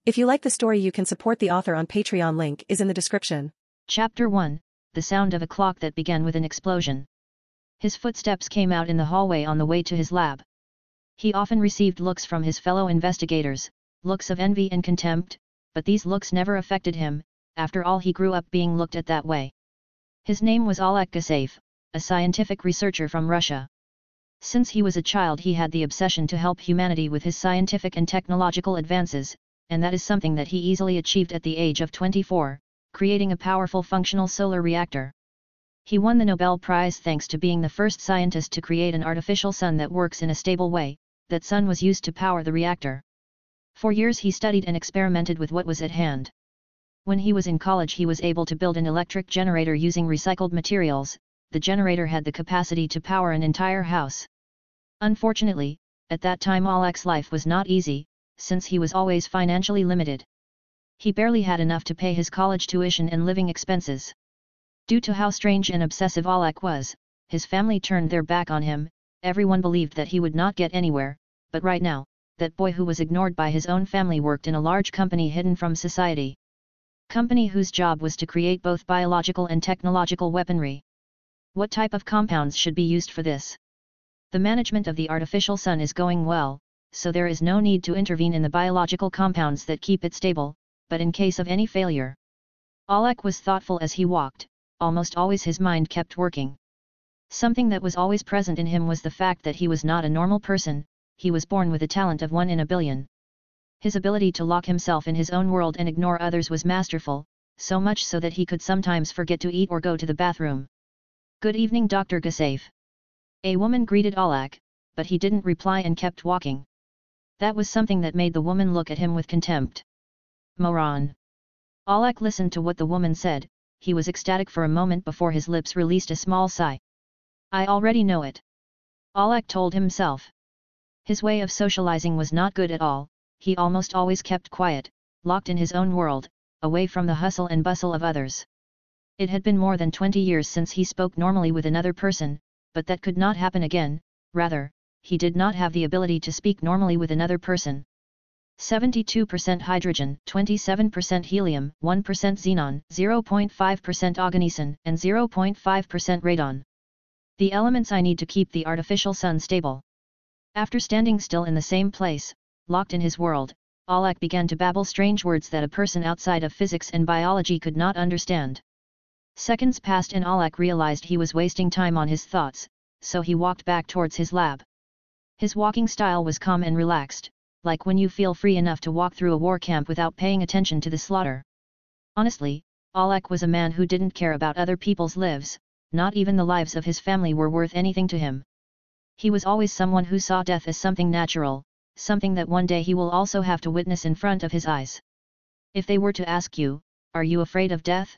If you like the story, you can support the author on Patreon, link is in the description. Chapter 1, The Sound of a Clock That Began with an Explosion. His footsteps came out in the hallway on the way to his lab. He often received looks from his fellow investigators, looks of envy and contempt, but these looks never affected him. After all, he grew up being looked at that way. His name was Alek Gusev, a scientific researcher from Russia. Since he was a child, he had the obsession to help humanity with his scientific and technological advances, and that is something that he easily achieved at the age of 24, creating a powerful functional solar reactor. He won the Nobel Prize thanks to being the first scientist to create an artificial sun that works in a stable way. That sun was used to power the reactor. For years he studied and experimented with what was at hand. When he was in college, he was able to build an electric generator using recycled materials. The generator had the capacity to power an entire house. Unfortunately, at that time Alek's life was not easy, since he was always financially limited. He barely had enough to pay his college tuition and living expenses. Due to how strange and obsessive Alek was, his family turned their back on him. Everyone believed that he would not get anywhere, but right now, that boy who was ignored by his own family worked in a large company hidden from society. Company whose job was to create both biological and technological weaponry. What type of compounds should be used for this? The management of the artificial sun is going well, so there is no need to intervene in the biological compounds that keep it stable, but in case of any failure. Alek was thoughtful as he walked, almost always his mind kept working. Something that was always present in him was the fact that he was not a normal person. He was born with a talent of 1 in a billion. His ability to lock himself in his own world and ignore others was masterful, so much so that he could sometimes forget to eat or go to the bathroom. "Good evening, Dr. Gusev." A woman greeted Alek, but he didn't reply and kept walking. That was something that made the woman look at him with contempt. "Moron." Alek listened to what the woman said. He was ecstatic for a moment before his lips released a small sigh. "I already know it," Alek told himself. His way of socializing was not good at all. He almost always kept quiet, locked in his own world, away from the hustle and bustle of others. It had been more than 20 years since he spoke normally with another person, but that could not happen again. Rather, he did not have the ability to speak normally with another person. 72% hydrogen, 27% helium, 1% xenon, 0.5% oganesson, and 0.5% radon. The elements I need to keep the artificial sun stable. After standing still in the same place, locked in his world, Alek began to babble strange words that a person outside of physics and biology could not understand. Seconds passed and Alek realized he was wasting time on his thoughts, so he walked back towards his lab. His walking style was calm and relaxed, like when you feel free enough to walk through a war camp without paying attention to the slaughter. Honestly, Alek was a man who didn't care about other people's lives. Not even the lives of his family were worth anything to him. He was always someone who saw death as something natural, something that one day he will also have to witness in front of his eyes. If they were to ask you, "Are you afraid of death?"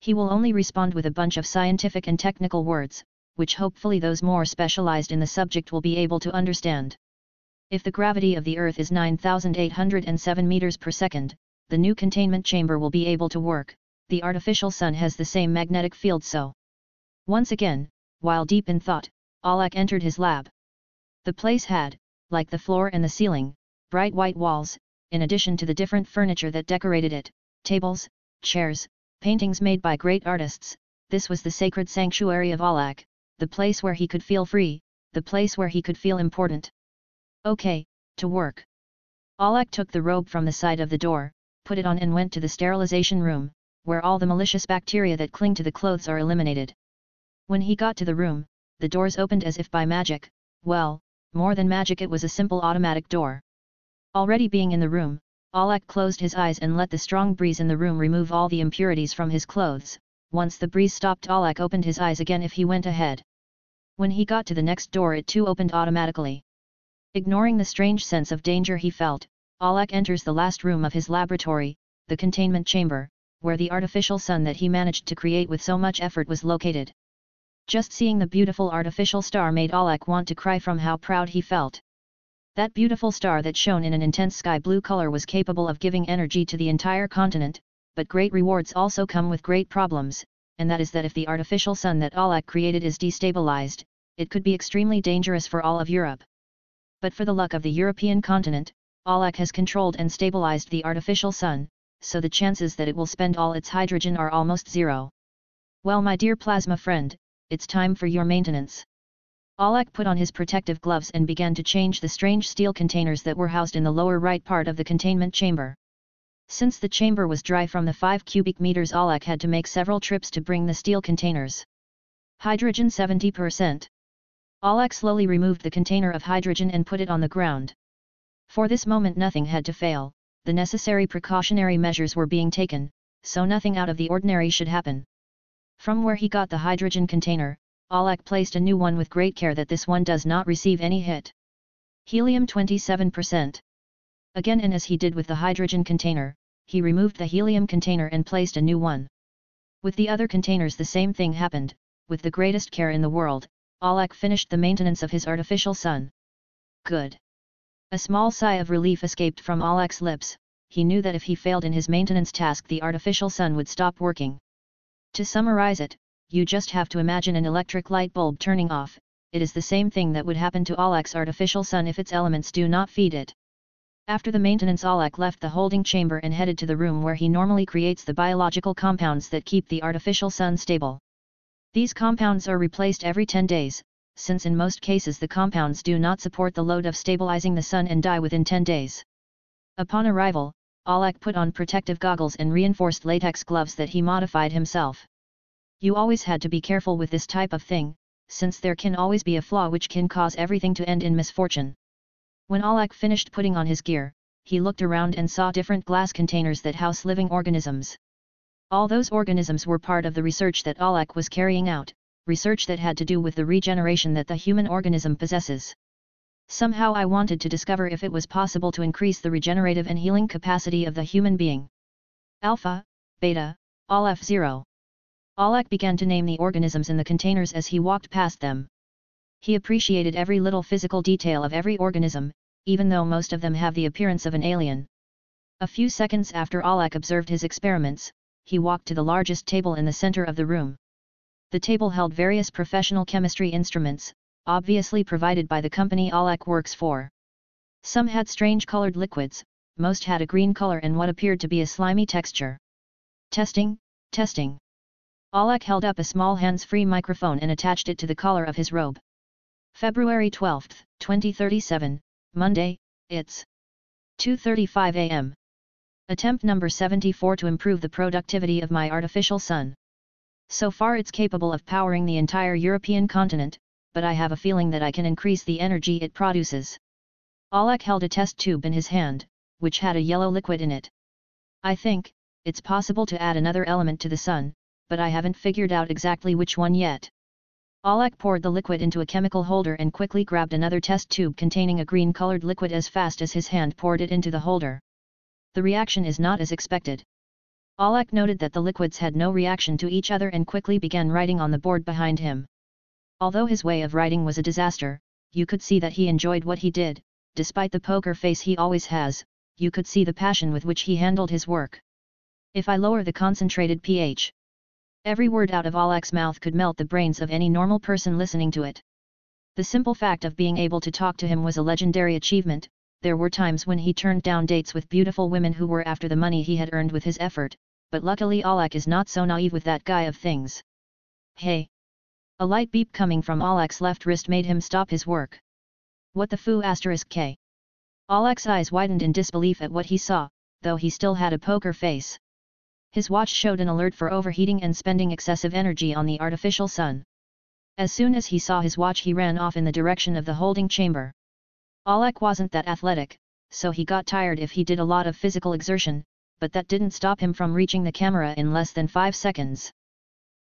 he will only respond with a bunch of scientific and technical words, which hopefully those more specialized in the subject will be able to understand. If the gravity of the Earth is 9,807 meters per second, the new containment chamber will be able to work. The artificial sun has the same magnetic field, so. Once again, while deep in thought, Alek entered his lab. The place had, like the floor and the ceiling, bright white walls, in addition to the different furniture that decorated it, tables, chairs, paintings made by great artists. This was the sacred sanctuary of Alek, the place where he could feel free, the place where he could feel important. "Okay, to work." Alek took the robe from the side of the door, put it on and went to the sterilization room, where all the malicious bacteria that cling to the clothes are eliminated. When he got to the room, the doors opened as if by magic. Well, more than magic, it was a simple automatic door. Already being in the room, Alek closed his eyes and let the strong breeze in the room remove all the impurities from his clothes. Once the breeze stopped, Alek opened his eyes again if he went ahead. When he got to the next door, it too opened automatically. Ignoring the strange sense of danger he felt, Alek enters the last room of his laboratory, the containment chamber, where the artificial sun that he managed to create with so much effort was located. Just seeing the beautiful artificial star made Alek want to cry from how proud he felt. That beautiful star that shone in an intense sky blue color was capable of giving energy to the entire continent, but great rewards also come with great problems, and that is that if the artificial sun that Alek created is destabilized, it could be extremely dangerous for all of Europe. But for the luck of the European continent, Alek has controlled and stabilized the artificial sun, so the chances that it will spend all its hydrogen are almost zero. Well, my dear plasma friend, it's time for your maintenance. Alek put on his protective gloves and began to change the strange steel containers that were housed in the lower right part of the containment chamber. Since the chamber was dry from the 5 cubic meters, Alek had to make several trips to bring the steel containers. Hydrogen 70%. Alek slowly removed the container of hydrogen and put it on the ground. For this moment nothing had to fail, the necessary precautionary measures were being taken, so nothing out of the ordinary should happen. From where he got the hydrogen container, Alek placed a new one with great care that this one does not receive any hit. Helium 27%. Again, and as he did with the hydrogen container, he removed the helium container and placed a new one. With the other containers the same thing happened. With the greatest care in the world, Alek finished the maintenance of his artificial sun. Good. A small sigh of relief escaped from Alek's lips. He knew that if he failed in his maintenance task, the artificial sun would stop working. To summarize it, you just have to imagine an electric light bulb turning off. It is the same thing that would happen to Alek's artificial sun if its elements do not feed it. After the maintenance, Alek left the holding chamber and headed to the room where he normally creates the biological compounds that keep the artificial sun stable. These compounds are replaced every 10 days, since in most cases the compounds do not support the load of stabilizing the sun and die within 10 days. Upon arrival, Alek put on protective goggles and reinforced latex gloves that he modified himself. You always had to be careful with this type of thing, since there can always be a flaw which can cause everything to end in misfortune. When Alek finished putting on his gear, he looked around and saw different glass containers that house living organisms. All those organisms were part of the research that Alek was carrying out, research that had to do with the regeneration that the human organism possesses. Somehow I wanted to discover if it was possible to increase the regenerative and healing capacity of the human being. Alpha, Beta, Aleph 0. Alek began to name the organisms in the containers as he walked past them. He appreciated every little physical detail of every organism, even though most of them have the appearance of an alien. A few seconds after Alek observed his experiments, he walked to the largest table in the center of the room. The table held various professional chemistry instruments, obviously provided by the company Alek works for. Some had strange colored liquids, most had a green color and what appeared to be a slimy texture. Testing, testing. Alek held up a small hands-free microphone and attached it to the collar of his robe. February 12, 2037, Monday, it's 2:35 a.m. Attempt number 74 to improve the productivity of my artificial sun. So far it's capable of powering the entire European continent, but I have a feeling that I can increase the energy it produces. Alek held a test tube in his hand, which had a yellow liquid in it. I think it's possible to add another element to the sun, but I haven't figured out exactly which one yet. Alek poured the liquid into a chemical holder and quickly grabbed another test tube containing a green-colored liquid as fast as his hand poured it into the holder. The reaction is not as expected. Alek noted that the liquids had no reaction to each other and quickly began writing on the board behind him. Although his way of writing was a disaster, you could see that he enjoyed what he did. Despite the poker face he always has, you could see the passion with which he handled his work. If I lower the concentrated pH, every word out of Alek's mouth could melt the brains of any normal person listening to it. The simple fact of being able to talk to him was a legendary achievement. There were times when he turned down dates with beautiful women who were after the money he had earned with his effort, but luckily Alek is not so naive with that guy of things. Hey! A light beep coming from Alek's left wrist made him stop his work. What the foo *K? Alek's eyes widened in disbelief at what he saw, though he still had a poker face. His watch showed an alert for overheating and spending excessive energy on the artificial sun. As soon as he saw his watch he ran off in the direction of the holding chamber. Alek wasn't that athletic, so he got tired if he did a lot of physical exertion, but that didn't stop him from reaching the camera in less than 5 seconds.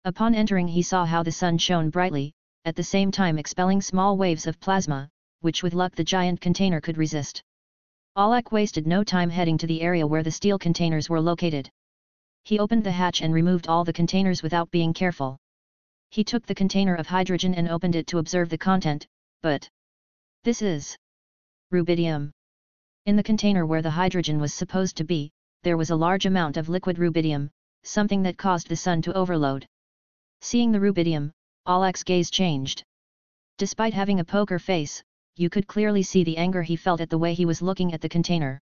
Upon entering he saw how the sun shone brightly, at the same time expelling small waves of plasma, which with luck the giant container could resist. Alek wasted no time heading to the area where the steel containers were located. He opened the hatch and removed all the containers without being careful. He took the container of hydrogen and opened it to observe the content, but this is rubidium. In the container where the hydrogen was supposed to be, there was a large amount of liquid rubidium, something that caused the sun to overload. Seeing the rubidium, Alek's gaze changed. Despite having a poker face, you could clearly see the anger he felt at the way he was looking at the container.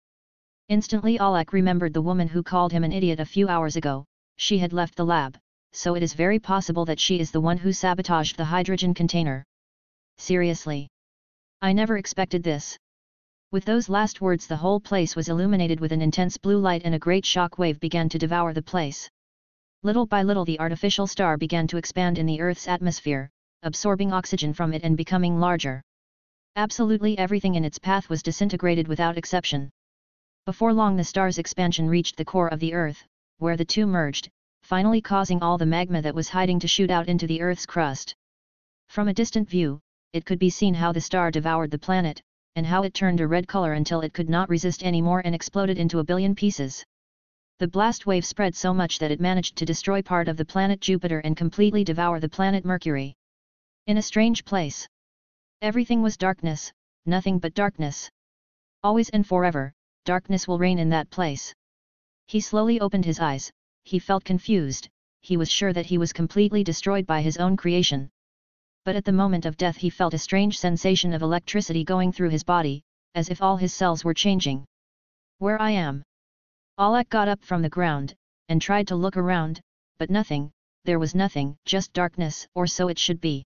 Instantly Alek remembered the woman who called him an idiot a few hours ago. She had left the lab, so it is very possible that she is the one who sabotaged the hydrogen container. Seriously? I never expected this. With those last words the whole place was illuminated with an intense blue light and a great shock wave began to devour the place. Little by little the artificial star began to expand in the Earth's atmosphere, absorbing oxygen from it and becoming larger. Absolutely everything in its path was disintegrated without exception. Before long the star's expansion reached the core of the Earth, where the two merged, finally causing all the magma that was hiding to shoot out into the Earth's crust. From a distant view, it could be seen how the star devoured the planet, and how it turned a red color until it could not resist anymore and exploded into a billion pieces. The blast wave spread so much that it managed to destroy part of the planet Jupiter and completely devour the planet Mercury. In a strange place. Everything was darkness, nothing but darkness. Always and forever, darkness will reign in that place. He slowly opened his eyes, he felt confused, he was sure that he was completely destroyed by his own creation. But at the moment of death he felt a strange sensation of electricity going through his body, as if all his cells were changing. Where I am? Alek got up from the ground, and tried to look around, but nothing, there was nothing, just darkness, or so it should be.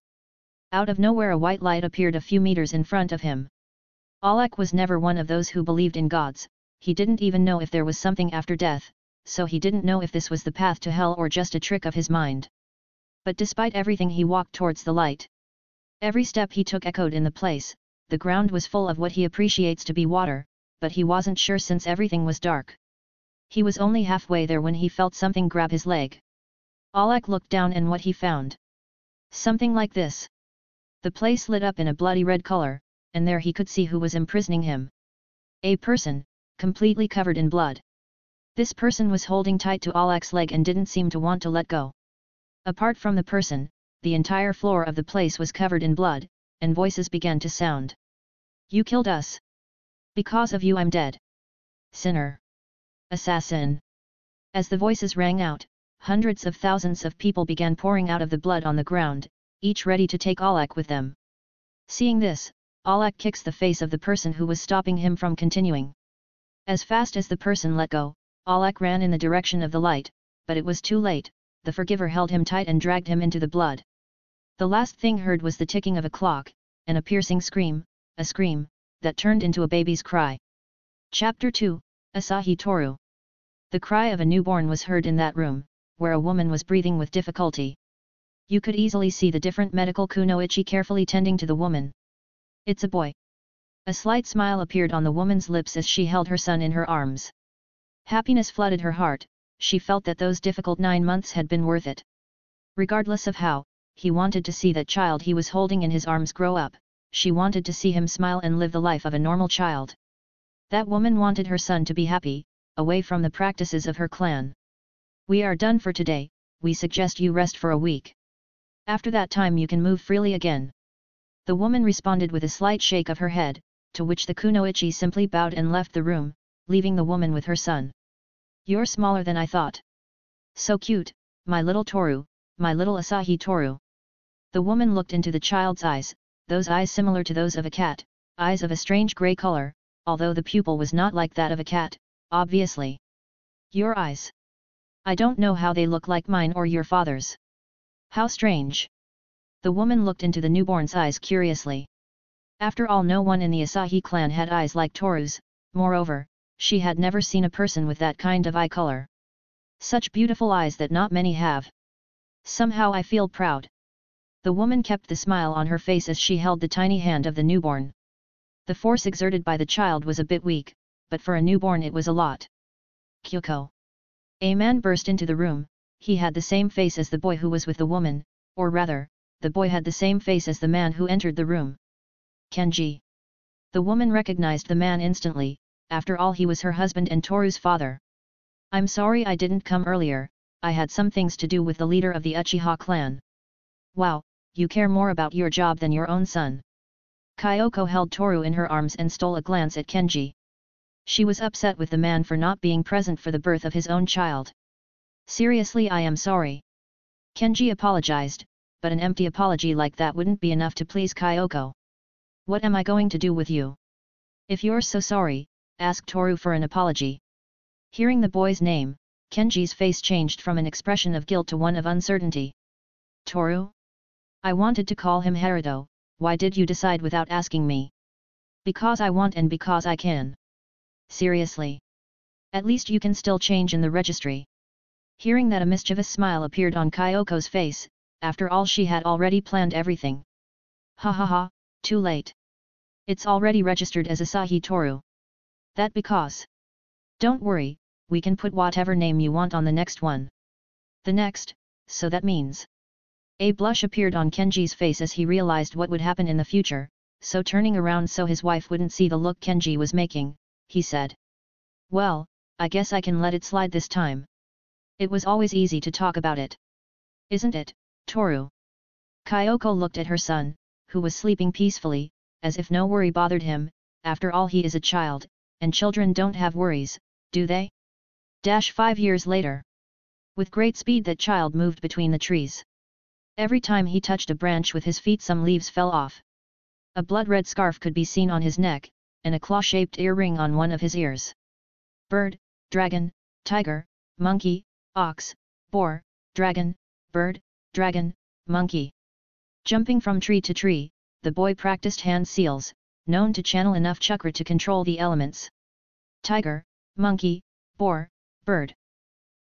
Out of nowhere a white light appeared a few meters in front of him. Alek was never one of those who believed in gods, he didn't even know if there was something after death, so he didn't know if this was the path to hell or just a trick of his mind. But despite everything he walked towards the light. Every step he took echoed in the place, the ground was full of what he appreciates to be water, but he wasn't sure since everything was dark. He was only halfway there when he felt something grab his leg. Alek looked down and what he found. Something like this. The place lit up in a bloody red color, and there he could see who was imprisoning him. A person, completely covered in blood. This person was holding tight to Alek's leg and didn't seem to want to let go. Apart from the person, the entire floor of the place was covered in blood, and voices began to sound. You killed us. Because of you I'm dead. Sinner. Assassin. As the voices rang out, hundreds of thousands of people began pouring out of the blood on the ground, each ready to take Alek with them. Seeing this, Alek kicks the face of the person who was stopping him from continuing. As fast as the person let go, Alek ran in the direction of the light, but it was too late, the forgiver held him tight and dragged him into the blood. The last thing heard was the ticking of a clock, and a piercing scream, a scream, that turned into a baby's cry. Chapter 2, Asahi Toru. The cry of a newborn was heard in that room, where a woman was breathing with difficulty. You could easily see the different medical kunoichi carefully tending to the woman. It's a boy. A slight smile appeared on the woman's lips as she held her son in her arms. Happiness flooded her heart, she felt that those difficult 9 months had been worth it. Regardless of how, he wanted to see that child he was holding in his arms grow up, she wanted to see him smile and live the life of a normal child. That woman wanted her son to be happy, away from the practices of her clan. We are done for today, we suggest you rest for a week. After that time you can move freely again. The woman responded with a slight shake of her head, to which the kunoichi simply bowed and left the room, leaving the woman with her son. You're smaller than I thought. So cute, my little Toru, my little Asahi Toru. The woman looked into the child's eyes, those eyes similar to those of a cat, eyes of a strange grey color, although the pupil was not like that of a cat, obviously. Your eyes. I don't know how they look like mine or your father's. How strange. The woman looked into the newborn's eyes curiously. After all, no one in the Asahi clan had eyes like Toru's, moreover, she had never seen a person with that kind of eye color. Such beautiful eyes that not many have. Somehow I feel proud. The woman kept the smile on her face as she held the tiny hand of the newborn. The force exerted by the child was a bit weak, but for a newborn it was a lot. Kyoko. A man burst into the room, he had the same face as the boy who was with the woman, or rather, the boy had the same face as the man who entered the room. Kenji. The woman recognized the man instantly, after all he was her husband and Toru's father. I'm sorry I didn't come earlier, I had some things to do with the leader of the Uchiha clan. Wow, you care more about your job than your own son. Kyoko held Toru in her arms and stole a glance at Kenji. She was upset with the man for not being present for the birth of his own child. Seriously, I am sorry. Kenji apologized, but an empty apology like that wouldn't be enough to please Kyoko. What am I going to do with you? If you're so sorry, ask Toru for an apology. Hearing the boy's name, Kenji's face changed from an expression of guilt to one of uncertainty. Toru? I wanted to call him Haruto, why did you decide without asking me? Because I want and because I can. Seriously. At least you can still change in the registry. Hearing that, a mischievous smile appeared on Kyoko's face. After all, she had already planned everything. Ha ha ha, too late. It's already registered as Asahi Toru. That because. Don't worry, we can put whatever name you want on the next one. The next, so that means. A blush appeared on Kenji's face as he realized what would happen in the future, so turning around so his wife wouldn't see the look Kenji was making, he said. Well, I guess I can let it slide this time. It was always easy to talk about it. Isn't it, Toru? Kyoko looked at her son, who was sleeping peacefully, as if no worry bothered him. After all, he is a child, and children don't have worries, do they? 5 years later. With great speed that child moved between the trees. Every time he touched a branch with his feet, some leaves fell off. A blood-red scarf could be seen on his neck, and a claw-shaped earring on one of his ears. Bird, dragon, tiger, monkey, ox, boar, dragon, bird, dragon, monkey. Jumping from tree to tree, the boy practiced hand seals, known to channel enough chakra to control the elements. Tiger, monkey, boar, bird.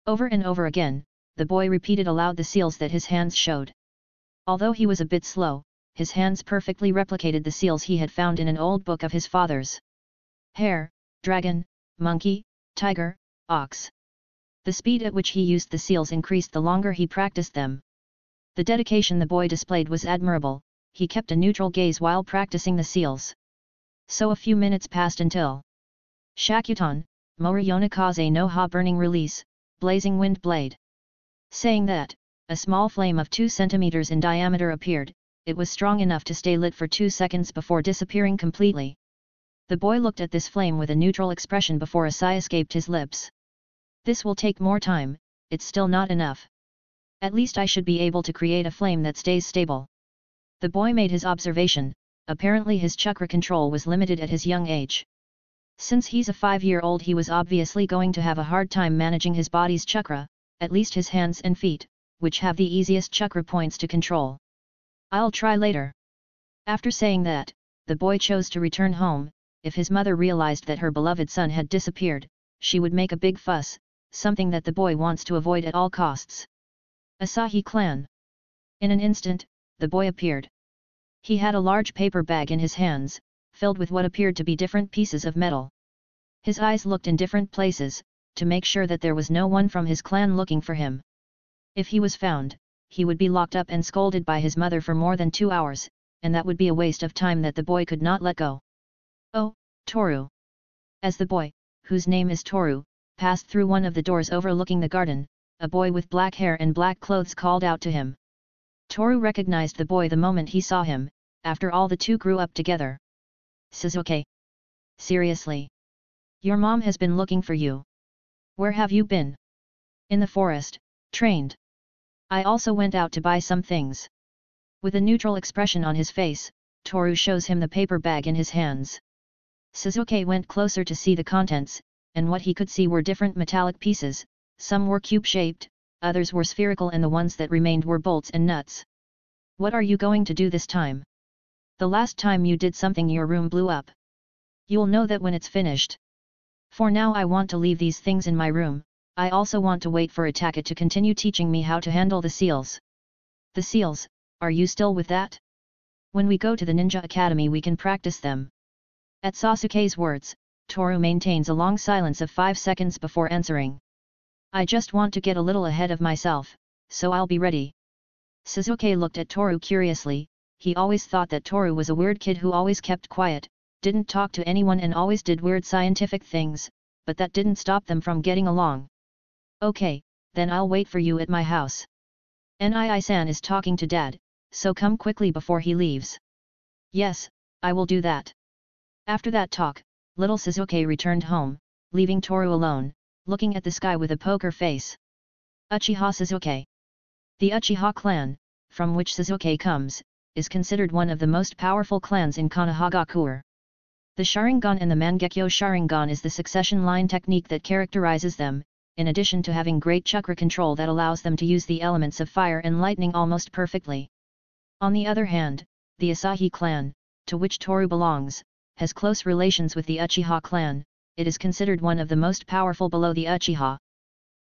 Over and over again, the boy repeated aloud the seals that his hands showed. Although he was a bit slow, his hands perfectly replicated the seals he had found in an old book of his father's. Hare, dragon, monkey, tiger, ox. The speed at which he used the seals increased the longer he practiced them. The dedication the boy displayed was admirable. He kept a neutral gaze while practicing the seals. So a few minutes passed until Shakutan, Moriyonakaze no Ha, burning release, blazing wind blade. Saying that, a small flame of 2 centimeters in diameter appeared. It was strong enough to stay lit for 2 seconds before disappearing completely. The boy looked at this flame with a neutral expression before a sigh escaped his lips. This will take more time, it's still not enough. At least I should be able to create a flame that stays stable. The boy made his observation. Apparently his chakra control was limited at his young age. Since he's a 5-year-old, he was obviously going to have a hard time managing his body's chakra, at least his hands and feet, which have the easiest chakra points to control. I'll try later. After saying that, the boy chose to return home. If his mother realized that her beloved son had disappeared, she would make a big fuss, something that the boy wants to avoid at all costs. Asahi clan. In an instant, the boy appeared. He had a large paper bag in his hands, filled with what appeared to be different pieces of metal. His eyes looked in different places, to make sure that there was no one from his clan looking for him. If he was found, he would be locked up and scolded by his mother for more than 2 hours, and that would be a waste of time that the boy could not let go. Oh, Toru. As the boy, whose name is Toru, passed through one of the doors overlooking the garden, a boy with black hair and black clothes called out to him. Toru recognized the boy the moment he saw him. After all, the two grew up together. Suzuki. Seriously? Your mom has been looking for you. Where have you been? In the forest, trained. I also went out to buy some things. With a neutral expression on his face, Toru shows him the paper bag in his hands. Suzuki went closer to see the contents, and what he could see were different metallic pieces. Some were cube-shaped, others were spherical, and the ones that remained were bolts and nuts. What are you going to do this time? The last time you did something, your room blew up. You'll know that when it's finished. For now I want to leave these things in my room. I also want to wait for Itaka to continue teaching me how to handle the seals. The seals, are you still with that? When we go to the Ninja Academy we can practice them. At Sasuke's words, Toru maintains a long silence of 5 seconds before answering. I just want to get a little ahead of myself, so I'll be ready. Suzuki looked at Toru curiously. He always thought that Toru was a weird kid who always kept quiet, didn't talk to anyone and always did weird scientific things, but that didn't stop them from getting along. Okay, then I'll wait for you at my house. Nii-san is talking to Dad, so come quickly before he leaves. Yes, I will do that. After that talk, little Suzuki returned home, leaving Toru alone, looking at the sky with a poker face. Uchiha Suzuki. The Uchiha clan, from which Suzuki comes, is considered one of the most powerful clans in Konohagakure. The Sharingan and the Mangekyo Sharingan is the succession line technique that characterizes them, in addition to having great chakra control that allows them to use the elements of fire and lightning almost perfectly. On the other hand, the Asahi clan, to which Toru belongs, has close relations with the Uchiha clan. It is considered one of the most powerful below the Uchiha.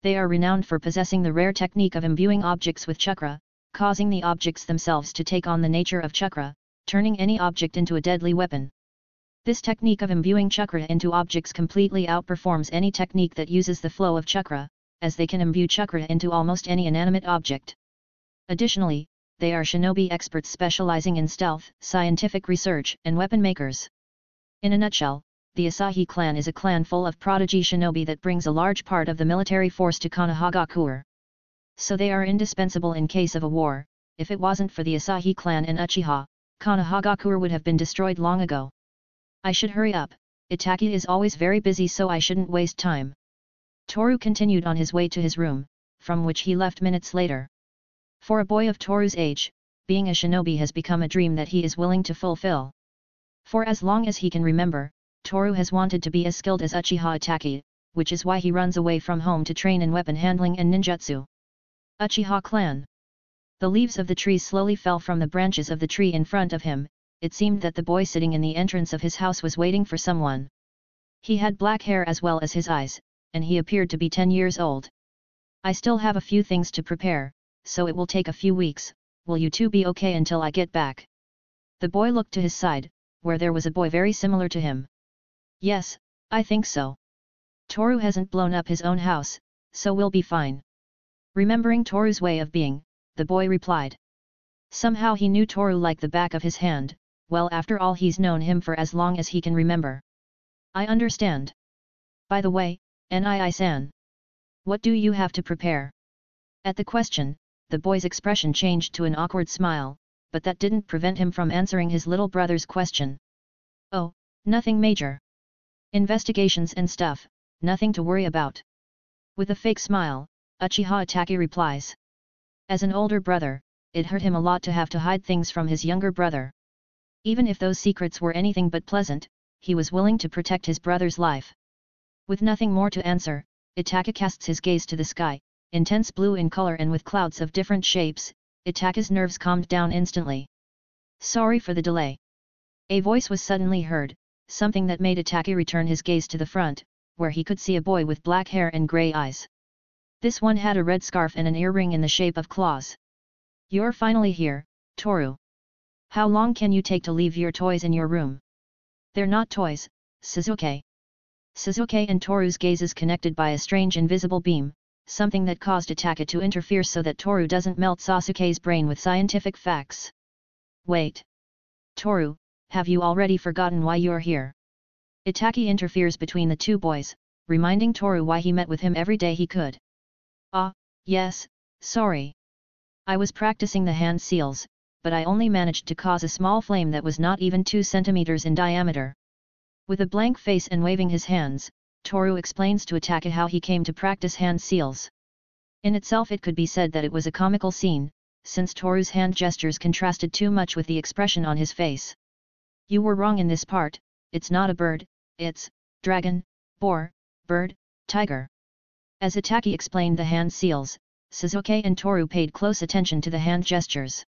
They are renowned for possessing the rare technique of imbuing objects with chakra, causing the objects themselves to take on the nature of chakra, turning any object into a deadly weapon. This technique of imbuing chakra into objects completely outperforms any technique that uses the flow of chakra, as they can imbue chakra into almost any inanimate object. Additionally, they are shinobi experts specializing in stealth, scientific research, and weapon makers. In a nutshell, the Asahi clan is a clan full of prodigy shinobi that brings a large part of the military force to Konohagakure. So they are indispensable in case of a war. If it wasn't for the Asahi clan and Uchiha, Konohagakure would have been destroyed long ago. I should hurry up, Itaki is always very busy, so I shouldn't waste time. Toru continued on his way to his room, from which he left minutes later. For a boy of Toru's age, being a shinobi has become a dream that he is willing to fulfill. For as long as he can remember, Toru has wanted to be as skilled as Uchiha Itaki, which is why he runs away from home to train in weapon handling and ninjutsu. Uchiha clan. The leaves of the trees slowly fell from the branches of the tree in front of him. It seemed that the boy sitting in the entrance of his house was waiting for someone. He had black hair as well as his eyes, and he appeared to be 10 years old. I still have a few things to prepare, so it will take a few weeks. Will you two be okay until I get back? The boy looked to his side, where there was a boy very similar to him. Yes, I think so. Toru hasn't blown up his own house, so we'll be fine. Remembering Toru's way of being, the boy replied. Somehow he knew Toru like the back of his hand. Well, after all, he's known him for as long as he can remember. I understand. By the way, Nii-san. What do you have to prepare? At the question, the boy's expression changed to an awkward smile, but that didn't prevent him from answering his little brother's question. Oh, nothing major. Investigations and stuff, nothing to worry about. With a fake smile, Uchiha Itaki replies. As an older brother, it hurt him a lot to have to hide things from his younger brother. Even if those secrets were anything but pleasant, he was willing to protect his brother's life. With nothing more to answer, Itaka casts his gaze to the sky, intense blue in color and with clouds of different shapes. Itaka's nerves calmed down instantly. Sorry for the delay. A voice was suddenly heard, something that made Itaka return his gaze to the front, where he could see a boy with black hair and grey eyes. This one had a red scarf and an earring in the shape of claws. You're finally here, Toru. How long can you take to leave your toys in your room? They're not toys, Suzuki. Suzuki and Toru's gazes connected by a strange invisible beam, something that caused Itaka to interfere so that Toru doesn't melt Sasuke's brain with scientific facts. Wait. Toru, have you already forgotten why you're here? Itaki interferes between the two boys, reminding Toru why he met with him every day he could. Ah, yes, sorry. I was practicing the hand seals, but I only managed to cause a small flame that was not even 2 centimeters in diameter. With a blank face and waving his hands, Toru explains to Itaka how he came to practice hand seals. In itself it could be said that it was a comical scene, since Toru's hand gestures contrasted too much with the expression on his face. You were wrong in this part, it's not a bird, it's dragon, boar, bird, tiger. As Itaki explained the hand seals, Suzuki and Toru paid close attention to the hand gestures.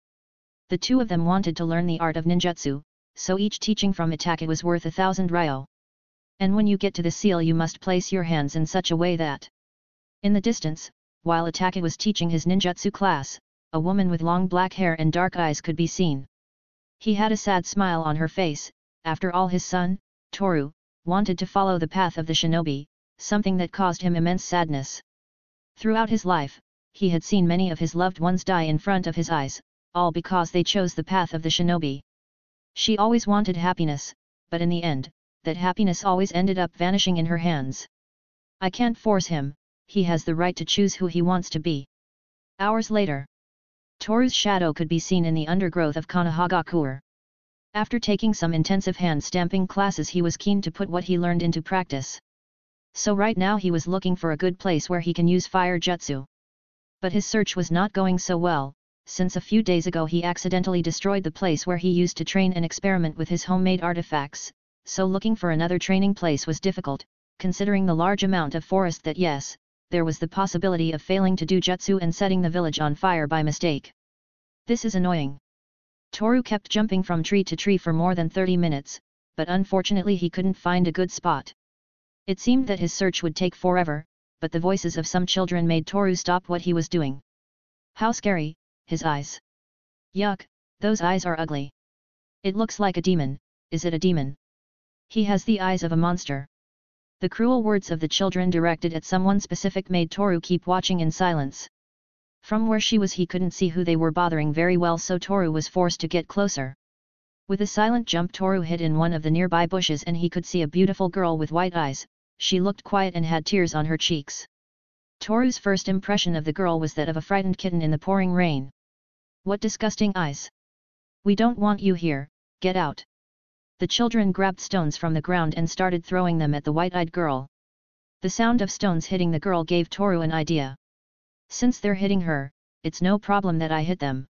The two of them wanted to learn the art of ninjutsu, so each teaching from Itaka was worth 1,000 ryo. And when you get to the seal you must place your hands in such a way that... In the distance, while Itaka was teaching his ninjutsu class, a woman with long black hair and dark eyes could be seen. He had a sad smile on her face. After all, his son, Toru, wanted to follow the path of the shinobi, something that caused him immense sadness. Throughout his life, he had seen many of his loved ones die in front of his eyes, all because they chose the path of the shinobi. She always wanted happiness, but in the end, that happiness always ended up vanishing in her hands. I can't force him, he has the right to choose who he wants to be. Hours later, Toru's shadow could be seen in the undergrowth of Konohagakure. After taking some intensive hand stamping classes, he was keen to put what he learned into practice. So right now he was looking for a good place where he can use fire jutsu. But his search was not going so well, since a few days ago he accidentally destroyed the place where he used to train and experiment with his homemade artifacts, so looking for another training place was difficult, considering the large amount of forest that there was the possibility of failing to do jutsu and setting the village on fire by mistake. This is annoying. Toru kept jumping from tree to tree for more than 30 minutes, but unfortunately he couldn't find a good spot. It seemed that his search would take forever, but the voices of some children made Toru stop what he was doing. How scary, his eyes. Yuck, those eyes are ugly. It looks like a demon. Is it a demon? He has the eyes of a monster. The cruel words of the children directed at someone specific made Toru keep watching in silence. From where she was he couldn't see who they were bothering very well, so Toru was forced to get closer. With a silent jump Toru hid in one of the nearby bushes and he could see a beautiful girl with white eyes. She looked quiet and had tears on her cheeks. Toru's first impression of the girl was that of a frightened kitten in the pouring rain. What disgusting eyes! We don't want you here, get out! The children grabbed stones from the ground and started throwing them at the white-eyed girl. The sound of stones hitting the girl gave Toru an idea. Since they're hitting her, it's no problem that I hit them.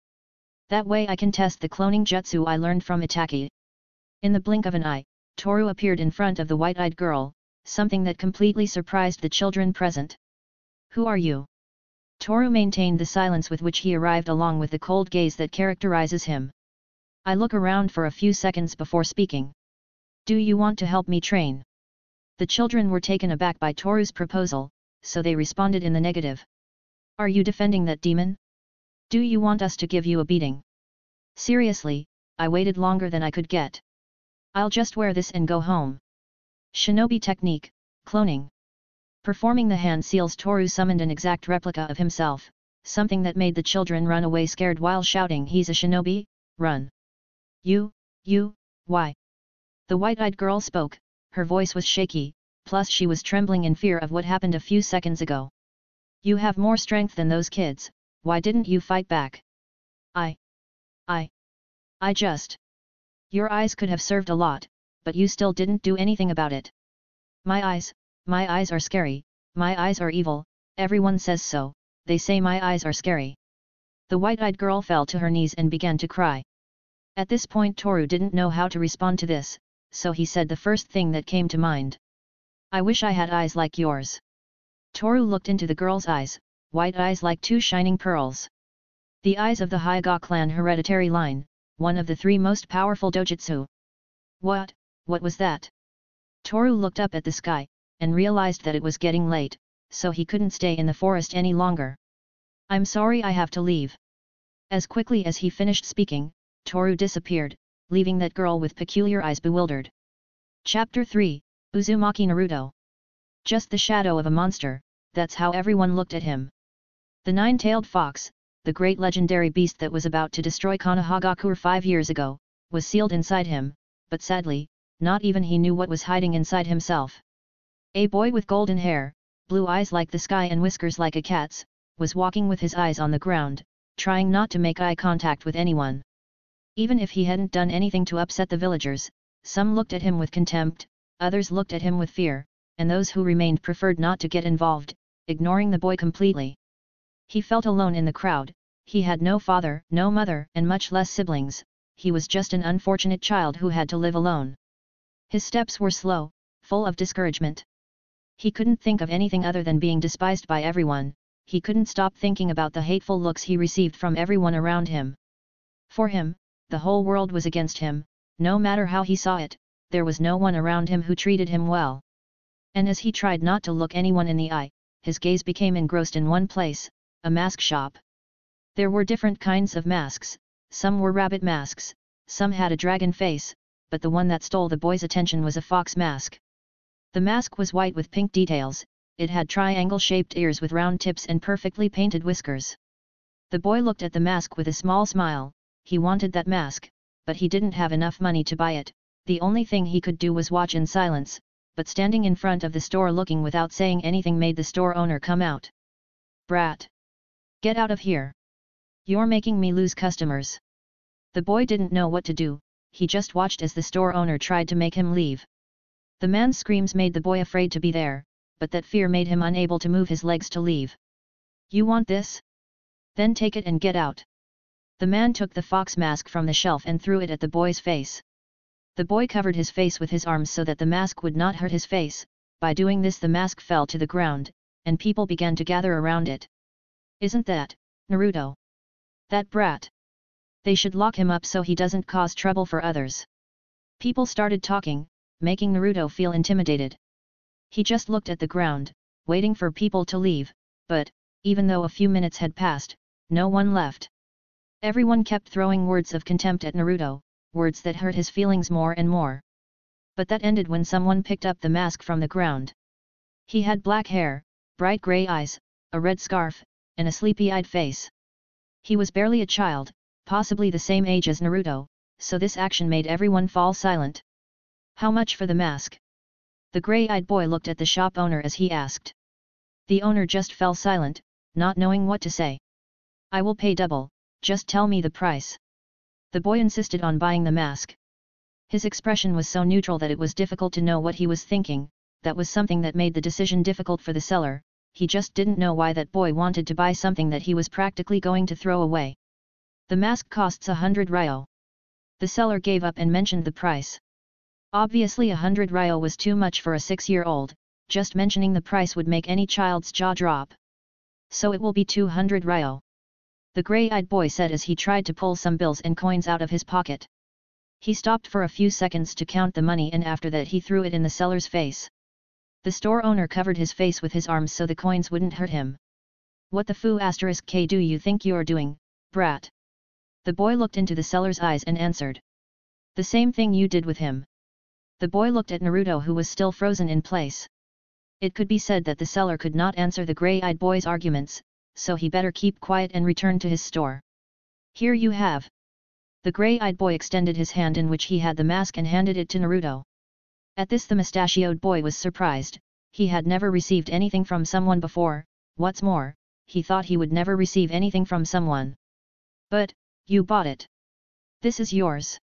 That way I can test the cloning jutsu I learned from Itaki. In the blink of an eye, Toru appeared in front of the white-eyed girl, something that completely surprised the children present. Who are you? Toru maintained the silence with which he arrived along with the cold gaze that characterizes him. I look around for a few seconds before speaking. Do you want to help me train? The children were taken aback by Toru's proposal, so they responded in the negative. Are you defending that demon? Do you want us to give you a beating? Seriously, I waited longer than I could get. I'll just wear this and go home. Shinobi technique, cloning. Performing the hand seals, Toru summoned an exact replica of himself, something that made the children run away scared while shouting, "He's a shinobi, run! You, why?" The white-eyed girl spoke, her voice was shaky, plus she was trembling in fear of what happened a few seconds ago. You have more strength than those kids, why didn't you fight back? I just... Your eyes could have served a lot, but you still didn't do anything about it. My eyes are scary, my eyes are evil, everyone says so, they say my eyes are scary. The white-eyed girl fell to her knees and began to cry. At this point Toru didn't know how to respond to this, so he said the first thing that came to mind. I wish I had eyes like yours. Toru looked into the girl's eyes, white eyes like two shining pearls. The eyes of the Hyuga clan hereditary line, one of the three most powerful dojutsu. What was that? Toru looked up at the sky, and realized that it was getting late, so he couldn't stay in the forest any longer. I'm sorry, I have to leave. As quickly as he finished speaking, Toru disappeared, leaving that girl with peculiar eyes bewildered. Chapter 3, Uzumaki Naruto. Just the shadow of a monster, that's how everyone looked at him. The nine-tailed fox, the great legendary beast that was about to destroy Konohagakure 5 years ago, was sealed inside him, but sadly, not even he knew what was hiding inside himself. A boy with golden hair, blue eyes like the sky and whiskers like a cat's, was walking with his eyes on the ground, trying not to make eye contact with anyone. Even if he hadn't done anything to upset the villagers, some looked at him with contempt, others looked at him with fear, and those who remained preferred not to get involved, ignoring the boy completely. He felt alone in the crowd, he had no father, no mother, and much less siblings, he was just an unfortunate child who had to live alone. His steps were slow, full of discouragement. He couldn't think of anything other than being despised by everyone, he couldn't stop thinking about the hateful looks he received from everyone around him. For him, the whole world was against him, no matter how he saw it, there was no one around him who treated him well. And as he tried not to look anyone in the eye, his gaze became engrossed in one place, a mask shop. There were different kinds of masks, some were rabbit masks, some had a dragon face, but the one that stole the boy's attention was a fox mask. The mask was white with pink details, it had triangle-shaped ears with round tips and perfectly painted whiskers. The boy looked at the mask with a small smile, he wanted that mask, but he didn't have enough money to buy it, the only thing he could do was watch in silence, but standing in front of the store looking without saying anything made the store owner come out. Brat! Get out of here! You're making me lose customers. The boy didn't know what to do, he just watched as the store owner tried to make him leave. The man's screams made the boy afraid to be there, but that fear made him unable to move his legs to leave. You want this? Then take it and get out. The man took the fox mask from the shelf and threw it at the boy's face. The boy covered his face with his arms so that the mask would not hurt his face. By doing this the mask fell to the ground, and people began to gather around it. Isn't that, Naruto? That brat. They should lock him up so he doesn't cause trouble for others. People started talking, making Naruto feel intimidated. He just looked at the ground, waiting for people to leave, but, even though a few minutes had passed, no one left. Everyone kept throwing words of contempt at Naruto, words that hurt his feelings more and more. But that ended when someone picked up the mask from the ground. He had black hair, bright grey eyes, a red scarf, and a sleepy-eyed face. He was barely a child, possibly the same age as Naruto, so this action made everyone fall silent. How much for the mask? The grey-eyed boy looked at the shop owner as he asked. The owner just fell silent, not knowing what to say. I will pay double, just tell me the price. The boy insisted on buying the mask. His expression was so neutral that it was difficult to know what he was thinking. That was something that made the decision difficult for the seller. He just didn't know why that boy wanted to buy something that he was practically going to throw away. The mask costs 100 ryo. The seller gave up and mentioned the price. Obviously 100 ryo was too much for a 6-year-old, just mentioning the price would make any child's jaw drop. So it will be 200 ryo. The grey-eyed boy said as he tried to pull some bills and coins out of his pocket. He stopped for a few seconds to count the money and after that he threw it in the seller's face. The store owner covered his face with his arms so the coins wouldn't hurt him. What the foo *k do you think you're doing, brat? The boy looked into the seller's eyes and answered. The same thing you did with him. The boy looked at Naruto who was still frozen in place. It could be said that the seller could not answer the grey-eyed boy's arguments, so he better keep quiet and return to his store. Here you have. The grey-eyed boy extended his hand in which he had the mask and handed it to Naruto. At this the mustachioed boy was surprised, he had never received anything from someone before, what's more, he thought he would never receive anything from someone. But, you bought it. This is yours.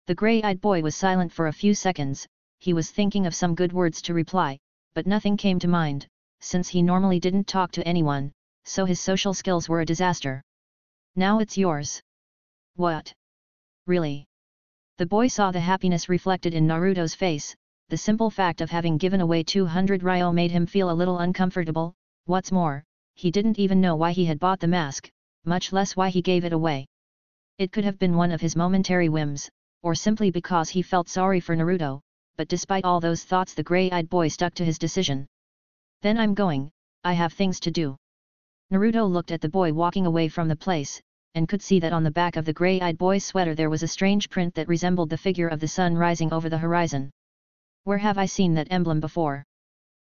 The grey-eyed boy was silent for a few seconds, he was thinking of some good words to reply, but nothing came to mind, since he normally didn't talk to anyone, so his social skills were a disaster. Now it's yours. What? Really? The boy saw the happiness reflected in Naruto's face. The simple fact of having given away 200 ryo made him feel a little uncomfortable. What's more, he didn't even know why he had bought the mask, much less why he gave it away. It could have been one of his momentary whims, or simply because he felt sorry for Naruto, but despite all those thoughts the grey-eyed boy stuck to his decision. Then I'm going, I have things to do. Naruto looked at the boy walking away from the place, and could see that on the back of the grey-eyed boy's sweater there was a strange print that resembled the figure of the sun rising over the horizon. Where have I seen that emblem before?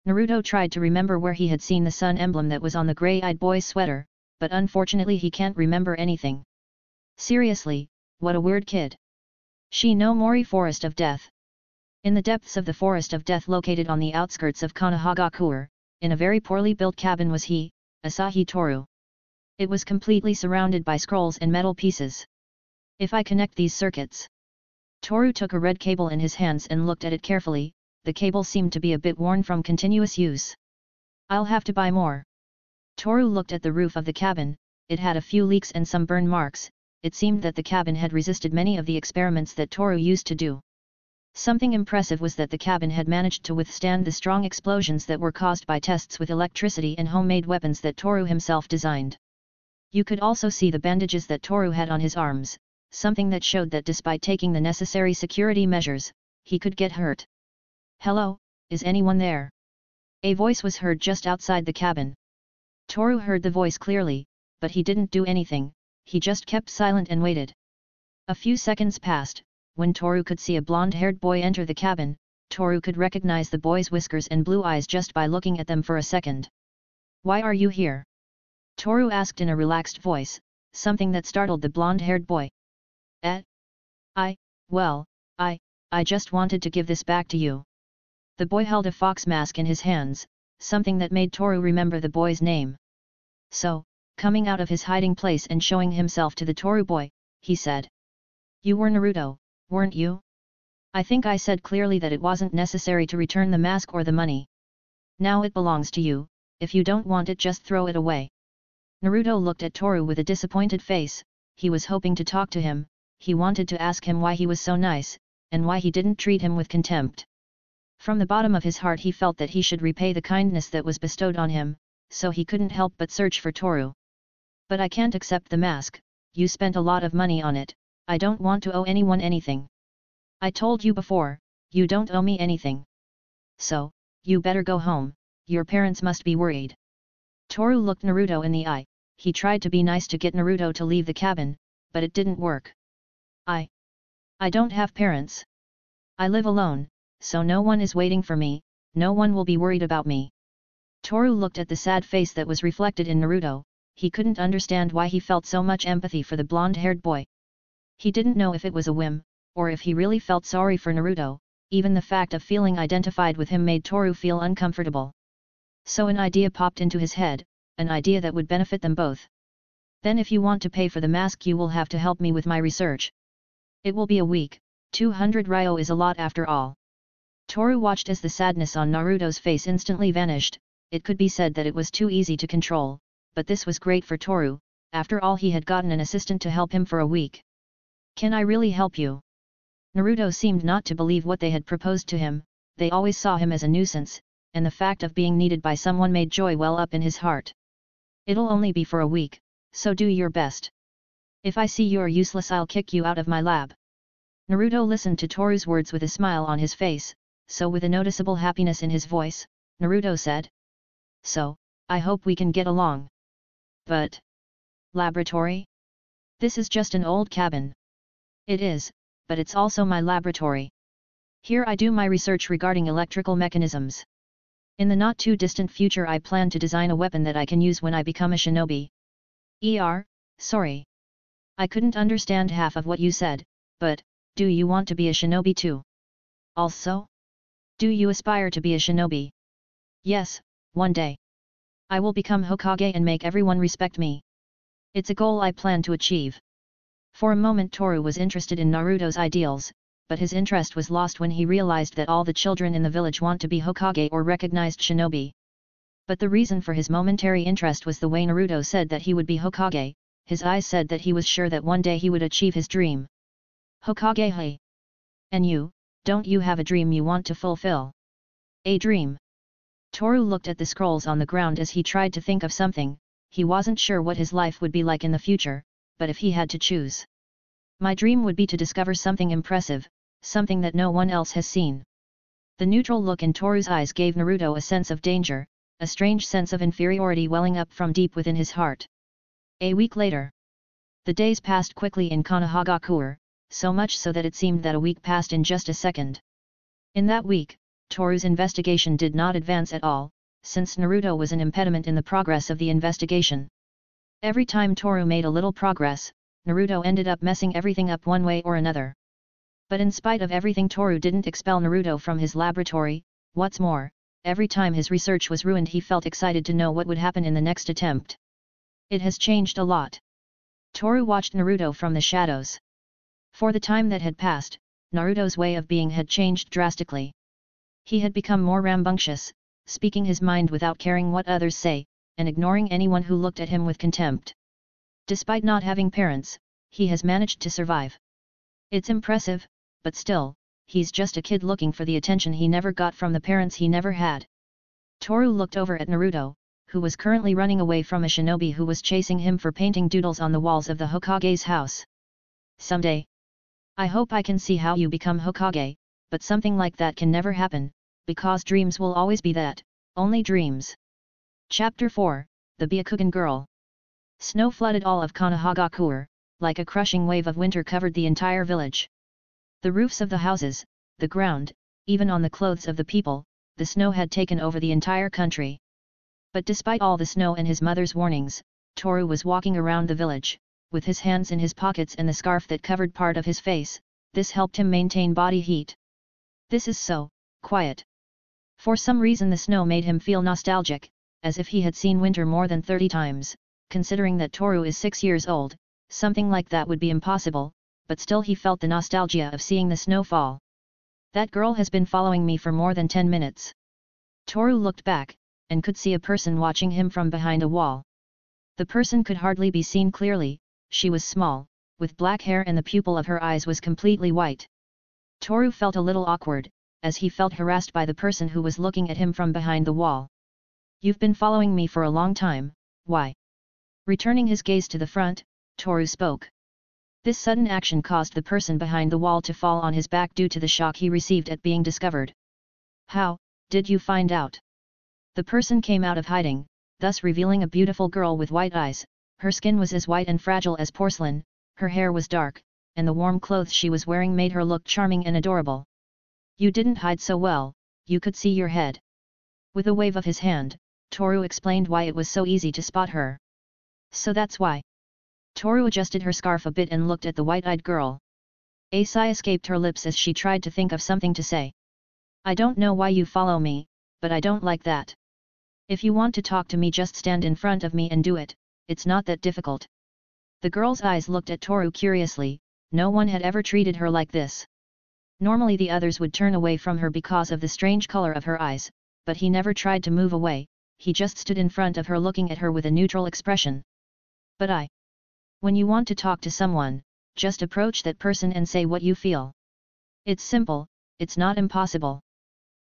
Naruto tried to remember where he had seen the sun emblem that was on the grey-eyed boy's sweater, but unfortunately he can't remember anything. Seriously, what a weird kid. Shinomori Forest of Death. In the depths of the Forest of Death located on the outskirts of Konohagakure, in a very poorly built cabin was he, Asahi Toru. It was completely surrounded by scrolls and metal pieces. If I connect these circuits. Toru took a red cable in his hands and looked at it carefully. The cable seemed to be a bit worn from continuous use. I'll have to buy more. Toru looked at the roof of the cabin. It had a few leaks and some burn marks. It seemed that the cabin had resisted many of the experiments that Toru used to do. Something impressive was that the cabin had managed to withstand the strong explosions that were caused by tests with electricity and homemade weapons that Toru himself designed. You could also see the bandages that Toru had on his arms, something that showed that despite taking the necessary security measures, he could get hurt. Hello, is anyone there? A voice was heard just outside the cabin. Toru heard the voice clearly, but he didn't do anything, he just kept silent and waited. A few seconds passed. When Toru could see a blonde-haired boy enter the cabin, Toru could recognize the boy's whiskers and blue eyes just by looking at them for a second. Why are you here? Toru asked in a relaxed voice, something that startled the blonde-haired boy. I just wanted to give this back to you. The boy held a fox mask in his hands, something that made Toru remember the boy's name. So, coming out of his hiding place and showing himself to the Toru boy, he said. You were Naruto, weren't you? I think I said clearly that it wasn't necessary to return the mask or the money. Now it belongs to you, if you don't want it just throw it away. Naruto looked at Toru with a disappointed face. he was hoping to talk to him, he wanted to ask him why he was so nice, and why he didn't treat him with contempt. From the bottom of his heart he felt that he should repay the kindness that was bestowed on him, so he couldn't help but search for Toru. But I can't accept the mask, you spent a lot of money on it, I don't want to owe anyone anything. I told you before, you don't owe me anything. So, you better go home, your parents must be worried. Toru looked Naruto in the eye, he tried to be nice to get Naruto to leave the cabin, but it didn't work. I don't have parents. I live alone, so no one is waiting for me, no one will be worried about me. Toru looked at the sad face that was reflected in Naruto, he couldn't understand why he felt so much empathy for the blonde-haired boy. He didn't know if it was a whim, or if he really felt sorry for Naruto, even the fact of feeling identified with him made Toru feel uncomfortable. So an idea popped into his head, an idea that would benefit them both. Then if you want to pay for the mask you will have to help me with my research. It will be a week, 200 ryo is a lot after all. Toru watched as the sadness on Naruto's face instantly vanished, it could be said that it was too easy to control, but this was great for Toru, after all he had gotten an assistant to help him for a week. Can I really help you? Naruto seemed not to believe what they had proposed to him, they always saw him as a nuisance, and the fact of being needed by someone made joy well up in his heart. It'll only be for a week, so do your best. If I see you're useless I'll kick you out of my lab. Naruto listened to Toru's words with a smile on his face, so with a noticeable happiness in his voice, Naruto said. So, I hope we can get along. But... laboratory? This is just an old cabin. It is, but it's also my laboratory. Here I do my research regarding electrical mechanisms. In the not-too-distant future I plan to design a weapon that I can use when I become a shinobi. Sorry. I couldn't understand half of what you said, but, do you want to be a shinobi too? Also? Do you aspire to be a shinobi? Yes, one day. I will become Hokage and make everyone respect me. It's a goal I plan to achieve. For a moment Toru was interested in Naruto's ideals, but his interest was lost when he realized that all the children in the village want to be Hokage or recognized shinobi. But the reason for his momentary interest was the way Naruto said that he would be Hokage, his eyes said that he was sure that one day he would achieve his dream. Hokage hey. And you, don't you have a dream you want to fulfill? A dream? Toru looked at the scrolls on the ground as he tried to think of something, he wasn't sure what his life would be like in the future, but if he had to choose. My dream would be to discover something impressive, something that no one else has seen. The neutral look in Toru's eyes gave Naruto a sense of danger, a strange sense of inferiority welling up from deep within his heart. A week later. The days passed quickly in Konohagakure, so much so that it seemed that a week passed in just a second. In that week, Toru's investigation did not advance at all, since Naruto was an impediment in the progress of the investigation. Every time Toru made a little progress, Naruto ended up messing everything up one way or another. But in spite of everything Toru didn't expel Naruto from his laboratory, what's more, every time his research was ruined he felt excited to know what would happen in the next attempt. It has changed a lot. Toru watched Naruto from the shadows. For the time that had passed, Naruto's way of being had changed drastically. He had become more rambunctious, speaking his mind without caring what others say, and ignoring anyone who looked at him with contempt. Despite not having parents, he has managed to survive. It's impressive, but still, he's just a kid looking for the attention he never got from the parents he never had. Toru looked over at Naruto, who was currently running away from a shinobi who was chasing him for painting doodles on the walls of the Hokage's house. Someday. I hope I can see how you become Hokage, but something like that can never happen, because dreams will always be that, only dreams. Chapter 4, The Byakugan Girl. Snow flooded all of Konohagakure, like a crushing wave of winter covered the entire village. The roofs of the houses, the ground, even on the clothes of the people, the snow had taken over the entire country. But despite all the snow and his mother's warnings, Toru was walking around the village, with his hands in his pockets and the scarf that covered part of his face, this helped him maintain body heat. This is so quiet. For some reason the snow made him feel nostalgic, as if he had seen winter more than 30 times, considering that Toru is 6 years old, something like that would be impossible, but still he felt the nostalgia of seeing the snow fall. That girl has been following me for more than 10 minutes. Toru looked back, and could see a person watching him from behind a wall. The person could hardly be seen clearly, she was small, with black hair and the pupil of her eyes was completely white. Toru felt a little awkward, as he felt harassed by the person who was looking at him from behind the wall. "You've been following me for a long time, why?" Returning his gaze to the front, Toru spoke. This sudden action caused the person behind the wall to fall on his back due to the shock he received at being discovered. "How did you find out?" The person came out of hiding, thus revealing a beautiful girl with white eyes. Her skin was as white and fragile as porcelain, her hair was dark, and the warm clothes she was wearing made her look charming and adorable. "You didn't hide so well, you could see your head." With a wave of his hand, Toru explained why it was so easy to spot her. "So that's why." Toru adjusted her scarf a bit and looked at the white-eyed girl. A sigh escaped her lips as she tried to think of something to say. "I don't know why you follow me, but I don't like that. If you want to talk to me, just stand in front of me and do it, it's not that difficult." The girl's eyes looked at Toru curiously. No one had ever treated her like this. Normally the others would turn away from her because of the strange color of her eyes, but he never tried to move away, he just stood in front of her looking at her with a neutral expression. "But when you want to talk to someone, just approach that person and say what you feel. It's simple, it's not impossible."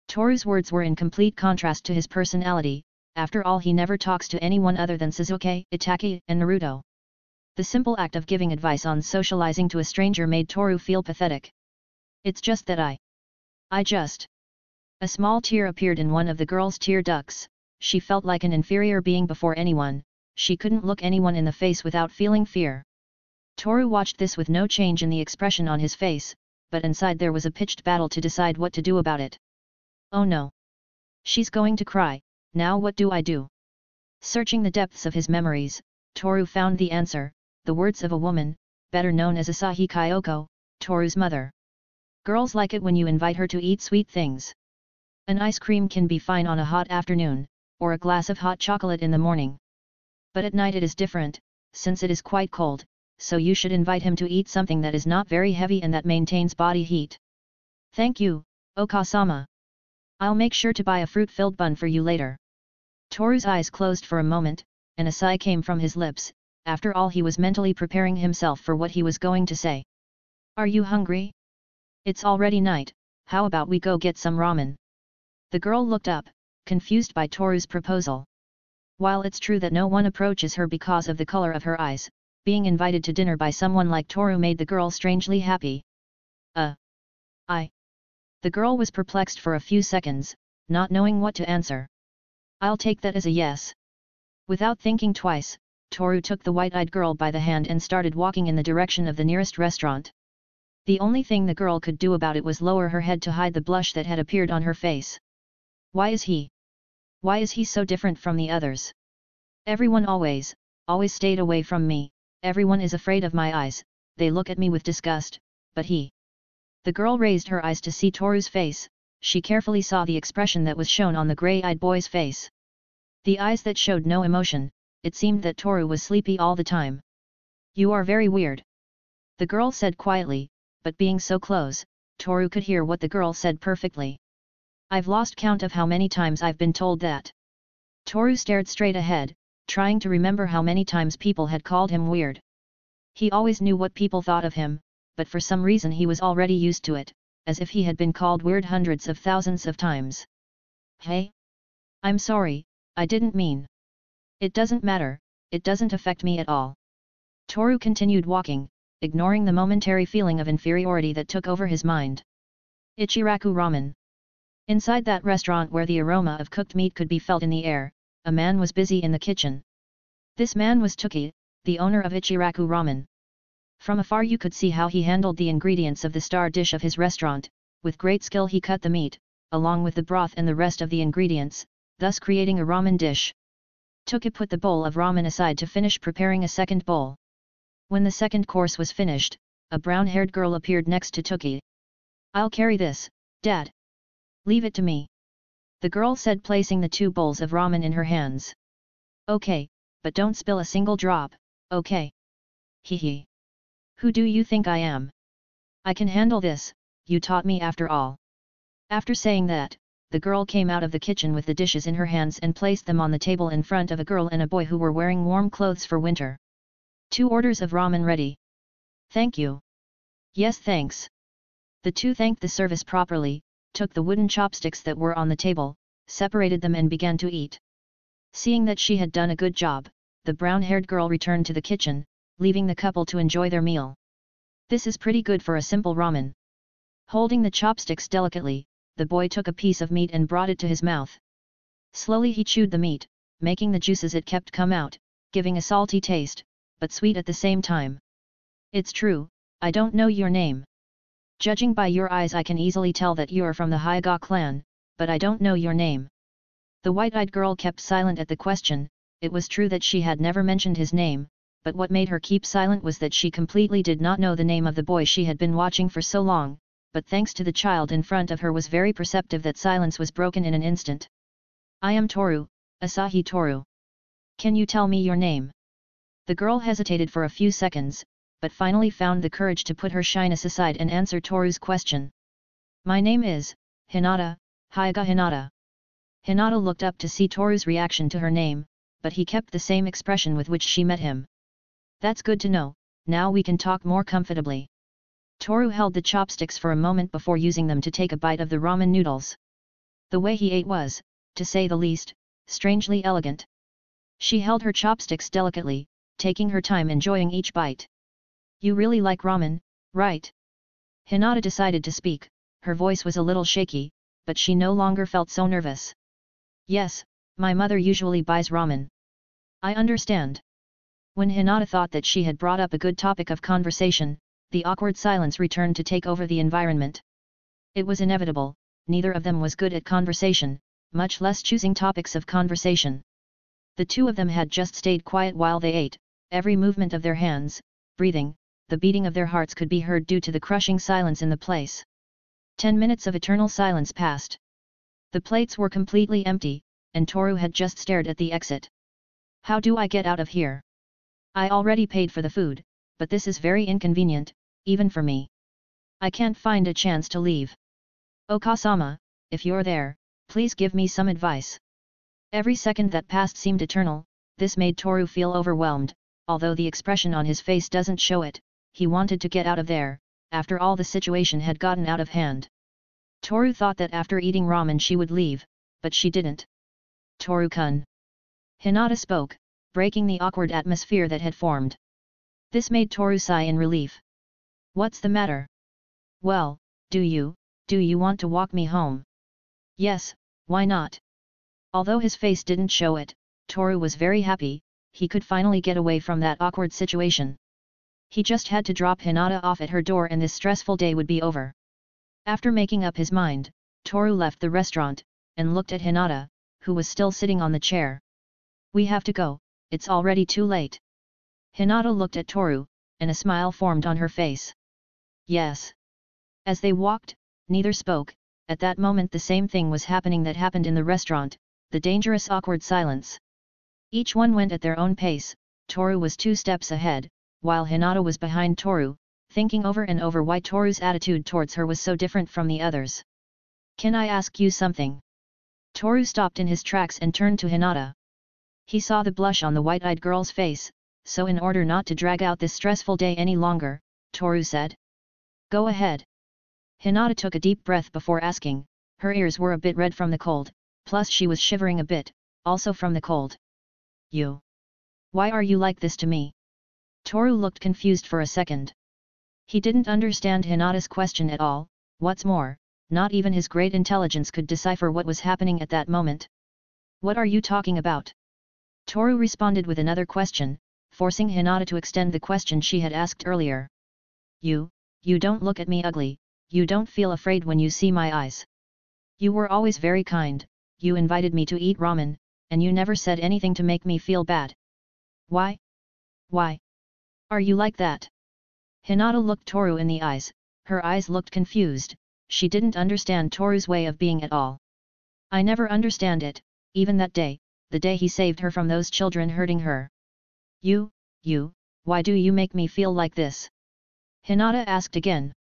Toru's words were in complete contrast to his personality. After all, he never talks to anyone other than Sasuke, Itachi, and Naruto. The simple act of giving advice on socializing to a stranger made Toru feel pathetic. "It's just that I just..." A small tear appeared in one of the girl's tear ducts. She felt like an inferior being before anyone. She couldn't look anyone in the face without feeling fear. Toru watched this with no change in the expression on his face, but inside there was a pitched battle to decide what to do about it. "Oh no! She's going to cry, now what do I do?" Searching the depths of his memories, Toru found the answer, the words of a woman, better known as Asahi Kyoko, Toru's mother. "Girls like it when you invite her to eat sweet things. An ice cream can be fine on a hot afternoon, or a glass of hot chocolate in the morning. But at night it is different, since it is quite cold, so you should invite him to eat something that is not very heavy and that maintains body heat." "Thank you, Okasama. I'll make sure to buy a fruit-filled bun for you later." Toru's eyes closed for a moment, and a sigh came from his lips. After all, he was mentally preparing himself for what he was going to say. "Are you hungry? It's already night, how about we go get some ramen?" The girl looked up, confused by Toru's proposal. While it's true that no one approaches her because of the color of her eyes, being invited to dinner by someone like Toru made the girl strangely happy. The girl was perplexed for a few seconds, not knowing what to answer. "I'll take that as a yes." Without thinking twice, Toru took the white-eyed girl by the hand and started walking in the direction of the nearest restaurant. The only thing the girl could do about it was lower her head to hide the blush that had appeared on her face. Why is he so different from the others? Everyone always stayed away from me, everyone is afraid of my eyes, they look at me with disgust, but he... The girl raised her eyes to see Toru's face. She carefully saw the expression that was shown on the grey-eyed boy's face. The eyes that showed no emotion. It seemed that Toru was sleepy all the time. "You are very weird," the girl said quietly, but being so close, Toru could hear what the girl said perfectly. "I've lost count of how many times I've been told that." Toru stared straight ahead, trying to remember how many times people had called him weird. He always knew what people thought of him, but for some reason he was already used to it, as if he had been called weird hundreds of thousands of times. "Hey? I'm sorry, I didn't mean. It doesn't matter, it doesn't affect me at all." Toru continued walking, ignoring the momentary feeling of inferiority that took over his mind. Ichiraku Ramen. Inside that restaurant where the aroma of cooked meat could be felt in the air, a man was busy in the kitchen. This man was Tuki, the owner of Ichiraku Ramen. From afar you could see how he handled the ingredients of the star dish of his restaurant. With great skill he cut the meat, along with the broth and the rest of the ingredients, thus creating a ramen dish. Tuki put the bowl of ramen aside to finish preparing a second bowl. When the second course was finished, a brown-haired girl appeared next to Tuki. "I'll carry this, Dad. Leave it to me," the girl said, placing the 2 bowls of ramen in her hands. "Okay, but don't spill a single drop, okay? Hee. Who do you think I am? I can handle this, you taught me after all." After saying that, the girl came out of the kitchen with the dishes in her hands and placed them on the table in front of a girl and a boy who were wearing warm clothes for winter. 2 orders of ramen ready. Thank you. Yes, thanks. The two thanked the service properly, took the wooden chopsticks that were on the table, separated them and began to eat. Seeing that she had done a good job, the brown-haired girl returned to the kitchen, leaving the couple to enjoy their meal. This is pretty good for a simple ramen. Holding the chopsticks delicately, the boy took a piece of meat and brought it to his mouth. Slowly he chewed the meat, making the juices it kept come out, giving a salty taste, but sweet at the same time. It's true, I don't know your name. Judging by your eyes I can easily tell that you are from the Hyga clan, but I don't know your name. The white-eyed girl kept silent at the question. It was true that she had never mentioned his name, but what made her keep silent was that she completely did not know the name of the boy she had been watching for so long, but thanks to the child in front of her was very perceptive that silence was broken in an instant. I am Toru, Asahi Toru. Can you tell me your name? The girl hesitated for a few seconds, but finally found the courage to put her shyness aside and answer Toru's question. My name is Hinata, Hyga Hinata. Hinata looked up to see Toru's reaction to her name, but he kept the same expression with which she met him. That's good to know, now we can talk more comfortably. Toru held the chopsticks for a moment before using them to take a bite of the ramen noodles. The way he ate was, to say the least, strangely elegant. She held her chopsticks delicately, taking her time enjoying each bite. You really like ramen, right? Hinata decided to speak, her voice was a little shaky, but she no longer felt so nervous. Yes, my mother usually buys ramen. I understand. When Hinata thought that she had brought up a good topic of conversation, the awkward silence returned to take over the environment. It was inevitable, neither of them was good at conversation, much less choosing topics of conversation. The two of them had just stayed quiet while they ate, every movement of their hands, breathing, the beating of their hearts could be heard due to the crushing silence in the place. 10 minutes of eternal silence passed. The plates were completely empty, and Toru had just stared at the exit. How do I get out of here? I already paid for the food, but this is very inconvenient, even for me. I can't find a chance to leave. Okasama, if you're there, please give me some advice. Every second that passed seemed eternal. This made Toru feel overwhelmed, although the expression on his face doesn't show it. He wanted to get out of there, after all the situation had gotten out of hand. Toru thought that after eating ramen she would leave, but she didn't. Toru-kun. Hinata spoke, breaking the awkward atmosphere that had formed. This made Toru sigh in relief. What's the matter? Well, do you want to walk me home? Yes, why not? Although his face didn't show it, Toru was very happy, he could finally get away from that awkward situation. He just had to drop Hinata off at her door and this stressful day would be over. After making up his mind, Toru left the restaurant, and looked at Hinata, who was still sitting on the chair. We have to go, it's already too late. Hinata looked at Toru, and a smile formed on her face. Yes. As they walked, neither spoke. At that moment the same thing was happening that happened in the restaurant, the dangerous awkward silence. Each one went at their own pace. Toru was 2 steps ahead, while Hinata was behind Toru, thinking over and over why Toru's attitude towards her was so different from the others. Can I ask you something? Toru stopped in his tracks and turned to Hinata. He saw the blush on the white-eyed girl's face, so in order not to drag out this stressful day any longer, Toru said. Go ahead. Hinata took a deep breath before asking, her ears were a bit red from the cold, plus she was shivering a bit, also from the cold. You. Why are you like this to me? Toru looked confused for a second. He didn't understand Hinata's question at all, what's more, not even his great intelligence could decipher what was happening at that moment. What are you talking about? Toru responded with another question, forcing Hinata to extend the question she had asked earlier. You don't look at me ugly, you don't feel afraid when you see my eyes. You were always very kind, you invited me to eat ramen, and you never said anything to make me feel bad. Why? Why? Are you like that? Hinata looked Toru in the eyes, her eyes looked confused, she didn't understand Toru's way of being at all. I never understand it, even that day, the day he saved her from those children hurting her. You, why do you make me feel like this? Hinata asked again.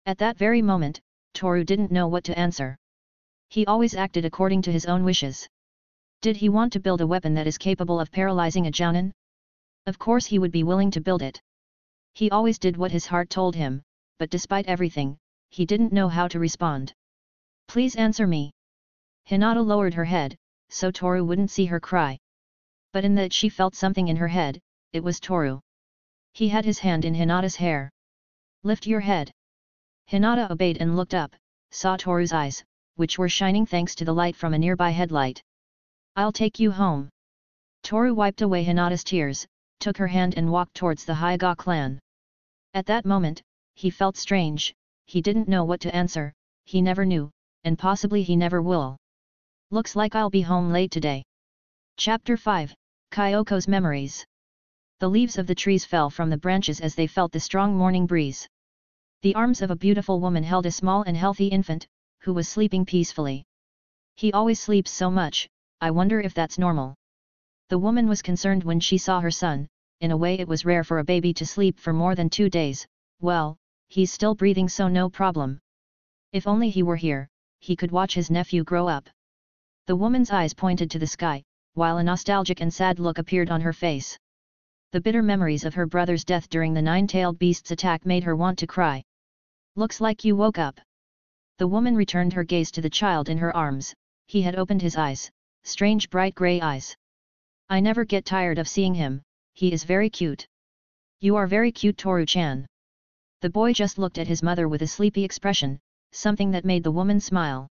At that very moment, Toru didn't know what to answer. He always acted according to his own wishes. Did he want to build a weapon that is capable of paralyzing a jounin? Of course he would be willing to build it. He always did what his heart told him, but despite everything, he didn't know how to respond. Please answer me. Hinata lowered her head, so Toru wouldn't see her cry. But in that she felt something in her head, it was Toru. He had his hand in Hinata's hair. Lift your head. Hinata obeyed and looked up, saw Toru's eyes, which were shining thanks to the light from a nearby headlight. I'll take you home. Toru wiped away Hinata's tears, took her hand and walked towards the Hyuga clan. At that moment, he felt strange, he didn't know what to answer, he never knew, and possibly he never will. Looks like I'll be home late today. Chapter 5, Kyoko's Memories. The leaves of the trees fell from the branches as they felt the strong morning breeze. The arms of a beautiful woman held a small and healthy infant, who was sleeping peacefully. He always sleeps so much, I wonder if that's normal. The woman was concerned when she saw her son. In a way it was rare for a baby to sleep for more than 2 days, well, he's still breathing so no problem. If only he were here, he could watch his nephew grow up. The woman's eyes pointed to the sky, while a nostalgic and sad look appeared on her face. The bitter memories of her brother's death during the nine-tailed beast's attack made her want to cry. Looks like you woke up. The woman returned her gaze to the child in her arms. He had opened his eyes, strange bright grey eyes. I never get tired of seeing him, he is very cute. You are very cute, Toru-chan. The boy just looked at his mother with a sleepy expression, something that made the woman smile.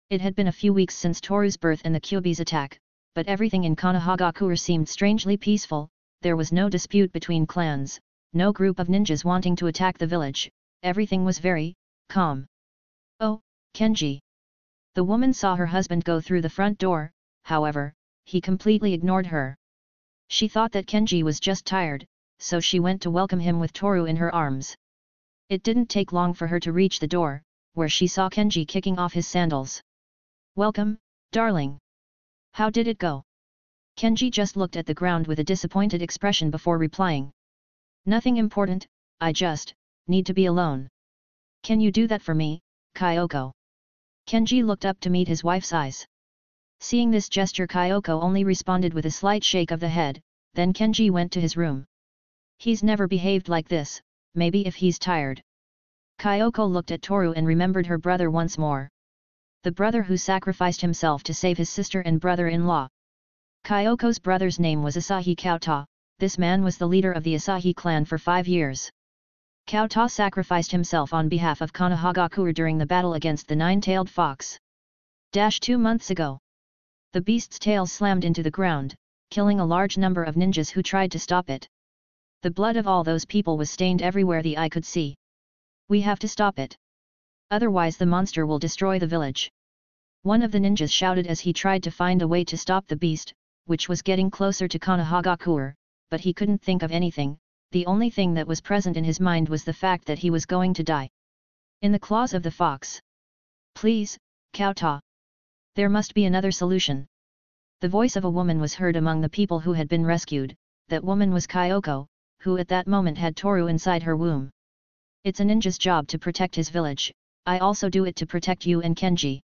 It had been a few weeks since Toru's birth and the Kyuubi's attack, but everything in Konohagakure seemed strangely peaceful. There was no dispute between clans, no group of ninjas wanting to attack the village, everything was very calm. Oh, Kenji. The woman saw her husband go through the front door, however, he completely ignored her. She thought that Kenji was just tired, so she went to welcome him with Toru in her arms. It didn't take long for her to reach the door, where she saw Kenji kicking off his sandals. Welcome, darling. How did it go? Kenji just looked at the ground with a disappointed expression before replying. Nothing important, I just need to be alone. Can you do that for me, Kyoko? Kenji looked up to meet his wife's eyes. Seeing this gesture, Kyoko only responded with a slight shake of the head, then Kenji went to his room. He's never behaved like this, maybe if he's tired. Kyoko looked at Toru and remembered her brother once more. The brother who sacrificed himself to save his sister and brother-in-law. Kyoko's brother's name was Asahi Kauta. This man was the leader of the Asahi clan for 5 years. Kauta sacrificed himself on behalf of Konohagakure during the battle against the nine-tailed fox. 2 months ago. The beast's tail slammed into the ground, killing a large number of ninjas who tried to stop it. The blood of all those people was stained everywhere the eye could see. We have to stop it. Otherwise the monster will destroy the village. One of the ninjas shouted as he tried to find a way to stop the beast, which was getting closer to Konohagakure, but he couldn't think of anything. The only thing that was present in his mind was the fact that he was going to die. In the claws of the fox. Please, Kauta. There must be another solution. The voice of a woman was heard among the people who had been rescued. That woman was Kyoko, who at that moment had Toru inside her womb. It's a ninja's job to protect his village, I also do it to protect you and Kenji.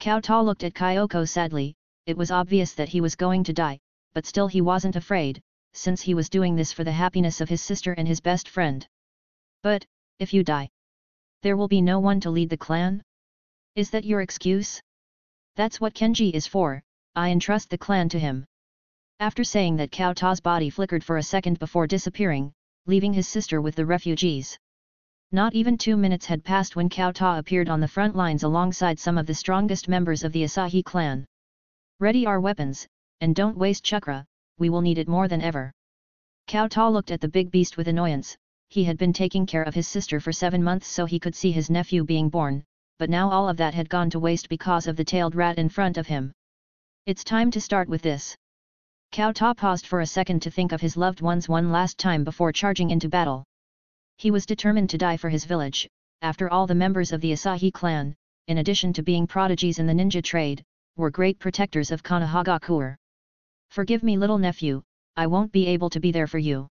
Kauta looked at Kyoko sadly. It was obvious that he was going to die, but still he wasn't afraid, since he was doing this for the happiness of his sister and his best friend. But, if you die, there will be no one to lead the clan? Is that your excuse? That's what Kenji is for, I entrust the clan to him. After saying that, Kauta's body flickered for a second before disappearing, leaving his sister with the refugees. Not even 2 minutes had passed when Kauta appeared on the front lines alongside some of the strongest members of the Asahi clan. Ready our weapons, and don't waste chakra, we will need it more than ever. Kauta looked at the big beast with annoyance. He had been taking care of his sister for 7 months so he could see his nephew being born, but now all of that had gone to waste because of the tailed rat in front of him. It's time to start with this. Kauta paused for a second to think of his loved ones one last time before charging into battle. He was determined to die for his village. After all, the members of the Asahi clan, in addition to being prodigies in the ninja trade, were great protectors of Konohagakure. Forgive me, little nephew, I won't be able to be there for you.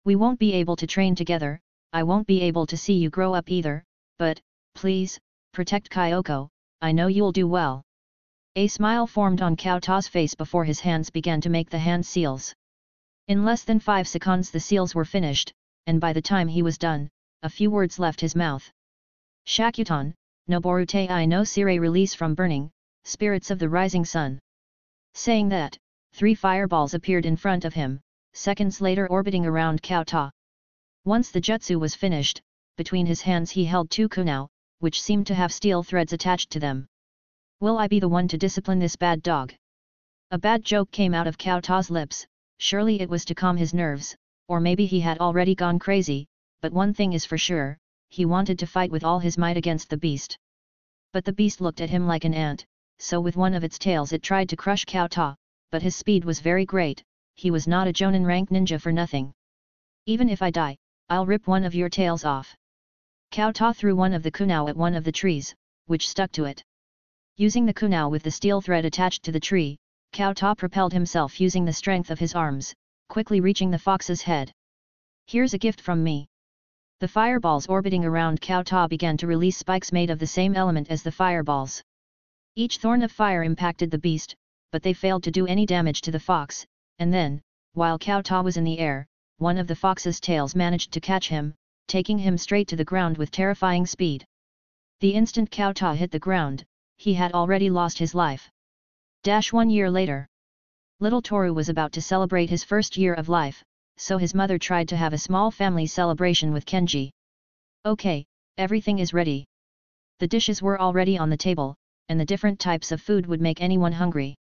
We won't be able to train together, I won't be able to see you grow up either, but, please, protect Kyoko, I know you'll do well. A smile formed on Kauta's face before his hands began to make the hand seals. In less than 5 seconds the seals were finished, and by the time he was done, a few words left his mouth. Shakutan, Noborute I no sire release from burning, spirits of the rising sun. Saying that, 3 fireballs appeared in front of him, seconds later orbiting around Cao Ta. Once the jutsu was finished, between his hands he held 2 kunao, which seemed to have steel threads attached to them. Will I be the one to discipline this bad dog? A bad joke came out of Cao Ta's lips, surely it was to calm his nerves, or maybe he had already gone crazy, but one thing is for sure, he wanted to fight with all his might against the beast. But the beast looked at him like an ant, so with one of its tails it tried to crush Cao Ta, but his speed was very great, he was not a Jonin rank ninja for nothing. Even if I die, I'll rip one of your tails off. Cao Ta threw one of the kunao at one of the trees, which stuck to it. Using the kunao with the steel thread attached to the tree, Cao Ta propelled himself using the strength of his arms, quickly reaching the fox's head. Here's a gift from me. The fireballs orbiting around Cao Ta began to release spikes made of the same element as the fireballs. Each thorn of fire impacted the beast, but they failed to do any damage to the fox, and then, while Cao Ta was in the air, one of the fox's tails managed to catch him, taking him straight to the ground with terrifying speed. The instant Cao Ta hit the ground, he had already lost his life. 1 year later. Little Toru was about to celebrate his first year of life, so his mother tried to have a small family celebration with Kenji. Okay, everything is ready. The dishes were already on the table, and the different types of food would make anyone hungry.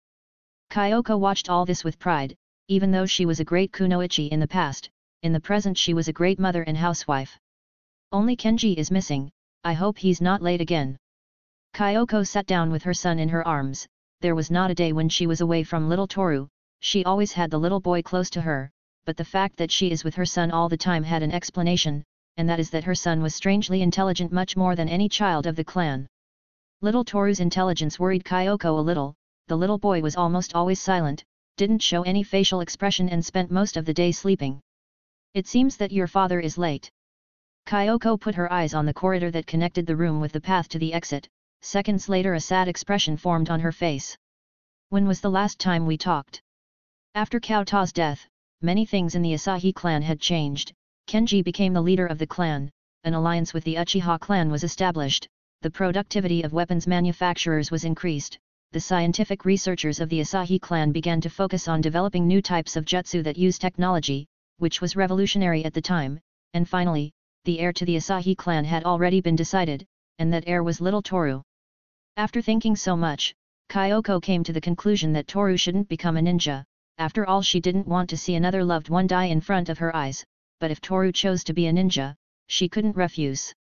Kyoko watched all this with pride, even though she was a great kunoichi in the past, in the present she was a great mother and housewife. Only Kenji is missing, I hope he's not late again. Kyoko sat down with her son in her arms. There was not a day when she was away from little Toru, she always had the little boy close to her, but the fact that she is with her son all the time had an explanation, and that is that her son was strangely intelligent, much more than any child of the clan. Little Toru's intelligence worried Kyoko a little. The little boy was almost always silent, didn't show any facial expression and spent most of the day sleeping. It seems that your father is late. Kyoko put her eyes on the corridor that connected the room with the path to the exit. Seconds later a sad expression formed on her face. When was the last time we talked? After Cao Ta's death, many things in the Asahi clan had changed. Kenji became the leader of the clan, an alliance with the Uchiha clan was established, the productivity of weapons manufacturers was increased, the scientific researchers of the Asahi clan began to focus on developing new types of jutsu that use technology, which was revolutionary at the time, and finally, the heir to the Asahi clan had already been decided, and that heir was little Toru. After thinking so much, Kyoko came to the conclusion that Toru shouldn't become a ninja. After all, she didn't want to see another loved one die in front of her eyes, but if Toru chose to be a ninja, she couldn't refuse.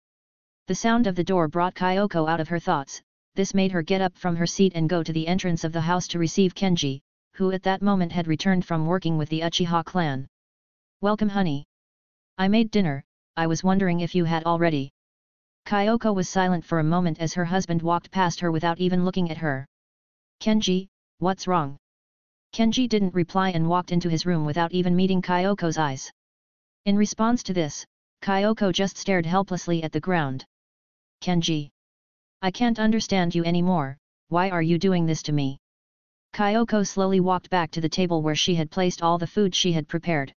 The sound of the door brought Kyoko out of her thoughts. This made her get up from her seat and go to the entrance of the house to receive Kenji, who at that moment had returned from working with the Uchiha clan. Welcome, honey. I made dinner, I was wondering if you had already. Kyoko was silent for a moment as her husband walked past her without even looking at her. Kenji, what's wrong? Kenji didn't reply and walked into his room without even meeting Kyoko's eyes. In response to this, Kyoko just stared helplessly at the ground. Kenji. I can't understand you anymore, why are you doing this to me? Kyoko slowly walked back to the table where she had placed all the food she had prepared.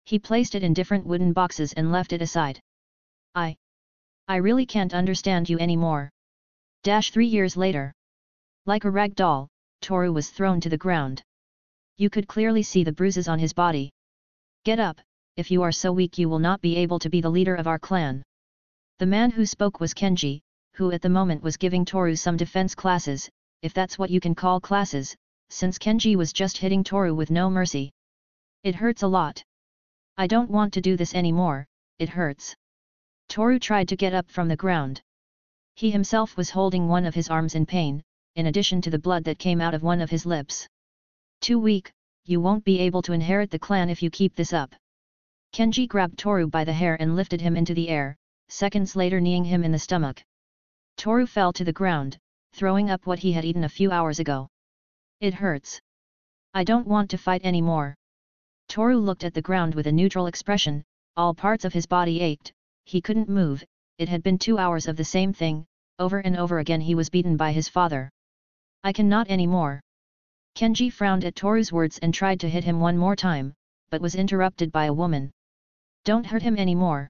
He placed it in different wooden boxes and left it aside. I really can't understand you anymore. 3 years later. Like a rag doll, Toru was thrown to the ground. You could clearly see the bruises on his body. Get up, if you are so weak you will not be able to be the leader of our clan. The man who spoke was Kenji, who at the moment was giving Toru some defense classes, if that's what you can call classes, since Kenji was just hitting Toru with no mercy. It hurts a lot. I don't want to do this anymore, it hurts. Toru tried to get up from the ground. He himself was holding one of his arms in pain, in addition to the blood that came out of one of his lips. Too weak, you won't be able to inherit the clan if you keep this up. Kenji grabbed Toru by the hair and lifted him into the air, seconds later kneeing him in the stomach. Toru fell to the ground, throwing up what he had eaten a few hours ago. It hurts. I don't want to fight anymore. Toru looked at the ground with a neutral expression, all parts of his body ached. He couldn't move, it had been 2 hours of the same thing, over and over again he was beaten by his father. I cannot anymore. Kenji frowned at Toru's words and tried to hit him one more time, but was interrupted by a woman. Don't hurt him anymore.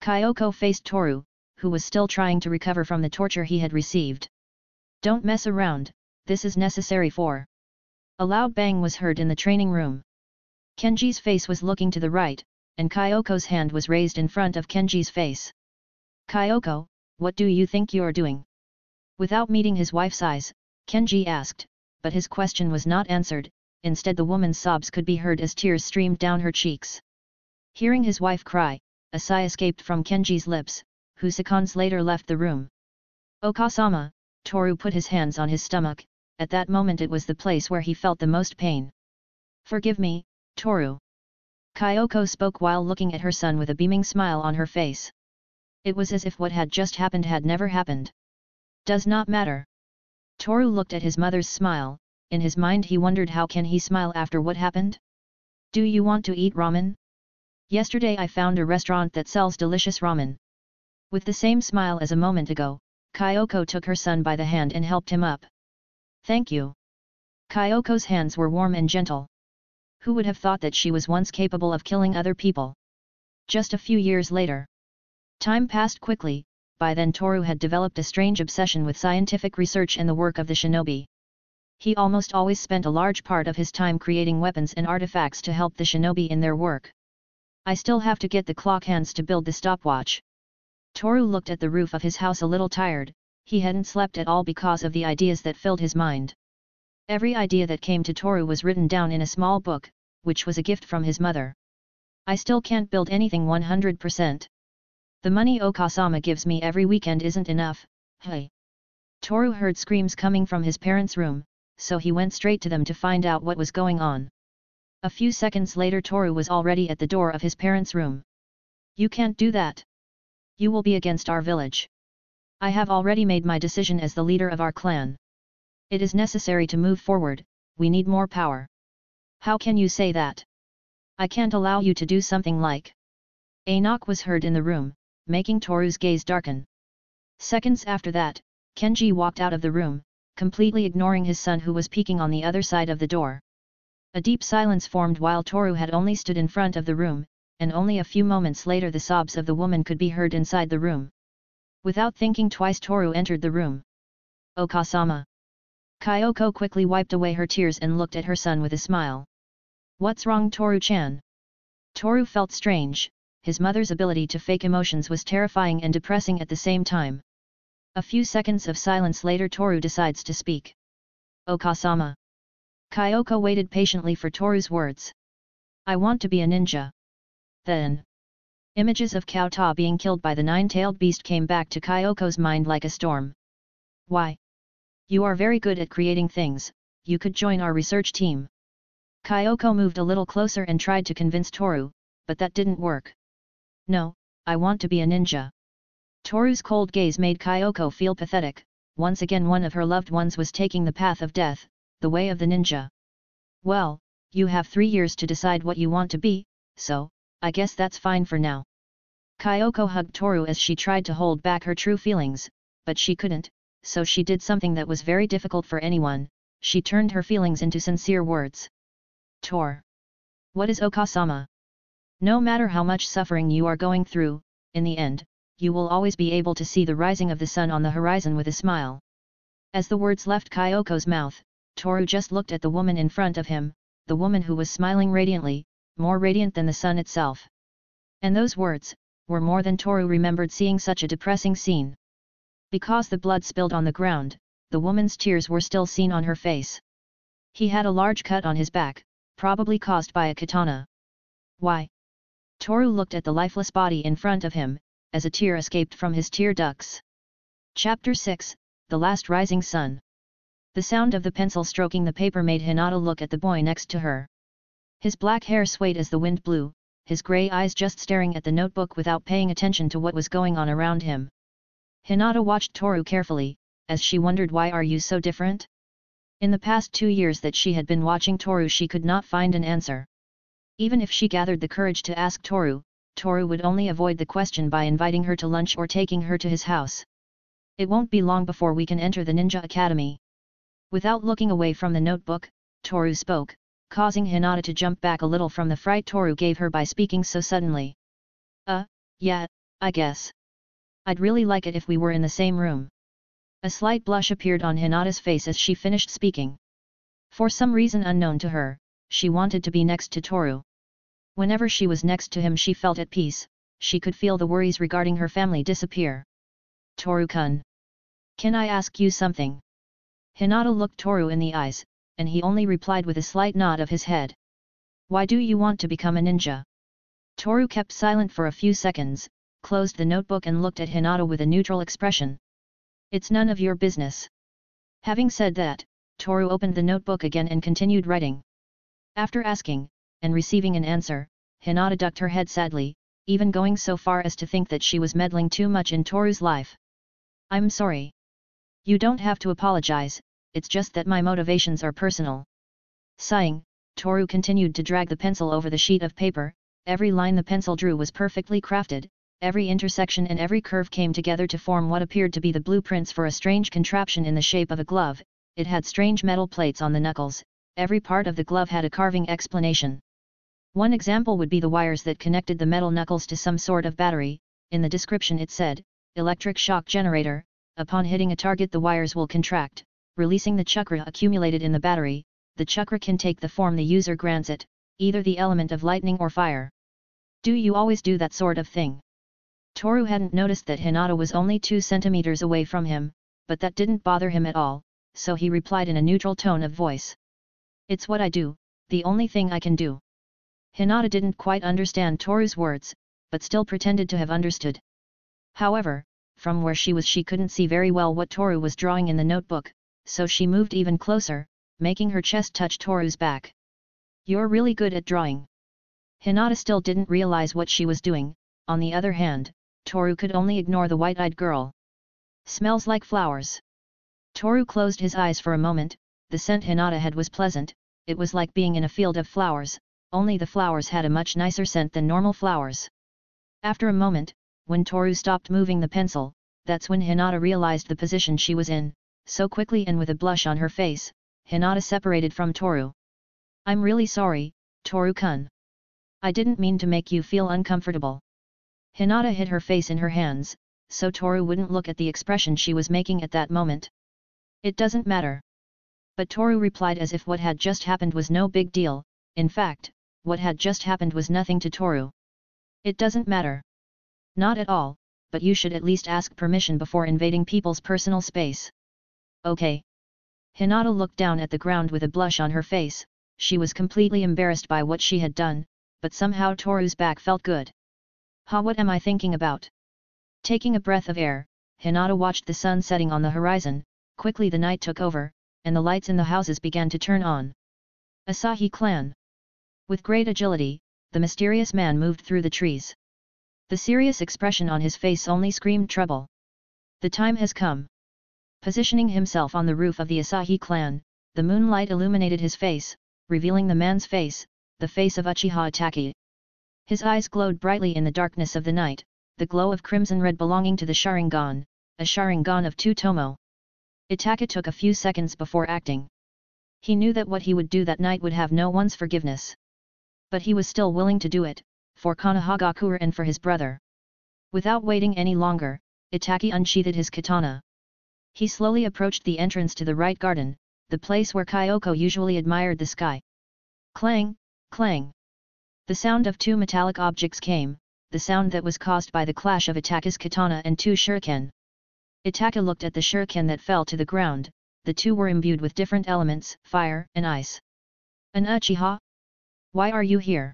Kyoko faced Toru, who was still trying to recover from the torture he had received. Don't mess around, this is necessary for. A loud bang was heard in the training room. Kenji's face was looking to the right, and Kyoko's hand was raised in front of Kenji's face. Kyoko, what do you think you're doing? Without meeting his wife's eyes, Kenji asked, but his question was not answered, instead the woman's sobs could be heard as tears streamed down her cheeks. Hearing his wife cry, a sigh escaped from Kenji's lips, who seconds later left the room. Okasama, Toru put his hands on his stomach, at that moment it was the place where he felt the most pain. Forgive me, Toru. Kyoko spoke while looking at her son with a beaming smile on her face. It was as if what had just happened had never happened. Does not matter. Toru looked at his mother's smile, in his mind he wondered how can he smile after what happened? Do you want to eat ramen? Yesterday I found a restaurant that sells delicious ramen. With the same smile as a moment ago, Kyoko took her son by the hand and helped him up. Thank you. Kyoko's hands were warm and gentle. Who would have thought that she was once capable of killing other people? Just a few years later. Time passed quickly, by then Toru had developed a strange obsession with scientific research and the work of the shinobi. He almost always spent a large part of his time creating weapons and artifacts to help the shinobi in their work. I still have to get the clock hands to build the stopwatch. Toru looked at the roof of his house a little tired, he hadn't slept at all because of the ideas that filled his mind. Every idea that came to Toru was written down in a small book, which was a gift from his mother. I still can't build anything 100%. The money Okasama gives me every weekend isn't enough, hey. Toru heard screams coming from his parents' room, so he went straight to them to find out what was going on. A few seconds later Toru was already at the door of his parents' room. You can't do that. You will be against our village. I have already made my decision as the leader of our clan. It is necessary to move forward, we need more power. How can you say that? I can't allow you to do something like. A knock was heard in the room, making Toru's gaze darken. Seconds after that, Kenji walked out of the room, completely ignoring his son who was peeking on the other side of the door. A deep silence formed while Toru had only stood in front of the room, and only a few moments later the sobs of the woman could be heard inside the room. Without thinking twice Toru entered the room. Okasama. Kyoko quickly wiped away her tears and looked at her son with a smile. What's wrong Toru-chan? Toru felt strange, his mother's ability to fake emotions was terrifying and depressing at the same time. A few seconds of silence later Toru decides to speak. Okasama. Kyoko waited patiently for Toru's words. I want to be a ninja. Then. Images of Cao Ta being killed by the nine-tailed beast came back to Kyoko's mind like a storm. Why? You are very good at creating things, you could join our research team. Kyoko moved a little closer and tried to convince Toru, but that didn't work. No, I want to be a ninja. Toru's cold gaze made Kyoko feel pathetic, once again one of her loved ones was taking the path of death, the way of the ninja. Well, you have 3 years to decide what you want to be, so, I guess that's fine for now. Kyoko hugged Toru as she tried to hold back her true feelings, but she couldn't, so she did something that was very difficult for anyone, she turned her feelings into sincere words. Tor. What is Okasama? No matter how much suffering you are going through, in the end, you will always be able to see the rising of the sun on the horizon with a smile. As the words left Kyoko's mouth, Toru just looked at the woman in front of him, the woman who was smiling radiantly, more radiant than the sun itself. And those words, were more than Toru remembered seeing such a depressing scene. Because the blood spilled on the ground, the woman's tears were still seen on her face. He had a large cut on his back, probably caused by a katana. Why? Toru looked at the lifeless body in front of him, as a tear escaped from his tear ducts. Chapter 6, The Last Rising Sun. The sound of the pencil stroking the paper made Hinata look at the boy next to her. His black hair swayed as the wind blew, his grey eyes just staring at the notebook without paying attention to what was going on around him. Hinata watched Toru carefully, as she wondered why are you so different? In the past 2 years that she had been watching Toru she could not find an answer. Even if she gathered the courage to ask Toru, Toru would only avoid the question by inviting her to lunch or taking her to his house. It won't be long before we can enter the Ninja Academy. Without looking away from the notebook, Toru spoke, causing Hinata to jump back a little from the fright Toru gave her by speaking so suddenly. Yeah, I guess. I'd really like it if we were in the same room. A slight blush appeared on Hinata's face as she finished speaking. For some reason unknown to her, she wanted to be next to Toru. Whenever she was next to him she felt at peace, she could feel the worries regarding her family disappear. Toru-kun. Can I ask you something? Hinata looked Toru in the eyes, and he only replied with a slight nod of his head. Why do you want to become a ninja? Toru kept silent for a few seconds, closed the notebook and looked at Hinata with a neutral expression. It's none of your business. Having said that, Toru opened the notebook again and continued writing. After asking, and receiving an answer, Hinata ducked her head sadly, even going so far as to think that she was meddling too much in Toru's life. I'm sorry. You don't have to apologize, it's just that my motivations are personal. Sighing, Toru continued to drag the pencil over the sheet of paper. Every line the pencil drew was perfectly crafted, every intersection and every curve came together to form what appeared to be the blueprints for a strange contraption in the shape of a glove. It had strange metal plates on the knuckles, every part of the glove had a carving explanation. One example would be the wires that connected the metal knuckles to some sort of battery. In the description it said, electric shock generator, upon hitting a target the wires will contract, releasing the chakra accumulated in the battery. The chakra can take the form the user grants it, either the element of lightning or fire. Do you always do that sort of thing? Toru hadn't noticed that Hinata was only 2 centimeters away from him, but that didn't bother him at all, so he replied in a neutral tone of voice. It's what I do, the only thing I can do. Hinata didn't quite understand Toru's words, but still pretended to have understood. However, from where she was she couldn't see very well what Toru was drawing in the notebook, so she moved even closer, making her chest touch Toru's back. You're really good at drawing. Hinata still didn't realize what she was doing. On the other hand, Toru could only ignore the white-eyed girl. Smells like flowers. Toru closed his eyes for a moment. The scent Hinata had was pleasant. It was like being in a field of flowers, only the flowers had a much nicer scent than normal flowers. After a moment, when Toru stopped moving the pencil, that's when Hinata realized the position she was in. So quickly and with a blush on her face, Hinata separated from Toru. I'm really sorry, Toru-kun. I didn't mean to make you feel uncomfortable. Hinata hid her face in her hands, so Toru wouldn't look at the expression she was making at that moment. It doesn't matter. But Toru replied as if what had just happened was no big deal. In fact, what had just happened was nothing to Toru. It doesn't matter. Not at all, but you should at least ask permission before invading people's personal space. Okay. Hinata looked down at the ground with a blush on her face. She was completely embarrassed by what she had done, but somehow Toru's back felt good. What am I thinking about? Taking a breath of air, Hinata watched the sun setting on the horizon. Quickly the night took over, and the lights in the houses began to turn on. Asahi clan. With great agility, the mysterious man moved through the trees. The serious expression on his face only screamed trouble. The time has come. Positioning himself on the roof of the Asahi clan, the moonlight illuminated his face, revealing the man's face, the face of Uchiha Itachi. His eyes glowed brightly in the darkness of the night, the glow of crimson red belonging to the Sharingan, a Sharingan of 2 tomo. Itachi took a few seconds before acting. He knew that what he would do that night would have no one's forgiveness. But he was still willing to do it, for Konohagakure and for his brother. Without waiting any longer, Itachi unsheathed his katana. He slowly approached the entrance to the right garden, the place where Kyoko usually admired the sky. Clang, clang. The sound of 2 metallic objects came, the sound that was caused by the clash of Itachi's katana and 2 shuriken. Itachi looked at the shuriken that fell to the ground. The 2 were imbued with different elements, fire and ice. An Uchiha? Why are you here?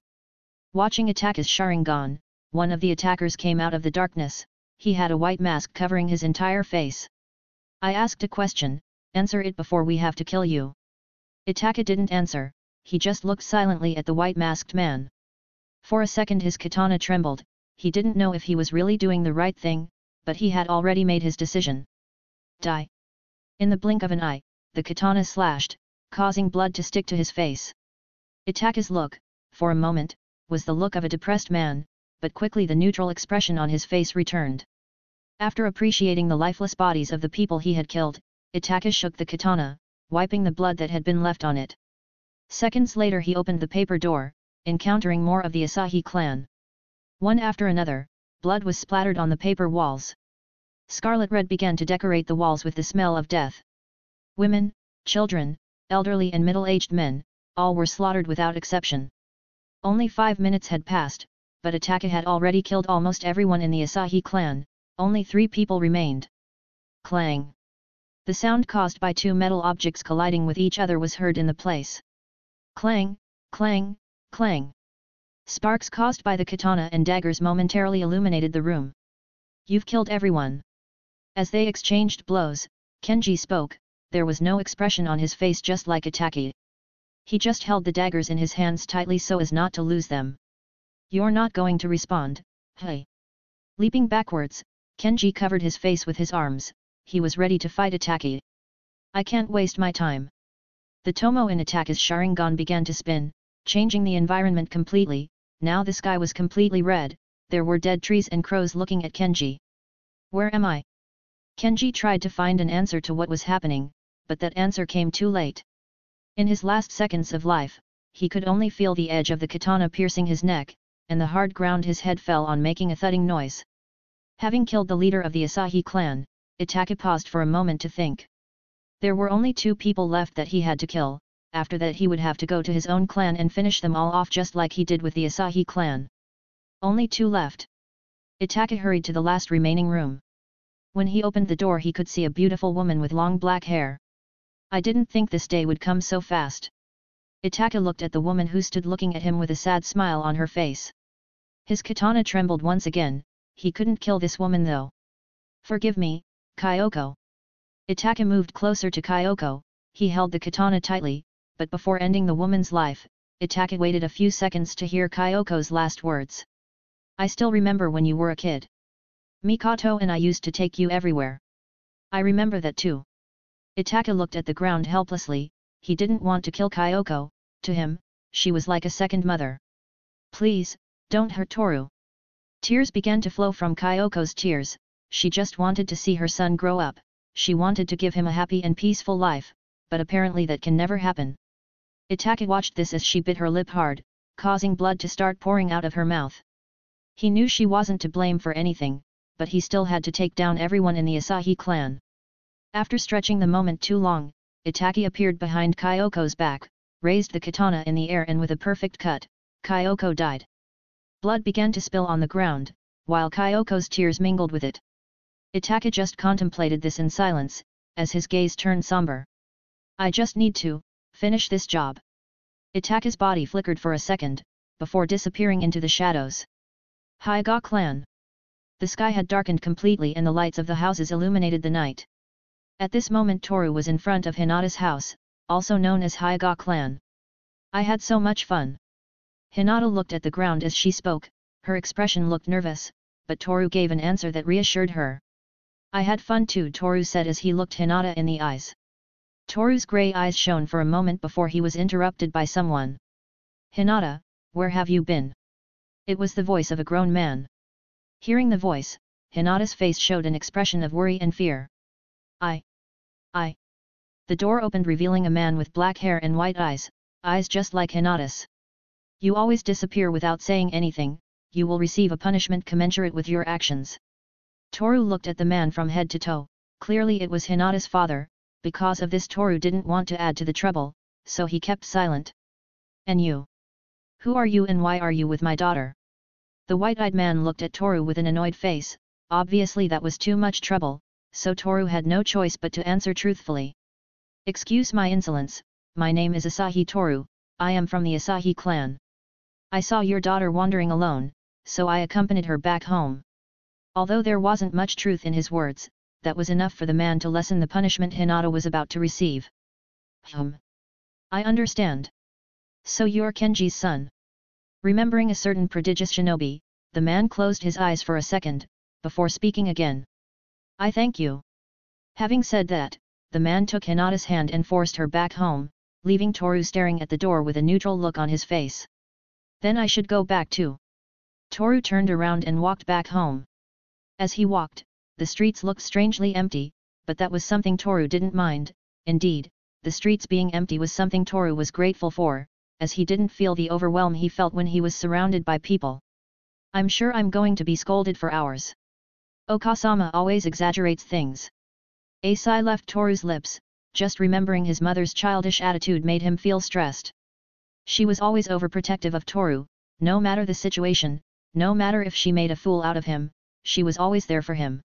Watching Itachi's Sharingan, one of the attackers came out of the darkness. He had a white mask covering his entire face. I asked a question, answer it before we have to kill you. Itachi didn't answer, he just looked silently at the white-masked man. For a second his katana trembled. He didn't know if he was really doing the right thing, but he had already made his decision. Die! In the blink of an eye, the katana slashed, causing blood to stick to his face. Itachi's look, for a moment, was the look of a depressed man, but quickly the neutral expression on his face returned. After appreciating the lifeless bodies of the people he had killed, Itachi shook the katana, wiping the blood that had been left on it. Seconds later he opened the paper door, encountering more of the Asahi clan. One after another, blood was splattered on the paper walls. Scarlet red began to decorate the walls with the smell of death. Women, children, elderly and middle-aged men, all were slaughtered without exception. Only 5 minutes had passed, but Itaka had already killed almost everyone in the Asahi clan. Only 3 people remained. Clang! The sound caused by 2 metal objects colliding with each other was heard in the place. Clang, clang, clang. Sparks caused by the katana and daggers momentarily illuminated the room. You've killed everyone. As they exchanged blows, Kenji spoke. There was no expression on his face, just like Itaki. He just held the daggers in his hands tightly so as not to lose them. You're not going to respond, hey? Leaping backwards, Kenji covered his face with his arms. He was ready to fight Itaki. I can't waste my time. The Tomo in Itaki's Sharingan began to spin, changing the environment completely. Now the sky was completely red, there were dead trees and crows looking at Kenji. Where am I? Kenji tried to find an answer to what was happening, but that answer came too late. In his last seconds of life, he could only feel the edge of the katana piercing his neck, and the hard ground his head fell on making a thudding noise. Having killed the leader of the Asahi clan, Itaka paused for a moment to think. There were only 2 people left that he had to kill. After that he would have to go to his own clan and finish them all off just like he did with the Asahi clan. Only 2 left. Itaka hurried to the last remaining room. When he opened the door he could see a beautiful woman with long black hair. I didn't think this day would come so fast. Itaka looked at the woman who stood looking at him with a sad smile on her face. His katana trembled once again. He couldn't kill this woman though. Forgive me, Kyoko. Itaka moved closer to Kyoko. He held the katana tightly, but before ending the woman's life, Itaka waited a few seconds to hear Kyoko's last words. I still remember when you were a kid. Mikoto and I used to take you everywhere. I remember that too. Itaka looked at the ground helplessly. He didn't want to kill Kyoko. To him, she was like a second mother. Please, don't hurt Toru. Tears began to flow from Kyoko's tears. She just wanted to see her son grow up. She wanted to give him a happy and peaceful life, but apparently that can never happen. Itaka watched this as she bit her lip hard, causing blood to start pouring out of her mouth. He knew she wasn't to blame for anything, but he still had to take down everyone in the Asahi clan. After stretching the moment too long, Itaki appeared behind Kyoko's back, raised the katana in the air and with a perfect cut, Kyoko died. Blood began to spill on the ground, while Kyoko's tears mingled with it. Itaka just contemplated this in silence, as his gaze turned somber. I just need to finish this job. Itaka's body flickered for a second, before disappearing into the shadows. Hyuga clan. The sky had darkened completely and the lights of the houses illuminated the night. At this moment Toru was in front of Hinata's house, also known as Hyuga clan. I had so much fun. Hinata looked at the ground as she spoke. Her expression looked nervous, but Toru gave an answer that reassured her. I had fun too, Toru said as he looked Hinata in the eyes. Toru's grey eyes shone for a moment before he was interrupted by someone. Hinata, where have you been? It was the voice of a grown man. Hearing the voice, Hinata's face showed an expression of worry and fear. I. The door opened revealing a man with black hair and white eyes just like Hinata's. You always disappear without saying anything, you will receive a punishment commensurate with your actions. Toru looked at the man from head to toe. Clearly it was Hinata's father. Because of this Toru didn't want to add to the trouble, so he kept silent. And you? Who are you and why are you with my daughter? The white-eyed man looked at Toru with an annoyed face. Obviously that was too much trouble, so Toru had no choice but to answer truthfully. Excuse my insolence, my name is Asahi Toru, I am from the Asahi clan. I saw your daughter wandering alone, so I accompanied her back home. Although there wasn't much truth in his words, that was enough for the man to lessen the punishment Hinata was about to receive. I understand. So you're Kenji's son. Remembering a certain prodigious shinobi, the man closed his eyes for a second, before speaking again. I thank you. Having said that, the man took Hinata's hand and forced her back home, leaving Toru staring at the door with a neutral look on his face. Then I should go back too. Toru turned around and walked back home. As he walked, the streets looked strangely empty, but that was something Toru didn't mind. Indeed, the streets being empty was something Toru was grateful for, as he didn't feel the overwhelm he felt when he was surrounded by people. I'm sure I'm going to be scolded for hours. Okasama always exaggerates things. A sigh left Toru's lips, just remembering his mother's childish attitude made him feel stressed. She was always overprotective of Toru, no matter the situation, no matter if she made a fool out of him, she was always there for him.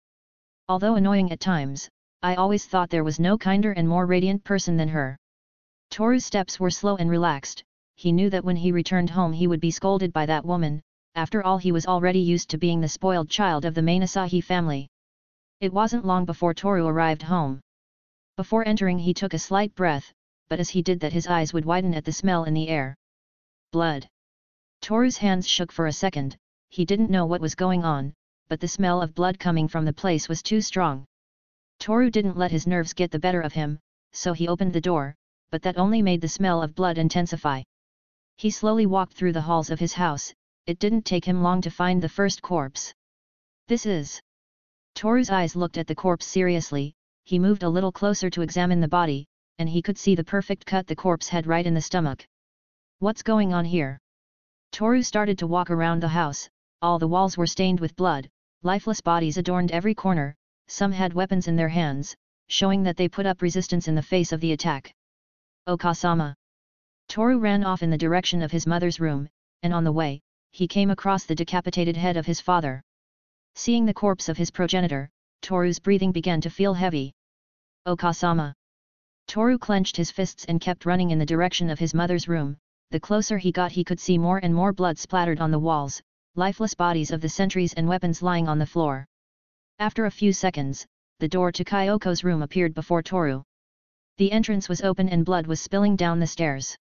Although annoying at times, I always thought there was no kinder and more radiant person than her. Toru's steps were slow and relaxed, he knew that when he returned home he would be scolded by that woman, after all he was already used to being the spoiled child of the main Asahi family. It wasn't long before Toru arrived home. Before entering he took a slight breath, but as he did that his eyes would widen at the smell in the air. Blood. Toru's hands shook for a second, he didn't know what was going on, but the smell of blood coming from the place was too strong. Toru didn't let his nerves get the better of him, so he opened the door, but that only made the smell of blood intensify. He slowly walked through the halls of his house, it didn't take him long to find the first corpse. This is... Toru's eyes looked at the corpse seriously, he moved a little closer to examine the body, and he could see the perfect cut the corpse had right in the stomach. What's going on here? Toru started to walk around the house, all the walls were stained with blood, lifeless bodies adorned every corner, some had weapons in their hands, showing that they put up resistance in the face of the attack. Okasama. Toru ran off in the direction of his mother's room, and on the way, he came across the decapitated head of his father. Seeing the corpse of his progenitor, Toru's breathing began to feel heavy. Okasama. Toru clenched his fists and kept running in the direction of his mother's room. The closer he got he could see more and more blood splattered on the walls, lifeless bodies of the sentries and weapons lying on the floor. After a few seconds, the door to Kyoko's room appeared before Toru. The entrance was open and blood was spilling down the stairs.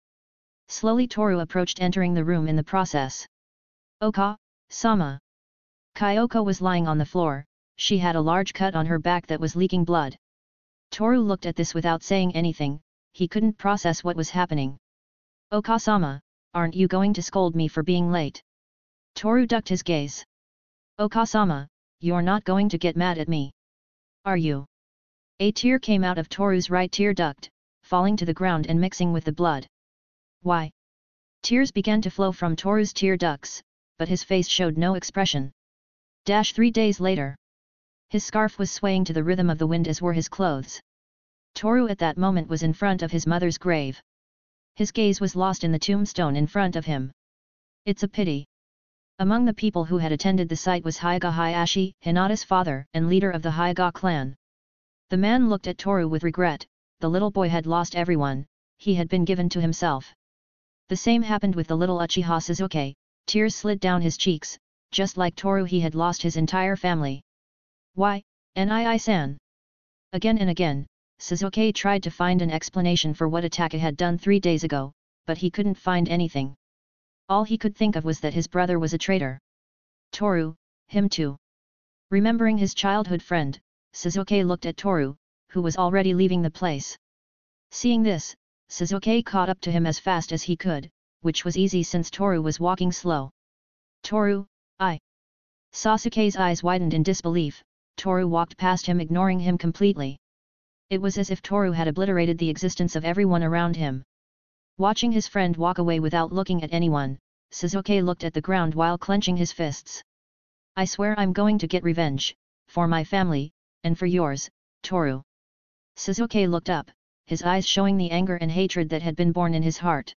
Slowly Toru approached, entering the room in the process. Oka-sama. Kyoko was lying on the floor, she had a large cut on her back that was leaking blood. Toru looked at this without saying anything, he couldn't process what was happening. Okasama, aren't you going to scold me for being late? Toru ducked his gaze. Okasama, you're not going to get mad at me. Are you? A tear came out of Toru's right tear duct, falling to the ground and mixing with the blood. Why? Tears began to flow from Toru's tear ducts, but his face showed no expression. 3 days later. His scarf was swaying to the rhythm of the wind as were his clothes. Toru at that moment was in front of his mother's grave. His gaze was lost in the tombstone in front of him. It's a pity. Among the people who had attended the site was Hyuga Hayashi, Hinata's father and leader of the Hyuga clan. The man looked at Toru with regret, the little boy had lost everyone, he had been given to himself. The same happened with the little Uchiha Suzuki, tears slid down his cheeks, just like Toru he had lost his entire family. Why, Nii-san? Again and again, Suzuki tried to find an explanation for what Ataka had done 3 days ago, but he couldn't find anything. All he could think of was that his brother was a traitor. Toru, him too. Remembering his childhood friend, Suzuki looked at Toru, who was already leaving the place. Seeing this, Suzuki caught up to him as fast as he could, which was easy since Toru was walking slow. Toru, I. Sasuke's eyes widened in disbelief, Toru walked past him ignoring him completely. It was as if Toru had obliterated the existence of everyone around him. Watching his friend walk away without looking at anyone, Suzuki looked at the ground while clenching his fists. I swear I'm going to get revenge, for my family, and for yours, Toru. Suzuki looked up, his eyes showing the anger and hatred that had been born in his heart.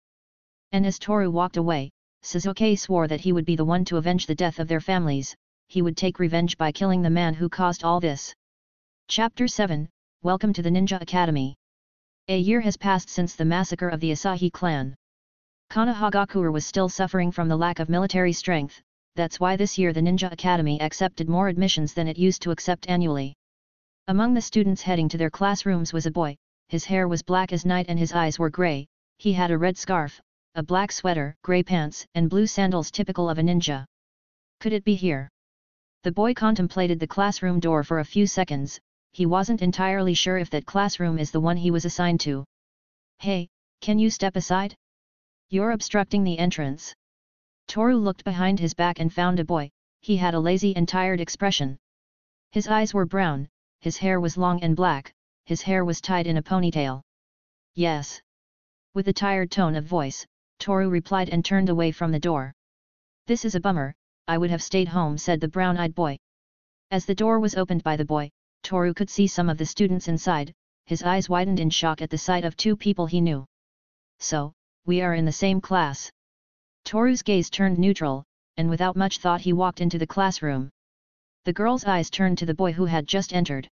And as Toru walked away, Suzuki swore that he would be the one to avenge the death of their families, he would take revenge by killing the man who caused all this. Chapter 7, Welcome to the Ninja Academy. A year has passed since the massacre of the Asahi clan. Konohagakure was still suffering from the lack of military strength, that's why this year the Ninja Academy accepted more admissions than it used to accept annually. Among the students heading to their classrooms was a boy, his hair was black as night and his eyes were grey, he had a red scarf, a black sweater, grey pants and blue sandals typical of a ninja. Could it be here? The boy contemplated the classroom door for a few seconds, he wasn't entirely sure if that classroom is the one he was assigned to. Hey, can you step aside? You're obstructing the entrance. Toru looked behind his back and found a boy, he had a lazy and tired expression. His eyes were brown, his hair was long and black, his hair was tied in a ponytail. Yes. With a tired tone of voice, Toru replied and turned away from the door. This is a bummer, I would have stayed home, said the brown-eyed boy. As the door was opened by the boy, Toru could see some of the students inside. His eyes widened in shock at the sight of two people he knew. So, we are in the same class. Toru's gaze turned neutral, and without much thought he walked into the classroom. The girl's eyes turned to the boy who had just entered.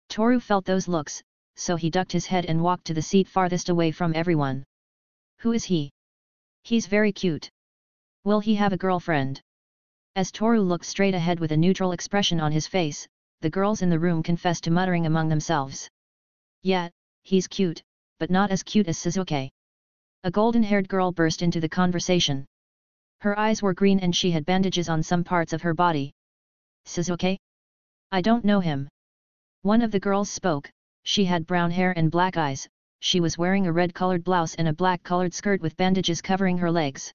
Toru felt those looks, so he ducked his head and walked to the seat farthest away from everyone. Who is he? He's very cute. Will he have a girlfriend? As Toru looked straight ahead with a neutral expression on his face, the girls in the room confessed to muttering among themselves. Yeah, he's cute, but not as cute as Shizuke. A golden-haired girl burst into the conversation. Her eyes were green and she had bandages on some parts of her body. Shizuke? I don't know him. One of the girls spoke. She had brown hair and black eyes. She was wearing a red-colored blouse and a black-colored skirt with bandages covering her legs.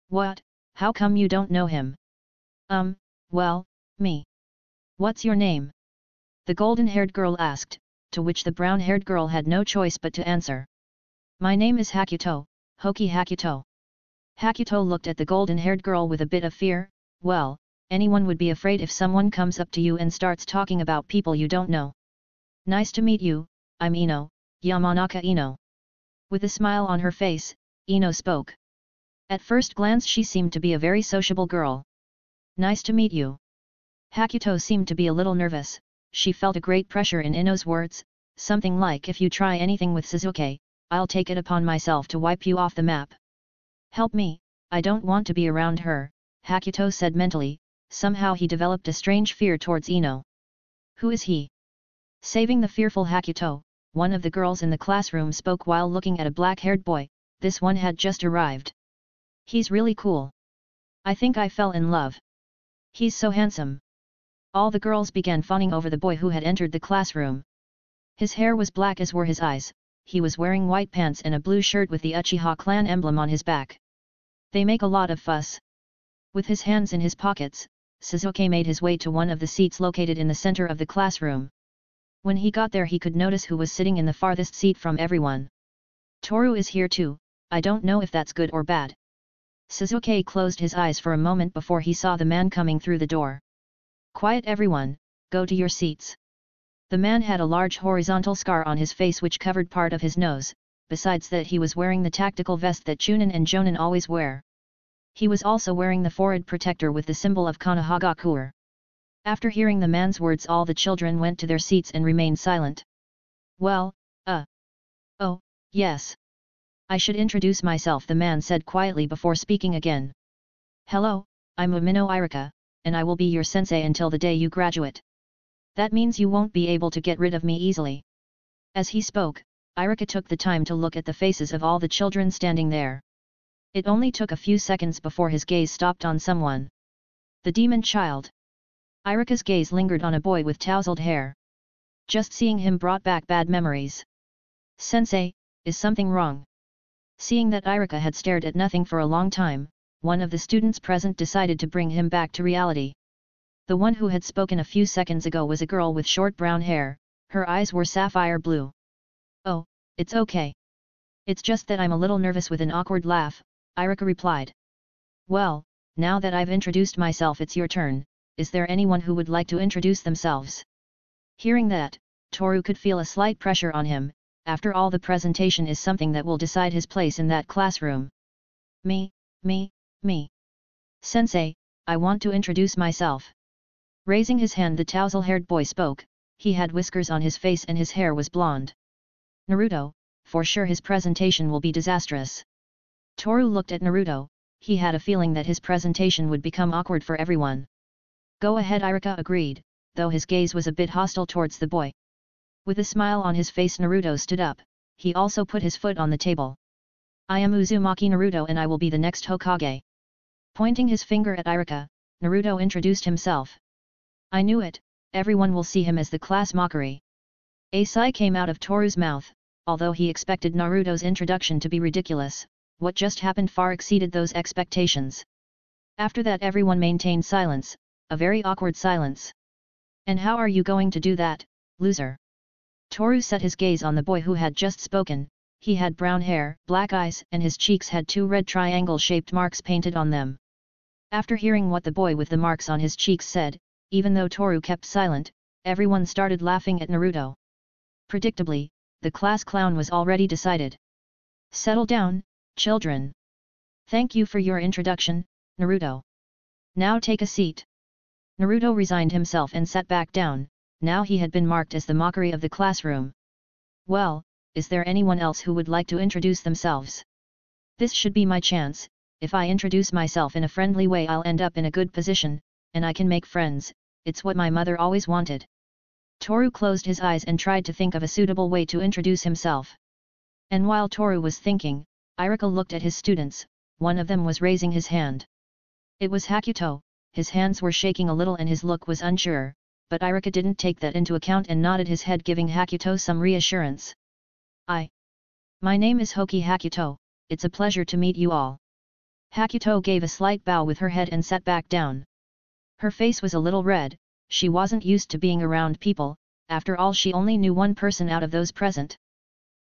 What? How come you don't know him? Well, me. What's your name? The golden-haired girl asked, to which the brown-haired girl had no choice but to answer. My name is Hakuto, Hoki Hakuto. Hakuto looked at the golden-haired girl with a bit of fear. Well, anyone would be afraid if someone comes up to you and starts talking about people you don't know. Nice to meet you, I'm Ino, Yamanaka Ino. With a smile on her face, Ino spoke. At first glance she seemed to be a very sociable girl. Nice to meet you. Hakuto seemed to be a little nervous. She felt a great pressure in Ino's words, something like if you try anything with Shizuke, I'll take it upon myself to wipe you off the map. Help me, I don't want to be around her, Hakuto said mentally. Somehow he developed a strange fear towards Ino. Who is he? Saving the fearful Hakuto, one of the girls in the classroom spoke while looking at a black-haired boy. This one had just arrived. He's really cool. I think I fell in love. He's so handsome. All the girls began fawning over the boy who had entered the classroom. His hair was black as were his eyes. He was wearing white pants and a blue shirt with the Uchiha clan emblem on his back. They make a lot of fuss. With his hands in his pockets, Shizuke made his way to one of the seats located in the center of the classroom. When he got there he could notice who was sitting in the farthest seat from everyone. Toru is here too. I don't know if that's good or bad. Shizuke closed his eyes for a moment before he saw the man coming through the door. Quiet everyone, go to your seats. The man had a large horizontal scar on his face which covered part of his nose, besides that he was wearing the tactical vest that Chunin and Jonin always wear. He was also wearing the forehead protector with the symbol of Konohagakuer. After hearing the man's words all the children went to their seats and remained silent. Well, oh, yes. I should introduce myself, the man said quietly before speaking again. Hello, I'm Umino Irika, and I will be your sensei until the day you graduate. That means you won't be able to get rid of me easily. As he spoke, Irika took the time to look at the faces of all the children standing there. It only took a few seconds before his gaze stopped on someone. The demon child. Irika's gaze lingered on a boy with tousled hair. Just seeing him brought back bad memories. Sensei, is something wrong? Seeing that Irika had stared at nothing for a long time, one of the students present decided to bring him back to reality. The one who had spoken a few seconds ago was a girl with short brown hair. Her eyes were sapphire blue. Oh, it's okay. It's just that I'm a little nervous. With an awkward laugh, Irika replied. Well, now that I've introduced myself it's your turn. Is there anyone who would like to introduce themselves? Hearing that, Toru could feel a slight pressure on him. After all, the presentation is something that will decide his place in that classroom. Me. Sensei, I want to introduce myself. Raising his hand the tousle-haired boy spoke. He had whiskers on his face and his hair was blonde. Naruto, for sure his presentation will be disastrous. Toru looked at Naruto. He had a feeling that his presentation would become awkward for everyone. Go ahead, Irika agreed, though his gaze was a bit hostile towards the boy. With a smile on his face Naruto stood up. He also put his foot on the table. I am Uzumaki Naruto and I will be the next Hokage. Pointing his finger at Irika, Naruto introduced himself. I knew it, everyone will see him as the class mockery. A sigh came out of Toru's mouth. Although he expected Naruto's introduction to be ridiculous, what just happened far exceeded those expectations. After that everyone maintained silence, a very awkward silence. And how are you going to do that, loser? Toru set his gaze on the boy who had just spoken. He had brown hair, black eyes and his cheeks had two red triangle-shaped marks painted on them. After hearing what the boy with the marks on his cheeks said, even though Toru kept silent, everyone started laughing at Naruto. Predictably, the class clown was already decided. Settle down, children. Thank you for your introduction, Naruto. Now take a seat. Naruto resigned himself and sat back down. Now he had been marked as the mockery of the classroom. Well, is there anyone else who would like to introduce themselves? This should be my chance. If I introduce myself in a friendly way, I'll end up in a good position, and I can make friends. It's what my mother always wanted. Toru closed his eyes and tried to think of a suitable way to introduce himself. And while Toru was thinking, Irika looked at his students. One of them was raising his hand. It was Hakuto. His hands were shaking a little and his look was unsure, but Irika didn't take that into account and nodded his head, giving Hakuto some reassurance. My name is Hoki Hakuto, it's a pleasure to meet you all. Hakuto gave a slight bow with her head and sat back down. Her face was a little red, she wasn't used to being around people, after all she only knew one person out of those present.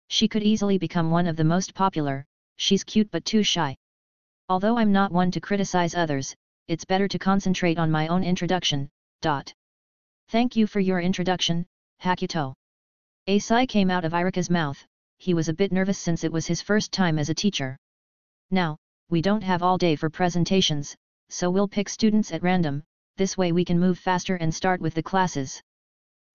She could easily become one of the most popular, she's cute but too shy. Although I'm not one to criticize others, it's better to concentrate on my own introduction. Thank you for your introduction, Hakuto. A sigh came out of Irika's mouth. He was a bit nervous since it was his first time as a teacher. Now, we don't have all day for presentations, so we'll pick students at random, this way we can move faster and start with the classes.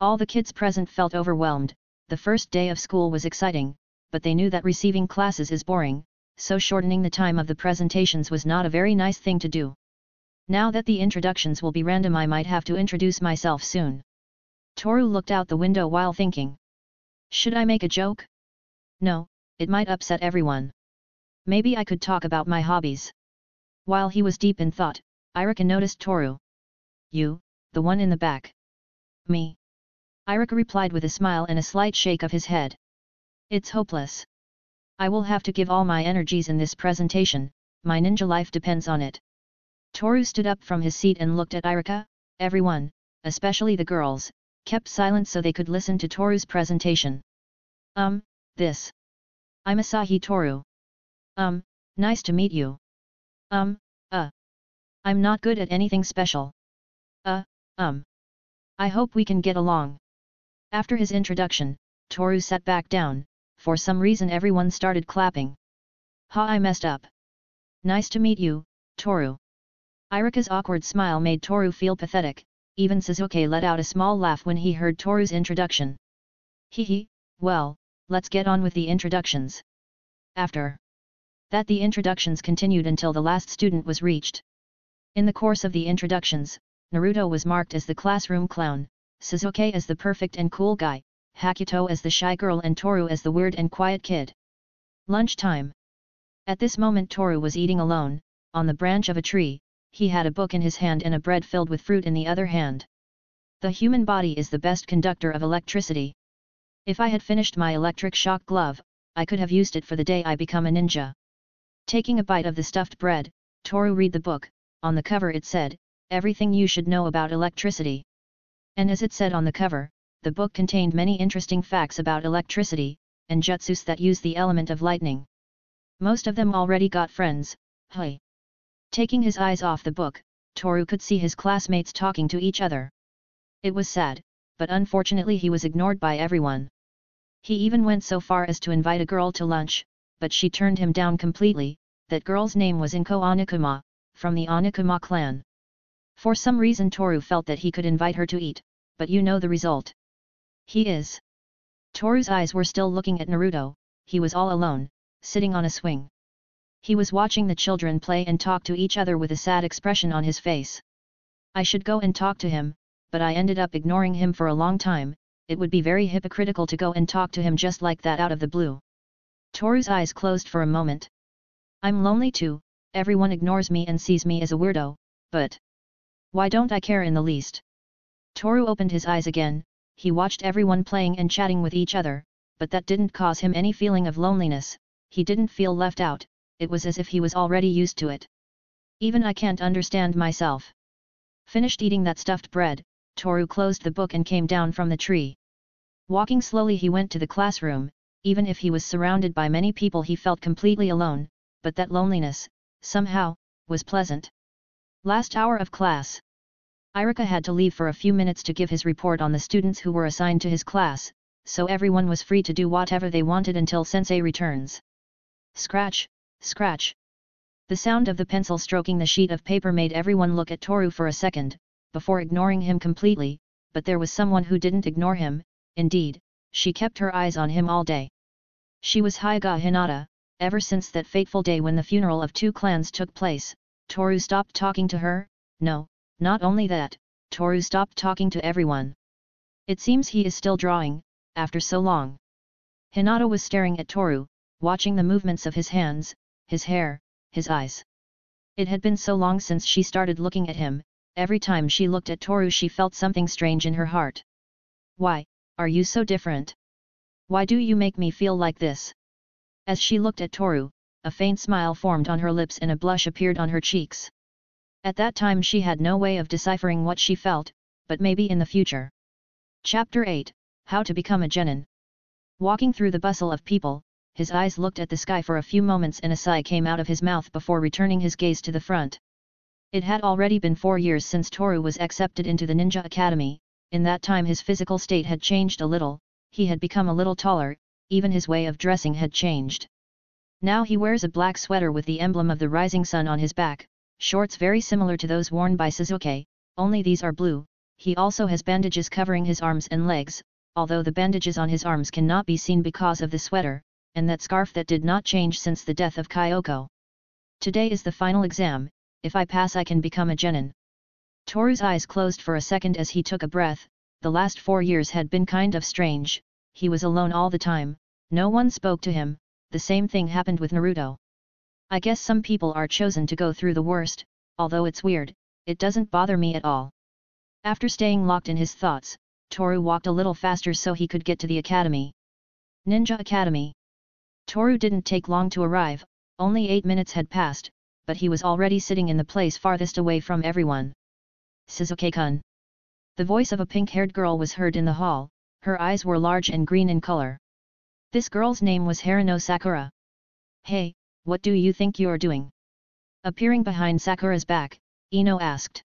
All the kids present felt overwhelmed. The first day of school was exciting, but they knew that receiving classes is boring, so shortening the time of the presentations was not a very nice thing to do. Now that the introductions will be random, I might have to introduce myself soon. Toru looked out the window while thinking. Should I make a joke? No, it might upset everyone. Maybe I could talk about my hobbies. While he was deep in thought, Irika noticed Toru. You, the one in the back. Me. Irika replied with a smile and a slight shake of his head. It's hopeless. I will have to give all my energies in this presentation, my ninja life depends on it. Toru stood up from his seat and looked at Irika. Everyone, especially the girls, kept silent so they could listen to Toru's presentation. This. I'm Asahi Toru. Nice to meet you. I'm not good at anything special. I hope we can get along. After his introduction, Toru sat back down. For some reason everyone started clapping. I messed up. Nice to meet you, Toru. Irika's awkward smile made Toru feel pathetic. Even Sasuke let out a small laugh when he heard Toru's introduction. Hehe, well, let's get on with the introductions. After that, the introductions continued until the last student was reached. In the course of the introductions, Naruto was marked as the classroom clown, Sasuke as the perfect and cool guy, Hakuto as the shy girl and Toru as the weird and quiet kid. Lunchtime. At this moment Toru was eating alone, on the branch of a tree. He had a book in his hand and a bread filled with fruit in the other hand. The human body is the best conductor of electricity. If I had finished my electric shock glove, I could have used it for the day I become a ninja. Taking a bite of the stuffed bread, Toru read the book. On the cover it said, Everything you should know about electricity. And as it said on the cover, the book contained many interesting facts about electricity, and jutsus that use the element of lightning. Most of them already got friends. Taking his eyes off the book, Toru could see his classmates talking to each other. It was sad, but unfortunately he was ignored by everyone. He even went so far as to invite a girl to lunch, but she turned him down completely. That girl's name was Inko Oniguma, from the Oniguma clan. For some reason Toru felt that he could invite her to eat, but you know the result. He is. Toru's eyes were still looking at Naruto. He was all alone, sitting on a swing. He was watching the children play and talk to each other with a sad expression on his face. I should go and talk to him, but I ended up ignoring him for a long time. It would be very hypocritical to go and talk to him just like that out of the blue. Toru's eyes closed for a moment. I'm lonely too, everyone ignores me and sees me as a weirdo, but why don't I care in the least? Toru opened his eyes again. He watched everyone playing and chatting with each other, but that didn't cause him any feeling of loneliness. He didn't feel left out. It was as if he was already used to it. Even I can't understand myself. Finished eating that stuffed bread, Toru closed the book and came down from the tree. Walking slowly he went to the classroom. Even if he was surrounded by many people he felt completely alone, but that loneliness, somehow, was pleasant. Last hour of class. Irika had to leave for a few minutes to give his report on the students who were assigned to his class, so everyone was free to do whatever they wanted until sensei returns. Scratch, scratch. The sound of the pencil stroking the sheet of paper made everyone look at Toru for a second, before ignoring him completely, but there was someone who didn't ignore him. Indeed, she kept her eyes on him all day. She was Hyuga Hinata. Ever since that fateful day when the funeral of two clans took place, Toru stopped talking to her. No, not only that, Toru stopped talking to everyone. It seems he is still drawing, after so long. Hinata was staring at Toru, watching the movements of his hands, his hair, his eyes. It had been so long since she started looking at him. Every time she looked at Toru she felt something strange in her heart. Why, are you so different? Why do you make me feel like this? As she looked at Toru, a faint smile formed on her lips and a blush appeared on her cheeks. At that time she had no way of deciphering what she felt, but maybe in the future. Chapter 8, How to Become a Genin. Walking through the bustle of people, his eyes looked at the sky for a few moments and a sigh came out of his mouth before returning his gaze to the front. It had already been 4 years since Toru was accepted into the Ninja Academy. In that time his physical state had changed a little, he had become a little taller, even his way of dressing had changed. Now he wears a black sweater with the emblem of the rising sun on his back, shorts very similar to those worn by Sasuke, only these are blue. He also has bandages covering his arms and legs, although the bandages on his arms cannot be seen because of the sweater, and that scarf that did not change since the death of Kyoko. Today is the final exam. If I pass I can become a genin. Toru's eyes closed for a second as he took a breath. The last 4 years had been kind of strange, he was alone all the time, no one spoke to him. The same thing happened with Naruto. I guess some people are chosen to go through the worst, although it's weird, it doesn't bother me at all. After staying locked in his thoughts, Toru walked a little faster so he could get to the academy. Ninja Academy. Toru didn't take long to arrive, only 8 minutes had passed, but he was already sitting in the place farthest away from everyone. Sasuke-kun. The voice of a pink-haired girl was heard in the hall, her eyes were large and green in color. This girl's name was Haruno Sakura. Hey, what do you think you're doing? Appearing behind Sakura's back, Ino asked.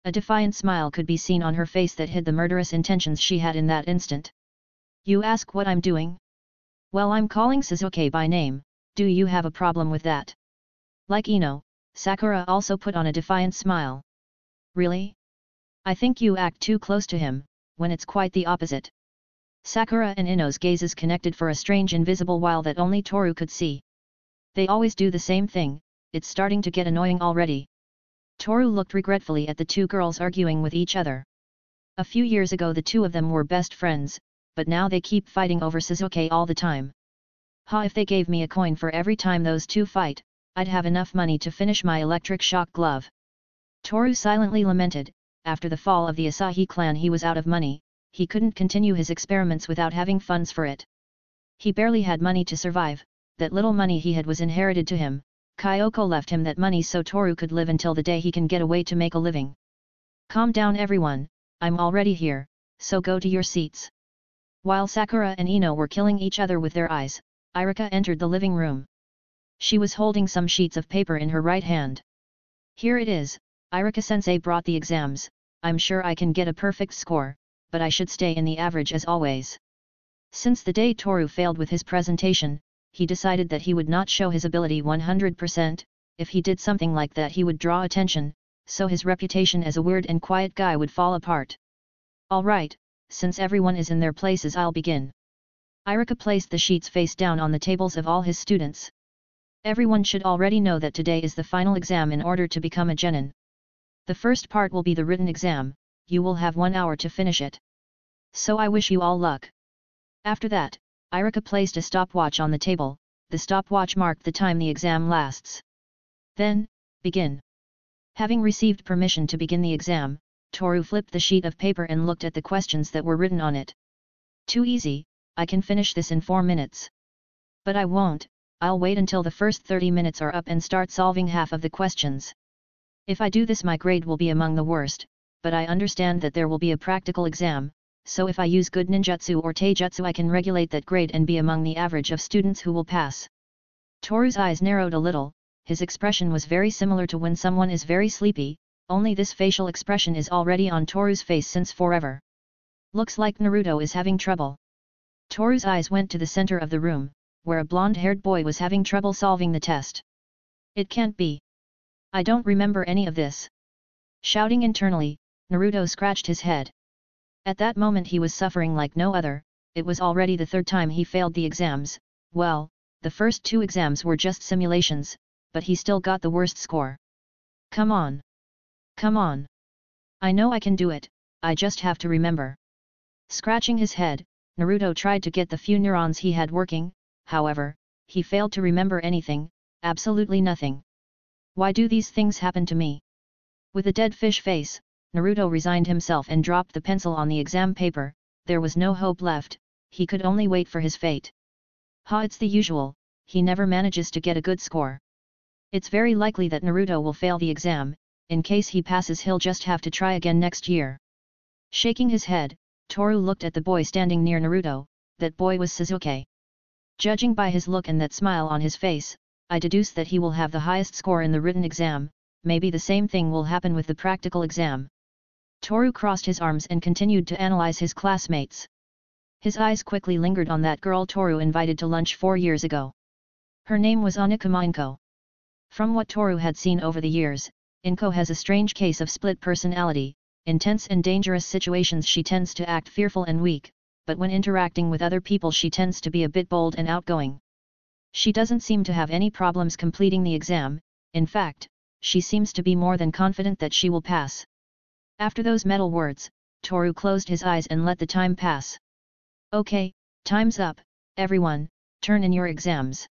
A defiant smile could be seen on her face that hid the murderous intentions she had in that instant. You ask what I'm doing? Well, I'm calling Sasuke by name, do you have a problem with that? Like Ino, Sakura also put on a defiant smile. Really? I think you act too close to him, when it's quite the opposite. Sakura and Ino's gazes connected for a strange invisible while that only Toru could see. They always do the same thing, it's starting to get annoying already. Toru looked regretfully at the two girls arguing with each other. A few years ago the two of them were best friends, but now they keep fighting over Sasuke all the time. If they gave me a coin for every time those two fight, I'd have enough money to finish my electric shock glove. Toru silently lamented. After the fall of the Asahi clan he was out of money, he couldn't continue his experiments without having funds for it. He barely had money to survive, that little money he had was inherited to him. Kyoko left him that money so Toru could live until the day he can get away to make a living. Calm down everyone, I'm already here, so go to your seats. While Sakura and Ino were killing each other with their eyes, Irika entered the living room. She was holding some sheets of paper in her right hand. Here it is, Irika-sensei brought the exams, I'm sure I can get a perfect score, but I should stay in the average as always. Since the day Toru failed with his presentation, he decided that he would not show his ability 100%, if he did something like that he would draw attention, so his reputation as a weird and quiet guy would fall apart. Alright, since everyone is in their places I'll begin. Irika placed the sheets face down on the tables of all his students. Everyone should already know that today is the final exam in order to become a genin. The first part will be the written exam, you will have 1 hour to finish it. So I wish you all luck. After that, Irika placed a stopwatch on the table, the stopwatch marked the time the exam lasts. Then, begin. Having received permission to begin the exam, Toru flipped the sheet of paper and looked at the questions that were written on it. Too easy, I can finish this in 4 minutes. But I won't, I'll wait until the first 30 minutes are up and start solving half of the questions. If I do this my grade will be among the worst, but I understand that there will be a practical exam, so if I use good ninjutsu or taijutsu I can regulate that grade and be among the average of students who will pass. Toru's eyes narrowed a little, his expression was very similar to when someone is very sleepy, Only this facial expression is already on Toru's face since forever. Looks like Naruto is having trouble. Toru's eyes went to the center of the room, where a blonde-haired boy was having trouble solving the test. It can't be. I don't remember any of this. Shouting internally, Naruto scratched his head. At that moment he was suffering like no other. It was already the third time he failed the exams. Well, the first two exams were just simulations, but he still got the worst score. Come on. Come on. I know I can do it, I just have to remember. Scratching his head, Naruto tried to get the few neurons he had working, however, he failed to remember anything, absolutely nothing. Why do these things happen to me? With a dead fish face, Naruto resigned himself and dropped the pencil on the exam paper. There was no hope left, he could only wait for his fate. It's the usual, he never manages to get a good score. It's very likely that Naruto will fail the exam. In case he passes he'll just have to try again next year. Shaking his head, Toru looked at the boy standing near Naruto. That boy was Sasuke. Judging by his look and that smile on his face, I deduce that he will have the highest score in the written exam. Maybe the same thing will happen with the practical exam. Toru crossed his arms and continued to analyze his classmates. His eyes quickly lingered on that girl Toru invited to lunch 4 years ago. Her name was Onokuma Inko. From what Toru had seen over the years, Inko has a strange case of split personality. In tense and dangerous situations she tends to act fearful and weak, but when interacting with other people she tends to be a bit bold and outgoing. She doesn't seem to have any problems completing the exam. In fact, she seems to be more than confident that she will pass. After those metal words, Toru closed his eyes and let the time pass. Okay, time's up, everyone, turn in your exams.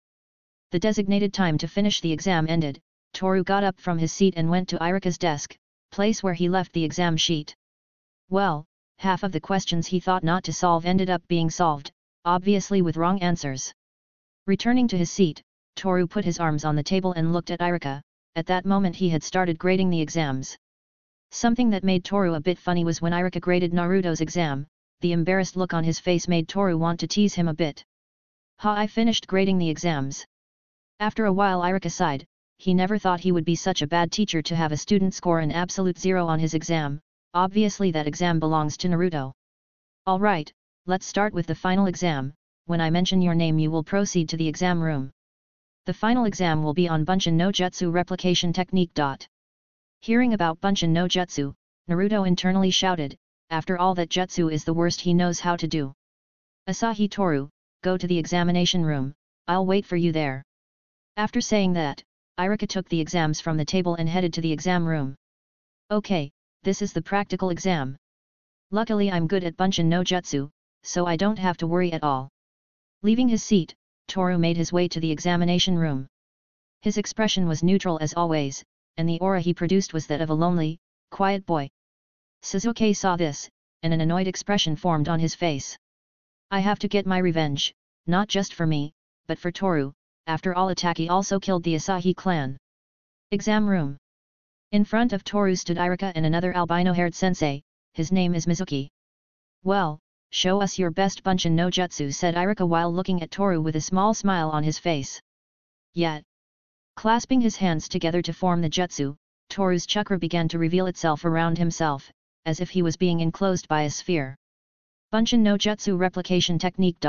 The designated time to finish the exam ended. Toru got up from his seat and went to Irika's desk, place where he left the exam sheet. Well, half of the questions he thought not to solve ended up being solved, obviously with wrong answers. Returning to his seat, Toru put his arms on the table and looked at Irika. At that moment he had started grading the exams. Something that made Toru a bit funny was when Irika graded Naruto's exam. The embarrassed look on his face made Toru want to tease him a bit. I finished grading the exams. After a while Irika sighed. He never thought he would be such a bad teacher to have a student score an absolute 0 on his exam. Obviously that exam belongs to Naruto. Alright, let's start with the final exam. When I mention your name you will proceed to the exam room. The final exam will be on Bunshin no Jutsu replication technique. Hearing about Bunshin no Jutsu, Naruto internally shouted, after all that jutsu is the worst he knows how to do. Asahi Toru, go to the examination room, I'll wait for you there. After saying that, Irika took the exams from the table and headed to the exam room. Okay, this is the practical exam. Luckily I'm good at Bunshin no Jutsu, so I don't have to worry at all. Leaving his seat, Toru made his way to the examination room. His expression was neutral as always, and the aura he produced was that of a lonely, quiet boy. Sasuke saw this, and an annoyed expression formed on his face. I have to get my revenge, not just for me, but for Toru. After all Itaki also killed the Asahi clan. Exam room. In front of Toru stood Irika and another albino-haired sensei. His name is Mizuki. Well, show us your best Bunshin no Jutsu, said Irika while looking at Toru with a small smile on his face. Yet, clasping his hands together to form the jutsu, Toru's chakra began to reveal itself around himself, as if he was being enclosed by a sphere. Bunshin no Jutsu replication technique.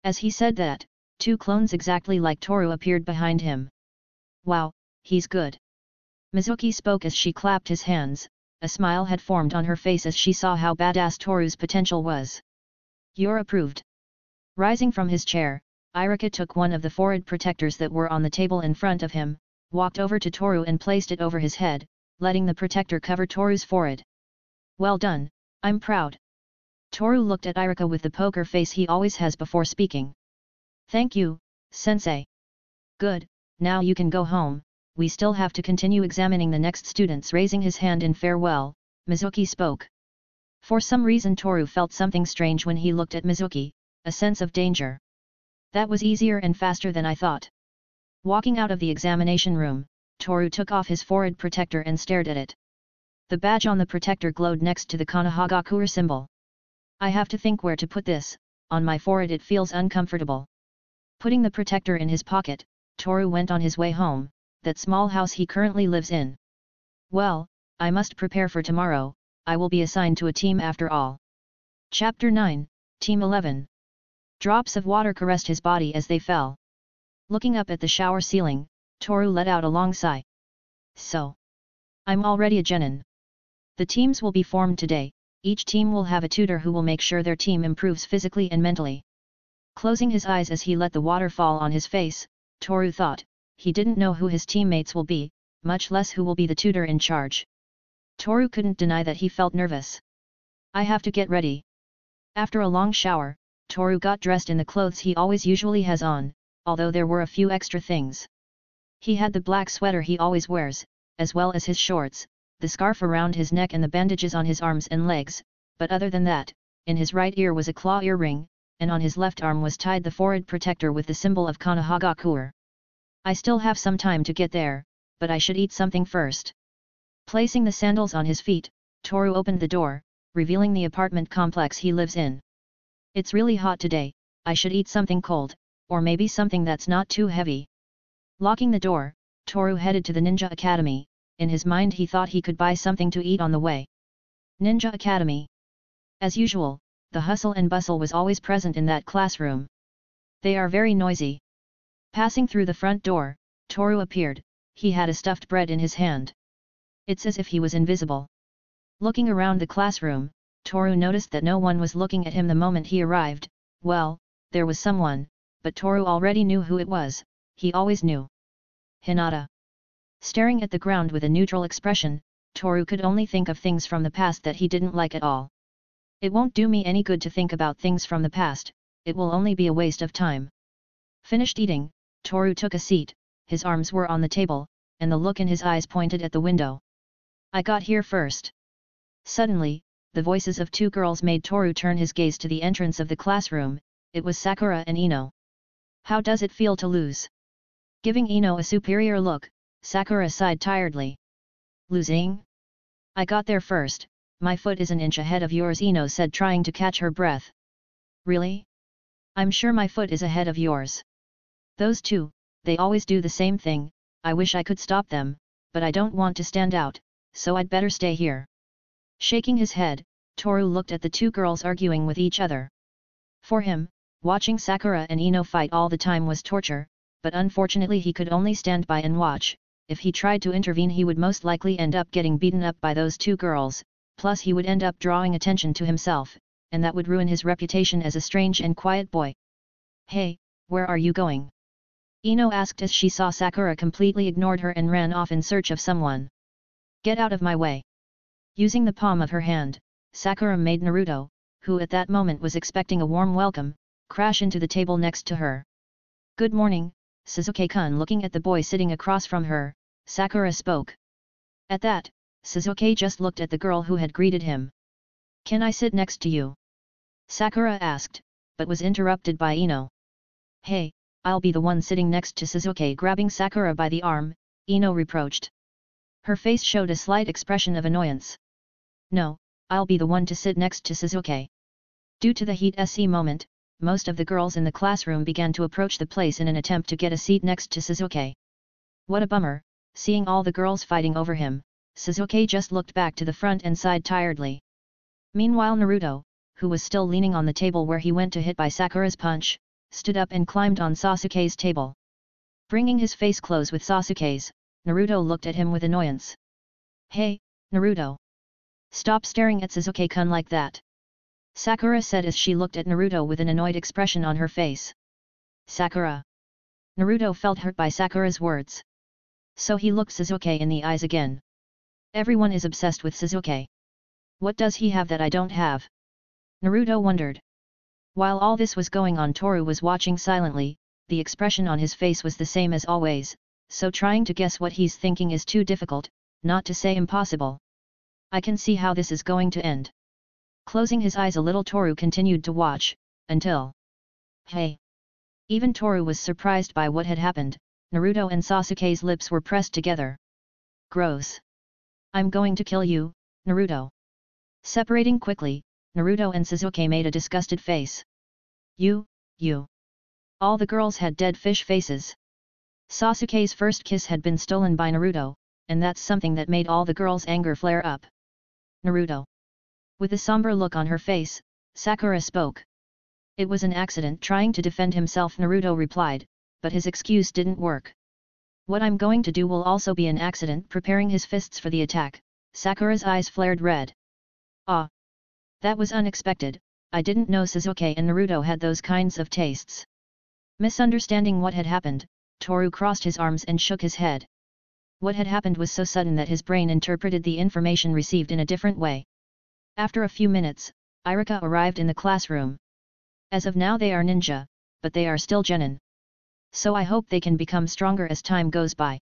As he said that, 2 clones exactly like Toru appeared behind him. Wow, he's good. Mizuki spoke as she clapped his hands. A smile had formed on her face as she saw how badass Toru's potential was. You're approved. Rising from his chair, Irika took one of the forehead protectors that were on the table in front of him, walked over to Toru and placed it over his head, letting the protector cover Toru's forehead. Well done, I'm proud. Toru looked at Irika with the poker face he always has before speaking. Thank you, sensei. Good, now you can go home, we still have to continue examining the next students. Raising his hand in farewell, Mizuki spoke. For some reason Toru felt something strange when he looked at Mizuki, a sense of danger. That was easier and faster than I thought. Walking out of the examination room, Toru took off his forehead protector and stared at it. The badge on the protector glowed next to the Konohagakure symbol. I have to think where to put this, on my forehead it feels uncomfortable. Putting the protector in his pocket, Toru went on his way home, that small house he currently lives in. Well, I must prepare for tomorrow, I will be assigned to a team after all. Chapter 9, Team 11. Drops of water caressed his body as they fell. Looking up at the shower ceiling, Toru let out a long sigh. So. I'm already a genin. The teams will be formed today, each team will have a tutor who will make sure their team improves physically and mentally. Closing his eyes as he let the water fall on his face, Toru thought, he didn't know who his teammates will be, much less who will be the tutor in charge. Toru couldn't deny that he felt nervous. I have to get ready. After a long shower, Toru got dressed in the clothes he always usually has on, although there were a few extra things. He had the black sweater he always wears, as well as his shorts, the scarf around his neck and the bandages on his arms and legs, but other than that, in his right ear was a claw earring, and on his left arm was tied the forehead protector with the symbol of Konohagakure. I still have some time to get there, but I should eat something first. Placing the sandals on his feet, Toru opened the door, revealing the apartment complex he lives in. It's really hot today, I should eat something cold, or maybe something that's not too heavy. Locking the door, Toru headed to the Ninja Academy. In his mind he thought he could buy something to eat on the way. Ninja Academy. As usual, the hustle and bustle was always present in that classroom. They are very noisy. Passing through the front door, Toru appeared, he had a stuffed bread in his hand. It's as if he was invisible. Looking around the classroom, Toru noticed that no one was looking at him the moment he arrived. Well, there was someone, but Toru already knew who it was, he always knew. Hinata. Staring at the ground with a neutral expression, Toru could only think of things from the past that he didn't like at all. It won't do me any good to think about things from the past, it will only be a waste of time. Finished eating, Toru took a seat, his arms were on the table, and the look in his eyes pointed at the window. I got here first. Suddenly, the voices of two girls made Toru turn his gaze to the entrance of the classroom. It was Sakura and Ino. How does it feel to lose? Giving Ino a superior look, Sakura sighed tiredly. Losing? I got there first, my foot is an inch ahead of yours, Ino said, trying to catch her breath. Really? I'm sure my foot is ahead of yours. Those two, they always do the same thing, I wish I could stop them, but I don't want to stand out, so I'd better stay here. Shaking his head, Toru looked at the two girls arguing with each other. For him, watching Sakura and Ino fight all the time was torture, but unfortunately he could only stand by and watch. If he tried to intervene he would most likely end up getting beaten up by those two girls, plus he would end up drawing attention to himself, and that would ruin his reputation as a strange and quiet boy. Hey, where are you going? Ino asked as she saw Sakura completely ignored her and ran off in search of someone. Get out of my way. Using the palm of her hand, Sakura made Naruto, who at that moment was expecting a warm welcome, crash into the table next to her. Good morning, Sasuke-kun. Looking at the boy sitting across from her, Sakura spoke. At that, Sasuke just looked at the girl who had greeted him. Can I sit next to you? Sakura asked, but was interrupted by Ino. Hey, I'll be the one sitting next to Sasuke. Grabbing Sakura by the arm, Ino reproached. Her face showed a slight expression of annoyance. No, I'll be the one to sit next to Sasuke. Due to the heat moment, most of the girls in the classroom began to approach the place in an attempt to get a seat next to Sasuke. What a bummer, seeing all the girls fighting over him, Sasuke just looked back to the front and sighed tiredly. Meanwhile Naruto, who was still leaning on the table where he went to hit by Sakura's punch, stood up and climbed on Sasuke's table. Bringing his face close with Sasuke's, Naruto looked at him with annoyance. Hey, Naruto. Stop staring at Sasuke-kun like that. Sakura said as she looked at Naruto with an annoyed expression on her face. Sakura. Naruto felt hurt by Sakura's words. So he looked Sasuke in the eyes again. Everyone is obsessed with Sasuke. What does he have that I don't have? Naruto wondered. While all this was going on, Toru was watching silently. The expression on his face was the same as always, so trying to guess what he's thinking is too difficult, not to say impossible. I can see how this is going to end. Closing his eyes a little, Toru continued to watch, until... Hey! Even Toru was surprised by what had happened. Naruto and Sasuke's lips were pressed together. Gross! I'm going to kill you, Naruto. Separating quickly, Naruto and Sasuke made a disgusted face. You. All the girls had dead fish faces. Sasuke's first kiss had been stolen by Naruto, and that's something that made all the girls' anger flare up. Naruto. With a somber look on her face, Sakura spoke. It was an accident trying to defend himself, Naruto replied, but his excuse didn't work. What I'm going to do will also be an accident, preparing his fists for the attack. Sakura's eyes flared red. Ah! That was unexpected, I didn't know Sasuke and Naruto had those kinds of tastes. Misunderstanding what had happened, Toru crossed his arms and shook his head. What had happened was so sudden that his brain interpreted the information received in a different way. After a few minutes, Irika arrived in the classroom. As of now they are ninja, but they are still genin. So I hope they can become stronger as time goes by.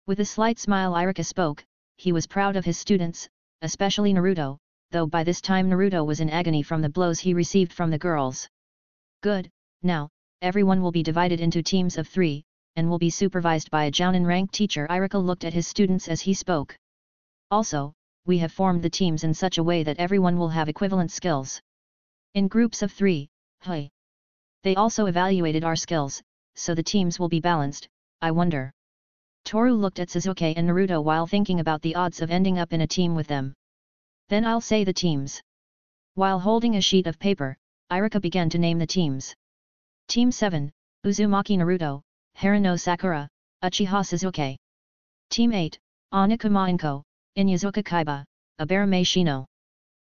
With a slight smile Irika spoke. He was proud of his students, especially Naruto, though by this time Naruto was in agony from the blows he received from the girls. Good, now, everyone will be divided into teams of 3, and will be supervised by a jounin rank teacher. Irika looked at his students as he spoke. Also, we have formed the teams in such a way that everyone will have equivalent skills. In groups of 3, hey. They also evaluated our skills, so the teams will be balanced, I wonder. Toru looked at Sasuke and Naruto while thinking about the odds of ending up in a team with them. Then I'll say the teams. While holding a sheet of paper, Irika began to name the teams. Team 7, Uzumaki Naruto, Haruno Sakura, Uchiha Sasuke. Team 8, Oniguma Inko, Inyazuka Kaiba, Abarame Shino.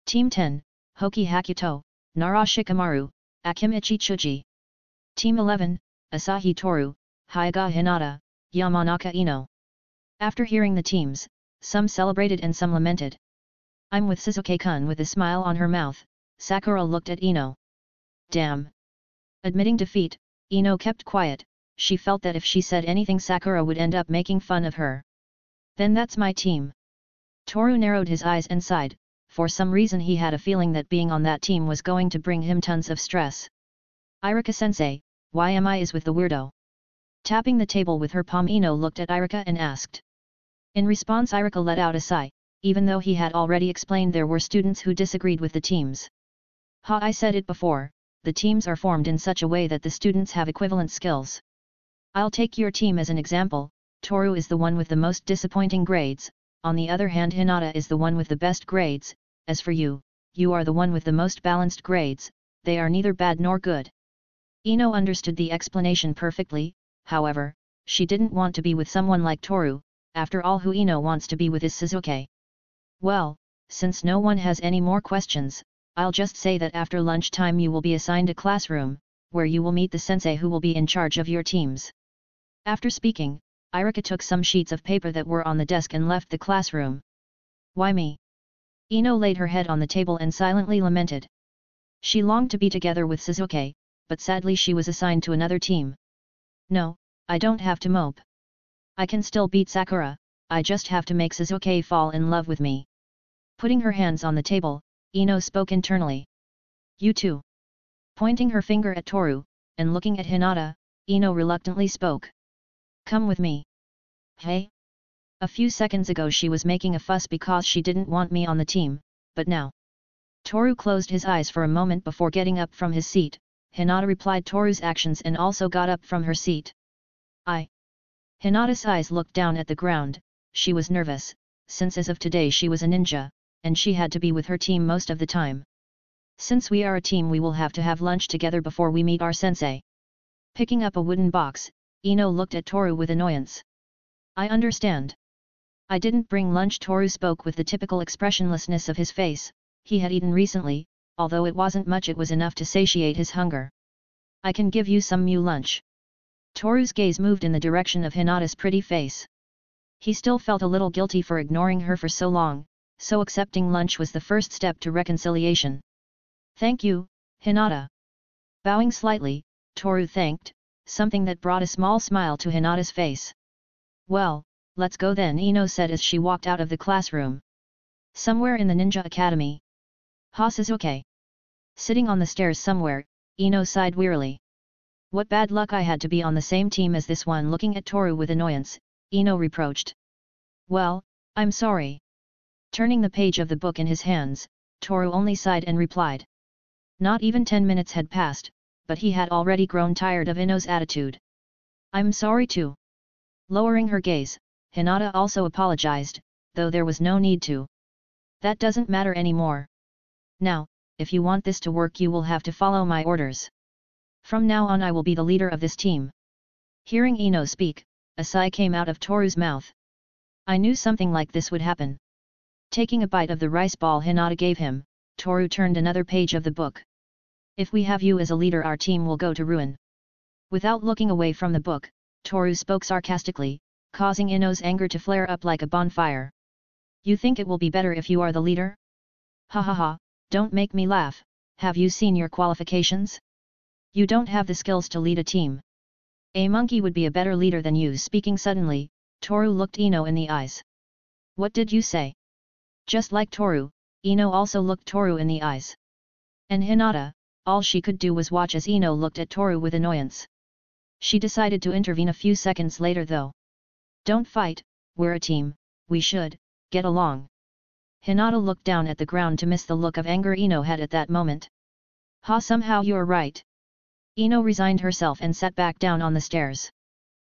Team 10, Hoki Hakuto, Nara Shikamaru, Akimichi Chuji. Team 11, Asahi Toru, Hyuga Hinata, Yamanaka Ino. After hearing the teams, some celebrated and some lamented. I'm with Sasuke-kun. With a smile on her mouth, Sakura looked at Ino. Damn. Admitting defeat, Ino kept quiet. She felt that if she said anything Sakura would end up making fun of her. Then that's my team. Toru narrowed his eyes and sighed. For some reason he had a feeling that being on that team was going to bring him tons of stress. Irika-sensei, why am I is with the weirdo? Tapping the table with her palm, Ino looked at Irika and asked. In response Irika let out a sigh, even though he had already explained there were students who disagreed with the teams. I said it before, the teams are formed in such a way that the students have equivalent skills. I'll take your team as an example. Toru is the one with the most disappointing grades, on the other hand Hinata is the one with the best grades. As for you, you are the one with the most balanced grades, they are neither bad nor good. Ino understood the explanation perfectly. However, she didn't want to be with someone like Toru. After all, who Ino wants to be with is Sasuke. Well, since no one has any more questions, I'll just say that after lunchtime you will be assigned a classroom, where you will meet the sensei who will be in charge of your teams. After speaking, Irika took some sheets of paper that were on the desk and left the classroom. Why me? Ino laid her head on the table and silently lamented. She longed to be together with Sasuke, but sadly she was assigned to another team. No, I don't have to mope. I can still beat Sakura, I just have to make Sasuke fall in love with me. Putting her hands on the table, Ino spoke internally. You too. Pointing her finger at Toru, and looking at Hinata, Ino reluctantly spoke. Come with me. Hey? A few seconds ago she was making a fuss because she didn't want me on the team, but now. Toru closed his eyes for a moment before getting up from his seat. Hinata replied Toru's actions and also got up from her seat. Hinata's eyes looked down at the ground. She was nervous, since as of today she was a ninja, and she had to be with her team most of the time. Since we are a team we will have to have lunch together before we meet our sensei. Picking up a wooden box, Ino looked at Toru with annoyance. I understand. I didn't bring lunch. Toru spoke with the typical expressionlessness of his face. He had eaten recently, although it wasn't much, it was enough to satiate his hunger. I can give you some new lunch. Toru's gaze moved in the direction of Hinata's pretty face. He still felt a little guilty for ignoring her for so long, so accepting lunch was the first step to reconciliation. Thank you, Hinata. Bowing slightly, Toru thanked, something that brought a small smile to Hinata's face. Well, let's go then, Ino said as she walked out of the classroom. Somewhere in the Ninja Academy. Sasuke. Sitting on the stairs somewhere, Ino sighed wearily. What bad luck I had to be on the same team as this one. Looking at Toru with annoyance, Ino reproached. Well, I'm sorry. Turning the page of the book in his hands, Toru only sighed and replied. Not even 10 minutes had passed, but he had already grown tired of Ino's attitude. I'm sorry too. Lowering her gaze, Hinata also apologized, though there was no need to. That doesn't matter anymore. Now, if you want this to work you will have to follow my orders. From now on I will be the leader of this team. Hearing Ino speak, a sigh came out of Toru's mouth. I knew something like this would happen. Taking a bite of the rice ball Hinata gave him, Toru turned another page of the book. If we have you as a leader our team will go to ruin. Without looking away from the book, Toru spoke sarcastically, causing Ino's anger to flare up like a bonfire. You think it will be better if you are the leader? Ha ha ha, don't make me laugh, have you seen your qualifications? You don't have the skills to lead a team. A monkey would be a better leader than you. Speaking suddenly, Toru looked Ino in the eyes. What did you say? Just like Toru, Ino also looked Toru in the eyes. And Hinata, all she could do was watch as Ino looked at Toru with annoyance. She decided to intervene a few seconds later though. Don't fight, we're a team, we should get along. Hinata looked down at the ground to miss the look of anger Ino had at that moment. Ha, somehow you're right. Ino resigned herself and sat back down on the stairs.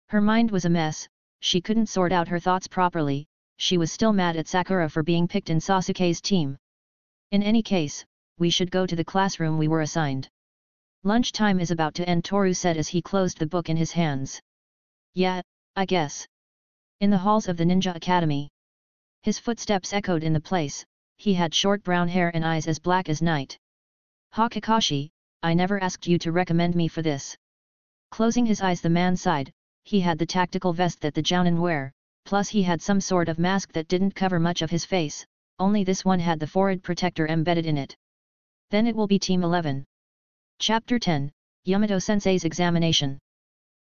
Her mind was a mess, she couldn't sort out her thoughts properly, she was still mad at Sakura for being picked in Sasuke's team. In any case, we should go to the classroom we were assigned. Lunchtime is about to end, Toru said as he closed the book in his hands. Yeah, I guess. In the halls of the Ninja Academy. His footsteps echoed in the place, he had short brown hair and eyes as black as night. Ha, Kakashi, I never asked you to recommend me for this. Closing his eyes the man sighed, he had the tactical vest that the Jounin wear, plus he had some sort of mask that didn't cover much of his face, only this one had the forehead protector embedded in it. Then it will be Team 11. Chapter 10, Yamato-sensei's examination.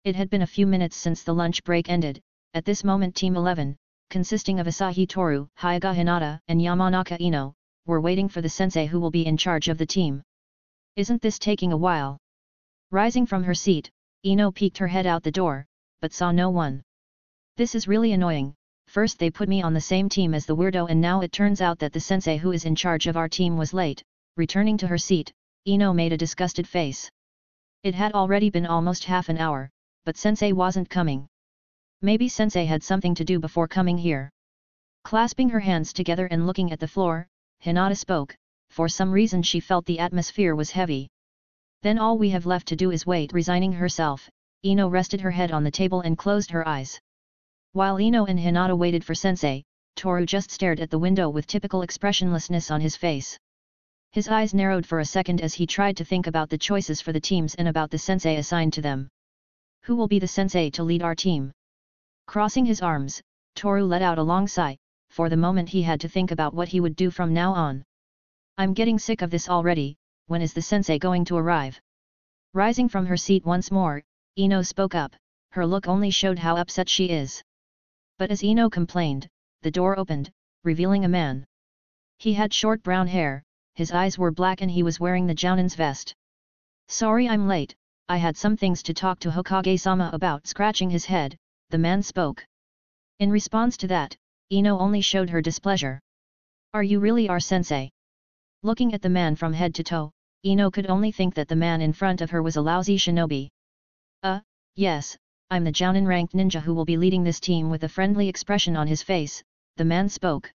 It had been a few minutes since the lunch break ended. At this moment Team 11, consisting of Asahi Toru, Hyuga Hinata, and Yamanaka Ino, were waiting for the sensei who will be in charge of the team. Isn't this taking a while? Rising from her seat, Ino peeked her head out the door, but saw no one. This is really annoying, first they put me on the same team as the weirdo and now it turns out that the sensei who is in charge of our team was late. Returning to her seat, Ino made a disgusted face. It had already been almost half an hour, but sensei wasn't coming. Maybe sensei had something to do before coming here. Clasping her hands together and looking at the floor, Hinata spoke, for some reason she felt the atmosphere was heavy. Then all we have left to do is wait. Resigning herself, Ino rested her head on the table and closed her eyes. While Ino and Hinata waited for sensei, Toru just stared at the window with typical expressionlessness on his face. His eyes narrowed for a second as he tried to think about the choices for the teams and about the sensei assigned to them. Who will be the sensei to lead our team? Crossing his arms, Toru let out a long sigh, for the moment he had to think about what he would do from now on. I'm getting sick of this already, when is the sensei going to arrive? Rising from her seat once more, Ino spoke up, her look only showed how upset she is. But as Ino complained, the door opened, revealing a man. He had short brown hair, his eyes were black and he was wearing the Jounin's vest. Sorry I'm late, I had some things to talk to Hokage-sama about. Scratching his head, the man spoke. In response to that, Ino only showed her displeasure. Are you really our sensei? Looking at the man from head to toe, Ino could only think that the man in front of her was a lousy shinobi. Yes, I'm the Jounin-ranked ninja who will be leading this team. With a friendly expression on his face, the man spoke.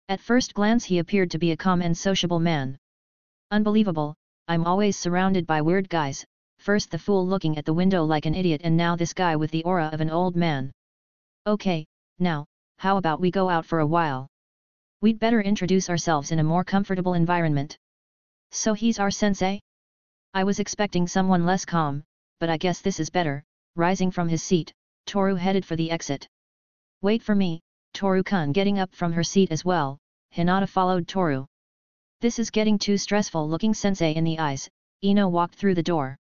At first glance he appeared to be a calm and sociable man. Unbelievable, I'm always surrounded by weird guys, first the fool looking at the window like an idiot and now this guy with the aura of an old man. Okay, now, how about we go out for a while? We'd better introduce ourselves in a more comfortable environment. So he's our sensei? I was expecting someone less calm, but I guess this is better. Rising from his seat, Toru headed for the exit. Wait for me, Toru-kun. Getting up from her seat as well, Hinata followed Toru. This is getting too stressful. Looking sensei in the eyes, Ino walked through the door.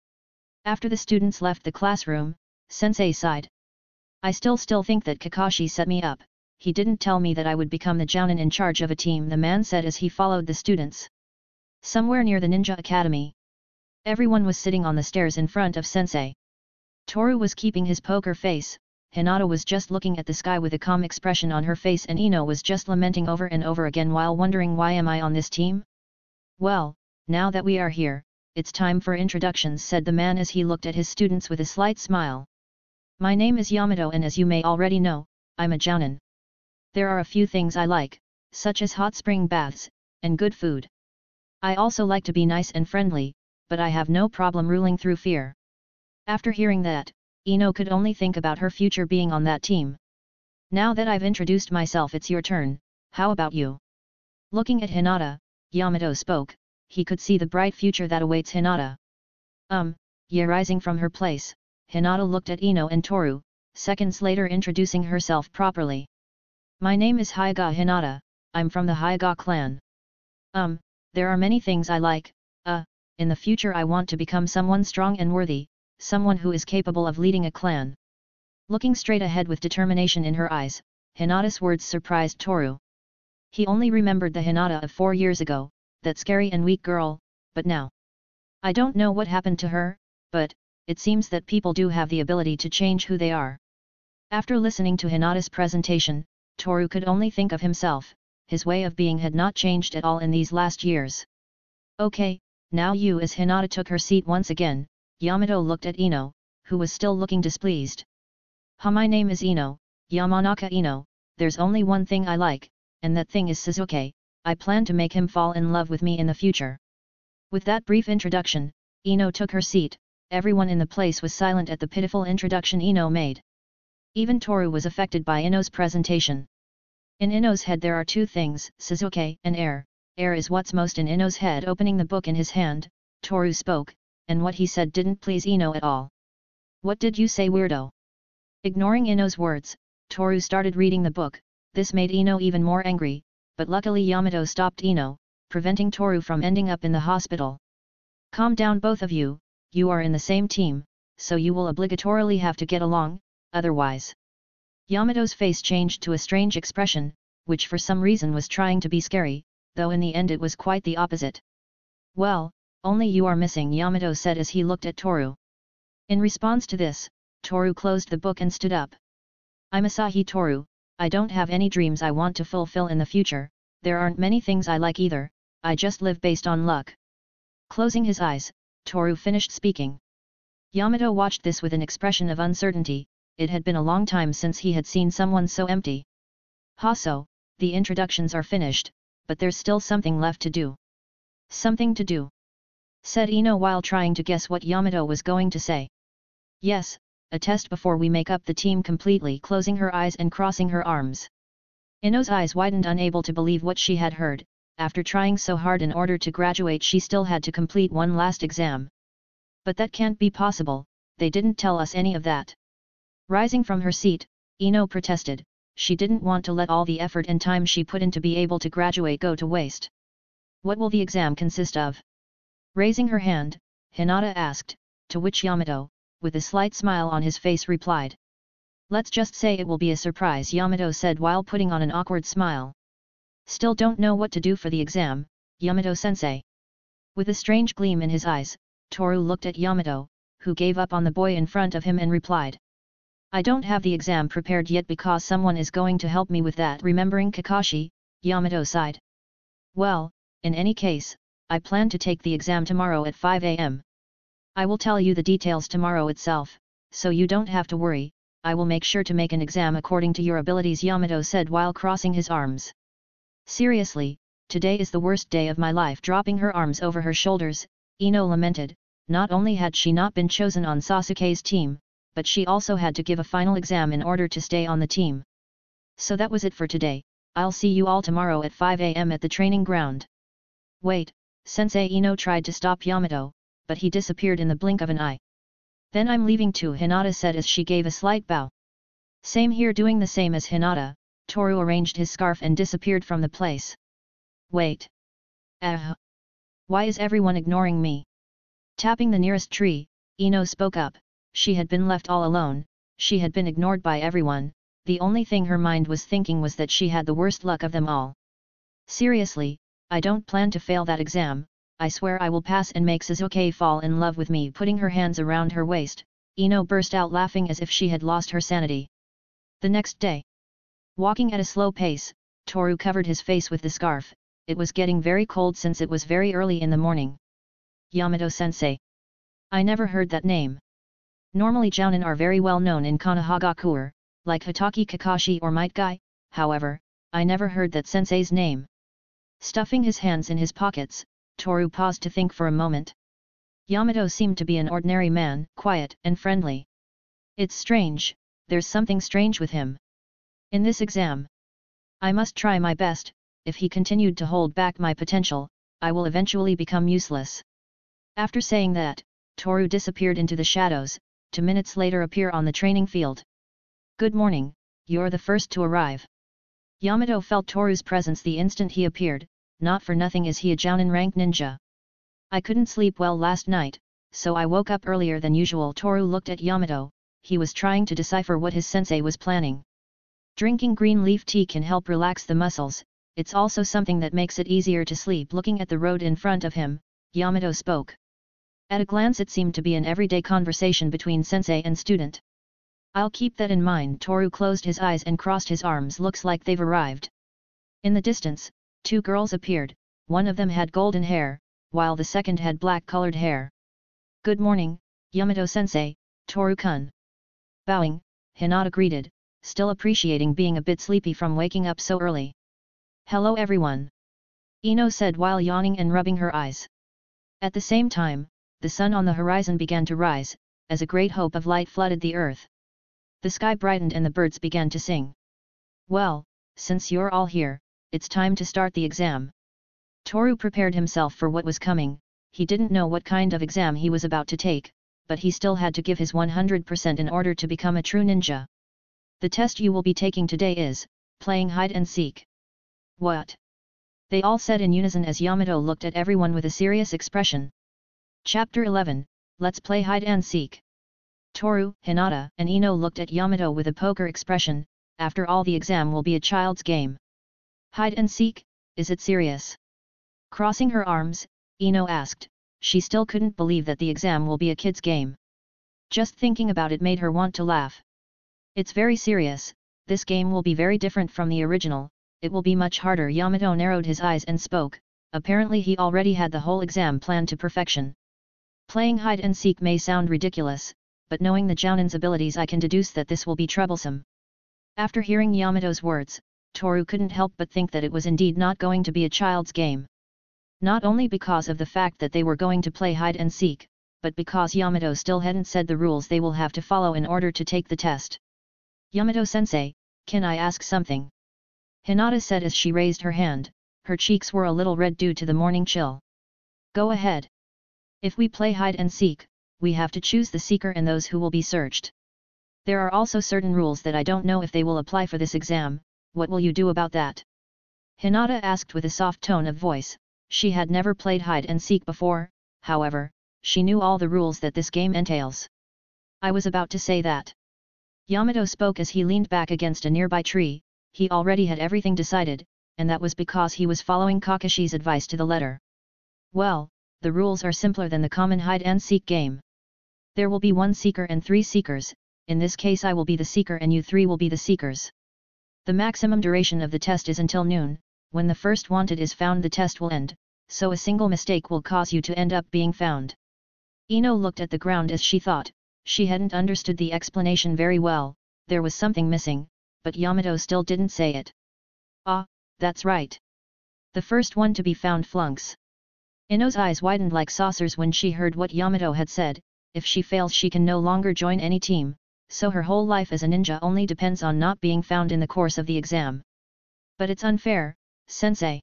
After the students left the classroom, sensei sighed. I still think that Kakashi set me up, he didn't tell me that I would become the Jounin in charge of a team, the man said as he followed the students. Somewhere near the Ninja Academy. Everyone was sitting on the stairs in front of sensei. Toru was keeping his poker face, Hinata was just looking at the sky with a calm expression on her face and Ino was just lamenting over and over again while wondering, why am I on this team? Well, now that we are here, it's time for introductions, said the man as he looked at his students with a slight smile. My name is Yamato and as you may already know, I'm a jounin. There are a few things I like, such as hot spring baths, and good food. I also like to be nice and friendly, but I have no problem ruling through fear. After hearing that, Ino could only think about her future being on that team. Now that I've introduced myself, it's your turn, how about you? Looking at Hinata, Yamato spoke. He could see the bright future that awaits Hinata. Yeah. Rising from her place, Hinata looked at Ino and Toru, seconds later introducing herself properly. My name is Hyuga Hinata, I'm from the Hyuga clan. There are many things I like, in the future I want to become someone strong and worthy, someone who is capable of leading a clan. Looking straight ahead with determination in her eyes, Hinata's words surprised Toru. He only remembered the Hinata of 4 years ago, that scary and weak girl, but now. I don't know what happened to her, but, it seems that people do have the ability to change who they are. After listening to Hinata's presentation, Toru could only think of himself, his way of being had not changed at all in these last years. Okay, now you. As Hinata took her seat once again, Yamato looked at Ino, who was still looking displeased. My name is Ino, Yamanaka Ino, there's only one thing I like, and that thing is Sasuke. I plan to make him fall in love with me in the future. With that brief introduction, Ino took her seat. Everyone in the place was silent at the pitiful introduction Ino made. Even Toru was affected by Ino's presentation. In Ino's head there are two things, Sasuke and air. Air is what's most in Ino's head. Opening the book in his hand, Toru spoke, and what he said didn't please Ino at all. What did you say, weirdo? Ignoring Ino's words, Toru started reading the book. This made Ino even more angry, but luckily Yamato stopped Ino, preventing Toru from ending up in the hospital. Calm down both of you, you are in the same team, so you will obligatorily have to get along, otherwise. Yamato's face changed to a strange expression, which for some reason was trying to be scary, though in the end it was quite the opposite. Well, only you are missing, Yamato said as he looked at Toru. In response to this, Toru closed the book and stood up. I'm Asahi Toru, I don't have any dreams I want to fulfill in the future, there aren't many things I like either, I just live based on luck. Closing his eyes, Toru finished speaking. Yamato watched this with an expression of uncertainty. It had been a long time since he had seen someone so empty. So, the introductions are finished, but there's still something left to do. Something to do? Said Ino while trying to guess what Yamato was going to say. Yes, a test before we make up the team completely. Closing her eyes and crossing her arms. Ino's eyes widened, unable to believe what she had heard. After trying so hard in order to graduate, she still had to complete one last exam. But that can't be possible, they didn't tell us any of that. Rising from her seat, Ino protested. She didn't want to let all the effort and time she put in to be able to graduate go to waste. What will the exam consist of? Raising her hand, Hinata asked, to which Yamato, with a slight smile on his face, replied. Let's just say it will be a surprise, Yamato said while putting on an awkward smile. Still don't know what to do for the exam, Yamato-sensei. With a strange gleam in his eyes, Toru looked at Yamato, who gave up on the boy in front of him and replied. I don't have the exam prepared yet because someone is going to help me with that. Remembering Kakashi, Yamato sighed. Well, in any case, I plan to take the exam tomorrow at 5 AM. I will tell you the details tomorrow itself, so you don't have to worry. I will make sure to make an exam according to your abilities, Yamato said while crossing his arms. Seriously, today is the worst day of my life. Dropping her arms over her shoulders, Ino lamented. Not only had she not been chosen on Sasuke's team, but she also had to give a final exam in order to stay on the team. So that was it for today. I'll see you all tomorrow at 5 AM at the training ground. Wait, Sensei. Ino tried to stop Yamato, but he disappeared in the blink of an eye. Then I'm leaving too, Hinata said as she gave a slight bow. Same here. Doing the same as Hinata, Toru arranged his scarf and disappeared from the place. Wait. Why is everyone ignoring me? Tapping the nearest tree, Ino spoke up. She had been left all alone, she had been ignored by everyone, the only thing her mind was thinking was that she had the worst luck of them all. Seriously, I don't plan to fail that exam, I swear I will pass and make Sasuke fall in love with me. Putting her hands around her waist, Ino burst out laughing as if she had lost her sanity. The next day, walking at a slow pace, Toru covered his face with the scarf. It was getting very cold since it was very early in the morning. Yamato-sensei. I never heard that name. Normally jounin are very well known in Konohagakure, like Hitaki Kakashi or Might Guy, however, I never heard that sensei's name. Stuffing his hands in his pockets, Toru paused to think for a moment. Yamato seemed to be an ordinary man, quiet and friendly. It's strange, there's something strange with him. In this exam, I must try my best. If he continued to hold back my potential, I will eventually become useless. After saying that, Toru disappeared into the shadows, to minutes later appear on the training field. Good morning, you're the first to arrive. Yamato felt Toru's presence the instant he appeared. Not for nothing is he a Jounin rank ninja. I couldn't sleep well last night, so I woke up earlier than usual. Toru looked at Yamato, he was trying to decipher what his sensei was planning. Drinking green leaf tea can help relax the muscles, it's also something that makes it easier to sleep. Looking at the road in front of him, Yamato spoke. At a glance it seemed to be an everyday conversation between sensei and student. I'll keep that in mind. Toru closed his eyes and crossed his arms. Looks like they've arrived. In the distance, two girls appeared, one of them had golden hair, while the second had black-colored hair. Good morning, Yamato-sensei, Toru-kun. Bowing, Hinata greeted, still appreciating being a bit sleepy from waking up so early. Hello everyone. Ino said while yawning and rubbing her eyes. At the same time, the sun on the horizon began to rise, as a great hope of light flooded the earth. The sky brightened and the birds began to sing. Well, since you're all here, it's time to start the exam. Toru prepared himself for what was coming. He didn't know what kind of exam he was about to take, but he still had to give his 100% in order to become a true ninja. The test you will be taking today is, playing hide and seek. What? They all said in unison as Yamato looked at everyone with a serious expression. Chapter 11, Let's play hide and seek. Toru, Hinata, and Ino looked at Yamato with a poker expression. After all, the exam will be a child's game. Hide and seek, is it serious? Crossing her arms, Ino asked. She still couldn't believe that the exam will be a kid's game. Just thinking about it made her want to laugh. It's very serious. This game will be very different from the original. It will be much harder. Yamato narrowed his eyes and spoke. Apparently he already had the whole exam planned to perfection. Playing hide and seek may sound ridiculous, but knowing the Jounin's abilities I can deduce that this will be troublesome. After hearing Yamato's words, Toru couldn't help but think that it was indeed not going to be a child's game. Not only because of the fact that they were going to play hide and seek, but because Yamato still hadn't said the rules they will have to follow in order to take the test. Yamato-sensei, can I ask something? Hinata said as she raised her hand. Her cheeks were a little red due to the morning chill. Go ahead. If we play hide and seek, we have to choose the seeker and those who will be searched. There are also certain rules that I don't know if they will apply for this exam. What will you do about that? Hinata asked with a soft tone of voice. She had never played hide and seek before, however, she knew all the rules that this game entails. I was about to say that. Yamato spoke as he leaned back against a nearby tree. He already had everything decided, and that was because he was following Kakashi's advice to the letter. Well, the rules are simpler than the common hide and seek game. There will be one seeker and three seekers. In this case I will be the seeker and you three will be the seekers. The maximum duration of the test is until noon. When the first wanted is found the test will end, so a single mistake will cause you to end up being found. Ino looked at the ground as she thought. She hadn't understood the explanation very well. There was something missing, but Yamato still didn't say it. Ah, that's right. The first one to be found flunks. Ino's eyes widened like saucers when she heard what Yamato had said. If she fails she can no longer join any team, so her whole life as a ninja only depends on not being found in the course of the exam. But it's unfair, sensei.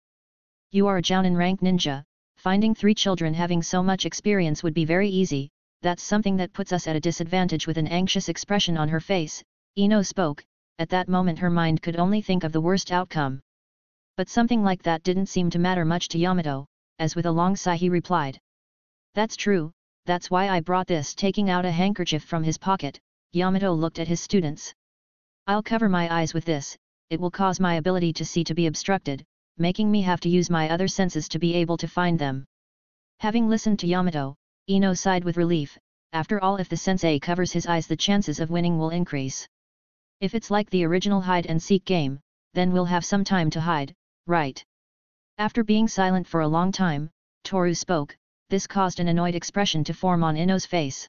You are a Jounin rank ninja, finding 3 children having so much experience would be very easy. That's something that puts us at a disadvantage. With an anxious expression on her face, Ino spoke. At that moment her mind could only think of the worst outcome. But something like that didn't seem to matter much to Yamato, as with a long sigh he replied. That's true, that's why I brought this. Taking out a handkerchief from his pocket, Yamato looked at his students. I'll cover my eyes with this, it will cause my ability to see to be obstructed, making me have to use my other senses to be able to find them. Having listened to Yamato, Ino sighed with relief. After all, if the sensei covers his eyes the chances of winning will increase. If it's like the original hide and seek game, then we'll have some time to hide, right? After being silent for a long time, Toru spoke. This caused an annoyed expression to form on Ino's face.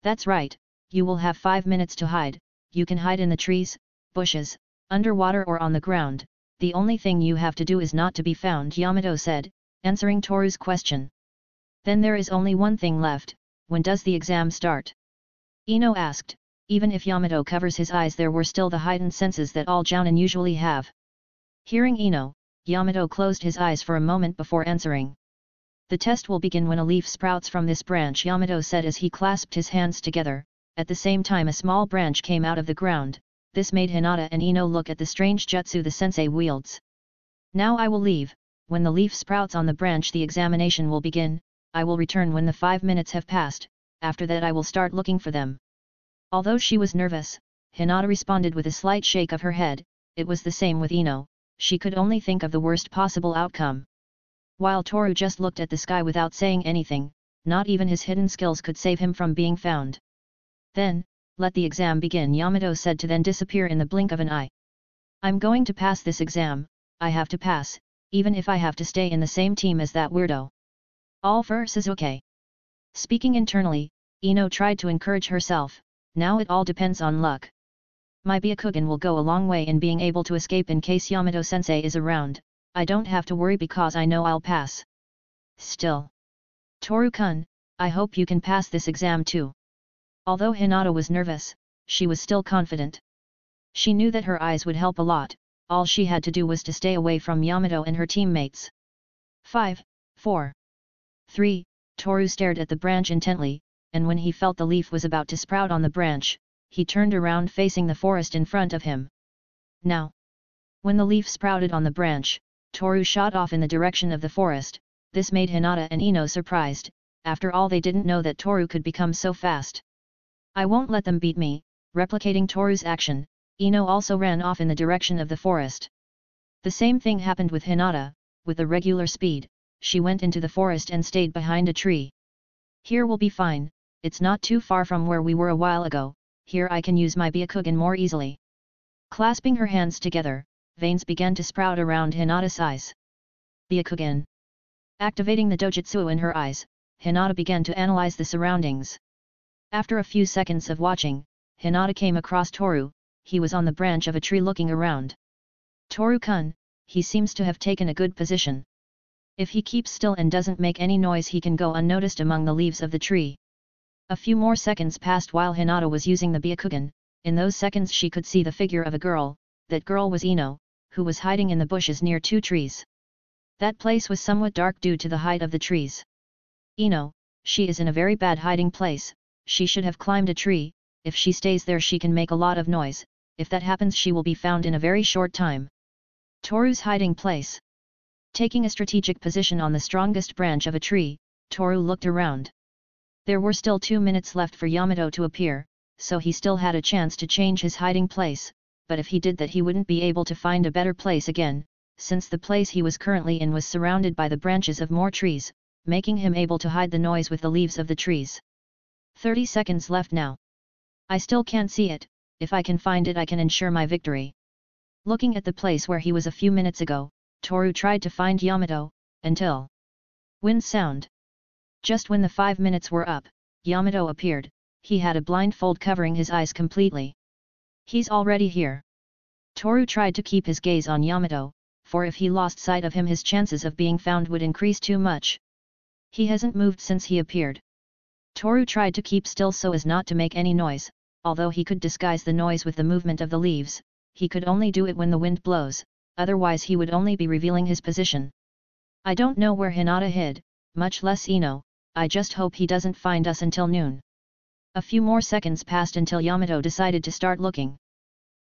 That's right, you will have 5 minutes to hide, you can hide in the trees, bushes, underwater or on the ground, the only thing you have to do is not to be found, Yamato said, answering Toru's question. Then there is only one thing left, when does the exam start? Ino asked. Even if Yamato covers his eyes, there were still the heightened senses that all jounin usually have. Hearing Ino, Yamato closed his eyes for a moment before answering. The test will begin when a leaf sprouts from this branch, Yamato said as he clasped his hands together. At the same time a small branch came out of the ground. This made Hinata and Ino look at the strange jutsu the sensei wields. Now I will leave. When the leaf sprouts on the branch, the examination will begin. I will return when the 5 minutes have passed. After that I will start looking for them. Although she was nervous, Hinata responded with a slight shake of her head. It was the same with Ino. She could only think of the worst possible outcome. While Toru just looked at the sky without saying anything, not even his hidden skills could save him from being found. Then, let the exam begin, Yamato said to then disappear in the blink of an eye. I'm going to pass this exam, I have to pass, even if I have to stay in the same team as that weirdo. All versus okay. Speaking internally, Ino tried to encourage herself, now it all depends on luck. My Byakugan will go a long way in being able to escape in case Yamato-sensei is around. I don't have to worry because I know I'll pass. Still. Toru-kun, I hope you can pass this exam too. Although Hinata was nervous, she was still confident. She knew that her eyes would help a lot, all she had to do was to stay away from Yamato and her teammates. 5, 4, 3, Toru stared at the branch intently, and when he felt the leaf was about to sprout on the branch, he turned around facing the forest in front of him. Now! When the leaf sprouted on the branch, Toru shot off in the direction of the forest. This made Hinata and Ino surprised. After all, they didn't know that Toru could become so fast. I won't let them beat me. Replicating Toru's action, Ino also ran off in the direction of the forest. The same thing happened with Hinata. With a regular speed, she went into the forest and stayed behind a tree. Here will be fine, it's not too far from where we were a while ago, here I can use my Byakugan more easily. Clasping her hands together, veins began to sprout around Hinata's eyes. Byakugan. Activating the dojutsu in her eyes, Hinata began to analyze the surroundings. After a few seconds of watching, Hinata came across Toru. He was on the branch of a tree looking around. Toru-kun, he seems to have taken a good position. If he keeps still and doesn't make any noise, he can go unnoticed among the leaves of the tree. A few more seconds passed while Hinata was using the Byakugan. In those seconds she could see the figure of a girl. That girl was Ino, who was hiding in the bushes near 2 trees. That place was somewhat dark due to the height of the trees. Ino, she is in a very bad hiding place. She should have climbed a tree. If she stays there she can make a lot of noise. If that happens she will be found in a very short time. Toru's hiding place. Taking a strategic position on the strongest branch of a tree, Toru looked around. There were still 2 minutes left for Yamato to appear, so he still had a chance to change his hiding place, but if he did that he wouldn't be able to find a better place again, since the place he was currently in was surrounded by the branches of more trees, making him able to hide the noise with the leaves of the trees. 30 seconds left now. I still can't see it. If I can find it I can ensure my victory. Looking at the place where he was a few minutes ago, Toru tried to find Yamato, until wind sound. Just when the 5 minutes were up, Yamato appeared. He had a blindfold covering his eyes completely. He's already here. Toru tried to keep his gaze on Yamato, for if he lost sight of him his chances of being found would increase too much. He hasn't moved since he appeared. Toru tried to keep still so as not to make any noise. Although he could disguise the noise with the movement of the leaves, he could only do it when the wind blows, otherwise he would only be revealing his position. I don't know where Hinata hid, much less Ino. I just hope he doesn't find us until noon. A few more seconds passed until Yamato decided to start looking.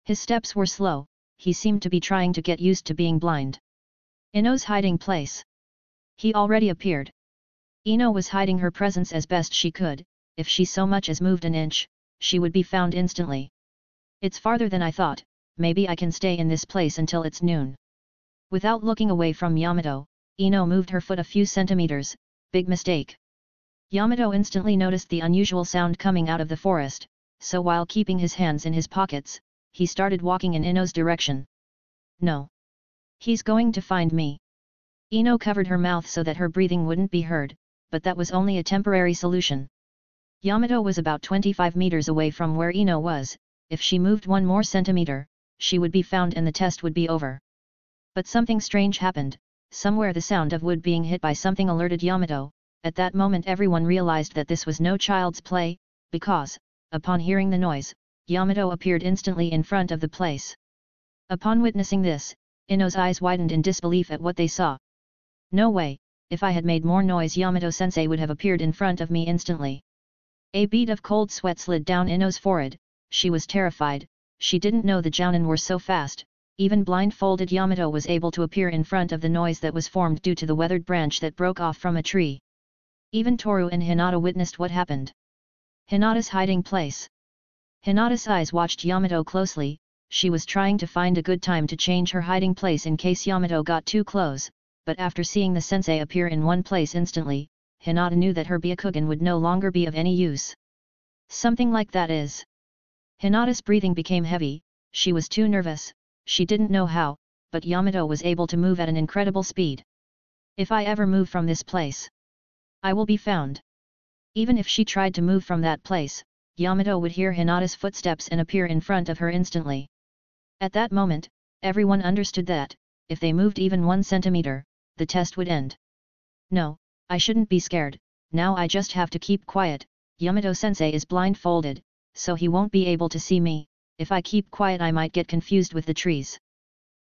His steps were slow, he seemed to be trying to get used to being blind. Ino's hiding place. He already appeared. Ino was hiding her presence as best she could. If she so much as moved an inch, she would be found instantly. It's farther than I thought. Maybe I can stay in this place until it's noon. Without looking away from Yamato, Ino moved her foot a few centimeters. Big mistake. Yamato instantly noticed the unusual sound coming out of the forest, so while keeping his hands in his pockets, he started walking in Ino's direction. No. He's going to find me. Ino covered her mouth so that her breathing wouldn't be heard, but that was only a temporary solution. Yamato was about 25 meters away from where Ino was. if she moved 1 more centimeter, she would be found and the test would be over. But something strange happened. Somewhere the sound of wood being hit by something alerted Yamato. At that moment everyone realized that this was no child's play, because, upon hearing the noise, Yamato appeared instantly in front of the place. Upon witnessing this, Ino's eyes widened in disbelief at what they saw. No way, if I had made more noise Yamato-sensei would have appeared in front of me instantly. A bead of cold sweat slid down Ino's forehead. She was terrified. She didn't know the Jounin were so fast. Even blindfolded Yamato was able to appear in front of the noise that was formed due to the weathered branch that broke off from a tree. Even Toru and Hinata witnessed what happened. Hinata's hiding place. Hinata's eyes watched Yamato closely. She was trying to find a good time to change her hiding place in case Yamato got too close, but after seeing the sensei appear in one place instantly, Hinata knew that her Byakugan would no longer be of any use. Something like that is. Hinata's breathing became heavy. She was too nervous. She didn't know how, but Yamato was able to move at an incredible speed. If I ever move from this place, I will be found. Even if she tried to move from that place, Yamato would hear Hinata's footsteps and appear in front of her instantly. At that moment, everyone understood that, if they moved even 1 centimeter, the test would end. No, I shouldn't be scared, now I just have to keep quiet. Yamato-sensei is blindfolded, so he won't be able to see me. If I keep quiet I might get confused with the trees.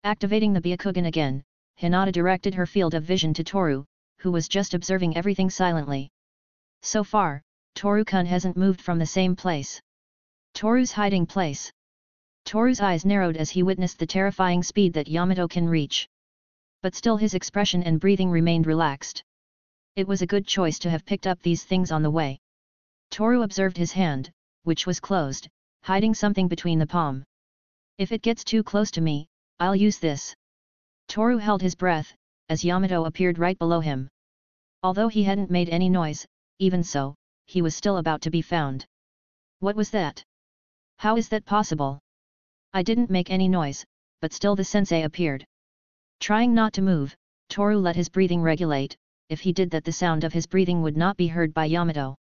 Activating the Byakugan again, Hinata directed her field of vision to Toru, who was just observing everything silently. So far, Toru-kun hasn't moved from the same place. Toru's hiding place. Toru's eyes narrowed as he witnessed the terrifying speed that Yamato can reach. But still his expression and breathing remained relaxed. It was a good choice to have picked up these things on the way. Toru observed his hand, which was closed, hiding something between the palm. If it gets too close to me, I'll use this. Toru held his breath, as Yamato appeared right below him. Although he hadn't made any noise, even so, he was still about to be found. What was that? How is that possible? I didn't make any noise, but still the sensei appeared. Trying not to move, Toru let his breathing regulate. If he did that the sound of his breathing would not be heard by Yamato.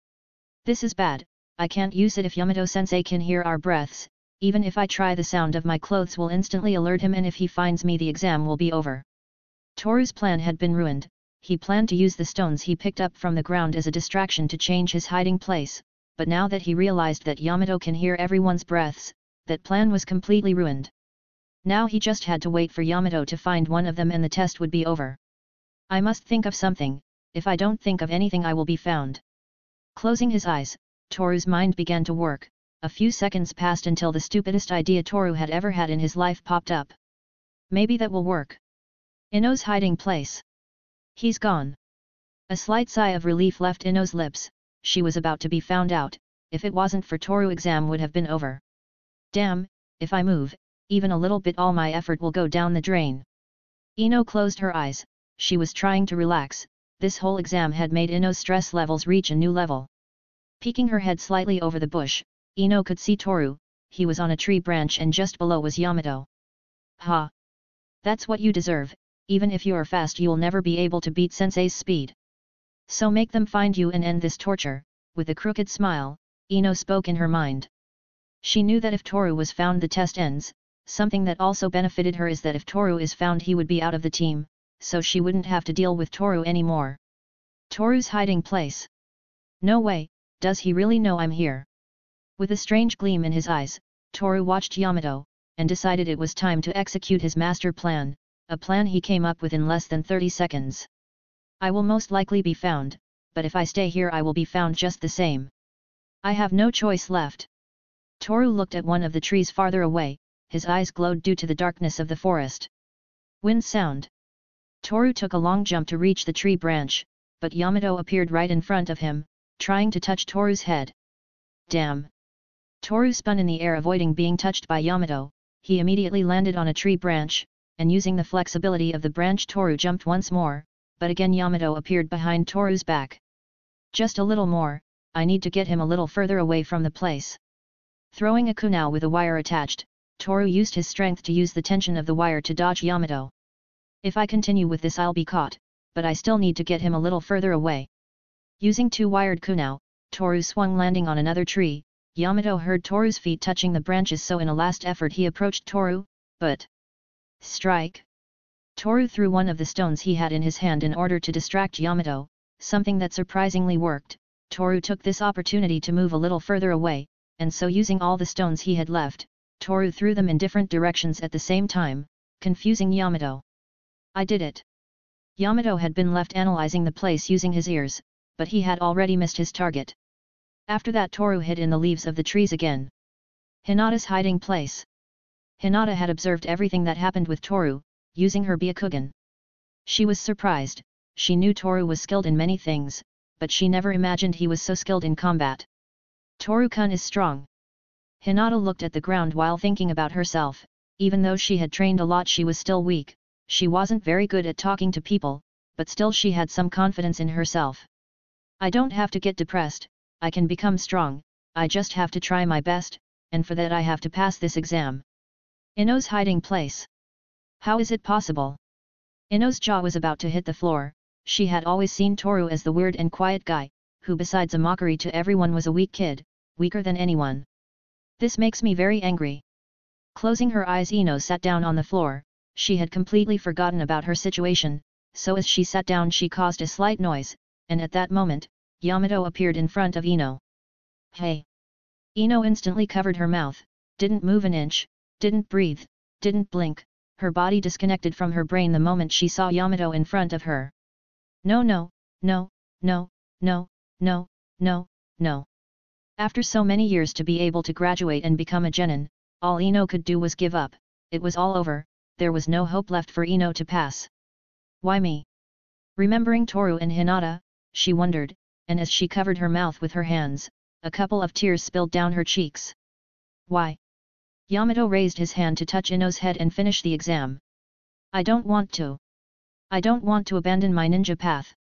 This is bad. I can't use it if Yamato-sensei can hear our breaths. Even if I try, the sound of my clothes will instantly alert him, and if he finds me the exam will be over. Toru's plan had been ruined. He planned to use the stones he picked up from the ground as a distraction to change his hiding place, but now that he realized that Yamato can hear everyone's breaths, that plan was completely ruined. Now he just had to wait for Yamato to find one of them and the test would be over. I must think of something. If I don't think of anything I will be found. Closing his eyes, Toru's mind began to work. A few seconds passed until the stupidest idea Toru had ever had in his life popped up. Maybe that will work. Ino's hiding place. He's gone. A slight sigh of relief left Ino's lips. She was about to be found out. If it wasn't for Toru, exam would have been over. Damn, if I move, even a little bit, all my effort will go down the drain. Ino closed her eyes. She was trying to relax. This whole exam had made Ino's stress levels reach a new level. Peeking her head slightly over the bush, Ino could see Toru. He was on a tree branch and just below was Yamato. Ha! That's what you deserve. Even if you are fast you'll never be able to beat Sensei's speed. So make them find you and end this torture. With a crooked smile, Ino spoke in her mind. She knew that if Toru was found the test ends. Something that also benefited her is that if Toru is found he would be out of the team, so she wouldn't have to deal with Toru anymore. Toru's hiding place. No way, does he really know I'm here? With a strange gleam in his eyes, Toru watched Yamato, and decided it was time to execute his master plan, a plan he came up with in less than 30 seconds. I will most likely be found, but if I stay here I will be found just the same. I have no choice left. Toru looked at one of the trees farther away, his eyes glowed due to the darkness of the forest. Wind sound. Toru took a long jump to reach the tree branch, but Yamato appeared right in front of him, trying to touch Toru's head. Damn! Toru spun in the air, avoiding being touched by Yamato. He immediately landed on a tree branch, and using the flexibility of the branch Toru jumped once more, but again Yamato appeared behind Toru's back. Just a little more, I need to get him a little further away from the place. Throwing a kunai with a wire attached, Toru used his strength to use the tension of the wire to dodge Yamato. If I continue with this I'll be caught, but I still need to get him a little further away. Using two wired kunai, Toru swung, landing on another tree. Yamato heard Toru's feet touching the branches, so in a last effort he approached Toru, but... Strike! Toru threw one of the stones he had in his hand in order to distract Yamato, something that surprisingly worked. Toru took this opportunity to move a little further away, and so using all the stones he had left, Toru threw them in different directions at the same time, confusing Yamato. I did it. Yamato had been left analyzing the place using his ears, but he had already missed his target. After that Toru hid in the leaves of the trees again. Hinata's hiding place. Hinata had observed everything that happened with Toru, using her Byakugan. She was surprised. She knew Toru was skilled in many things, but she never imagined he was so skilled in combat. Toru-kun is strong. Hinata looked at the ground while thinking about herself. Even though she had trained a lot, she was still weak. She wasn't very good at talking to people, but still she had some confidence in herself. I don't have to get depressed, I can become strong, I just have to try my best, and for that I have to pass this exam. Ino's hiding place. How is it possible? Ino's jaw was about to hit the floor. She had always seen Toru as the weird and quiet guy, who besides a mockery to everyone was a weak kid, weaker than anyone. This makes me very angry. Closing her eyes, Ino sat down on the floor. She had completely forgotten about her situation, so as she sat down she caused a slight noise, and at that moment, Yamato appeared in front of Ino. Hey! Ino instantly covered her mouth, didn't move an inch, didn't breathe, didn't blink, her body disconnected from her brain the moment she saw Yamato in front of her. No no, no, no, no, no, no, no. After so many years to be able to graduate and become a genin, all Ino could do was give up. It was all over, there was no hope left for Ino to pass. Why me? Remembering Toru and Hinata, she wondered, and as she covered her mouth with her hands, a couple of tears spilled down her cheeks. Why? Yamato raised his hand to touch Ino's head and finish the exam. I don't want to. I don't want to abandon my ninja path.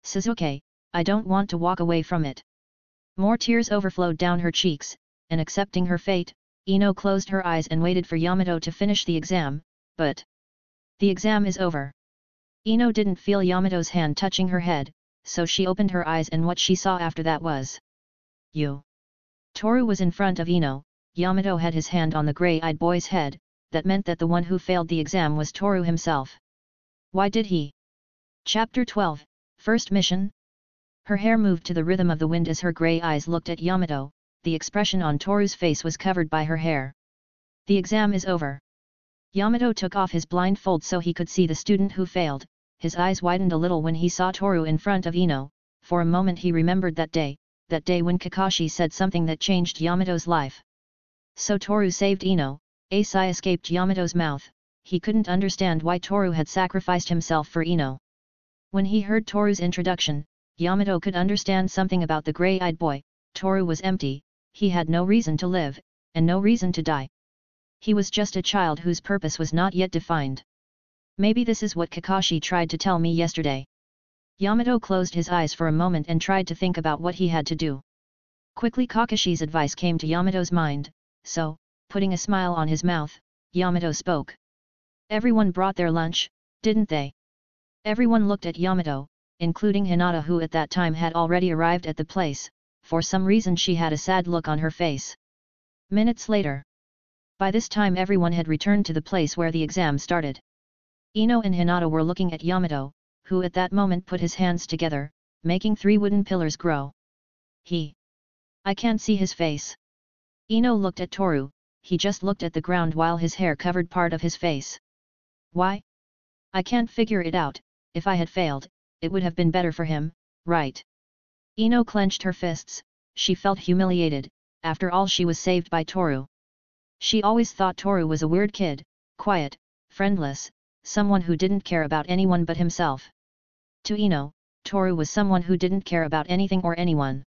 Suzuki, I don't want to walk away from it. More tears overflowed down her cheeks, and accepting her fate, Ino closed her eyes and waited for Yamato to finish the exam, but... The exam is over. Ino didn't feel Yamato's hand touching her head, so she opened her eyes and what she saw after that was... You. Toru was in front of Ino. Yamato had his hand on the grey-eyed boy's head, that meant that the one who failed the exam was Toru himself. Why did he? Chapter 12, First Mission. Her hair moved to the rhythm of the wind as her grey eyes looked at Yamato, the expression on Toru's face was covered by her hair. The exam is over. Yamato took off his blindfold so he could see the student who failed. His eyes widened a little when he saw Toru in front of Ino. For a moment he remembered that day when Kakashi said something that changed Yamato's life. So Toru saved Ino. A sigh escaped Yamato's mouth. He couldn't understand why Toru had sacrificed himself for Ino. When he heard Toru's introduction, Yamato could understand something about the grey-eyed boy. Toru was empty, he had no reason to live, and no reason to die. He was just a child whose purpose was not yet defined. Maybe this is what Kakashi tried to tell me yesterday. Yamato closed his eyes for a moment and tried to think about what he had to do. Quickly Kakashi's advice came to Yamato's mind, so, putting a smile on his mouth, Yamato spoke. Everyone brought their lunch, didn't they? Everyone looked at Yamato, including Hinata who at that time had already arrived at the place. For some reason she had a sad look on her face. Minutes later. By this time everyone had returned to the place where the exam started. Ino and Hinata were looking at Yamato, who at that moment put his hands together, making 3 wooden pillars grow. I can't see his face. Ino looked at Toru, he just looked at the ground while his hair covered part of his face. Why? I can't figure it out. If I had failed, it would have been better for him, right? Ino clenched her fists. She felt humiliated. After all, she was saved by Toru. She always thought Toru was a weird kid, quiet, friendless, someone who didn't care about anyone but himself. To Ino, Toru was someone who didn't care about anything or anyone.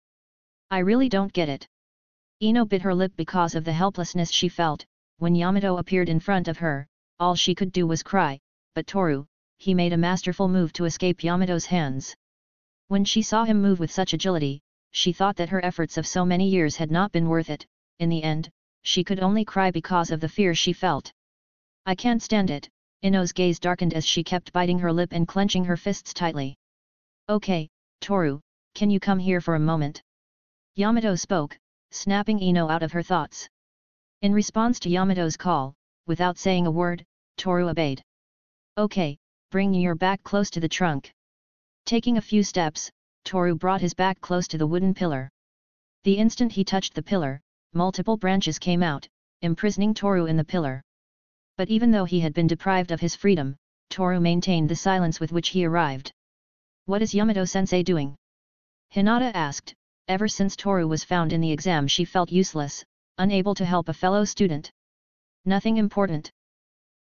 I really don't get it. Ino bit her lip because of the helplessness she felt. When Yamato appeared in front of her, all she could do was cry, but Toru, he made a masterful move to escape Yamato's hands. When she saw him move with such agility, she thought that her efforts of so many years had not been worth it. In the end, she could only cry because of the fear she felt. I can't stand it. Ino's gaze darkened as she kept biting her lip and clenching her fists tightly. Okay, Toru, can you come here for a moment? Yamato spoke, snapping Ino out of her thoughts. In response to Yamato's call, without saying a word, Toru obeyed. Okay, bring your back close to the trunk. Taking a few steps, Toru brought his back close to the wooden pillar. The instant he touched the pillar, multiple branches came out, imprisoning Toru in the pillar. But even though he had been deprived of his freedom, Toru maintained the silence with which he arrived. What is Yamato-sensei doing? Hinata asked. Ever since Toru was found in the exam she felt useless, unable to help a fellow student. Nothing important.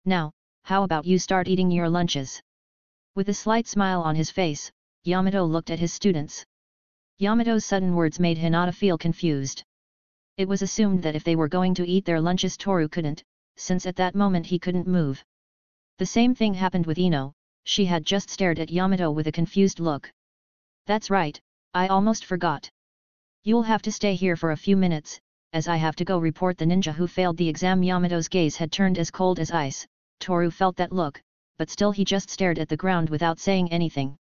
Now, how about you start eating your lunches? With a slight smile on his face, Yamato looked at his students. Yamato's sudden words made Hinata feel confused. It was assumed that if they were going to eat their lunches Toru couldn't, since at that moment he couldn't move. The same thing happened with Ino, she had just stared at Yamato with a confused look. That's right, I almost forgot. You'll have to stay here for a few minutes, as I have to go report the ninja who failed the exam. Yamato's gaze had turned as cold as ice. Toru felt that look, but still he just stared at the ground without saying anything.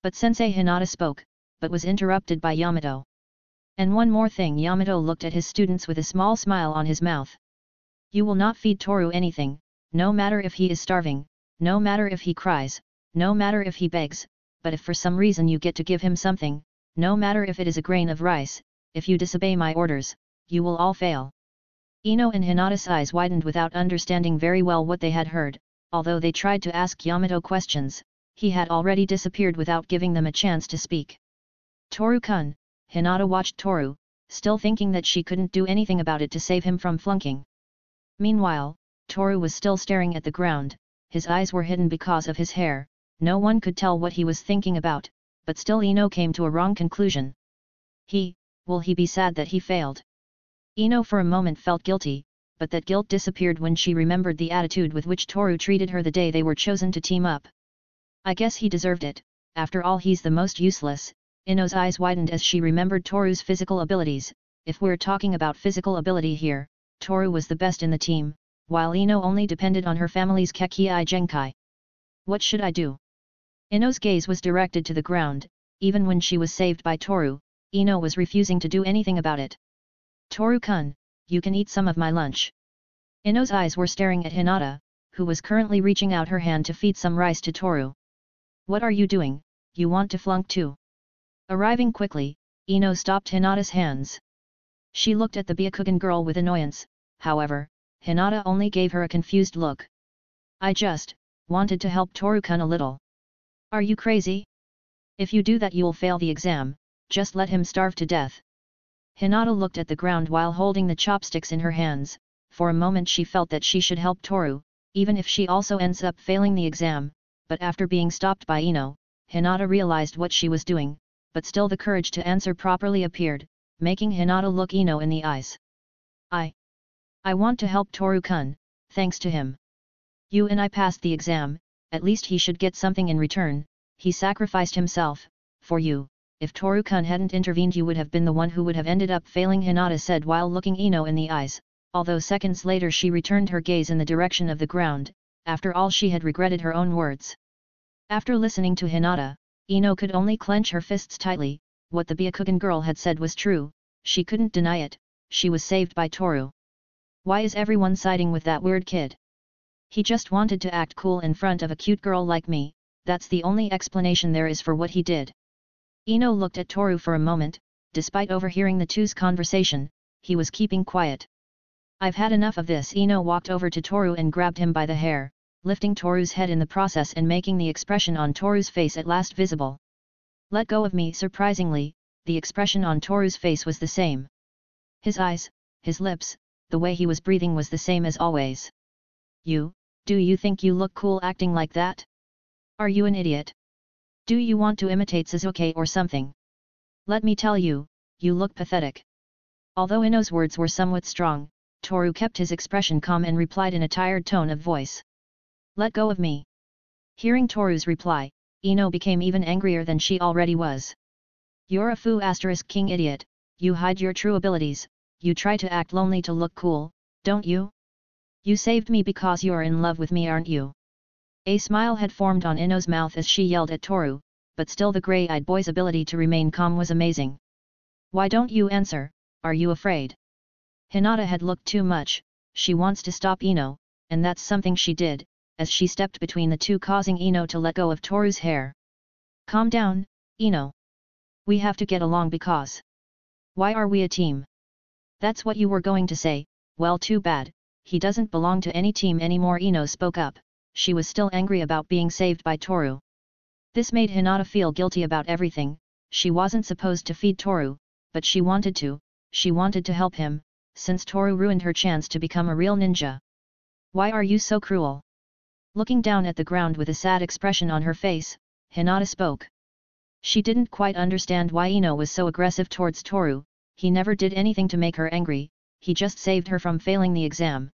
But Sensei Hinata spoke, but was interrupted by Yamato. And one more thing. Yamato looked at his students with a small smile on his mouth. You will not feed Toru anything, no matter if he is starving, no matter if he cries, no matter if he begs, but if for some reason you get to give him something, no matter if it is a grain of rice, if you disobey my orders, you will all fail. Ino and Hinata's eyes widened without understanding very well what they had heard. Although they tried to ask Yamato questions, he had already disappeared without giving them a chance to speak. Toru-kun, Hinata watched Toru, still thinking that she couldn't do anything about it to save him from flunking. Meanwhile, Toru was still staring at the ground, his eyes were hidden because of his hair, no one could tell what he was thinking about, but still Ino came to a wrong conclusion. Will he be sad that he failed? Ino for a moment felt guilty, but that guilt disappeared when she remembered the attitude with which Toru treated her the day they were chosen to team up. I guess he deserved it, after all he's the most useless. Ino's eyes widened as she remembered Toru's physical abilities. If we're talking about physical ability here, Toru was the best in the team, while Ino only depended on her family's Kekkei Genkai. What should I do? Ino's gaze was directed to the ground. Even when she was saved by Toru, Ino was refusing to do anything about it. Toru-kun, you can eat some of my lunch. Ino's eyes were staring at Hinata, who was currently reaching out her hand to feed some rice to Toru. What are you doing? You want to flunk too? Arriving quickly, Ino stopped Hinata's hands. She looked at the Byakugan girl with annoyance, however, Hinata only gave her a confused look. I just wanted to help Toru-kun a little. Are you crazy? If you do that you'll fail the exam, just let him starve to death. Hinata looked at the ground while holding the chopsticks in her hands. For a moment she felt that she should help Toru, even if she also ends up failing the exam, but after being stopped by Ino, Hinata realized what she was doing, but still the courage to answer properly appeared, making Hinata look Ino in the eyes. I want to help Toru-kun, thanks to him. You and I passed the exam, at least he should get something in return, he sacrificed himself, for you. If Toru-kun hadn't intervened you would have been the one who would have ended up failing, Hinata said while looking Ino in the eyes, although seconds later she returned her gaze in the direction of the ground. After all she had regretted her own words. After listening to Hinata, Ino could only clench her fists tightly. What the Byakugan girl had said was true, she couldn't deny it, she was saved by Toru. Why is everyone siding with that weird kid? He just wanted to act cool in front of a cute girl like me, that's the only explanation there is for what he did. Ino looked at Toru for a moment. Despite overhearing the two's conversation, he was keeping quiet. I've had enough of this. Ino walked over to Toru and grabbed him by the hair, lifting Toru's head in the process and making the expression on Toru's face at last visible. Let go of me. Surprisingly, the expression on Toru's face was the same. His eyes, his lips, the way he was breathing was the same as always. Do you think you look cool acting like that? Are you an idiot? Do you want to imitate Sasuke or something? Let me tell you, you look pathetic. Although Ino's words were somewhat strong, Toru kept his expression calm and replied in a tired tone of voice. Let go of me. Hearing Toru's reply, Ino became even angrier than she already was. You're a foo * king idiot, you hide your true abilities, you try to act lonely to look cool, don't you? You saved me because you're in love with me, aren't you? A smile had formed on Ino's mouth as she yelled at Toru, but still the grey-eyed boy's ability to remain calm was amazing. Why don't you answer? are you afraid? Hinata had looked too much, she wants to stop Ino, and that's something she did, as she stepped between the two causing Ino to let go of Toru's hair. Calm down, Ino. We have to get along because... Why are we a team? That's what you were going to say, well too bad, he doesn't belong to any team anymore. Ino spoke up, she was still angry about being saved by Toru. This made Hinata feel guilty about everything, she wasn't supposed to feed Toru, but she wanted to help him, since Toru ruined her chance to become a real ninja. Why are you so cruel? Looking down at the ground with a sad expression on her face, Hinata spoke. She didn't quite understand why Ino was so aggressive towards Toru, he never did anything to make her angry, he just saved her from failing the exam.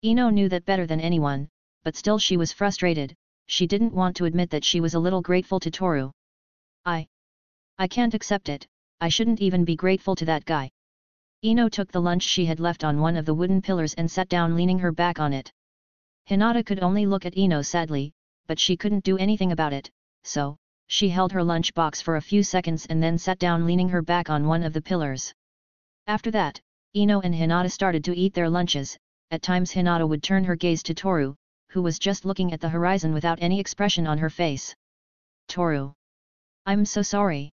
Ino knew that better than anyone, but still she was frustrated, she didn't want to admit that she was a little grateful to Toru. I can't accept it, I shouldn't even be grateful to that guy. Ino took the lunch she had left on one of the wooden pillars and sat down leaning her back on it. Hinata could only look at Ino sadly, but she couldn't do anything about it, so, she held her lunch box for a few seconds and then sat down leaning her back on one of the pillars. After that, Ino and Hinata started to eat their lunches. At times Hinata would turn her gaze to Toru, who was just looking at the horizon without any expression on her face. Toru. I'm so sorry.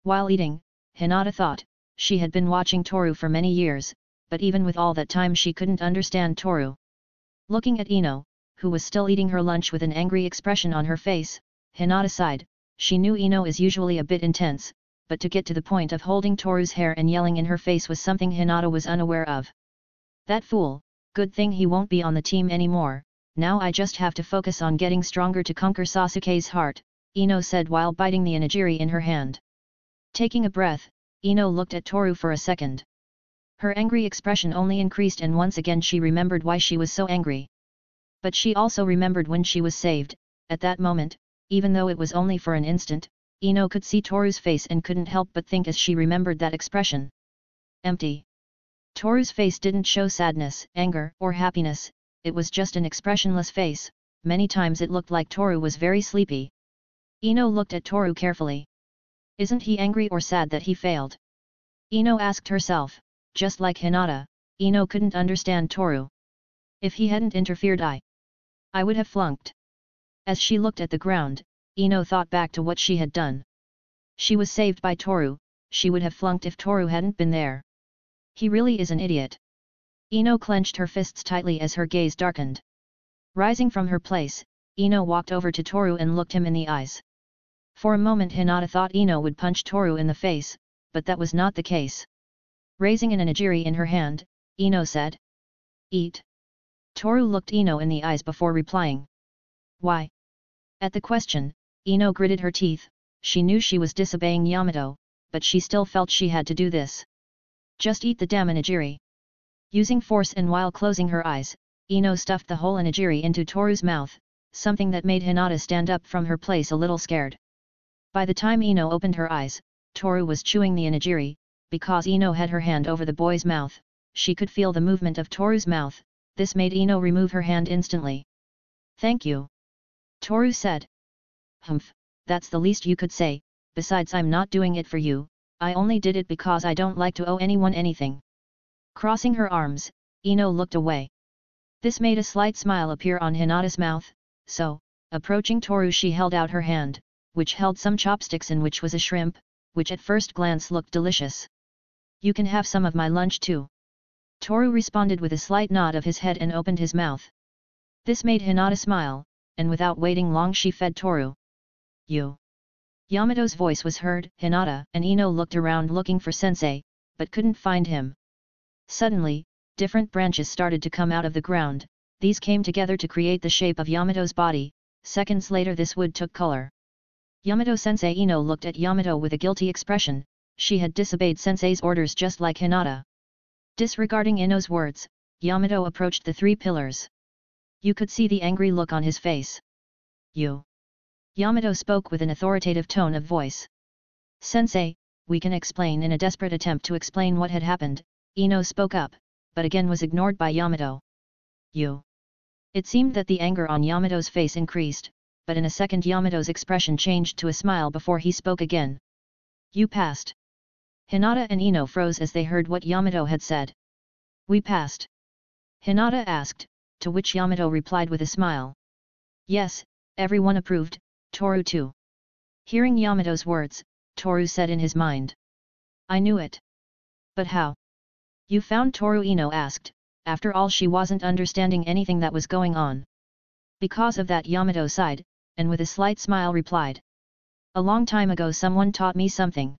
While eating, Hinata thought, she had been watching Toru for many years, but even with all that time she couldn't understand Toru. Looking at Ino, who was still eating her lunch with an angry expression on her face, Hinata sighed, she knew Ino is usually a bit intense, but to get to the point of holding Toru's hair and yelling in her face was something Hinata was unaware of. That fool, good thing he won't be on the team anymore, now I just have to focus on getting stronger to conquer Sasuke's heart, Ino said while biting the onigiri in her hand. Taking a breath, Ino looked at Toru for a second. Her angry expression only increased and once again she remembered why she was so angry. But she also remembered when she was saved, at that moment, even though it was only for an instant, Ino could see Toru's face and couldn't help but think as she remembered that expression. Empty. Toru's face didn't show sadness, anger, or happiness, it was just an expressionless face, many times it looked like Toru was very sleepy. Ino looked at Toru carefully. Isn't he angry or sad that he failed? Ino asked herself, just like Hinata, Ino couldn't understand Toru. If he hadn't interfered I would have flunked. As she looked at the ground, Ino thought back to what she had done. She was saved by Toru, she would have flunked if Toru hadn't been there. He really is an idiot. Ino clenched her fists tightly as her gaze darkened. Rising from her place, Ino walked over to Toru and looked him in the eyes. For a moment Hinata thought Ino would punch Toru in the face, but that was not the case. Raising an onigiri in her hand, Ino said, "Eat." Toru looked Ino in the eyes before replying. "Why?" At the question, Ino gritted her teeth, she knew she was disobeying Yamato, but she still felt she had to do this. Just eat the damn onigiri. Using force and while closing her eyes, Ino stuffed the whole onigiri into Toru's mouth, something that made Hinata stand up from her place a little scared. By the time Ino opened her eyes, Toru was chewing the onigiri, because Ino had her hand over the boy's mouth, she could feel the movement of Toru's mouth, this made Ino remove her hand instantly. "Thank you." Toru said. "Humph, that's the least you could say, besides I'm not doing it for you, I only did it because I don't like to owe anyone anything." Crossing her arms, Ino looked away. This made a slight smile appear on Hinata's mouth, so, approaching Toru she held out her hand, which held some chopsticks in which was a shrimp, which at first glance looked delicious. "You can have some of my lunch too." Toru responded with a slight nod of his head and opened his mouth. This made Hinata smile, and without waiting long she fed Toru. "You." Yamato's voice was heard. Hinata and Ino looked around looking for Sensei, but couldn't find him. Suddenly, different branches started to come out of the ground, these came together to create the shape of Yamato's body, seconds later this wood took color. Yamato-sensei. Ino looked at Yamato with a guilty expression, she had disobeyed Sensei's orders just like Hinata. Disregarding Ino's words, Yamato approached the three pillars. You could see the angry look on his face. "You." Yamato spoke with an authoritative tone of voice. "Sensei, we can explain." In a desperate attempt to explain what had happened, Ino spoke up, but again was ignored by Yamato. "You." It seemed that the anger on Yamato's face increased, but in a second Yamato's expression changed to a smile before he spoke again. "You passed." Hinata and Ino froze as they heard what Yamato had said. We passed. Hinata asked, to which Yamato replied with a smile. Yes, everyone approved, Toru too. Hearing Yamato's words, Toru said in his mind. I knew it. But how? You found Toru? Ino asked, after all she wasn't understanding anything that was going on. Because of that, Yamato sighed, and with a slight smile replied. A long time ago someone taught me something.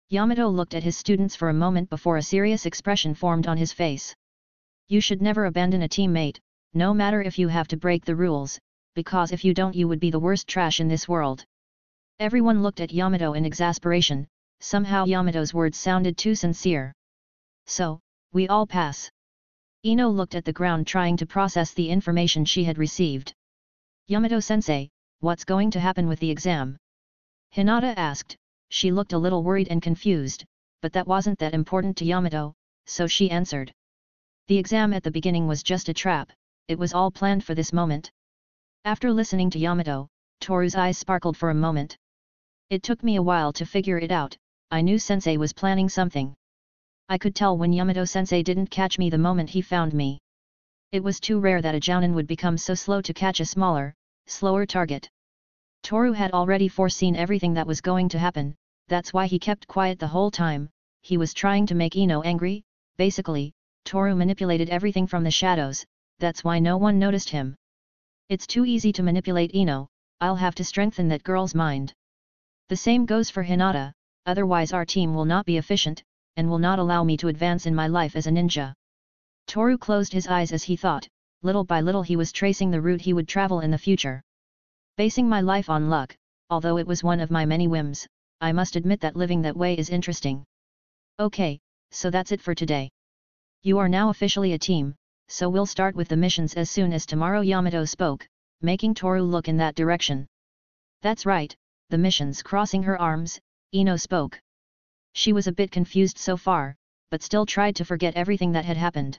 Yamato looked at his students for a moment before a serious expression formed on his face. You should never abandon a teammate, no matter if you have to break the rules, because if you don't you would be the worst trash in this world. Everyone looked at Yamato in exasperation, somehow Yamato's words sounded too sincere. So, we all pass. Ino looked at the ground trying to process the information she had received. Yamato-sensei, what's going to happen with the exam? Hinata asked. She looked a little worried and confused, but that wasn't that important to Yamato, so she answered. The exam at the beginning was just a trap, it was all planned for this moment. After listening to Yamato, Toru's eyes sparkled for a moment. It took me a while to figure it out, I knew sensei was planning something. I could tell when Yamato-sensei didn't catch me the moment he found me. It was too rare that a jounin would become so slow to catch a slower target. Toru had already foreseen everything that was going to happen, that's why he kept quiet the whole time. He was trying to make Ino angry. Basically, Toru manipulated everything from the shadows, that's why no one noticed him. It's too easy to manipulate Ino, I'll have to strengthen that girl's mind. The same goes for Hinata, otherwise our team will not be efficient, and will not allow me to advance in my life as a ninja. Toru closed his eyes as he thought, little by little he was tracing the route he would travel in the future. Basing my life on luck, although it was one of my many whims, I must admit that living that way is interesting. Okay, so that's it for today. You are now officially a team, so we'll start with the missions as soon as tomorrow. Yamato spoke, making Toru look in that direction. That's right, the missions. Crossing her arms, Ino spoke. She was a bit confused so far, but still tried to forget everything that had happened.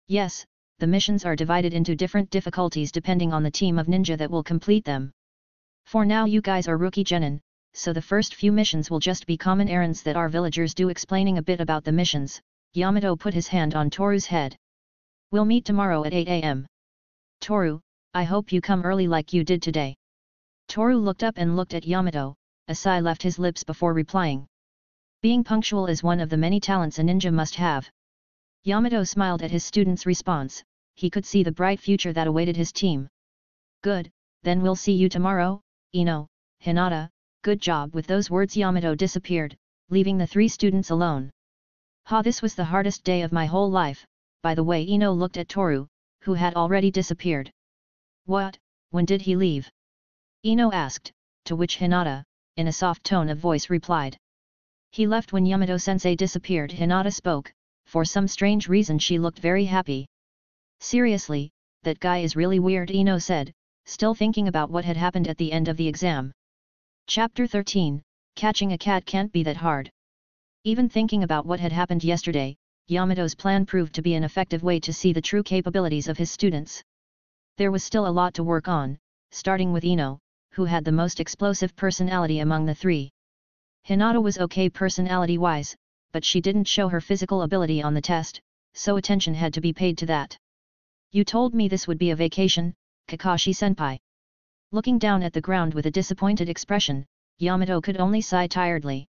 Yes, the missions are divided into different difficulties depending on the team of ninja that will complete them. For now you guys are rookie genin, so the first few missions will just be common errands that our villagers do. Explaining a bit about the missions, Yamato put his hand on Toru's head. We'll meet tomorrow at 8 AM. Toru, I hope you come early like you did today. Toru looked up and looked at Yamato, a sigh left his lips before replying. Being punctual is one of the many talents a ninja must have. Yamato smiled at his student's response. He could see the bright future that awaited his team. Good, then we'll see you tomorrow, Ino, Hinata. Good job. With those words Yamato disappeared, leaving the three students alone. This was the hardest day of my whole life. By the way, Ino looked at Toru, who had already disappeared. What, when did he leave? Ino asked, to which Hinata, in a soft tone of voice replied. He left when Yamato-sensei disappeared. Hinata spoke, for some strange reason she looked very happy. Seriously, that guy is really weird, Ino said, still thinking about what had happened at the end of the exam. Chapter 13, Catching a cat can't be that hard. Even thinking about what had happened yesterday, Yamato's plan proved to be an effective way to see the true capabilities of his students. There was still a lot to work on, starting with Ino, who had the most explosive personality among the three. Hinata was okay personality-wise, but she didn't show her physical ability on the test, so attention had to be paid to that. You told me this would be a vacation, Kakashi-senpai. Looking down at the ground with a disappointed expression, Yamato could only sigh tiredly.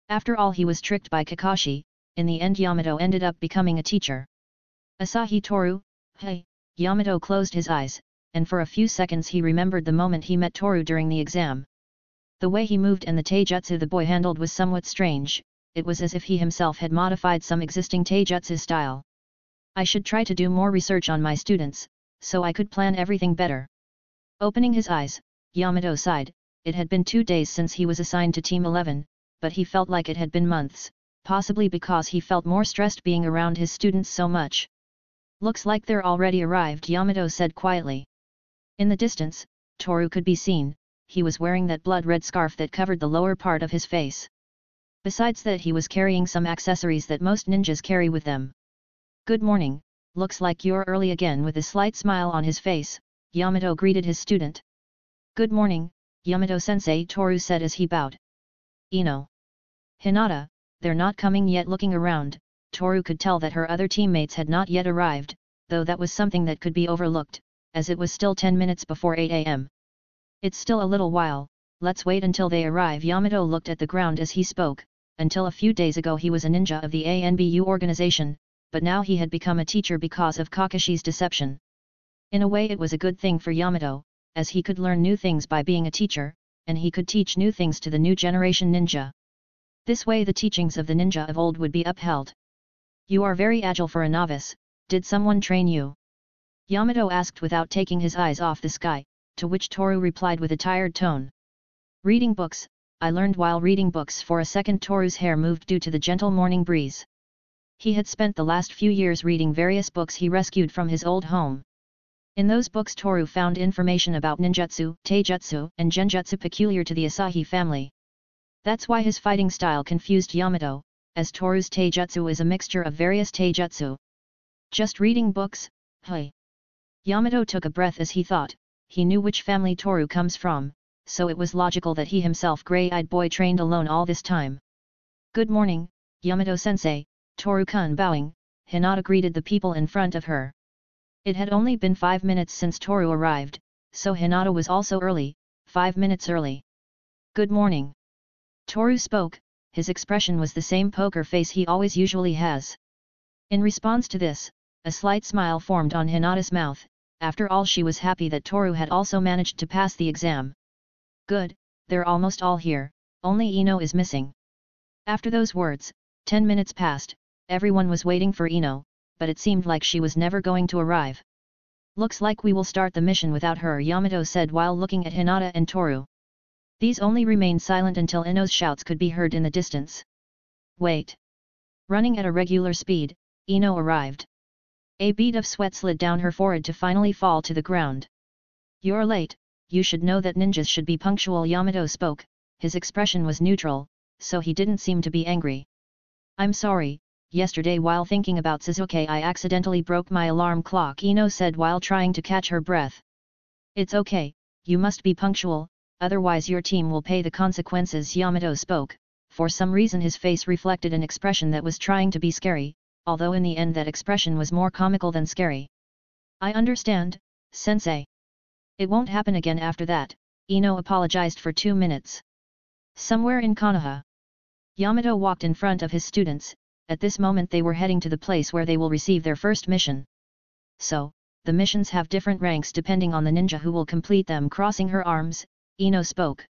After all, he was tricked by Kakashi. In the end Yamato ended up becoming a teacher. Asahi Toru, hey. Yamato closed his eyes, and for a few seconds he remembered the moment he met Toru during the exam. The way he moved and the taijutsu the boy handled was somewhat strange. It was as if he himself had modified some existing taijutsu style. I should try to do more research on my students, so I could plan everything better. Opening his eyes, Yamato sighed. It had been 2 days since he was assigned to Team 11, but he felt like it had been months, possibly because he felt more stressed being around his students so much. Looks like they're already arrived, Yamato said quietly. In the distance, Toru could be seen. He was wearing that blood-red scarf that covered the lower part of his face. Besides that, he was carrying some accessories that most ninjas carry with them. Good morning, looks like you're early again. With a slight smile on his face, Yamato greeted his student. Good morning, Yamato-sensei, Toru said as he bowed. Ino. Hinata, they're not coming yet. Looking around, Toru could tell that her other teammates had not yet arrived, though that was something that could be overlooked, as it was still 10 minutes before 8 am. It's still a little while, let's wait until they arrive. Yamato looked at the ground as he spoke. Until a few days ago he was a ninja of the ANBU organization, but now he had become a teacher because of Kakashi's deception. In a way it was a good thing for Yamato, as he could learn new things by being a teacher, and he could teach new things to the new generation ninja. This way the teachings of the ninja of old would be upheld. You are very agile for a novice, did someone train you? Yamato asked without taking his eyes off the sky, to which Toru replied with a tired tone. Reading books, I learned while reading books. For a second Toru's hair moved due to the gentle morning breeze. He had spent the last few years reading various books he rescued from his old home. In those books Toru found information about ninjutsu, taijutsu, and genjutsu peculiar to the Asahi family. That's why his fighting style confused Yamato, as Toru's taijutsu is a mixture of various taijutsu. Just reading books, hey. Yamato took a breath as he thought, he knew which family Toru comes from, so it was logical that he himself, gray-eyed boy, trained alone all this time. Good morning, Yamato-sensei, Toru-kun. Bowing, Hinata greeted the people in front of her. It had only been 5 minutes since Toru arrived, so Hinata was also early, 5 minutes early. Good morning. Toru spoke, his expression was the same poker face he always usually has. In response to this, a slight smile formed on Hinata's mouth. After all, she was happy that Toru had also managed to pass the exam. Good, they're almost all here, only Ino is missing. After those words, 10 minutes passed, everyone was waiting for Ino, but it seemed like she was never going to arrive. Looks like we will start the mission without her, Yamato said while looking at Hinata and Toru. These only remained silent until Ino's shouts could be heard in the distance. Wait. Running at a regular speed, Ino arrived. A bead of sweat slid down her forehead to finally fall to the ground. You're late, you should know that ninjas should be punctual. Yamato spoke, his expression was neutral, so he didn't seem to be angry. I'm sorry, yesterday while thinking about Suzuki I accidentally broke my alarm clock, Ino said while trying to catch her breath. It's okay, you must be punctual, otherwise your team will pay the consequences. Yamato spoke, for some reason his face reflected an expression that was trying to be scary, although in the end that expression was more comical than scary. I understand, sensei. It won't happen again after that, Ino apologized for 2 minutes. Somewhere in Konoha. Yamato walked in front of his students. At this moment they were heading to the place where they will receive their first mission. So, the missions have different ranks depending on the ninja who will complete them. Crossing her arms, Ino spoke.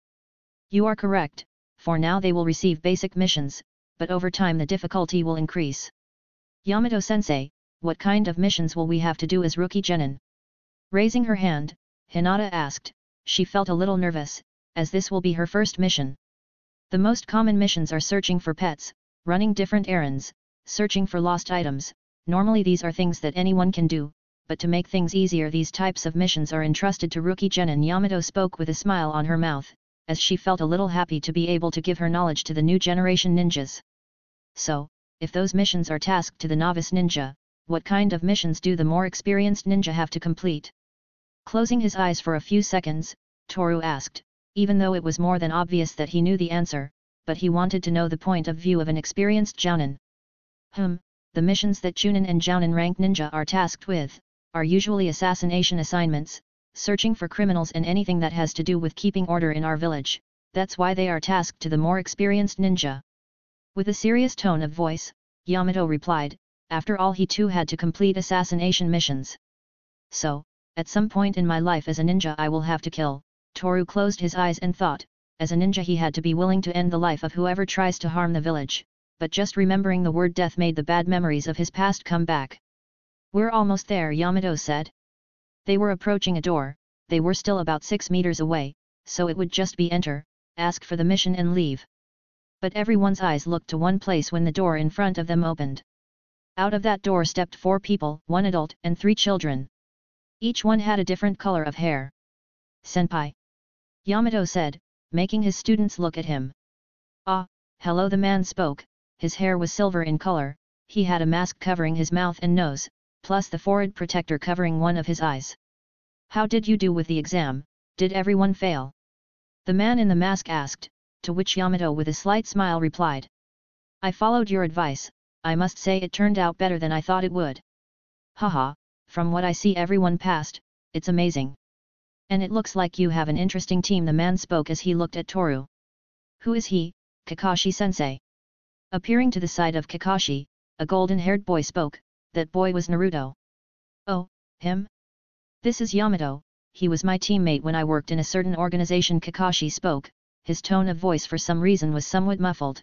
You are correct, for now they will receive basic missions, but over time the difficulty will increase. Yamato-sensei, what kind of missions will we have to do as rookie genin? Raising her hand, Hinata asked. She felt a little nervous, as this will be her first mission. The most common missions are searching for pets, running different errands, searching for lost items. Normally these are things that anyone can do, but to make things easier these types of missions are entrusted to rookie genin. Yamato spoke with a smile on her mouth, as she felt a little happy to be able to give her knowledge to the new generation ninjas. So, if those missions are tasked to the novice ninja, what kind of missions do the more experienced ninja have to complete? Closing his eyes for a few seconds, Toru asked, even though it was more than obvious that he knew the answer, but he wanted to know the point of view of an experienced jounin. The missions that Chunin and Jounin rank ninja are tasked with, are usually assassination assignments, searching for criminals and anything that has to do with keeping order in our village. That's why they are tasked to the more experienced ninja. With a serious tone of voice, Yamato replied, after all he too had to complete assassination missions. So, at some point in my life as a ninja I will have to kill. Toru closed his eyes and thought, as a ninja he had to be willing to end the life of whoever tries to harm the village, but just remembering the word death made the bad memories of his past come back. We're almost there, Yamato said. They were approaching a door. They were still about 6 meters away, so it would just be enter, ask for the mission and leave. But everyone's eyes looked to one place when the door in front of them opened. Out of that door stepped 4 people, 1 adult and 3 children. Each one had a different color of hair. Senpai. Yamato said, making his students look at him. Ah, hello, the man spoke. His hair was silver in color, he had a mask covering his mouth and nose, plus the forehead protector covering one of his eyes. How did you do with the exam? Did everyone fail? The man in the mask asked, to which Yamato with a slight smile replied. I followed your advice, I must say it turned out better than I thought it would. Haha, from what I see everyone passed, it's amazing. And it looks like you have an interesting team, the man spoke as he looked at Toru. Who is he, Kakashi-sensei? Appearing to the side of Kakashi, a golden-haired boy spoke, that boy was Naruto. Oh, him? This is Yamato, he was my teammate when I worked in a certain organization, Kakashi spoke, his tone of voice for some reason was somewhat muffled.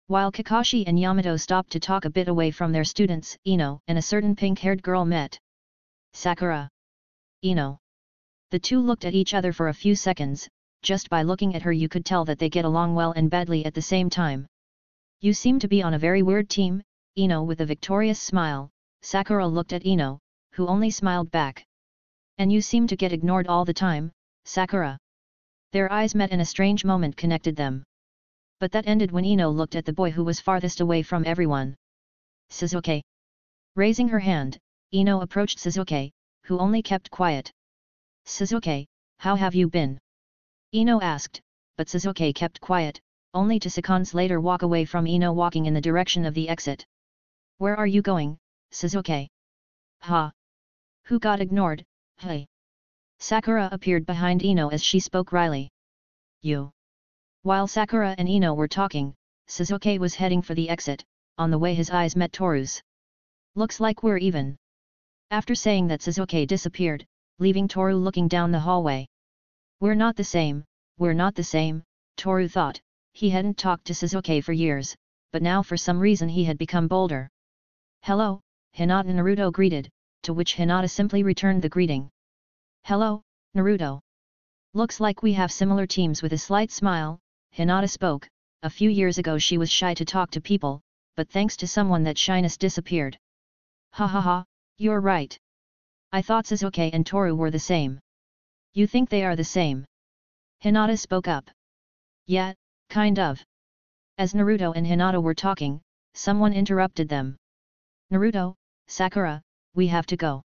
While Kakashi and Yamato stopped to talk a bit away from their students, Ino and a certain pink-haired girl met. Sakura. Ino. The two looked at each other for a few seconds, just by looking at her you could tell that they get along well and badly at the same time. You seem to be on a very weird team, Ino, with a victorious smile. Sakura looked at Ino, who only smiled back. And you seem to get ignored all the time, Sakura. Their eyes met and a strange moment connected them. But that ended when Ino looked at the boy who was farthest away from everyone. Suzuki. Raising her hand, Ino approached Suzuki, who only kept quiet. Suzuki, how have you been? Ino asked, but Suzuki kept quiet, only to seconds later walk away from Ino, walking in the direction of the exit. Where are you going, Suzuki? Ha! Who got ignored, hey? Sakura appeared behind Ino as she spoke wryly. You. While Sakura and Ino were talking, Suzuki was heading for the exit. On the way his eyes met Toru's. Looks like we're even. After saying that, Suzuki disappeared, leaving Toru looking down the hallway. We're not the same, Toru thought. He hadn't talked to Suzuki for years, but now for some reason he had become bolder. Hello, Hinata, Naruto greeted, to which Hinata simply returned the greeting. Hello, Naruto. Looks like we have similar teams. With a slight smile, Hinata spoke. A few years ago she was shy to talk to people, but thanks to someone that shyness disappeared. Ha ha ha, you're right. I thought Suzuki and Toru were the same. You think they are the same? Hinata spoke up. Yeah, kind of. As Naruto and Hinata were talking, someone interrupted them. Naruto, Sakura, we have to go.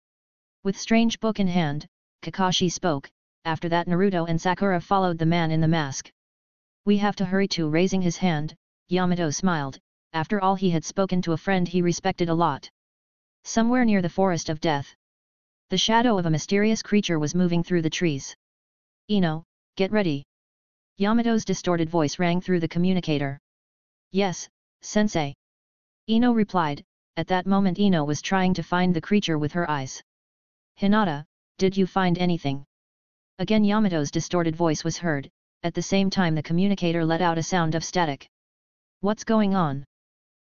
With strange book in hand, Kakashi spoke. After that Naruto and Sakura followed the man in the mask. We have to hurry too. Raising his hand, Yamato smiled. After all, he had spoken to a friend he respected a lot. Somewhere near the forest of death, the shadow of a mysterious creature was moving through the trees. Ino, get ready. Yamato's distorted voice rang through the communicator. Yes, sensei. Ino replied. At that moment Ino was trying to find the creature with her eyes. Hinata, did you find anything? Again Yamato's distorted voice was heard. At the same time the communicator let out a sound of static. What's going on?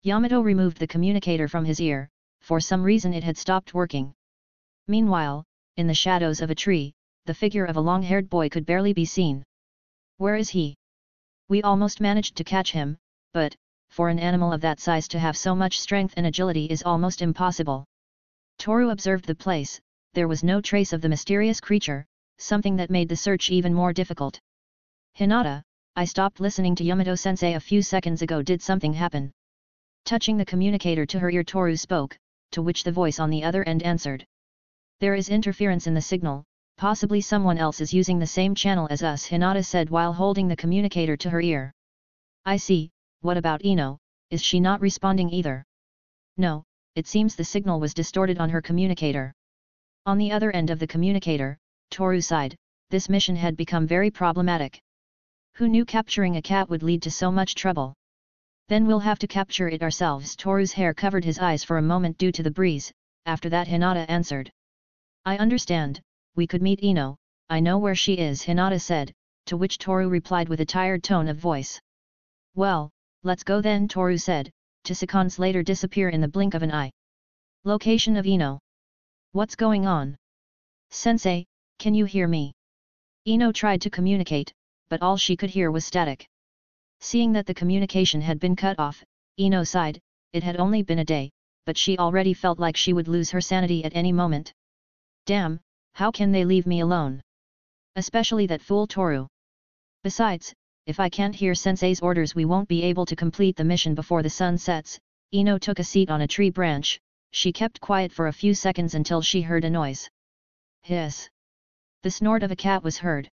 Yamato removed the communicator from his ear. For some reason it had stopped working. Meanwhile, in the shadows of a tree, the figure of a long-haired boy could barely be seen. Where is he? We almost managed to catch him, but, for an animal of that size to have so much strength and agility is almost impossible. Toru observed the place. There was no trace of the mysterious creature, something that made the search even more difficult. Hinata, I stopped listening to Yamato-sensei a few seconds ago. Did something happen? Touching the communicator to her ear, Toru spoke, to which the voice on the other end answered. There is interference in the signal, possibly someone else is using the same channel as us, Hinata said while holding the communicator to her ear. I see. What about Ino, is she not responding either? No, it seems the signal was distorted on her communicator. On the other end of the communicator, Toru sighed. This mission had become very problematic. Who knew capturing a cat would lead to so much trouble? Then we'll have to capture it ourselves. Toru's hair covered his eyes for a moment due to the breeze. After that Hinata answered. I understand, we could meet Ino, I know where she is, Hinata said, to which Toru replied with a tired tone of voice. Well, let's go then, Toru said, to seconds later disappear in the blink of an eye. Location of Ino. What's going on? Sensei, can you hear me? Ino tried to communicate, but all she could hear was static. Seeing that the communication had been cut off, Ino sighed. It had only been a day, but she already felt like she would lose her sanity at any moment. Damn, how can they leave me alone? Especially that fool Toru. Besides, if I can't hear Sensei's orders we won't be able to complete the mission before the sun sets. Ino took a seat on a tree branch. She kept quiet for a few seconds until she heard a noise. Hiss. The snort of a cat was heard.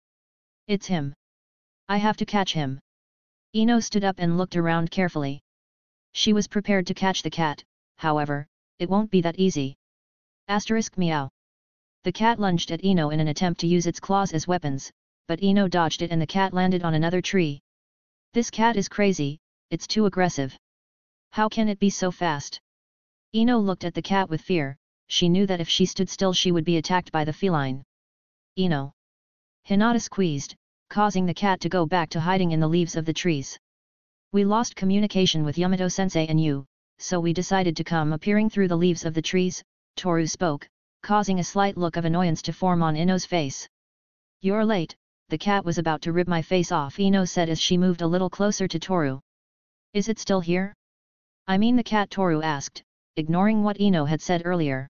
It's him. I have to catch him. Ino stood up and looked around carefully. She was prepared to catch the cat, however, it won't be that easy. Meow. The cat lunged at Ino in an attempt to use its claws as weapons, but Ino dodged it and the cat landed on another tree. This cat is crazy, it's too aggressive. How can it be so fast? Ino looked at the cat with fear, she knew that if she stood still she would be attacked by the feline. Ino. Hinata squeezed, causing the cat to go back to hiding in the leaves of the trees. We lost communication with Yamato-sensei and you, so we decided to come appearing through the leaves of the trees, Toru spoke, causing a slight look of annoyance to form on Ino's face. You're late, the cat was about to rip my face off, Ino said as she moved a little closer to Toru. Is it still here? I mean the cat, Toru asked, ignoring what Ino had said earlier.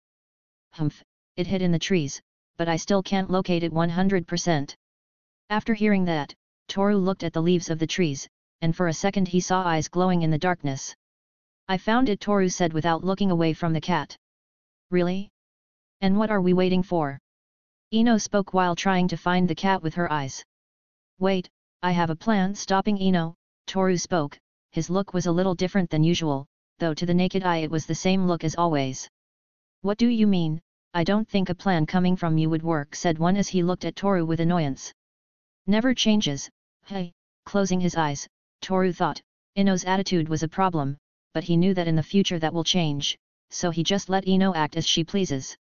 Humph, it hid in the trees, but I still can't locate it 100%. After hearing that, Toru looked at the leaves of the trees, and for a second he saw eyes glowing in the darkness. I found it, Toru said without looking away from the cat. Really? And what are we waiting for? Ino spoke while trying to find the cat with her eyes. Wait, I have a plan. Stopping Ino, Toru spoke, his look was a little different than usual, though to the naked eye it was the same look as always. What do you mean? I don't think a plan coming from you would work, said one as he looked at Toru with annoyance. Never changes, hey, closing his eyes, Toru thought, Ino's attitude was a problem, but he knew that in the future that will change, so he just let Ino act as she pleases.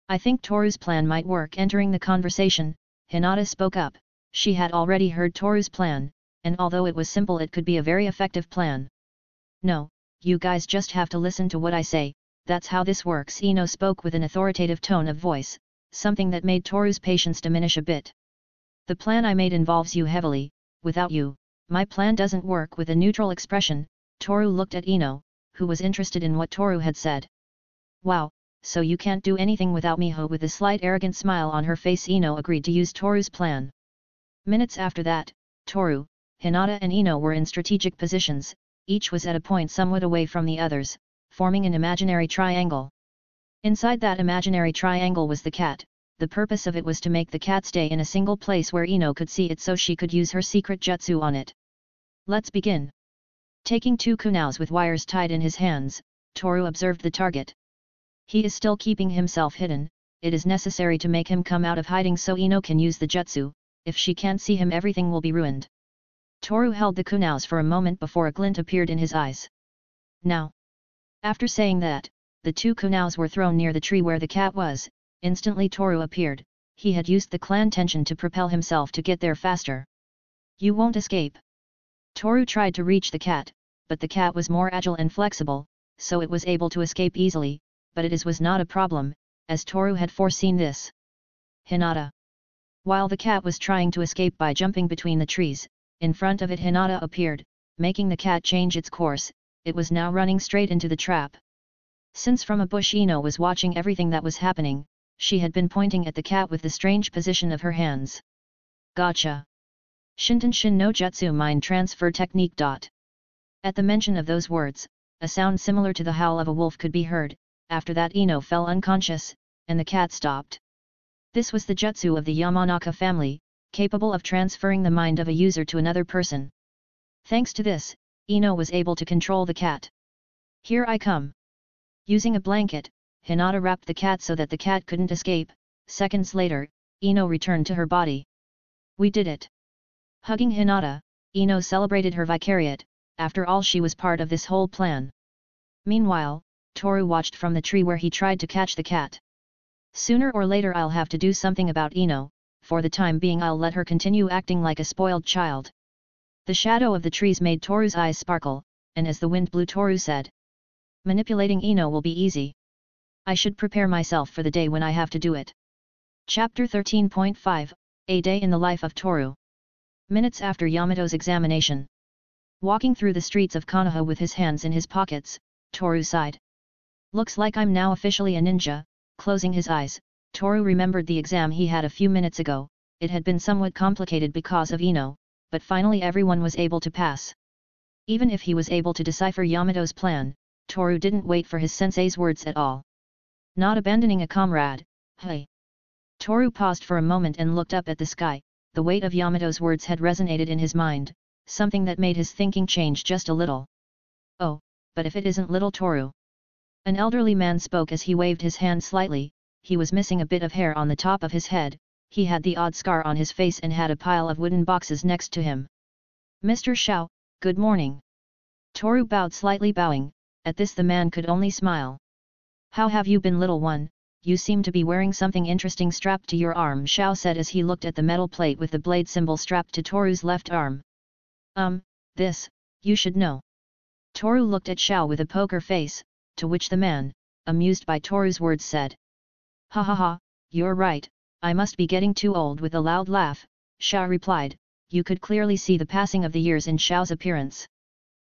I think Toru's plan might work. Entering the conversation, Hinata spoke up, she had already heard Toru's plan, and although it was simple it could be a very effective plan. No, you guys just have to listen to what I say, that's how this works. Ino spoke with an authoritative tone of voice, something that made Toru's patience diminish a bit. The plan I made involves you heavily, without you, my plan doesn't work. With a neutral expression, Toru looked at Ino, who was interested in what Toru had said. Wow, so you can't do anything without me? With a slight arrogant smile on her face, Ino agreed to use Toru's plan. Minutes after that, Toru, Hinata and Ino were in strategic positions, each was at a point somewhat away from the others, forming an imaginary triangle. Inside that imaginary triangle was the cat. The purpose of it was to make the cat stay in a single place where Ino could see it so she could use her secret jutsu on it. Let's begin. Taking two kunaus with wires tied in his hands, Toru observed the target. He is still keeping himself hidden, it is necessary to make him come out of hiding so Ino can use the jutsu, if she can't see him everything will be ruined. Toru held the kunaus for a moment before a glint appeared in his eyes. Now. After saying that, the two kunaus were thrown near the tree where the cat was. Instantly Toru appeared, he had used the clan tension to propel himself to get there faster. You won't escape. Toru tried to reach the cat, but the cat was more agile and flexible, so it was able to escape easily, but it was not a problem, as Toru had foreseen this. Hinata. While the cat was trying to escape by jumping between the trees, in front of it Hinata appeared, making the cat change its course, it was now running straight into the trap. Since from a bush Ino was watching everything that was happening, she had been pointing at the cat with the strange position of her hands. Gotcha. Shintenshin no Jutsu Mind Transfer Technique. At the mention of those words, a sound similar to the howl of a wolf could be heard. After that Ino fell unconscious, and the cat stopped. This was the jutsu of the Yamanaka family, capable of transferring the mind of a user to another person. Thanks to this, Ino was able to control the cat. Here I come. Using a blanket, Hinata wrapped the cat so that the cat couldn't escape. Seconds later, Ino returned to her body. We did it. Hugging Hinata, Ino celebrated her vicariate, after all she was part of this whole plan. Meanwhile, Toru watched from the tree where he tried to catch the cat. Sooner or later I'll have to do something about Ino, for the time being I'll let her continue acting like a spoiled child. The shadow of the trees made Toru's eyes sparkle, and as the wind blew Toru said. Manipulating Ino will be easy. I should prepare myself for the day when I have to do it. Chapter 13.5, A Day in the Life of Toru. Minutes after Yamato's examination. Walking through the streets of Konoha with his hands in his pockets, Toru sighed. Looks like I'm now officially a ninja. Closing his eyes, Toru remembered the exam he had a few minutes ago. It had been somewhat complicated because of Ino, but finally everyone was able to pass. Even if he was able to decipher Yamato's plan, Toru didn't wait for his sensei's words at all. Not abandoning a comrade, hey. Toru paused for a moment and looked up at the sky. The weight of Yamato's words had resonated in his mind, something that made his thinking change just a little. Oh, but if it isn't little Toru. An elderly man spoke as he waved his hand slightly. He was missing a bit of hair on the top of his head, he had the odd scar on his face and had a pile of wooden boxes next to him. Mr. Xiao, good morning. Toru bowed slightly bowing, at this the man could only smile. How have you been, little one? You seem to be wearing something interesting strapped to your arm, Xiao said as he looked at the metal plate with the blade symbol strapped to Toru's left arm. This, you should know. Toru looked at Xiao with a poker face, to which the man, amused by Toru's words, said. Ha ha ha, you're right, I must be getting too old. With a loud laugh, Xiao replied. You could clearly see the passing of the years in Xiao's appearance.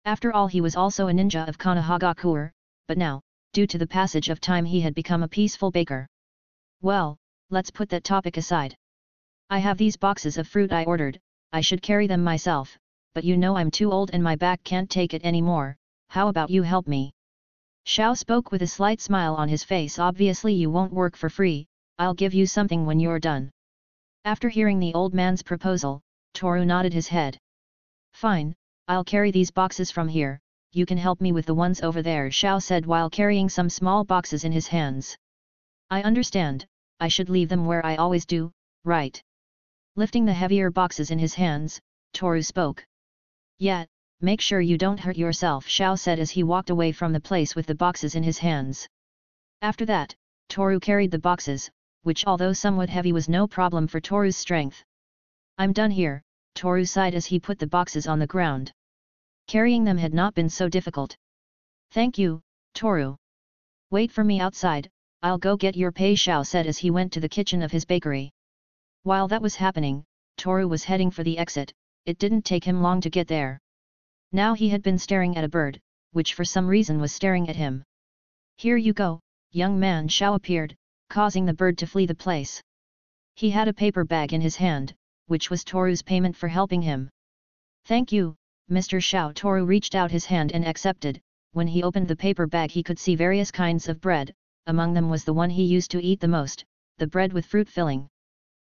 After all, he was also a ninja of Konohagakure, but now, due to the passage of time, he had become a peaceful baker. Well, let's put that topic aside. I have these boxes of fruit I ordered, I should carry them myself, but you know I'm too old and my back can't take it anymore. How about you help me? Xiao spoke with a slight smile on his face. Obviously you won't work for free, I'll give you something when you're done. After hearing the old man's proposal, Toru nodded his head. Fine, I'll carry these boxes from here, you can help me with the ones over there, Xiao said while carrying some small boxes in his hands. I understand, I should leave them where I always do, right? Lifting the heavier boxes in his hands, Toru spoke. Yeah, make sure you don't hurt yourself, Xiao said as he walked away from the place with the boxes in his hands. After that, Toru carried the boxes, which although somewhat heavy was no problem for Toru's strength. I'm done here, Toru sighed as he put the boxes on the ground. Carrying them had not been so difficult. Thank you, Toru. Wait for me outside, I'll go get your pay, Xiao said as he went to the kitchen of his bakery. While that was happening, Toru was heading for the exit. It didn't take him long to get there. Now he had been staring at a bird, which for some reason was staring at him. Here you go, young man, Xiao appeared, causing the bird to flee the place. He had a paper bag in his hand, which was Toru's payment for helping him. Thank you, Mr. Xiao. Toru reached out his hand and accepted. When he opened the paper bag he could see various kinds of bread, among them was the one he used to eat the most, the bread with fruit filling.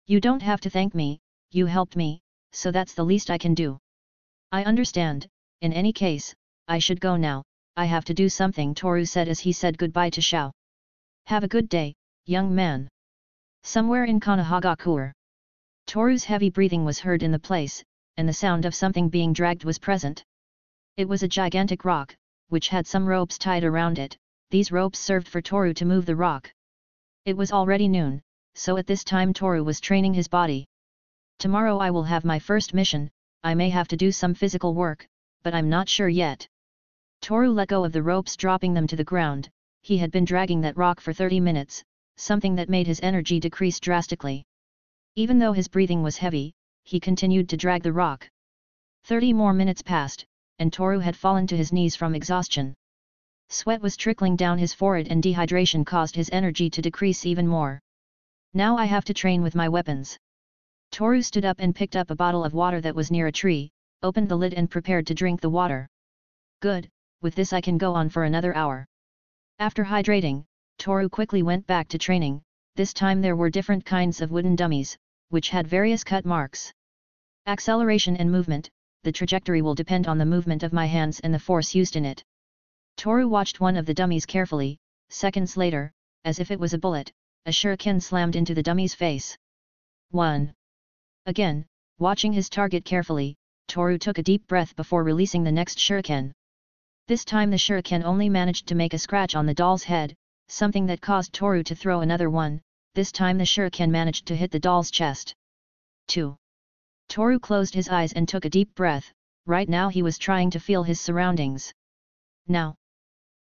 You don't have to thank me, you helped me, so that's the least I can do. I understand, in any case, I should go now, I have to do something, Toru said as he said goodbye to Xiao. Have a good day, young man. Somewhere in Konohagakure. Toru's heavy breathing was heard in the place, and the sound of something being dragged was present. It was a gigantic rock, which had some ropes tied around it. These ropes served for Toru to move the rock. It was already noon, so at this time Toru was training his body. Tomorrow I will have my first mission, I may have to do some physical work, but I'm not sure yet. Toru let go of the ropes, dropping them to the ground. He had been dragging that rock for 30 minutes, something that made his energy decrease drastically. Even though his breathing was heavy, he continued to drag the rock. 30 more minutes passed, and Toru had fallen to his knees from exhaustion. Sweat was trickling down his forehead and dehydration caused his energy to decrease even more. Now I have to train with my weapons. Toru stood up and picked up a bottle of water that was near a tree, opened the lid and prepared to drink the water. Good, with this I can go on for another hour. After hydrating, Toru quickly went back to training. This time there were different kinds of wooden dummies, which had various cut marks. Acceleration and movement, the trajectory will depend on the movement of my hands and the force used in it. Toru watched one of the dummies carefully. Seconds later, as if it was a bullet, a shuriken slammed into the dummy's face. 1. Again, watching his target carefully, Toru took a deep breath before releasing the next shuriken. This time the shuriken only managed to make a scratch on the doll's head, something that caused Toru to throw another one. This time the shuriken managed to hit the doll's chest. 2. Toru closed his eyes and took a deep breath. Right now he was trying to feel his surroundings. Now.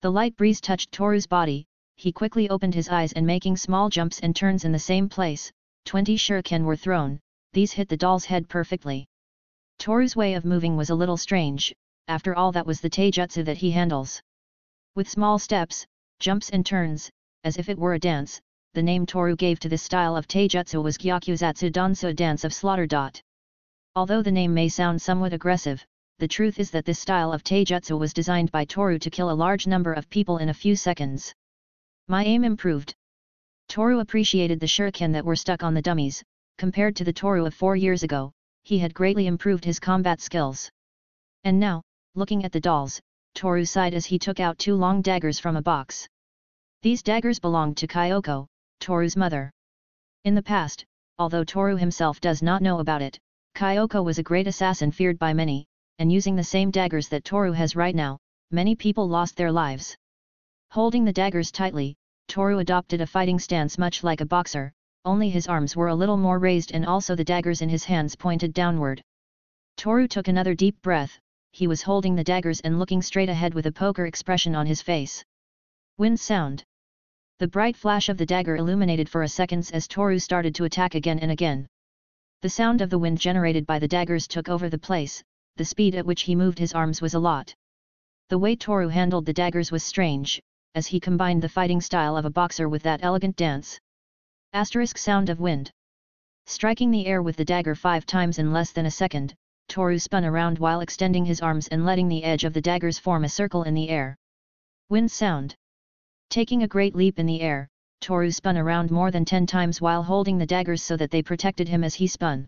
The light breeze touched Toru's body. He quickly opened his eyes and making small jumps and turns in the same place. 20 shuriken were thrown. These hit the doll's head perfectly. Toru's way of moving was a little strange. After all, that was the taijutsu that he handles. With small steps, jumps and turns, as if it were a dance, the name Toru gave to this style of taijutsu was Gyakuzatsu Dansu, dance of slaughter. Although the name may sound somewhat aggressive, the truth is that this style of taijutsu was designed by Toru to kill a large number of people in a few seconds. My aim improved. Toru appreciated the shuriken that were stuck on the dummies. Compared to the Toru of 4 years ago, he had greatly improved his combat skills. And now, looking at the dolls, Toru sighed as he took out 2 long daggers from a box. These daggers belonged to Kyoko, Toru's mother. In the past, although Toru himself does not know about it, Kyoko was a great assassin feared by many, and using the same daggers that Toru has right now, many people lost their lives. Holding the daggers tightly, Toru adopted a fighting stance much like a boxer, only his arms were a little more raised and also the daggers in his hands pointed downward. Toru took another deep breath. He was holding the daggers and looking straight ahead with a poker expression on his face. Wind sound. The bright flash of the dagger illuminated for a second as Toru started to attack again and again. The sound of the wind generated by the daggers took over the place. The speed at which he moved his arms was a lot. The way Toru handled the daggers was strange, as he combined the fighting style of a boxer with that elegant dance. Asterisk sound of wind. Striking the air with the dagger 5 times in less than a second, Toru spun around while extending his arms and letting the edge of the daggers form a circle in the air. Wind sound. Taking a great leap in the air, Toru spun around more than 10 times while holding the daggers so that they protected him as he spun.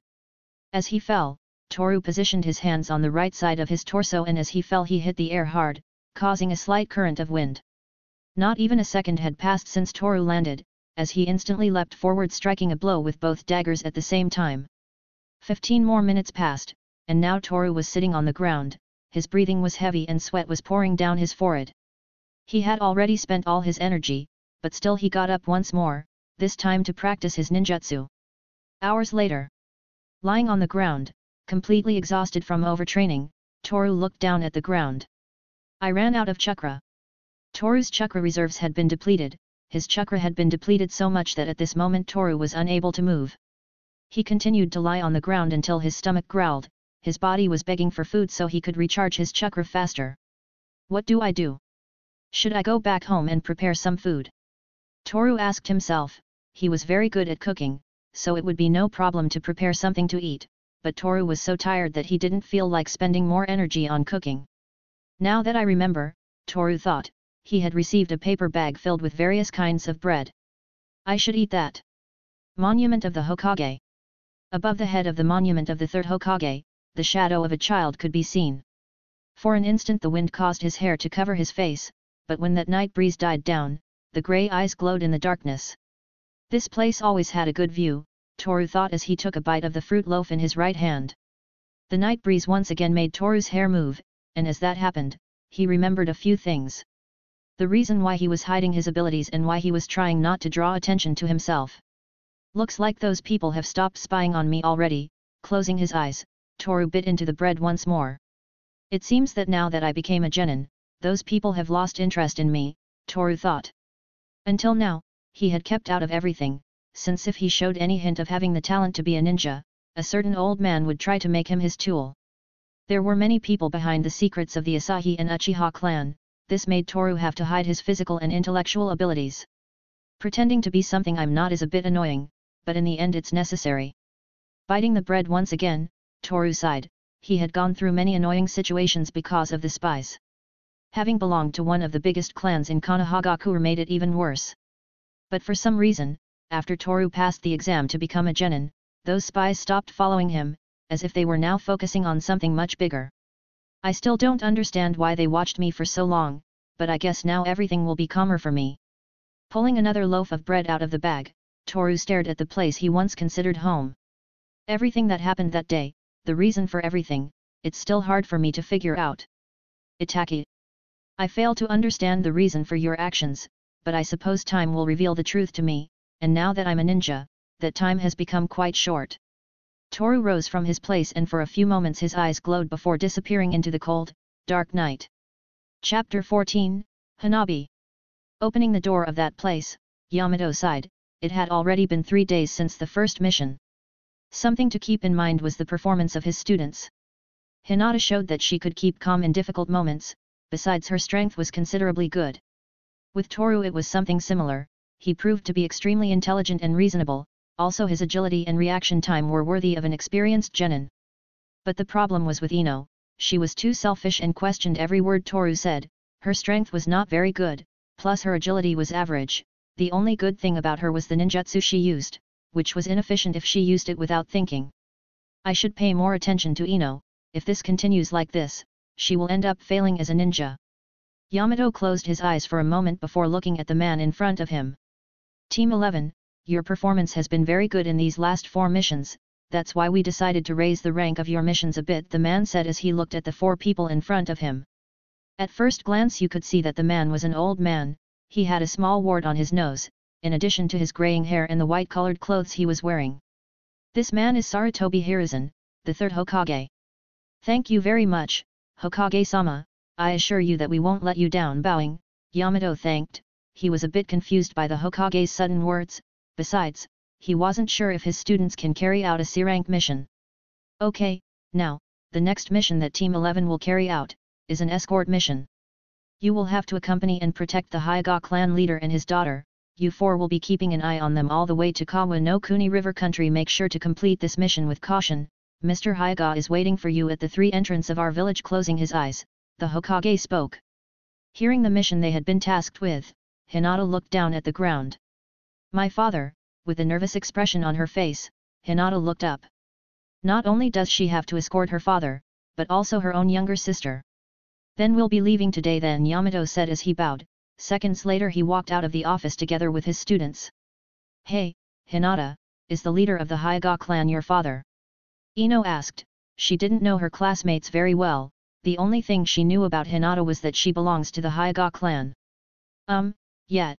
As he fell, Toru positioned his hands on the right side of his torso and as he fell he hit the air hard, causing a slight current of wind. Not even a second had passed since Toru landed, as he instantly leapt forward striking a blow with both daggers at the same time. 15 more minutes passed, and now Toru was sitting on the ground, his breathing was heavy and sweat was pouring down his forehead. He had already spent all his energy, but still he got up once more, this time to practice his ninjutsu. Hours later. Lying on the ground, completely exhausted from overtraining, Toru looked down at the ground. I ran out of chakra. Toru's chakra reserves had been depleted, his chakra had been depleted so much that at this moment Toru was unable to move. He continued to lie on the ground until his stomach growled, his body was begging for food so he could recharge his chakra faster. What do I do? Should I go back home and prepare some food? Toru asked himself. He was very good at cooking, so it would be no problem to prepare something to eat, but Toru was so tired that he didn't feel like spending more energy on cooking. Now that I remember, Toru thought, he had received a paper bag filled with various kinds of bread. I should eat that. Monument of the Hokage. Above the head of the monument of the third Hokage, the shadow of a child could be seen. For an instant the wind caused his hair to cover his face, but when that night breeze died down, the grey eyes glowed in the darkness. This place always had a good view, Toru thought as he took a bite of the fruit loaf in his right hand. The night breeze once again made Toru's hair move, and as that happened, he remembered a few things. The reason why he was hiding his abilities and why he was trying not to draw attention to himself. Looks like those people have stopped spying on me already. Closing his eyes, Toru bit into the bread once more. It seems that now that I became a genin, those people have lost interest in me, Toru thought. Until now, he had kept out of everything, since if he showed any hint of having the talent to be a ninja, a certain old man would try to make him his tool. There were many people behind the secrets of the Asahi and Uchiha clan. This made Toru have to hide his physical and intellectual abilities. Pretending to be something I'm not is a bit annoying, but in the end it's necessary. Biting the bread once again, Toru sighed. He had gone through many annoying situations because of the spies. Having belonged to one of the biggest clans in Konohagakure made it even worse. But for some reason, after Toru passed the exam to become a genin, those spies stopped following him, as if they were now focusing on something much bigger. I still don't understand why they watched me for so long, but I guess now everything will be calmer for me. Pulling another loaf of bread out of the bag, Toru stared at the place he once considered home. Everything that happened that day, the reason for everything, it's still hard for me to figure out. Itaki. I fail to understand the reason for your actions, but I suppose time will reveal the truth to me, and now that I'm a ninja, that time has become quite short. Toru rose from his place and for a few moments his eyes glowed before disappearing into the cold, dark night. Chapter 14, Hanabi. Opening the door of that place, Yamato sighed. It had already been 3 days since the first mission. Something to keep in mind was the performance of his students. Hinata showed that she could keep calm in difficult moments, besides her strength was considerably good. With Toru it was something similar. He proved to be extremely intelligent and reasonable, also his agility and reaction time were worthy of an experienced genin. But the problem was with Ino. She was too selfish and questioned every word Toru said. Her strength was not very good, plus her agility was average. The only good thing about her was the ninjutsu she used, which was inefficient if she used it without thinking. I should pay more attention to Ino. If this continues like this, she will end up failing as a ninja, Yamato closed his eyes for a moment before looking at the man in front of him. Team 11, your performance has been very good in these last 4 missions, that's why we decided to raise the rank of your missions a bit, the man said as he looked at the 4 people in front of him. At first glance you could see that the man was an old man, he had a small wart on his nose, in addition to his graying hair and the white-colored clothes he was wearing. This man is Sarutobi Hiruzen, the 3rd Hokage. Thank you very much, Hokage-sama, I assure you that we won't let you down. Bowing, Yamato thanked. He was a bit confused by the Hokage's sudden words, besides, he wasn't sure if his students can carry out a C-rank mission. Okay, now, the next mission that Team 11 will carry out, is an escort mission. You will have to accompany and protect the Hyuga clan leader and his daughter, you 4 will be keeping an eye on them all the way to Kawa no Kuni River country. Make sure to complete this mission with caution, Mr. Hyuga is waiting for you at the 3 entrance of our village. Closing his eyes, the Hokage spoke. Hearing the mission they had been tasked with, Hinata looked down at the ground. My father, with a nervous expression on her face, Hinata looked up. Not only does she have to escort her father, but also her own younger sister. Then we'll be leaving today then, Yamato said as he bowed. Seconds later he walked out of the office together with his students. Hey, Hinata, is the leader of the Hyuga clan your father? Ino asked. She didn't know her classmates very well, the only thing she knew about Hinata was that she belongs to the Hyuga clan. Yeah.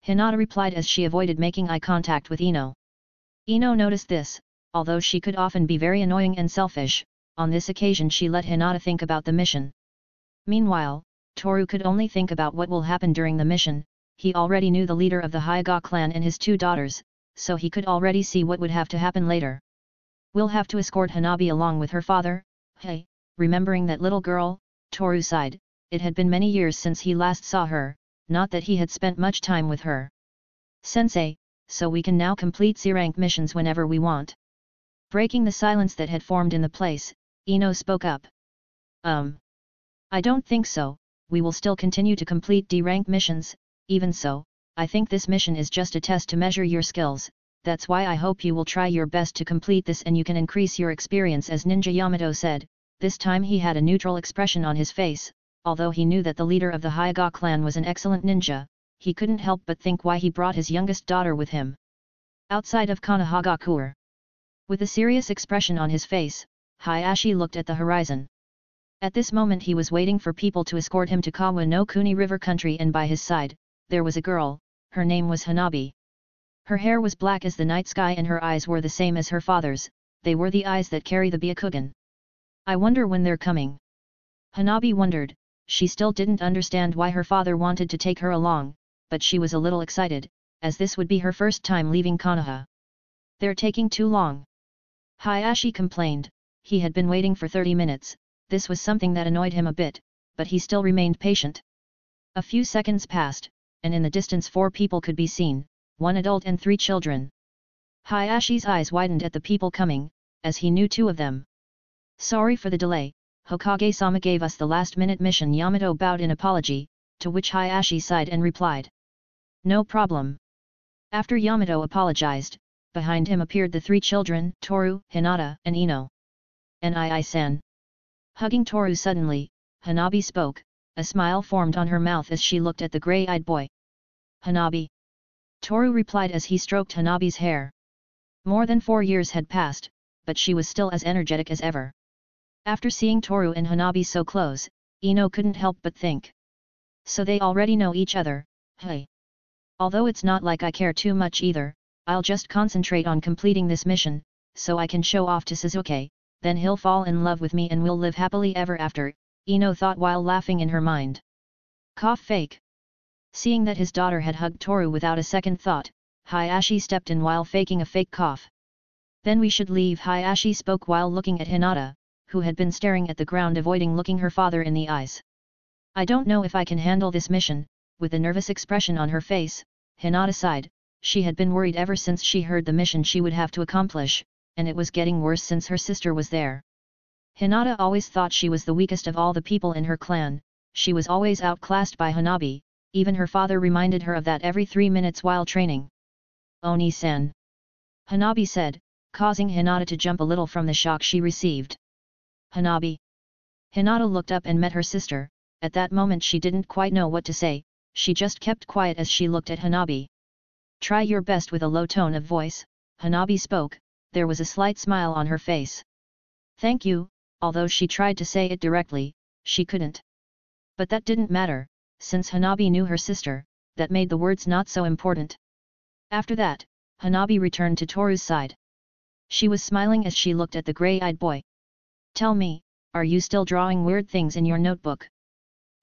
Hinata replied as she avoided making eye contact with Ino. Ino noticed this, although she could often be very annoying and selfish, on this occasion she let Hinata think about the mission. Meanwhile, Toru could only think about what will happen during the mission. He already knew the leader of the Hyuga clan and his 2 daughters, so he could already see what would have to happen later. We'll have to escort Hanabi along with her father. Hey, remembering that little girl, Toru sighed. It had been many years since he last saw her, not that he had spent much time with her. Sensei, so we can now complete C-rank missions whenever we want. Breaking the silence that had formed in the place, Ino spoke up. I don't think so, we will still continue to complete D-rank missions. Even so, I think this mission is just a test to measure your skills, that's why I hope you will try your best to complete this and you can increase your experience as ninja, Yamato said. This time he had a neutral expression on his face, although he knew that the leader of the Hyuga clan was an excellent ninja, he couldn't help but think why he brought his youngest daughter with him. Outside of Konohagakure. With a serious expression on his face, Hayashi looked at the horizon. At this moment he was waiting for people to escort him to Kawa no Kuni River country, and by his side, there was a girl, her name was Hanabi. Her hair was black as the night sky and her eyes were the same as her father's, they were the eyes that carry the Byakugan. I wonder when they're coming. Hanabi wondered, she still didn't understand why her father wanted to take her along, but she was a little excited, as this would be her first time leaving Konoha. They're taking too long. Hayashi complained, he had been waiting for 30 minutes, this was something that annoyed him a bit, but he still remained patient. A few seconds passed, and in the distance 4 people could be seen, 1 adult and 3 children. Hayashi's eyes widened at the people coming, as he knew 2 of them. Sorry for the delay, Hokage-sama gave us the last-minute mission. Yamato bowed in apology, to which Hayashi sighed and replied. No problem. After Yamato apologized, behind him appeared the 3 children, Toru, Hinata, and Ino. Nii-san. Hugging Toru suddenly, Hanabi spoke, a smile formed on her mouth as she looked at the grey-eyed boy. Hanabi. Toru replied as he stroked Hanabi's hair. More than 4 years had passed, but she was still as energetic as ever. After seeing Toru and Hanabi so close, Ino couldn't help but think. So they already know each other, hey. Although it's not like I care too much either, I'll just concentrate on completing this mission, so I can show off to Sasuke, then he'll fall in love with me and we'll live happily ever after, Ino thought while laughing in her mind. Cough fake. Seeing that his daughter had hugged Toru without a second thought, Hayashi stepped in while faking a fake cough. Then we should leave, Hayashi spoke while looking at Hinata, who had been staring at the ground avoiding looking her father in the eyes. I don't know if I can handle this mission, with a nervous expression on her face, Hinata sighed. She had been worried ever since she heard the mission she would have to accomplish, and it was getting worse since her sister was there. Hinata always thought she was the weakest of all the people in her clan, she was always outclassed by Hanabi, even her father reminded her of that every 3 minutes while training. Oni-san. Hanabi said, causing Hinata to jump a little from the shock she received. Hanabi. Hinata looked up and met her sister, At that moment she didn't quite know what to say, she just kept quiet as she looked at Hanabi. Try your best. With a low tone of voice, Hanabi spoke, there was a slight smile on her face. Thank you, although she tried to say it directly, she couldn't. But that didn't matter, since Hanabi knew her sister, that made the words not so important. After that, Hanabi returned to Toru's side. She was smiling as she looked at the grey-eyed boy. Tell me, are you still drawing weird things in your notebook?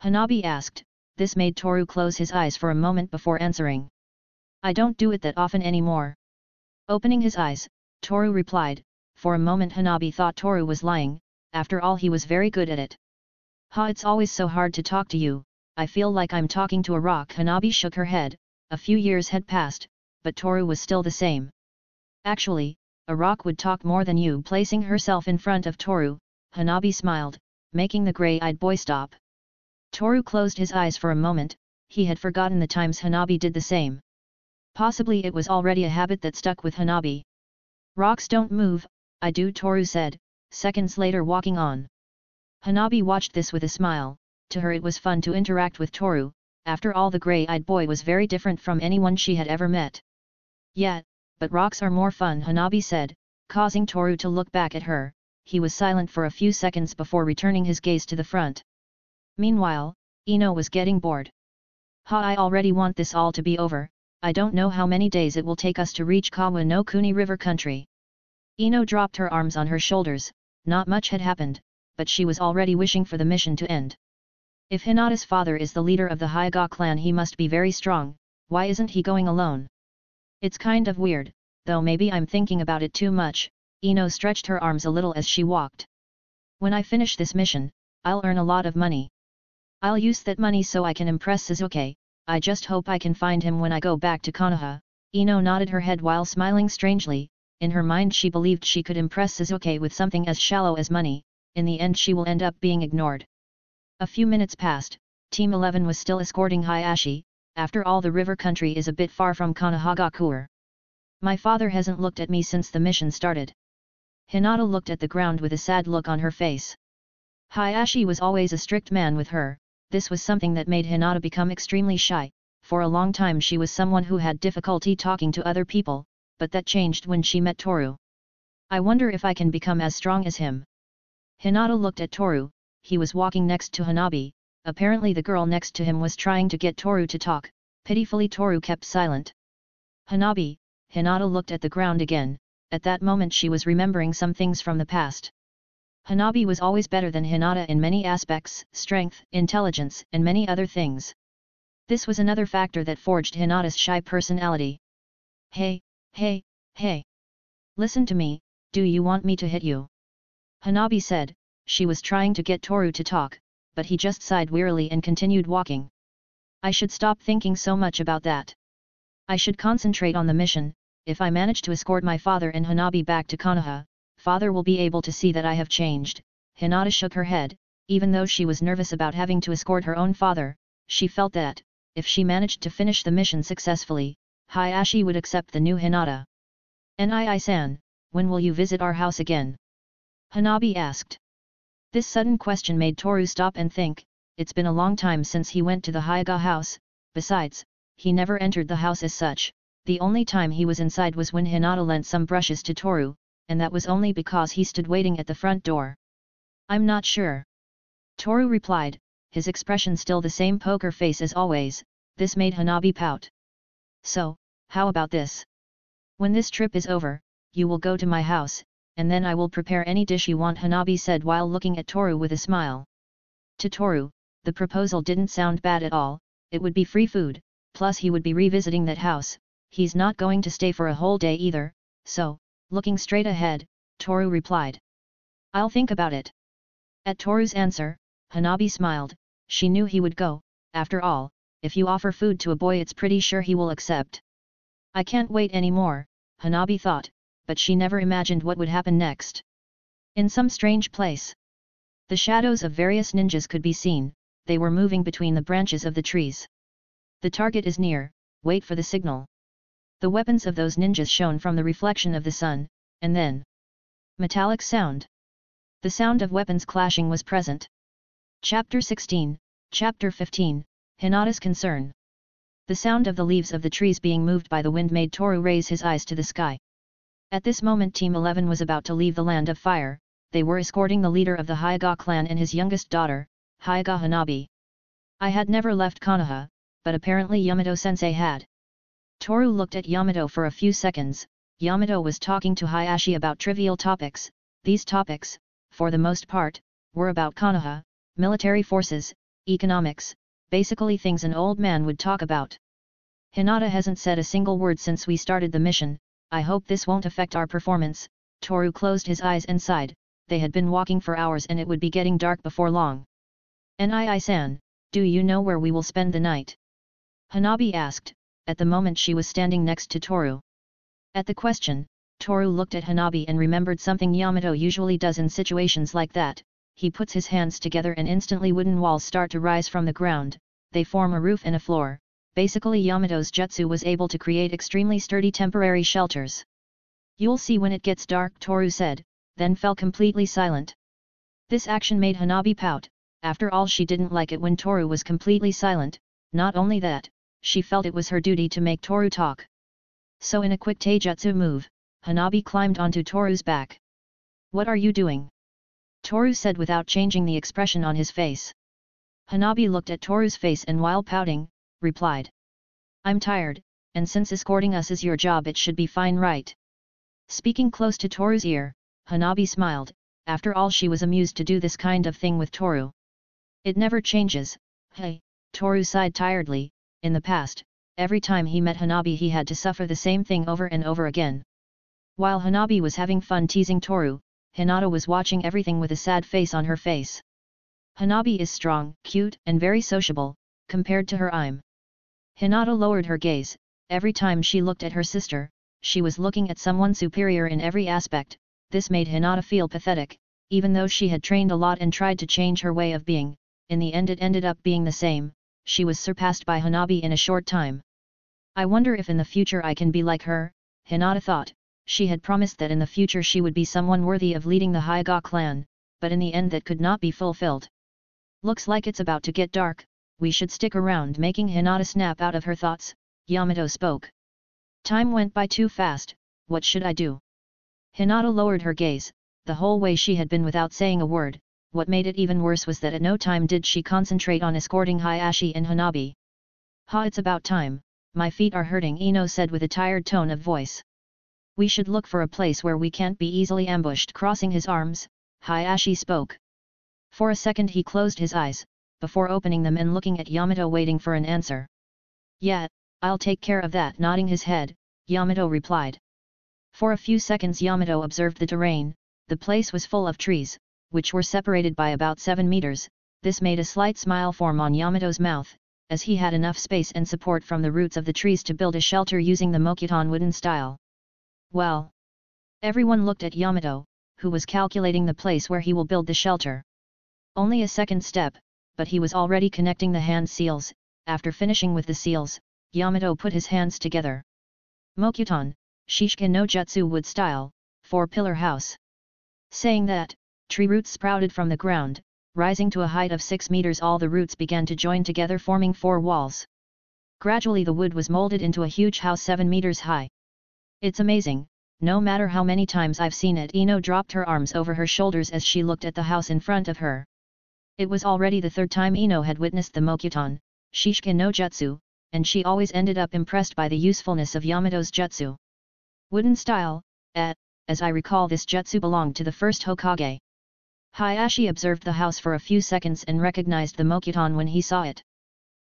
Hanabi asked. This made Toru close his eyes for a moment before answering. I don't do it that often anymore. Opening his eyes, Toru replied. For a moment Hanabi thought Toru was lying, after all he was very good at it. It's always so hard to talk to you, I feel like I'm talking to a rock. Hanabi shook her head. A few years had passed, but Toru was still the same. Actually, a rock would talk more than you. Placing herself in front of Toru, Hanabi smiled, making the grey-eyed boy stop. Toru closed his eyes for a moment, he had forgotten the times Hanabi did the same. Possibly it was already a habit that stuck with Hanabi. Rocks don't move, I do, Toru said, seconds later walking on. Hanabi watched this with a smile. To her it was fun to interact with Toru, after all the grey-eyed boy was very different from anyone she had ever met. Yeah, but rocks are more fun, Hanabi said, causing Toru to look back at her. He was silent for a few seconds before returning his gaze to the front. Meanwhile, Ino was getting bored. I already want this all to be over, I don't know how many days it will take us to reach Kawa no Kuni River country. Ino dropped her arms on her shoulders, not much had happened, but she was already wishing for the mission to end. If Hinata's father is the leader of the Hyuga clan, he must be very strong. Why isn't he going alone? It's kind of weird, though maybe I'm thinking about it too much. Ino stretched her arms a little as she walked. When I finish this mission, I'll earn a lot of money. I'll use that money so I can impress Sasuke. I just hope I can find him when I go back to Konoha. Ino nodded her head while smiling strangely. In her mind she believed she could impress Sasuke with something as shallow as money. In the end she will end up being ignored. A few minutes passed. Team 11 was still escorting Hayashi. After all, the river country is a bit far from Konohagakure. My father hasn't looked at me since the mission started. Hinata looked at the ground with a sad look on her face. Hayashi was always a strict man with her. This was something that made Hinata become extremely shy. For a long time she was someone who had difficulty talking to other people, but that changed when she met Toru. I wonder if I can become as strong as him. Hinata looked at Toru. He was walking next to Hanabi. Apparently the girl next to him was trying to get Toru to talk. Pitifully Toru kept silent. Hanabi, Hinata looked at the ground again. At that moment she was remembering some things from the past. Hanabi was always better than Hinata in many aspects, strength, intelligence, and many other things. This was another factor that forged Hinata's shy personality. Hey. Listen to me, do you want me to hit you? Hanabi said. She was trying to get Toru to talk, but he just sighed wearily and continued walking. I should stop thinking so much about that. I should concentrate on the mission. If I manage to escort my father and Hanabi back to Konoha, father will be able to see that I have changed. Hinata shook her head. Even though she was nervous about having to escort her own father, she felt that, if she managed to finish the mission successfully, Hayashi would accept the new Hinata. Nii-san, when will you visit our house again? Hanabi asked. This sudden question made Toru stop and think. It's been a long time since he went to the Hyuga house. Besides, he never entered the house as such. The only time he was inside was when Hinata lent some brushes to Toru, and that was only because he stood waiting at the front door. I'm not sure. Toru replied, his expression still the same poker face as always. This made Hanabi pout. So, how about this? When this trip is over, you will go to my house, and then I will prepare any dish you want, Hanabi said while looking at Toru with a smile. To Toru, the proposal didn't sound bad at all. It would be free food, plus he would be revisiting that house. He's not going to stay for a whole day either, so, looking straight ahead, Toru replied. I'll think about it. At Toru's answer, Hanabi smiled. She knew he would go. After all, if you offer food to a boy, it's pretty sure he will accept. I can't wait anymore, Hanabi thought, but she never imagined what would happen next. In some strange place, the shadows of various ninjas could be seen. They were moving between the branches of the trees. The target is near, wait for the signal. The weapons of those ninjas shone from the reflection of the sun, and then metallic sound. The sound of weapons clashing was present. Chapter 16, Chapter 15, Hinata's Concern. The sound of the leaves of the trees being moved by the wind made Toru raise his eyes to the sky. At this moment Team 11 was about to leave the Land of Fire. They were escorting the leader of the Hyuga clan and his youngest daughter, Hyuga Hanabi. I had never left Konoha, but apparently Yamato-sensei had. Toru looked at Yamato for a few seconds. Yamato was talking to Hayashi about trivial topics. These topics, for the most part, were about Konoha, military forces, economics, basically things an old man would talk about. Hinata hasn't said a single word since we started the mission. I hope this won't affect our performance. Toru closed his eyes and sighed. They had been walking for hours and it would be getting dark before long. Nii-san, do you know where we will spend the night? Hanabi asked. At the moment she was standing next to Toru. At the question, Toru looked at Hanabi and remembered something Yamato usually does in situations like that. He puts his hands together and instantly wooden walls start to rise from the ground. They form a roof and a floor. Basically Yamato's jutsu was able to create extremely sturdy temporary shelters. You'll see when it gets dark, Toru said, then fell completely silent. This action made Hanabi pout. After all, she didn't like it when Toru was completely silent. Not only that, she felt it was her duty to make Toru talk. So in a quick taijutsu move, Hanabi climbed onto Toru's back. What are you doing? Toru said without changing the expression on his face. Hanabi looked at Toru's face and while pouting, replied. I'm tired, and since escorting us is your job it should be fine, right? Speaking close to Toru's ear, Hanabi smiled. After all, she was amused to do this kind of thing with Toru. It never changes. Hey, Toru sighed tiredly. In the past, every time he met Hanabi he had to suffer the same thing over and over again. While Hanabi was having fun teasing Toru, Hinata was watching everything with a sad face on her face. Hanabi is strong, cute, and very sociable, compared to her I'm. Hinata lowered her gaze. Every time she looked at her sister, she was looking at someone superior in every aspect. This made Hinata feel pathetic. Even though she had trained a lot and tried to change her way of being, in the end it ended up being the same. She was surpassed by Hanabi in a short time. I wonder if in the future I can be like her, Hinata thought. She had promised that in the future she would be someone worthy of leading the Hyuga clan, but in the end that could not be fulfilled. Looks like it's about to get dark. We should stick around. Making Hinata snap out of her thoughts, Yamato spoke. Time went by too fast. What should I do? Hinata lowered her gaze. The whole way she had been without saying a word. What made it even worse was that at no time did she concentrate on escorting Hayashi and Hanabi. It's about time. My feet are hurting, Ino said with a tired tone of voice. We should look for a place where we can't be easily ambushed. Crossing his arms, Hayashi spoke. For a second he closed his eyes, before opening them and looking at Yamato waiting for an answer. Yeah, I'll take care of that. Nodding his head, Yamato replied. For a few seconds Yamato observed the terrain. The place was full of trees, which were separated by about 7 meters. This made a slight smile form on Yamato's mouth, as he had enough space and support from the roots of the trees to build a shelter using the mokuton wooden style. Well. Everyone looked at Yamato, who was calculating the place where he will build the shelter. Only a second step, but he was already connecting the hand seals. After finishing with the seals, Yamato put his hands together. Mokuton, Shishken no Jutsu wood style, 4-pillar house. Saying that, tree roots sprouted from the ground, rising to a height of 6 meters. All the roots began to join together, forming 4 walls. Gradually the wood was molded into a huge house 7 meters high. It's amazing, no matter how many times I've seen it. Ino dropped her arms over her shoulders as she looked at the house in front of her. It was already the 3rd time Ino had witnessed the mokuton, Shishken no Jutsu, and she always ended up impressed by the usefulness of Yamato's jutsu. Wooden style, as I recall this jutsu belonged to the first Hokage. Hayashi observed the house for a few seconds and recognized the mokuton when he saw it.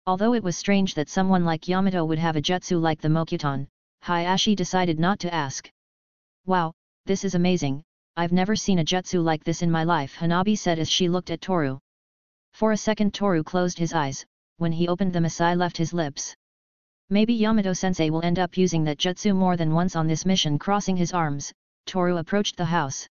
Although it was strange that someone like Yamato would have a jutsu like the mokuton, Hayashi decided not to ask. Wow, this is amazing, I've never seen a jutsu like this in my life, Hanabi said as she looked at Toru. For a second Toru closed his eyes. When he opened them a sigh left his lips. Maybe Yamato-sensei will end up using that jutsu more than once on this mission. Crossing his arms, Toru approached the house.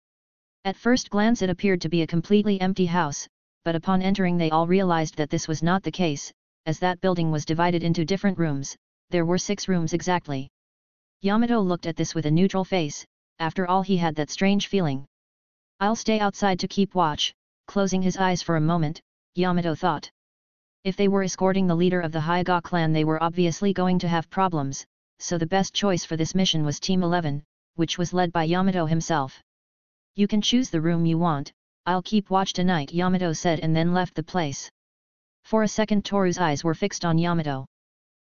At first glance it appeared to be a completely empty house, but upon entering they all realized that this was not the case, as that building was divided into different rooms. There were 6 rooms exactly. Yamato looked at this with a neutral face. After all, he had that strange feeling. I'll stay outside to keep watch. Closing his eyes for a moment, Yamato thought. If they were escorting the leader of the Hyuga clan, they were obviously going to have problems, so the best choice for this mission was Team 11, which was led by Yamato himself. You can choose the room you want, I'll keep watch tonight, Yamato said, and then left the place. For a second Toru's eyes were fixed on Yamato.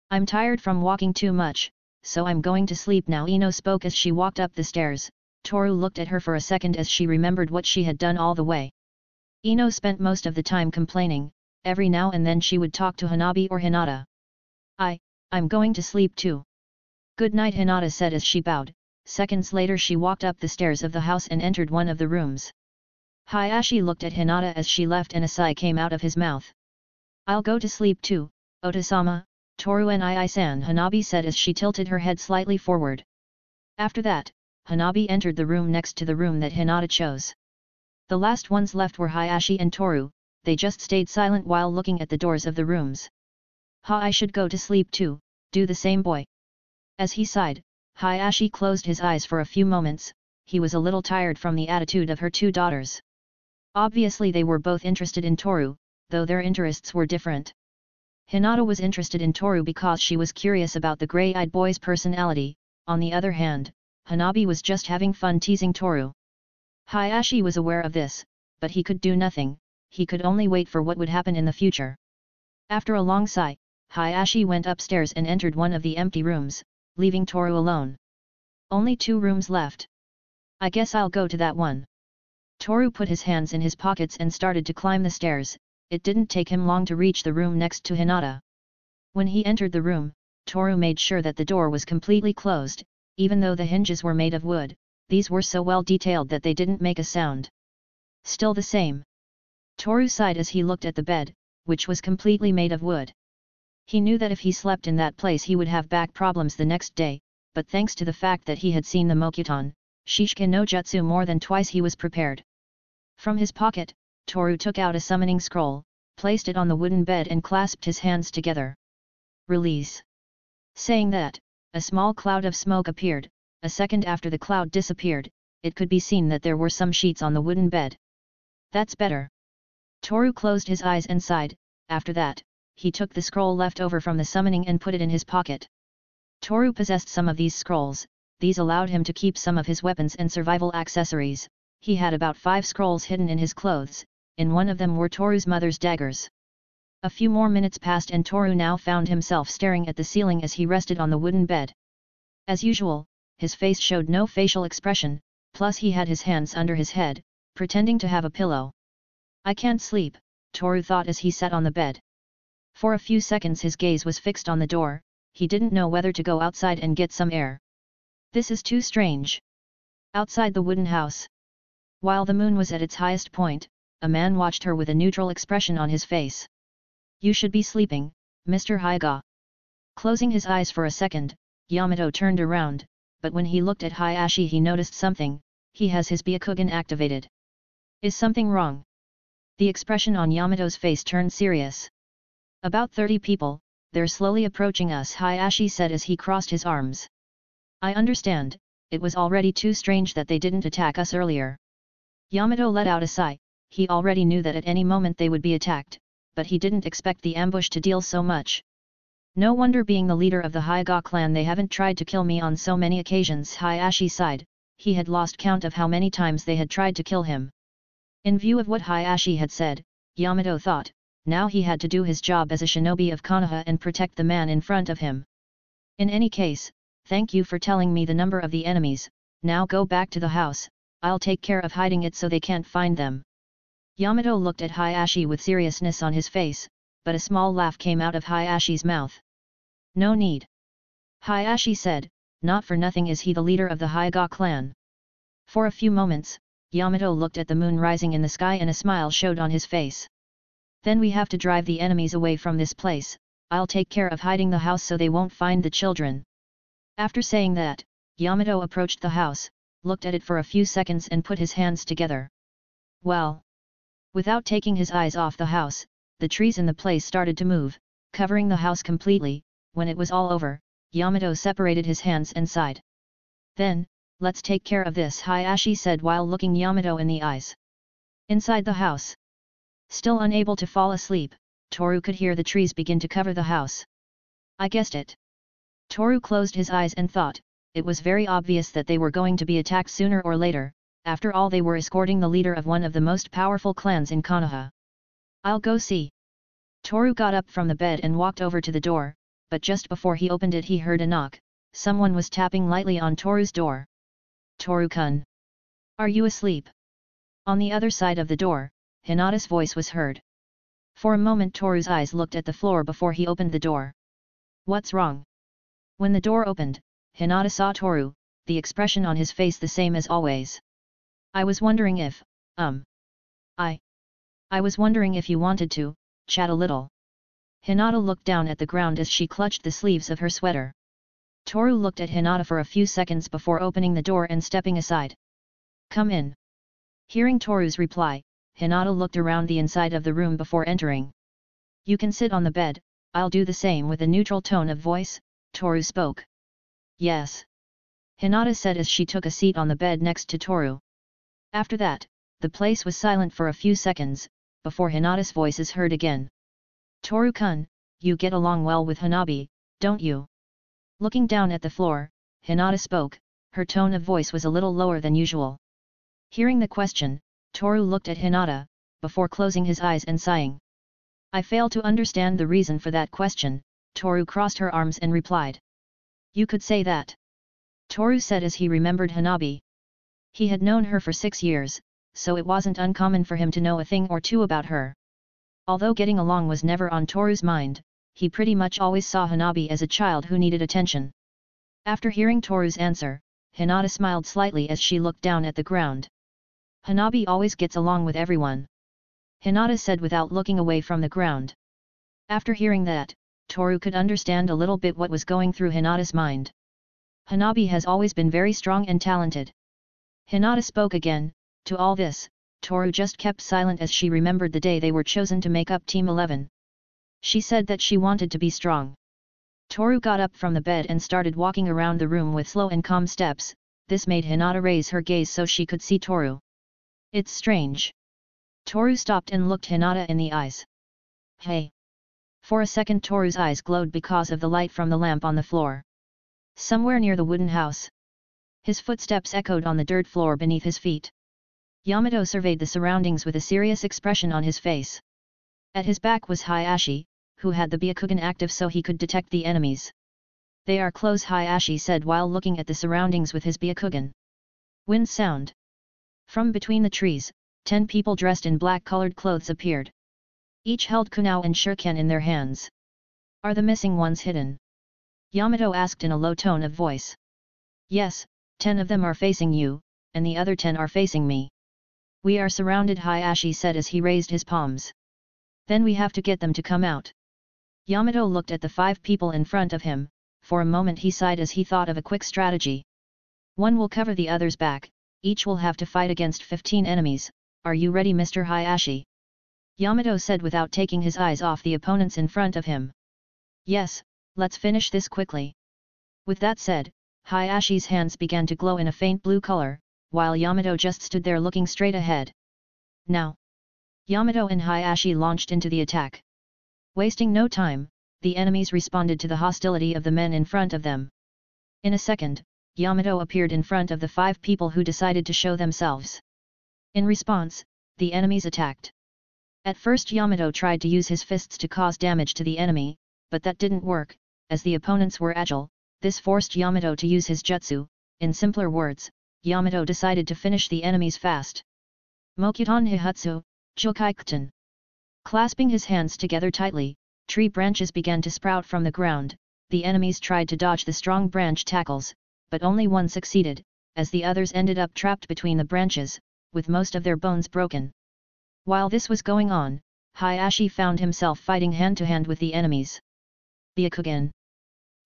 I'm tired from walking too much, so I'm going to sleep now, Ino spoke as she walked up the stairs. Toru looked at her for a second as she remembered what she had done all the way. Ino spent most of the time complaining. Every now and then she would talk to Hanabi or Hinata. I'm going to sleep too. Good night, Hinata said as she bowed. Seconds later she walked up the stairs of the house and entered one of the rooms. Hayashi looked at Hinata as she left and a sigh came out of his mouth. I'll go to sleep too, Otasama, Toru and Ii-san, Hanabi said as she tilted her head slightly forward. After that, Hanabi entered the room next to the room that Hinata chose. The last ones left were Hayashi and Toru. They just stayed silent while looking at the doors of the rooms. I should go to sleep too, do the same, boy. As he sighed, Hayashi closed his eyes for a few moments. He was a little tired from the attitude of her two daughters. Obviously they were both interested in Toru, though their interests were different. Hinata was interested in Toru because she was curious about the grey-eyed boy's personality. On the other hand, Hanabi was just having fun teasing Toru. Hayashi was aware of this, but he could do nothing. He could only wait for what would happen in the future. After a long sigh, Hayashi went upstairs and entered one of the empty rooms, leaving Toru alone. Only 2 rooms left. I guess I'll go to that one. Toru put his hands in his pockets and started to climb the stairs. It didn't take him long to reach the room next to Hinata. When he entered the room, Toru made sure that the door was completely closed. Even though the hinges were made of wood, these were so well detailed that they didn't make a sound. Still the same. Toru sighed as he looked at the bed, which was completely made of wood. He knew that if he slept in that place he would have back problems the next day, but thanks to the fact that he had seen the Mokuton, Shishike no Jutsu more than twice, he was prepared. From his pocket, Toru took out a summoning scroll, placed it on the wooden bed and clasped his hands together. Release. Saying that, a small cloud of smoke appeared. A second after the cloud disappeared, it could be seen that there were some sheets on the wooden bed. That's better. Toru closed his eyes and sighed. After that, he took the scroll left over from the summoning and put it in his pocket. Toru possessed some of these scrolls. These allowed him to keep some of his weapons and survival accessories. He had about 5 scrolls hidden in his clothes. In one of them were Toru's mother's daggers. A few more minutes passed and Toru now found himself staring at the ceiling as he rested on the wooden bed. As usual, his face showed no facial expression, plus he had his hands under his head, pretending to have a pillow. I can't sleep, Toru thought as he sat on the bed. For a few seconds his gaze was fixed on the door. He didn't know whether to go outside and get some air. This is too strange. Outside the wooden house. While the moon was at its highest point, a man watched her with a neutral expression on his face. You should be sleeping, Mr. Hyuga. Closing his eyes for a second, Yamato turned around, but when he looked at Hayashi he noticed something. He has his Byakugan activated. Is something wrong? The expression on Yamato's face turned serious. About 30 people, they're slowly approaching us, Hayashi said as he crossed his arms. I understand, it was already too strange that they didn't attack us earlier. Yamato let out a sigh. He already knew that at any moment they would be attacked, but he didn't expect the ambush to deal so much. No wonder, being the leader of the Hyuga clan, they haven't tried to kill me on so many occasions, Hayashi sighed. He had lost count of how many times they had tried to kill him. In view of what Hayashi had said, Yamato thought, now he had to do his job as a shinobi of Konoha and protect the man in front of him. In any case, thank you for telling me the number of the enemies. Now go back to the house, I'll take care of hiding it so they can't find them. Yamato looked at Hayashi with seriousness on his face, but a small laugh came out of Hayashi's mouth. No need. Hayashi said, not for nothing is he the leader of the Hyuga clan. For a few moments, Yamato looked at the moon rising in the sky and a smile showed on his face. Then we have to drive the enemies away from this place. I'll take care of hiding the house so they won't find the children. After saying that, Yamato approached the house, looked at it for a few seconds and put his hands together. Well. Without taking his eyes off the house, the trees in the place started to move, covering the house completely. When it was all over, Yamato separated his hands and sighed. Then, let's take care of this, Hayashi said while looking Yamato in the eyes. Inside the house. Still unable to fall asleep, Toru could hear the trees begin to cover the house. I guessed it. Toru closed his eyes and thought, it was very obvious that they were going to be attacked sooner or later, after all they were escorting the leader of one of the most powerful clans in Konoha. I'll go see. Toru got up from the bed and walked over to the door, but just before he opened it he heard a knock. Someone was tapping lightly on Toru's door. Toru-kun. Are you asleep? On the other side of the door, Hinata's voice was heard. For a moment Toru's eyes looked at the floor before he opened the door. What's wrong? When the door opened, Hinata saw Toru, the expression on his face the same as always. I was wondering if, I was wondering if you wanted to chat a little. Hinata looked down at the ground as she clutched the sleeves of her sweater. Toru looked at Hinata for a few seconds before opening the door and stepping aside. Come in. Hearing Toru's reply, Hinata looked around the inside of the room before entering. You can sit on the bed, I'll do the same. With a neutral tone of voice, Toru spoke. Yes. Hinata said as she took a seat on the bed next to Toru. After that, the place was silent for a few seconds, before Hinata's voice is heard again. Toru-kun, you get along well with Hanabi, don't you? Looking down at the floor, Hinata spoke, her tone of voice was a little lower than usual. Hearing the question, Toru looked at Hinata, before closing his eyes and sighing. I fail to understand the reason for that question, Toru crossed her arms and replied. You could say that. Toru said as he remembered Hanabi. He had known her for 6 years, so it wasn't uncommon for him to know a thing or two about her. Although getting along was never on Toru's mind, he pretty much always saw Hanabi as a child who needed attention. After hearing Toru's answer, Hinata smiled slightly as she looked down at the ground. Hanabi always gets along with everyone. Hinata said without looking away from the ground. After hearing that, Toru could understand a little bit what was going through Hinata's mind. Hanabi has always been very strong and talented. Hinata spoke again. To all this, Toru just kept silent as she remembered the day they were chosen to make up Team 11. She said that she wanted to be strong. Toru got up from the bed and started walking around the room with slow and calm steps. This made Hinata raise her gaze so she could see Toru. It's strange. Toru stopped and looked Hinata in the eyes. Hey! For a second Toru's eyes glowed because of the light from the lamp on the floor. Somewhere near the wooden house. His footsteps echoed on the dirt floor beneath his feet. Yamato surveyed the surroundings with a serious expression on his face. At his back was Hayashi, who had the Byakugan active so he could detect the enemies. They are close, Hayashi said while looking at the surroundings with his Byakugan. Wind sound. From between the trees, 10 people dressed in black-colored clothes appeared. Each held kunao and shuriken in their hands. Are the missing ones hidden? Yamato asked in a low tone of voice. Yes, 10 of them are facing you, and the other 10 are facing me. We are surrounded, Hayashi said as he raised his palms. Then we have to get them to come out. Yamato looked at the 5 people in front of him. For a moment he sighed as he thought of a quick strategy. One will cover the other's back, each will have to fight against 15 enemies. Are you ready, Mr. Hayashi? Yamato said without taking his eyes off the opponents in front of him. Yes, let's finish this quickly. With that said, Hayashi's hands began to glow in a faint blue color, while Yamato just stood there looking straight ahead. Now! Yamato and Hayashi launched into the attack. Wasting no time, the enemies responded to the hostility of the men in front of them. In a second, Yamato appeared in front of the 5 people who decided to show themselves. In response, the enemies attacked. At first Yamato tried to use his fists to cause damage to the enemy, but that didn't work, as the opponents were agile. This forced Yamato to use his jutsu. In simpler words, Yamato decided to finish the enemies fast. Mokyuton Hihutsu, Jokaikuton. Clasping his hands together tightly, tree branches began to sprout from the ground. The enemies tried to dodge the strong branch tackles, but only one succeeded, as the others ended up trapped between the branches, with most of their bones broken. While this was going on, Hayashi found himself fighting hand-to-hand with the enemies. Byakugan.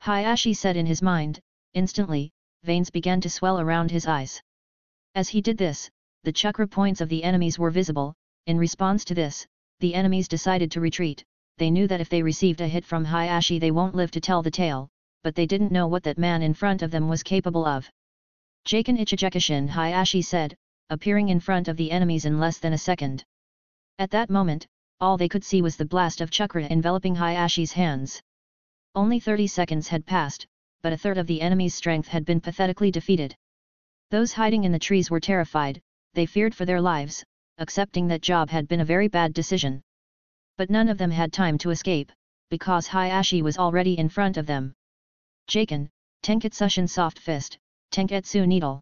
Hayashi said in his mind. Instantly, veins began to swell around his eyes. As he did this, the chakra points of the enemies were visible. In response to this, the enemies decided to retreat. They knew that if they received a hit from Hayashi they won't live to tell the tale, but they didn't know what that man in front of them was capable of. Jaken Ichijekishin, Hayashi said, appearing in front of the enemies in less than a second. At that moment, all they could see was the blast of chakra enveloping Hayashi's hands. Only 30 seconds had passed, but a third of the enemy's strength had been pathetically defeated. Those hiding in the trees were terrified, they feared for their lives, accepting that job had been a very bad decision. But none of them had time to escape, because Hayashi was already in front of them. Jaken, Tenketsushin soft fist, Tenketsu needle.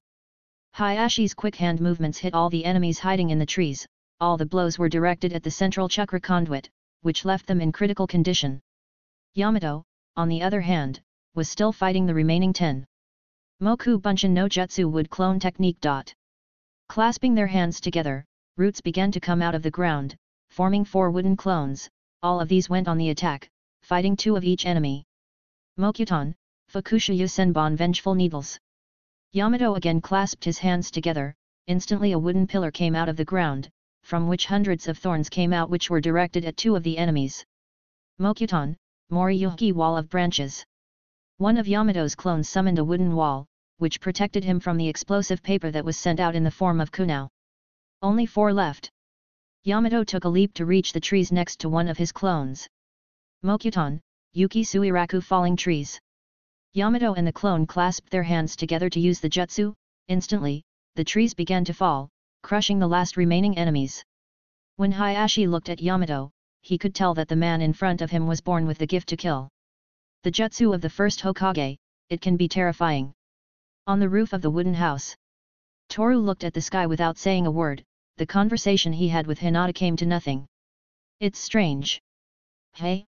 Hayashi's quick hand movements hit all the enemies hiding in the trees, all the blows were directed at the central chakra conduit, which left them in critical condition. Yamato, on the other hand, was still fighting the remaining 10. Moku Bunshin no Jutsu wood clone technique. Clasping their hands together, roots began to come out of the ground, forming 4 wooden clones, all of these went on the attack, fighting 2 of each enemy. Mokuton, Fukusha Yusenbon vengeful needles. Yamato again clasped his hands together, instantly a wooden pillar came out of the ground, from which hundreds of thorns came out which were directed at 2 of the enemies. Mokuton, Moriyuki wall of branches. One of Yamato's clones summoned a wooden wall, which protected him from the explosive paper that was sent out in the form of kunao. Only 4 left. Yamato took a leap to reach the trees next to one of his clones. Mokuton, Yuki Suiraku falling trees. Yamato and the clone clasped their hands together to use the jutsu, instantly, the trees began to fall, crushing the last remaining enemies. When Hayashi looked at Yamato, he could tell that the man in front of him was born with the gift to kill. The jutsu of the first Hokage, it can be terrifying. On the roof of the wooden house, Toru looked at the sky without saying a word. The conversation he had with Hinata came to nothing. It's strange. Hey?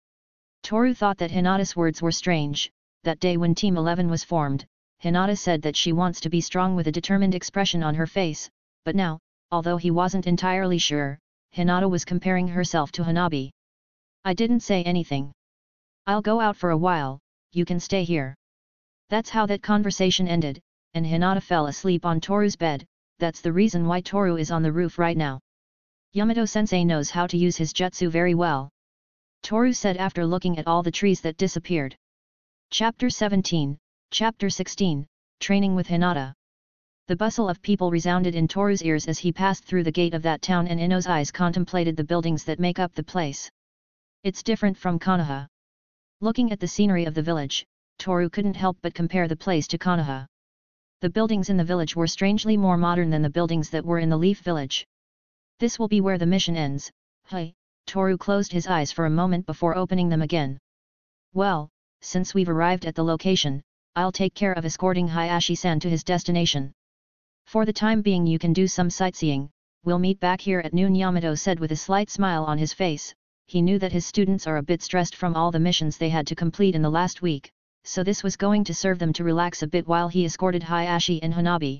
Toru thought that Hinata's words were strange. That day when Team 11 was formed, Hinata said that she wants to be strong with a determined expression on her face, but now, although he wasn't entirely sure, Hinata was comparing herself to Hanabi. I didn't say anything. I'll go out for a while, you can stay here. That's how that conversation ended, and Hinata fell asleep on Toru's bed. That's the reason why Toru is on the roof right now. Yamato-sensei knows how to use his jutsu very well, Toru said after looking at all the trees that disappeared. Chapter 17, Chapter 16, Training with Hinata. The bustle of people resounded in Toru's ears as he passed through the gate of that town, and Ino's eyes contemplated the buildings that make up the place. It's different from Konoha. Looking at the scenery of the village, Toru couldn't help but compare the place to Konoha. The buildings in the village were strangely more modern than the buildings that were in the Leaf Village. This will be where the mission ends. Hey, Toru closed his eyes for a moment before opening them again. Well, since we've arrived at the location, I'll take care of escorting Hayashi-san to his destination. For the time being you can do some sightseeing, we'll meet back here at noon, Yamato said with a slight smile on his face. He knew that his students are a bit stressed from all the missions they had to complete in the last week, so this was going to serve them to relax a bit while he escorted Hayashi and Hanabi.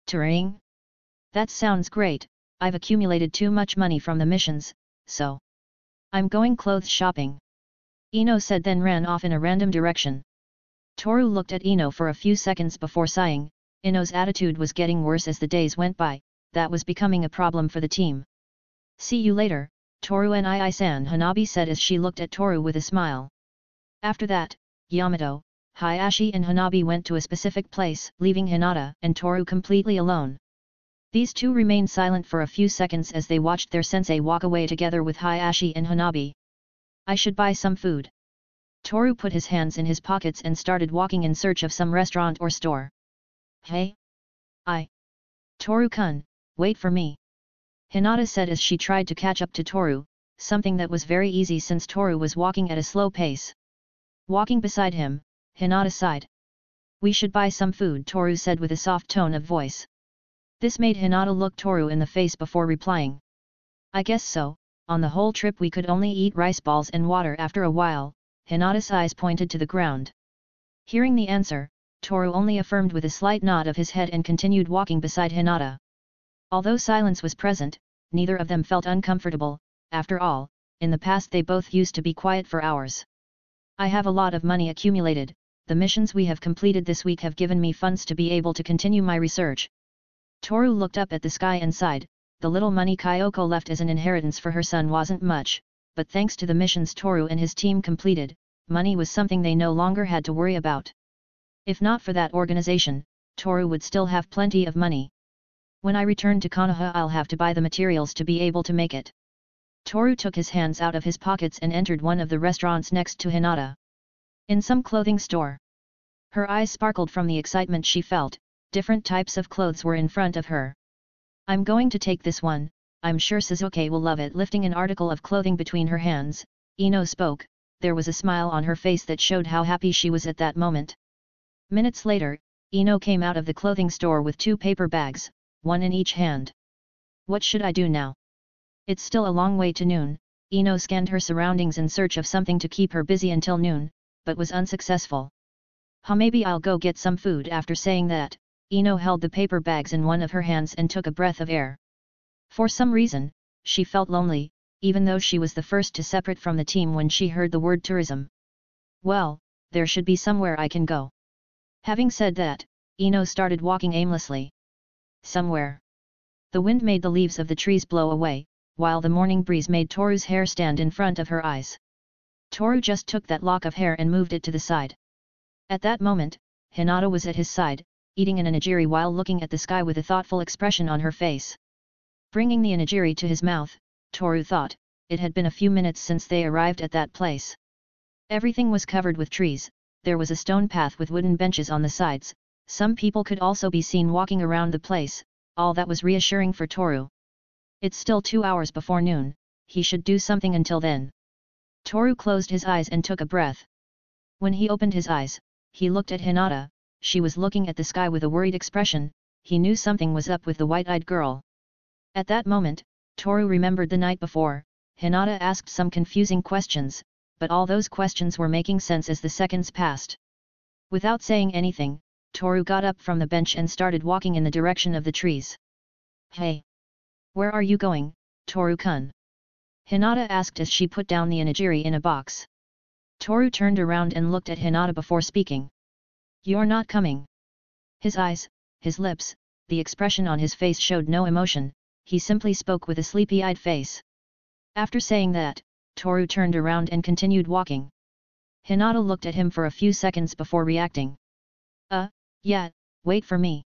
Touring? That sounds great. I've accumulated too much money from the missions, so I'm going clothes shopping. Ino said, then ran off in a random direction. Toru looked at Ino for a few seconds before sighing. Ino's attitude was getting worse as the days went by. That was becoming a problem for the team. See you later, Toru and Ii-san, Hanabi said as she looked at Toru with a smile. After that, Yamato, Hayashi and Hanabi went to a specific place, leaving Hinata and Toru completely alone. These two remained silent for a few seconds as they watched their sensei walk away together with Hayashi and Hanabi. I should buy some food. Toru put his hands in his pockets and started walking in search of some restaurant or store. Hey? Toru-kun, wait for me. Hinata said as she tried to catch up to Toru, something that was very easy since Toru was walking at a slow pace. Walking beside him, Hinata sighed. We should buy some food, Toru said with a soft tone of voice. This made Hinata look Toru in the face before replying. I guess so, on the whole trip we could only eat rice balls and water. After a while, Hinata's eyes pointed to the ground. Hearing the answer, Toru only affirmed with a slight nod of his head and continued walking beside Hinata. Although silence was present, neither of them felt uncomfortable. After all, in the past they both used to be quiet for hours. I have a lot of money accumulated. The missions we have completed this week have given me funds to be able to continue my research. Toru looked up at the sky and sighed. The little money Kyoko left as an inheritance for her son wasn't much, but thanks to the missions Toru and his team completed, money was something they no longer had to worry about. If not for that organization, Toru would still have plenty of money. When I return to Konoha I'll have to buy the materials to be able to make it. Toru took his hands out of his pockets and entered one of the restaurants next to Hinata. In some clothing store. Her eyes sparkled from the excitement she felt. Different types of clothes were in front of her. I'm going to take this one, I'm sure Suzuki will love it. Lifting an article of clothing between her hands, Ino spoke. There was a smile on her face that showed how happy she was at that moment. Minutes later, Ino came out of the clothing store with 2 paper bags, one in each hand. What should I do now? It's still a long way to noon. Ino scanned her surroundings in search of something to keep her busy until noon, but was unsuccessful. Maybe I'll go get some food. After saying that, Ino held the paper bags in one of her hands and took a breath of air. For some reason, she felt lonely, even though she was the first to separate from the team when she heard the word tourism. Well, there should be somewhere I can go. Having said that, Ino started walking aimlessly. Somewhere. The wind made the leaves of the trees blow away, while the morning breeze made Toru's hair stand in front of her eyes. Toru just took that lock of hair and moved it to the side. At that moment, Hinata was at his side, eating an onigiri while looking at the sky with a thoughtful expression on her face. Bringing the onigiri to his mouth, Toru thought, it had been a few minutes since they arrived at that place. Everything was covered with trees, there was a stone path with wooden benches on the sides, some people could also be seen walking around the place, all that was reassuring for Toru. It's still 2 hours before noon, he should do something until then. Toru closed his eyes and took a breath. When he opened his eyes, he looked at Hinata. She was looking at the sky with a worried expression. He knew something was up with the white-eyed girl. At that moment, Toru remembered the night before, Hinata asked some confusing questions, but all those questions were making sense as the seconds passed. Without saying anything, Toru got up from the bench and started walking in the direction of the trees. Hey! Where are you going, Toru-kun? Hinata asked as she put down the onigiri in a box. Toru turned around and looked at Hinata before speaking. You're not coming. His eyes, his lips, the expression on his face showed no emotion, he simply spoke with a sleepy-eyed face. After saying that, Toru turned around and continued walking. Hinata looked at him for a few seconds before reacting. Yeah, wait for me.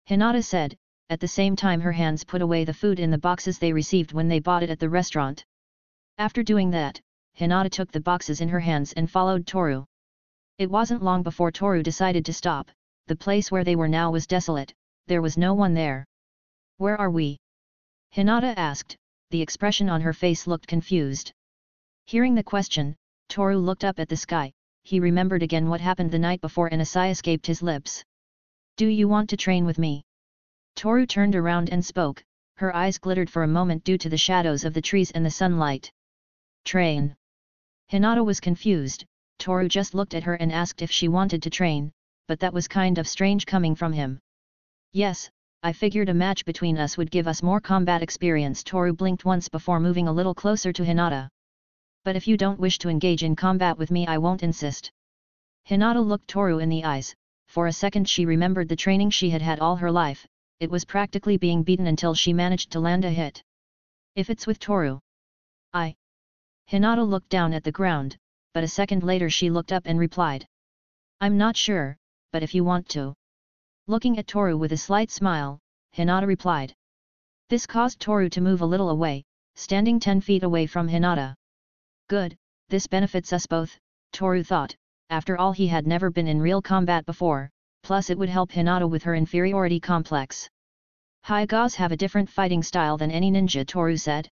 Hinata said, at the same time her hands put away the food in the boxes they received when they bought it at the restaurant. After doing that, Hinata took the boxes in her hands and followed Toru. It wasn't long before Toru decided to stop. The place where they were now was desolate, there was no one there. Where are we? Hinata asked, the expression on her face looked confused. Hearing the question, Toru looked up at the sky, he remembered again what happened the night before and a sigh escaped his lips. Do you want to train with me? Toru turned around and spoke, her eyes glittered for a moment due to the shadows of the trees and the sunlight. Train. Hinata was confused. Toru just looked at her and asked if she wanted to train, but that was kind of strange coming from him. Yes, I figured a match between us would give us more combat experience. Toru blinked once before moving a little closer to Hinata. But if you don't wish to engage in combat with me, I won't insist. Hinata looked Toru in the eyes. For a second she remembered the training she had had all her life, it was practically being beaten until she managed to land a hit. If it's with Toru. Hinata looked down at the ground, but a second later she looked up and replied. I'm not sure, but if you want to. Looking at Toru with a slight smile, Hinata replied. This caused Toru to move a little away, standing 10 feet away from Hinata. Good, this benefits us both, Toru thought, after all he had never been in real combat before, plus it would help Hinata with her inferiority complex. Hygas have a different fighting style than any ninja, Toru said.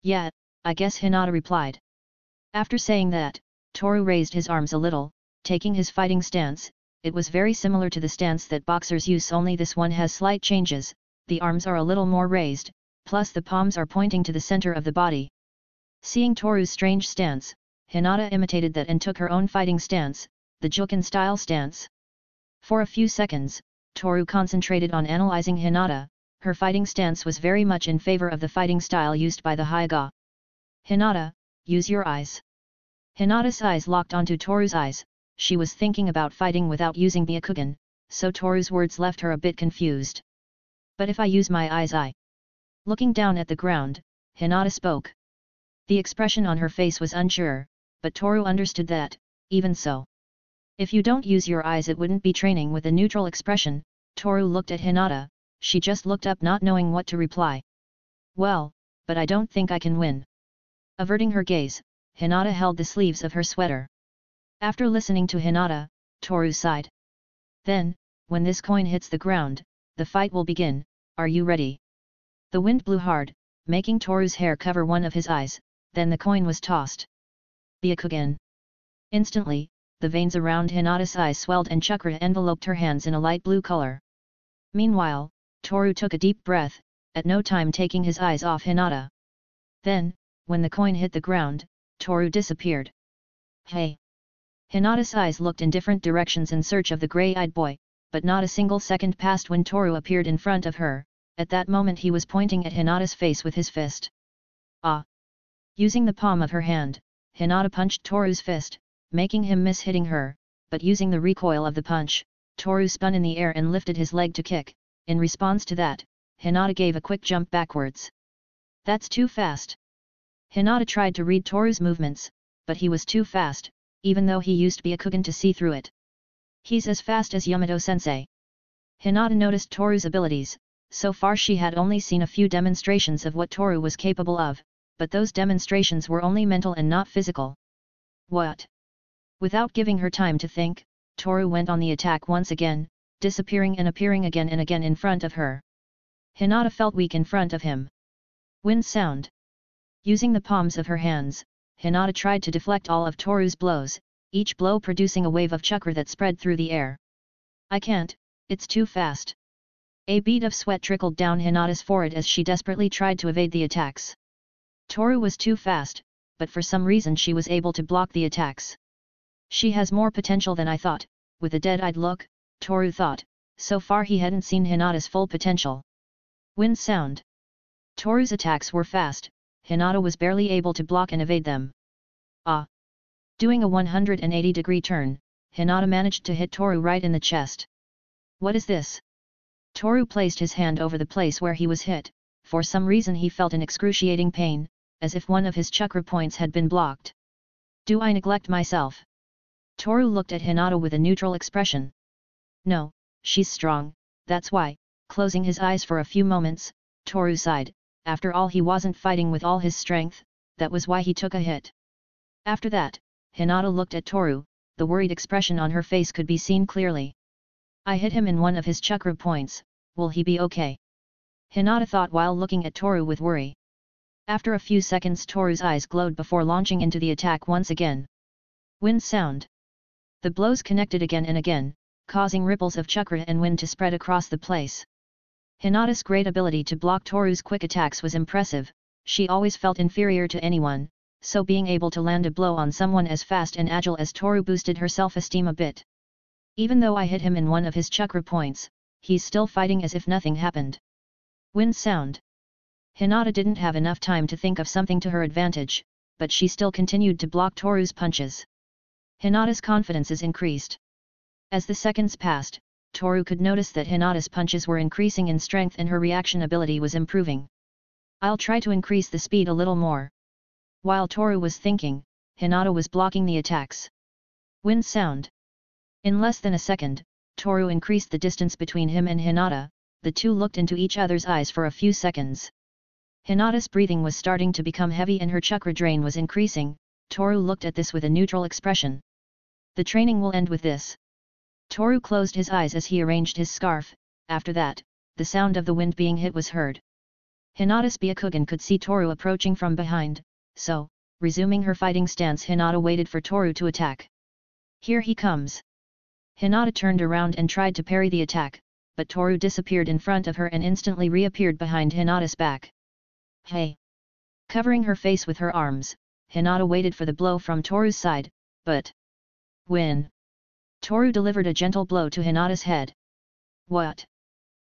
Yeah, I guess, Hinata replied. After saying that, Toru raised his arms a little, taking his fighting stance. It was very similar to the stance that boxers use, only this one has slight changes, the arms are a little more raised, plus the palms are pointing to the center of the body. Seeing Toru's strange stance, Hinata imitated that and took her own fighting stance, the Juken-style stance. For a few seconds, Toru concentrated on analyzing Hinata. Her fighting stance was very much in favor of the fighting style used by the Hyuga. Hinata, use your eyes. Hinata's eyes locked onto Toru's eyes. She was thinking about fighting without using Byakugan, so Toru's words left her a bit confused. But if I use my eyes, Looking down at the ground, Hinata spoke. The expression on her face was unsure, but Toru understood that, even so. If you don't use your eyes, it wouldn't be training. With a neutral expression, Toru looked at Hinata. She just looked up, not knowing what to reply. Well, but I don't think I can win. Averting her gaze, Hinata held the sleeves of her sweater. After listening to Hinata, Toru sighed. Then, when this coin hits the ground, the fight will begin, are you ready? The wind blew hard, making Toru's hair cover one of his eyes, then the coin was tossed. Byakugan. Instantly, the veins around Hinata's eyes swelled and chakra enveloped her hands in a light blue color. Meanwhile, Toru took a deep breath, at no time taking his eyes off Hinata. Then, when the coin hit the ground, Toru disappeared. Hey! Hinata's eyes looked in different directions in search of the grey-eyed boy, but not a single second passed when Toru appeared in front of her. At that moment he was pointing at Hinata's face with his fist. Ah! Using the palm of her hand, Hinata punched Toru's fist, making him miss hitting her, but using the recoil of the punch, Toru spun in the air and lifted his leg to kick. In response to that, Hinata gave a quick jump backwards. That's too fast. Hinata tried to read Toru's movements, but he was too fast, even though he used Byakugan to see through it. He's as fast as Yamato-sensei. Hinata noticed Toru's abilities. So far she had only seen a few demonstrations of what Toru was capable of, but those demonstrations were only mental and not physical. What? Without giving her time to think, Toru went on the attack once again, disappearing and appearing again and again in front of her. Hinata felt weak in front of him. Wind sound. Using the palms of her hands, Hinata tried to deflect all of Toru's blows, each blow producing a wave of chakra that spread through the air. I can't, it's too fast. A bead of sweat trickled down Hinata's forehead as she desperately tried to evade the attacks. Toru was too fast, but for some reason she was able to block the attacks. She has more potential than I thought, with a dead-eyed look, Toru thought. So far he hadn't seen Hinata's full potential. Wind sound. Toru's attacks were fast, Hinata was barely able to block and evade them. Ah! Doing a 180-degree turn, Hinata managed to hit Toru right in the chest. What is this? Toru placed his hand over the place where he was hit. For some reason he felt an excruciating pain, as if one of his chakra points had been blocked. Do I neglect myself? Toru looked at Hinata with a neutral expression. No, she's strong, that's why. Closing his eyes for a few moments, Toru sighed. After all, he wasn't fighting with all his strength, that was why he took a hit. After that, Hinata looked at Toru, the worried expression on her face could be seen clearly. I hit him in one of his chakra points, will he be okay? Hinata thought while looking at Toru with worry. After a few seconds Toru's eyes glowed before launching into the attack once again. Wind sound. The blows connected again and again, causing ripples of chakra and wind to spread across the place. Hinata's great ability to block Toru's quick attacks was impressive. She always felt inferior to anyone, so being able to land a blow on someone as fast and agile as Toru boosted her self-esteem a bit. Even though I hit him in one of his chakra points, he's still fighting as if nothing happened. Wind sound. Hinata didn't have enough time to think of something to her advantage, but she still continued to block Toru's punches. Hinata's confidences increased. As the seconds passed, Toru could notice that Hinata's punches were increasing in strength and her reaction ability was improving. I'll try to increase the speed a little more. While Toru was thinking, Hinata was blocking the attacks. Wind sound. In less than a second, Toru increased the distance between him and Hinata. The two looked into each other's eyes for a few seconds. Hinata's breathing was starting to become heavy and her chakra drain was increasing. Toru looked at this with a neutral expression. The training will end with this. Toru closed his eyes as he arranged his scarf. After that, the sound of the wind being hit was heard. Hinata's Byakugan could see Toru approaching from behind, so, resuming her fighting stance, Hinata waited for Toru to attack. Here he comes. Hinata turned around and tried to parry the attack, but Toru disappeared in front of her and instantly reappeared behind Hinata's back. Hey! Covering her face with her arms, Hinata waited for the blow from Toru's side, but when Toru delivered a gentle blow to Hinata's head. What?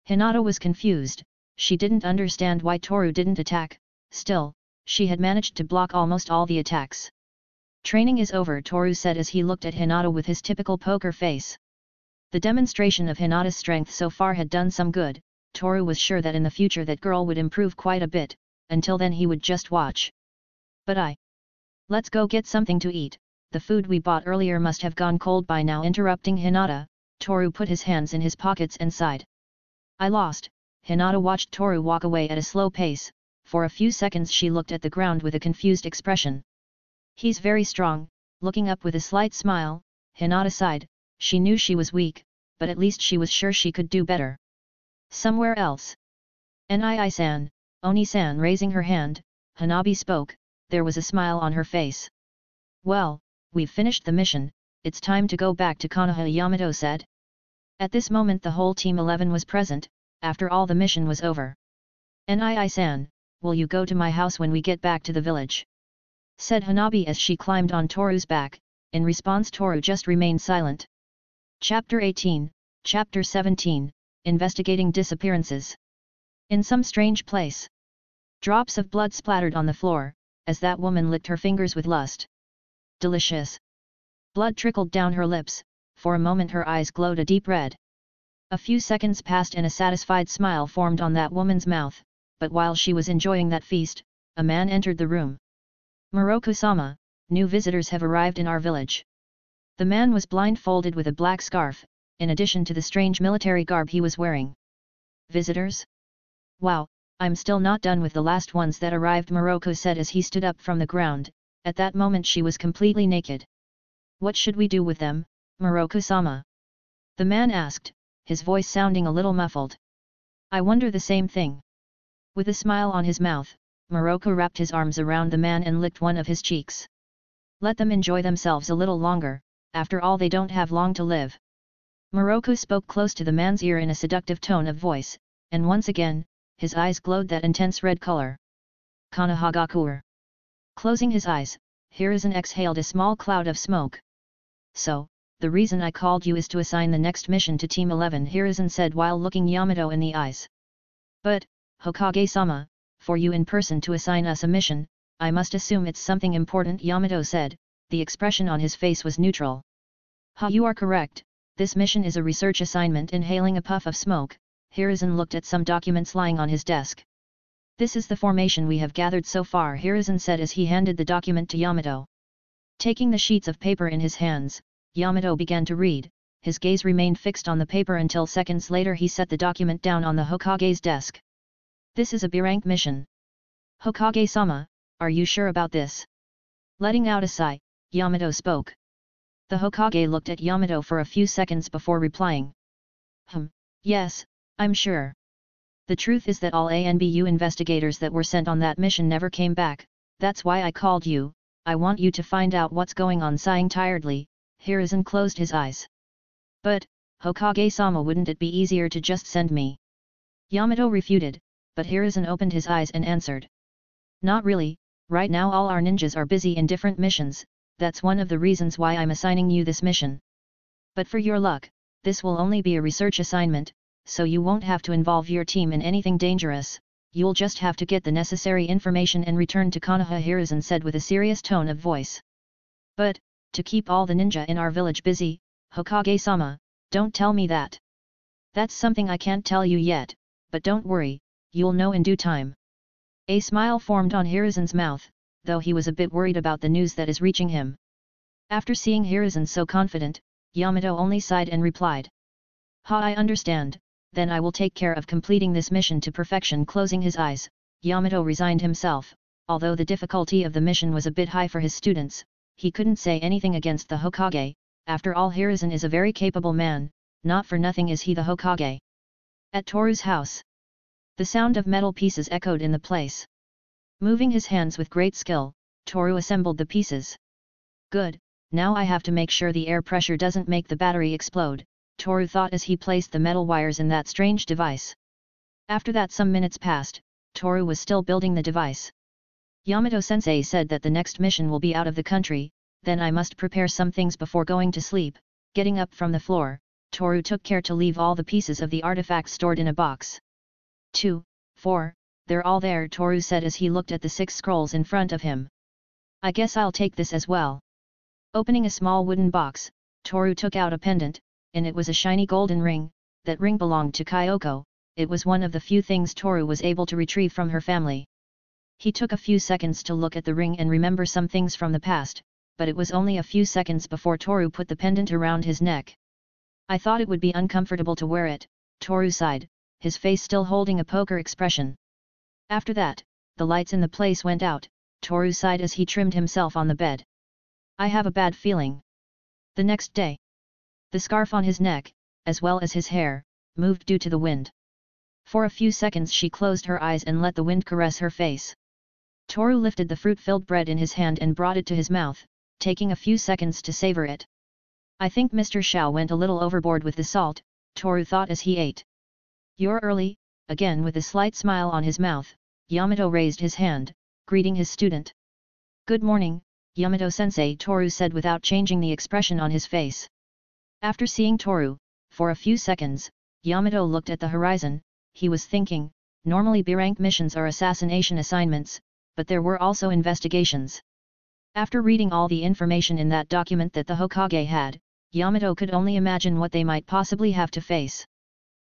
Hinata was confused, she didn't understand why Toru didn't attack. Still, she had managed to block almost all the attacks. Training is over, Toru said as he looked at Hinata with his typical poker face. The demonstration of Hinata's strength so far had done some good. Toru was sure that in the future that girl would improve quite a bit. Until then he would just watch. But let's go get something to eat, the food we bought earlier must have gone cold by now. Interrupting Hinata, Toru put his hands in his pockets and sighed. I lost. Hinata watched Toru walk away at a slow pace, For a few seconds she looked at the ground with a confused expression. He's very strong, looking up with a slight smile. Hinata sighed. She knew she was weak, but at least she was sure she could do better. Somewhere else. Nii-san, Oni-san raising her hand, Hanabi spoke, there was a smile on her face. Well, we've finished the mission, it's time to go back to Konoha, Yamato said. At this moment the whole Team 11 was present, after all the mission was over. Nii-san, will you go to my house when we get back to the village? Said Hanabi as she climbed on Toru's back. In response Toru just remained silent. Chapter 18, Chapter 17, Investigating Disappearances. In some strange place. Drops of blood splattered on the floor, as that woman licked her fingers with lust. Delicious. Blood trickled down her lips, for a moment her eyes glowed a deep red. A few seconds passed and a satisfied smile formed on that woman's mouth, but while she was enjoying that feast, a man entered the room. Muroko-sama, new visitors have arrived in our village. The man was blindfolded with a black scarf, in addition to the strange military garb he was wearing. Visitors? Wow, I'm still not done with the last ones that arrived, Muroko said as he stood up from the ground. At that moment she was completely naked. What should we do with them, Muroko-sama? The man asked, his voice sounding a little muffled. I wonder the same thing. With a smile on his mouth, Muroko wrapped his arms around the man and licked one of his cheeks. Let them enjoy themselves a little longer, after all they don't have long to live. Muroko spoke close to the man's ear in a seductive tone of voice, and once again, his eyes glowed that intense red color. Konohagakuer. Closing his eyes, Hiruzen exhaled a small cloud of smoke. So, the reason I called you is to assign the next mission to Team 11, Hiruzen said while looking Yamato in the eyes. But, Hokage-sama, for you in person to assign us a mission, I must assume it's something important, Yamato said. The expression on his face was neutral. You are correct, this mission is a research assignment. Inhaling a puff of smoke, Hiruzen looked at some documents lying on his desk. This is the formation we have gathered so far, Hiruzen said as he handed the document to Yamato. Taking the sheets of paper in his hands, Yamato began to read. His gaze remained fixed on the paper until seconds later he set the document down on the Hokage's desk. This is a B-rank mission. Hokage-sama, are you sure about this? Letting out a sigh, Yamato spoke. The Hokage looked at Yamato for a few seconds before replying. Yes, I'm sure. The truth is that all ANBU investigators that were sent on that mission never came back, that's why I called you. I want you to find out what's going on. Sighing tiredly, Hiruzen closed his eyes. But, Hokage-sama, wouldn't it be easier to just send me? Yamato refuted, but Hiruzen opened his eyes and answered. Not really, right now all our ninjas are busy in different missions, that's one of the reasons why I'm assigning you this mission. But for your luck, this will only be a research assignment, so you won't have to involve your team in anything dangerous, you'll just have to get the necessary information and return to Konoha, Hiruzen said with a serious tone of voice. But, to keep all the ninja in our village busy, Hokage-sama, don't tell me that. That's something I can't tell you yet, but don't worry, you'll know in due time. A smile formed on Hiruzen's mouth, though he was a bit worried about the news that is reaching him. After seeing Hiruzen so confident, Yamato only sighed and replied. I understand, then I will take care of completing this mission to perfection. Closing his eyes, Yamato resigned himself. Although the difficulty of the mission was a bit high for his students, he couldn't say anything against the Hokage. After all, Hiruzen is a very capable man, not for nothing is he the Hokage. At Toru's house, the sound of metal pieces echoed in the place. Moving his hands with great skill, Toru assembled the pieces. Good, now I have to make sure the air pressure doesn't make the battery explode, Toru thought as he placed the metal wires in that strange device. After that some minutes passed, Toru was still building the device. Yamato-sensei said that the next mission will be out of the country, then I must prepare some things before going to sleep. Getting up from the floor, Toru took care to leave all the pieces of the artifact stored in a box. 2, 4, they're all there, Toru said as he looked at the 6 scrolls in front of him. I guess I'll take this as well. Opening a small wooden box, Toru took out a pendant, and it was a shiny golden ring. That ring belonged to Kyoko, it was one of the few things Toru was able to retrieve from her family. He took a few seconds to look at the ring and remember some things from the past, but it was only a few seconds before Toru put the pendant around his neck. I thought it would be uncomfortable to wear it, Toru sighed, his face still holding a poker expression. After that, the lights in the place went out. Toru sighed as he trimmed himself on the bed. I have a bad feeling. The next day, the scarf on his neck, as well as his hair, moved due to the wind. For a few seconds she closed her eyes and let the wind caress her face. Toru lifted the fruit-filled bread in his hand and brought it to his mouth, taking a few seconds to savor it. I think Mr. Xiao went a little overboard with the salt, Toru thought as he ate. You're early, again with a slight smile on his mouth, Yamato raised his hand, greeting his student. Good morning, Yamato-sensei, Toru said without changing the expression on his face. After seeing Toru, for a few seconds, Yamato looked at the horizon. He was thinking, normally B-rank missions are assassination assignments, but there were also investigations. After reading all the information in that document that the Hokage had, Yamato could only imagine what they might possibly have to face.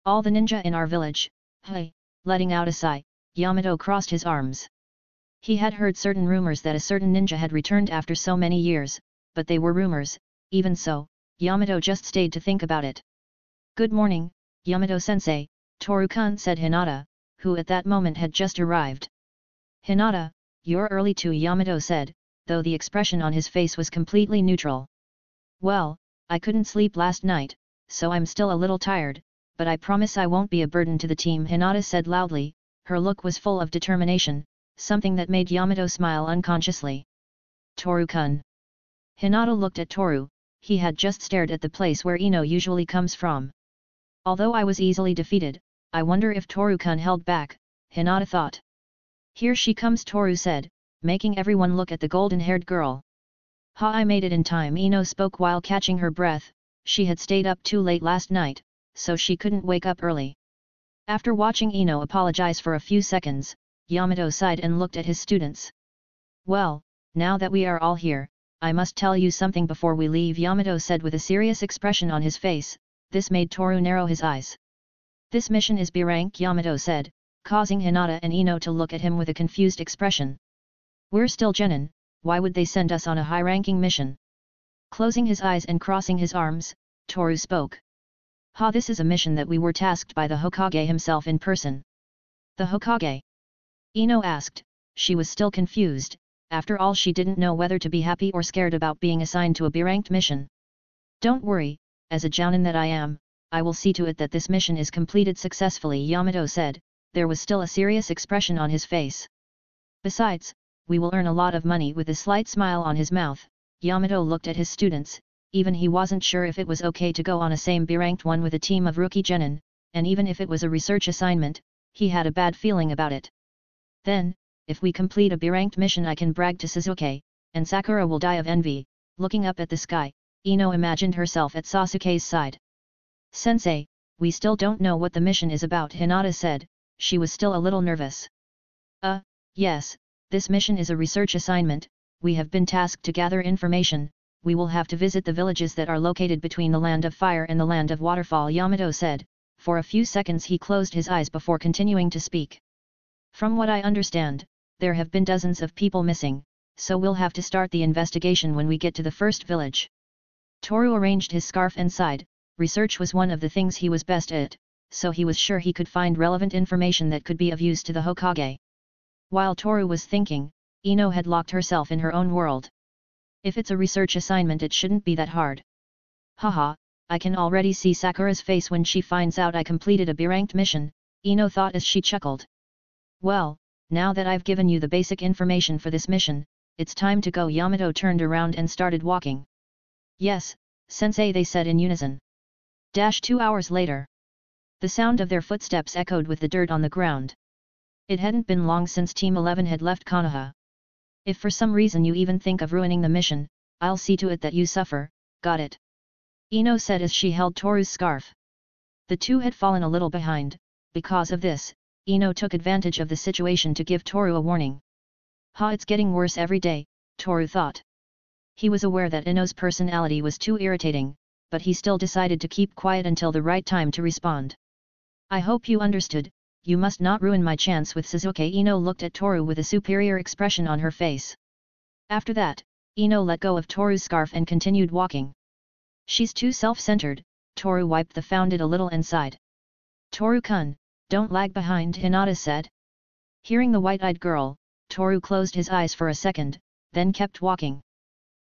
All the ninja in our village, hey, letting out a sigh, Yamato crossed his arms. He had heard certain rumors that a certain ninja had returned after so many years, but they were rumors. Even so, Yamato just stayed to think about it. Good morning, Yamato-sensei, Toru-kun said Hinata, who at that moment had just arrived. Hinata, you're early too, Yamato said, though the expression on his face was completely neutral. Well, I couldn't sleep last night, so I'm still a little tired, but I promise I won't be a burden to the team, Hinata said loudly. Her look was full of determination, something that made Yamato smile unconsciously. Toru-kun. Hinata looked at Toru. He had just stared at the place where Ino usually comes from. Although I was easily defeated, I wonder if Toru-kun held back, Hinata thought. Here she comes, Toru said, making everyone look at the golden-haired girl. Ha, I made it in time, Ino spoke while catching her breath. She had stayed up too late last night, so she couldn't wake up early. After watching Ino apologize for a few seconds, Yamato sighed and looked at his students. Well, now that we are all here, I must tell you something before we leave, Yamato said with a serious expression on his face. This made Toru narrow his eyes. This mission is B rank, Yamato said, causing Hinata and Ino to look at him with a confused expression. We're still genin, why would they send us on a high-ranking mission? Closing his eyes and crossing his arms, Toru spoke. Ha, this is a mission that we were tasked by the Hokage himself in person. The Hokage? Ino asked. She was still confused. After all, she didn't know whether to be happy or scared about being assigned to a B-ranked mission. Don't worry, as a jounin that I am, I will see to it that this mission is completed successfully, Yamato said. There was still a serious expression on his face. Besides, we will earn a lot of money. With a slight smile on his mouth, Yamato looked at his students. Even he wasn't sure if it was okay to go on a same B-ranked one with a team of rookie genin, and even if it was a research assignment, he had a bad feeling about it. Then, if we complete a B-ranked mission, I can brag to Sasuke, and Sakura will die of envy. Looking up at the sky, Ino imagined herself at Sasuke's side. Sensei, we still don't know what the mission is about, Hinata said. She was still a little nervous. Yes, this mission is a research assignment. We have been tasked to gather information. We will have to visit the villages that are located between the Land of Fire and the Land of Waterfall, Yamato said. For a few seconds he closed his eyes before continuing to speak. From what I understand, there have been dozens of people missing, so we'll have to start the investigation when we get to the first village. Toru arranged his scarf and sighed. Research was one of the things he was best at, so he was sure he could find relevant information that could be of use to the Hokage. While Toru was thinking, Ino had locked herself in her own world. If it's a research assignment, it shouldn't be that hard. Haha, I can already see Sakura's face when she finds out I completed a B-ranked mission, Ino thought as she chuckled. Well, now that I've given you the basic information for this mission, it's time to go. Yamato turned around and started walking. Yes, Sensei, they said in unison. 2 hours later. The sound of their footsteps echoed with the dirt on the ground. It hadn't been long since Team 11 had left Konoha. If for some reason you even think of ruining the mission, I'll see to it that you suffer, got it? Ino said as she held Toru's scarf. The two had fallen a little behind. Because of this, Ino took advantage of the situation to give Toru a warning. Ha, it's getting worse every day, Toru thought. He was aware that Ino's personality was too irritating, but he still decided to keep quiet until the right time to respond. I hope you understood. You must not ruin my chance with Sasuke. Ino looked at Toru with a superior expression on her face. After that, Ino let go of Toru's scarf and continued walking. She's too self-centered, Toru wiped the founded a little and sighed. Toru-kun, don't lag behind, Hinata said. Hearing the white-eyed girl, Toru closed his eyes for a second, then kept walking.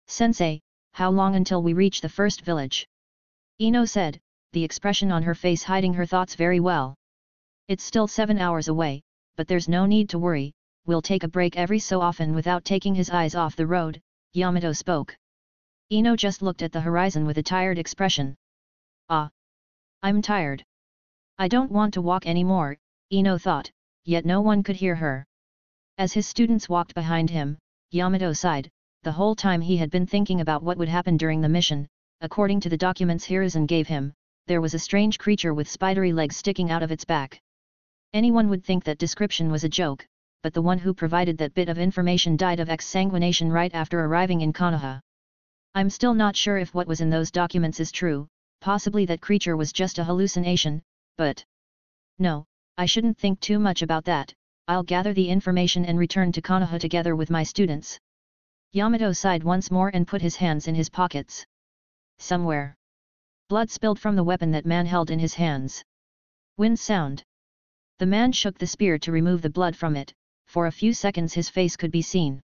Sensei, how long until we reach the first village? Ino said, the expression on her face hiding her thoughts very well. It's still 7 hours away, but there's no need to worry, we'll take a break every so often. Without taking his eyes off the road, Yamato spoke. Ino just looked at the horizon with a tired expression. Ah. I'm tired. I don't want to walk anymore, Ino thought, yet no one could hear her. As his students walked behind him, Yamato sighed. The whole time he had been thinking about what would happen during the mission. According to the documents Hiruzen gave him, there was a strange creature with spidery legs sticking out of its back. Anyone would think that description was a joke, but the one who provided that bit of information died of exsanguination right after arriving in Konoha. I'm still not sure if what was in those documents is true, possibly that creature was just a hallucination, but... No, I shouldn't think too much about that. I'll gather the information and return to Konoha together with my students. Yamato sighed once more and put his hands in his pockets. Somewhere. Blood spilled from the weapon that man held in his hands. Wind sound. The man shook the spear to remove the blood from it. For a few seconds his face could be seen.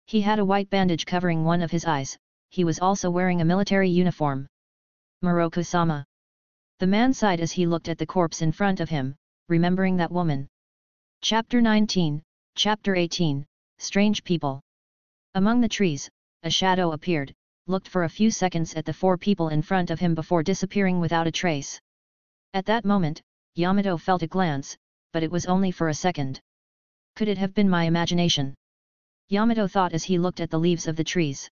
He had a white bandage covering one of his eyes. He was also wearing a military uniform. Moroku-sama. The man sighed as he looked at the corpse in front of him, remembering that woman. Chapter 19, Chapter 18, Strange People. Among the trees, a shadow appeared, looked for a few seconds at the 4 people in front of him before disappearing without a trace. At that moment, Yamato felt a glance, but it was only for a second. Could it have been my imagination? Yamato thought as he looked at the leaves of the trees.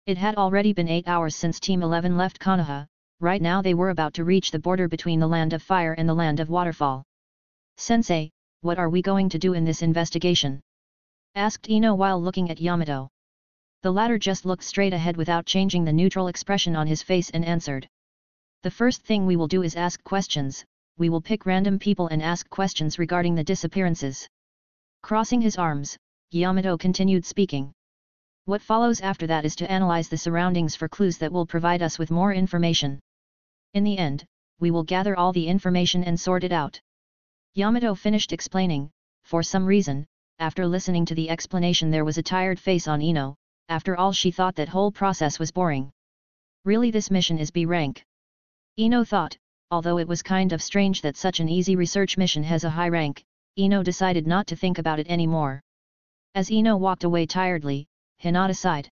It had already been 8 hours since Team 11 left Konoha. Right now they were about to reach the border between the Land of Fire and the Land of Waterfall. Sensei, what are we going to do in this investigation? Asked Ino while looking at Yamato. The latter just looked straight ahead without changing the neutral expression on his face and answered. The first thing we will do is ask questions. We will pick random people and ask questions regarding the disappearances. Crossing his arms, Yamato continued speaking. What follows after that is to analyze the surroundings for clues that will provide us with more information. In the end, we will gather all the information and sort it out. Yamato finished explaining. For some reason, after listening to the explanation there was a tired face on Ino. After all she thought that whole process was boring. Really this mission is B rank. Ino thought, although it was kind of strange that such an easy research mission has a high rank, Ino decided not to think about it anymore. As Ino walked away tiredly, Hinata sighed.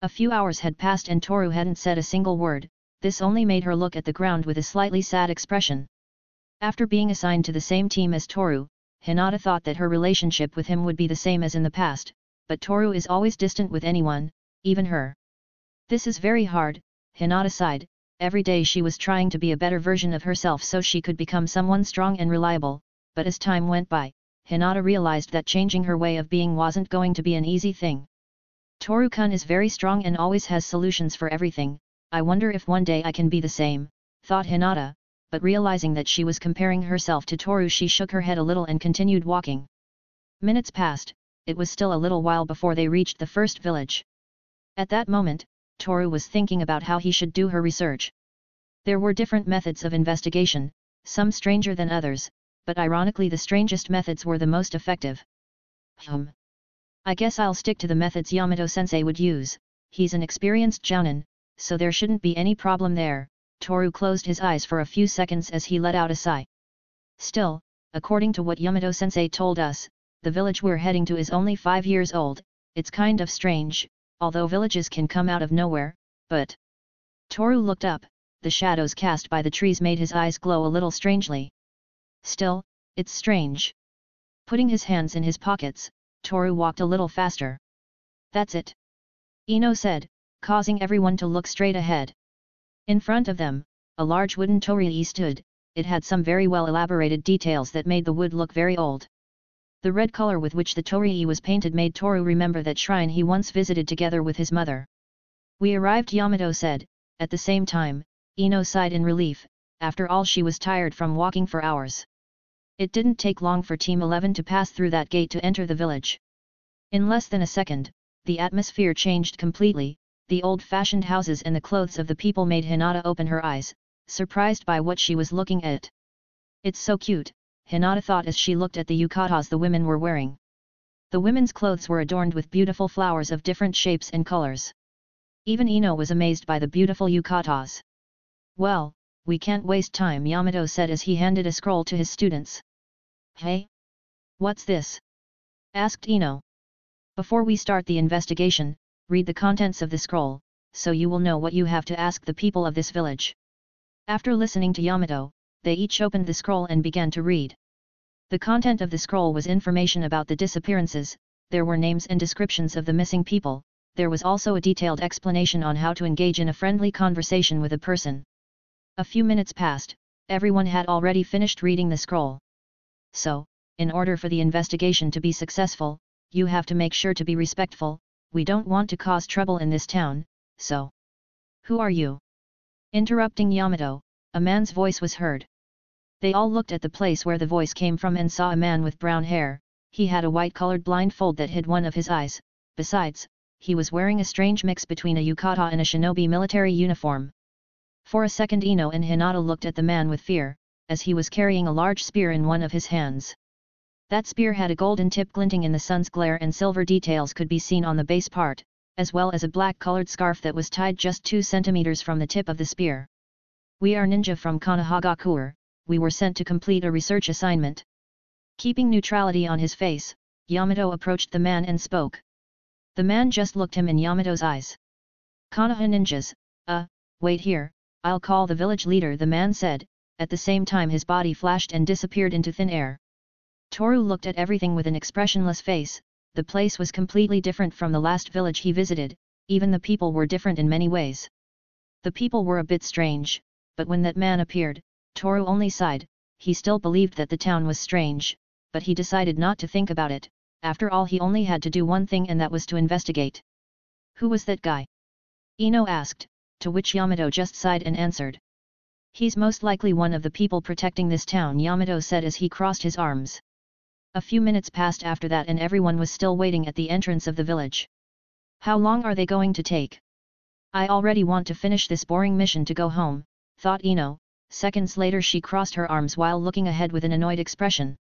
A few hours had passed and Toru hadn't said a single word. This only made her look at the ground with a slightly sad expression. After being assigned to the same team as Toru, Hinata thought that her relationship with him would be the same as in the past, but Toru is always distant with anyone, even her. This is very hard, Hinata sighed. Every day she was trying to be a better version of herself so she could become someone strong and reliable, but as time went by, Hinata realized that changing her way of being wasn't going to be an easy thing. Toru-kun is very strong and always has solutions for everything. I wonder if one day I can be the same, thought Hinata, but realizing that she was comparing herself to Toru she shook her head a little and continued walking. Minutes passed, it was still a little while before they reached the first village. At that moment, Toru was thinking about how he should do her research. There were different methods of investigation, some stranger than others, but ironically the strangest methods were the most effective. I guess I'll stick to the methods Yamato-sensei would use. He's an experienced jounin, so there shouldn't be any problem there. Toru closed his eyes for a few seconds as he let out a sigh. Still, according to what Yamato-sensei told us, the village we're heading to is only 5 years old. It's kind of strange, although villages can come out of nowhere, but... Toru looked up, the shadows cast by the trees made his eyes glow a little strangely. Still, it's strange. Putting his hands in his pockets, Toru walked a little faster. That's it. Ino said, causing everyone to look straight ahead. In front of them, a large wooden torii stood. It had some very well elaborated details that made the wood look very old. The red color with which the torii was painted made Toru remember that shrine he once visited together with his mother. We arrived, Yamato said. At the same time, Ino sighed in relief. After all she was tired from walking for hours. It didn't take long for Team 11 to pass through that gate to enter the village. In less than a second, the atmosphere changed completely. The old-fashioned houses and the clothes of the people made Hinata open her eyes, surprised by what she was looking at. It's so cute, Hinata thought as she looked at the yukatas the women were wearing. The women's clothes were adorned with beautiful flowers of different shapes and colors. Even Ino was amazed by the beautiful yukatas. Well, we can't waste time, Yamato said as he handed a scroll to his students. Hey? What's this? Asked Ino. Before we start the investigation, read the contents of the scroll, so you will know what you have to ask the people of this village. After listening to Yamato, they each opened the scroll and began to read. The content of the scroll was information about the disappearances, there were names and descriptions of the missing people, there was also a detailed explanation on how to engage in a friendly conversation with a person. A few minutes passed, everyone had already finished reading the scroll. So, in order for the investigation to be successful, you have to make sure to be respectful, we don't want to cause trouble in this town, so. Who are you? Interrupting Yamato, a man's voice was heard. They all looked at the place where the voice came from and saw a man with brown hair, he had a white-colored blindfold that hid one of his eyes, besides, he was wearing a strange mix between a yukata and a shinobi military uniform. For a second Ino and Hinata looked at the man with fear, as he was carrying a large spear in one of his hands. That spear had a golden tip glinting in the sun's glare and silver details could be seen on the base part, as well as a black-colored scarf that was tied just 2 centimeters from the tip of the spear. We are ninja from Kanahagakuer, we were sent to complete a research assignment. Keeping neutrality on his face, Yamato approached the man and spoke. The man just looked him in Yamato's eyes. Konoha ninjas, wait here, I'll call the village leader, the man said, at the same time his body flashed and disappeared into thin air. Toru looked at everything with an expressionless face, the place was completely different from the last village he visited, even the people were different in many ways. The people were a bit strange, but when that man appeared, Toru only sighed, he still believed that the town was strange, but he decided not to think about it, after all he only had to do one thing and that was to investigate. Who was that guy? Ino asked, to which Yamato just sighed and answered. He's most likely one of the people protecting this town, Yamato said as he crossed his arms. A few minutes passed after that and everyone was still waiting at the entrance of the village. How long are they going to take? I already want to finish this boring mission to go home, thought Ino. Seconds later she crossed her arms while looking ahead with an annoyed expression.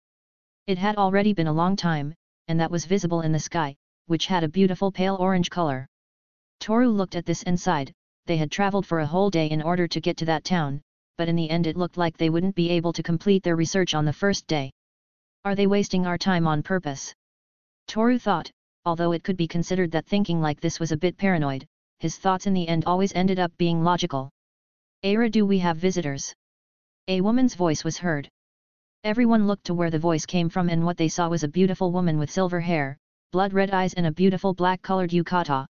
It had already been a long time, and that was visible in the sky, which had a beautiful pale orange color. Toru looked at this and sighed, they had traveled for a whole day in order to get to that town, but in the end it looked like they wouldn't be able to complete their research on the first day. Are they wasting our time on purpose? Toru thought, although it could be considered that thinking like this was a bit paranoid, his thoughts in the end always ended up being logical. Aira, do we have visitors? A woman's voice was heard. Everyone looked to where the voice came from and what they saw was a beautiful woman with silver hair, blood-red eyes and a beautiful black-colored yukata.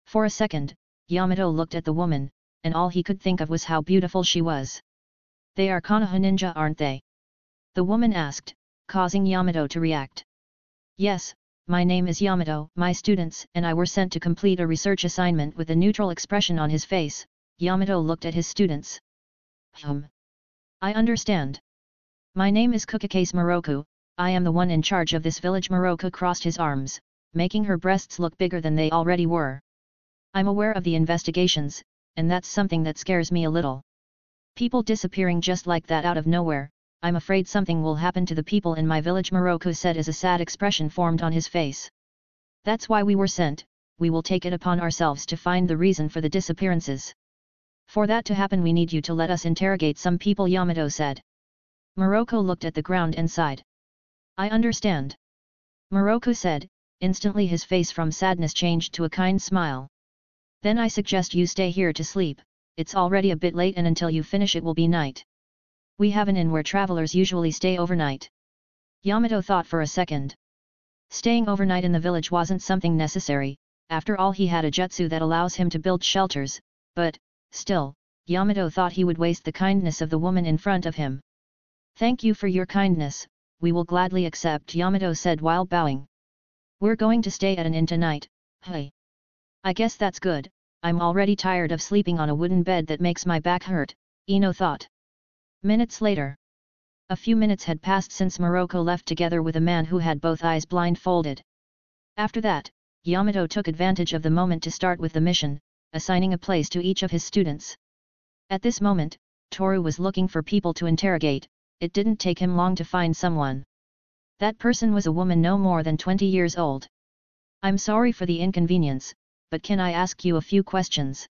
For a second, Yamato looked at the woman, and all he could think of was how beautiful she was. They are Konoha ninja, aren't they? The woman asked, causing Yamato to react. Yes, my name is Yamato, my students and I were sent to complete a research assignment. With a neutral expression on his face, Yamato looked at his students. I understand. My name is Kukakase Moroku, I am the one in charge of this village. Moroku crossed his arms, making her breasts look bigger than they already were. I'm aware of the investigations, and that's something that scares me a little. People disappearing just like that out of nowhere, I'm afraid something will happen to the people in my village, Moroku said as a sad expression formed on his face. That's why we were sent, we will take it upon ourselves to find the reason for the disappearances. For that to happen we need you to let us interrogate some people, Yamato said. Moroku looked at the ground and sighed. I understand. Moroku said, instantly his face from sadness changed to a kind smile. Then I suggest you stay here to sleep, it's already a bit late and until you finish it will be night. We have an inn where travelers usually stay overnight. Yamato thought for a second. Staying overnight in the village wasn't something necessary, after all he had a jutsu that allows him to build shelters, but, still, Yamato thought he would waste the kindness of the woman in front of him. Thank you for your kindness, we will gladly accept, Yamato said while bowing. We're going to stay at an inn tonight, hey. I guess that's good, I'm already tired of sleeping on a wooden bed that makes my back hurt, Ino thought. Minutes later. A few minutes had passed since Moroku left together with a man who had both eyes blindfolded. After that, Yamato took advantage of the moment to start with the mission, assigning a place to each of his students. At this moment, Toru was looking for people to interrogate, it didn't take him long to find someone. That person was a woman no more than 20 years old. I'm sorry for the inconvenience, but can I ask you a few questions?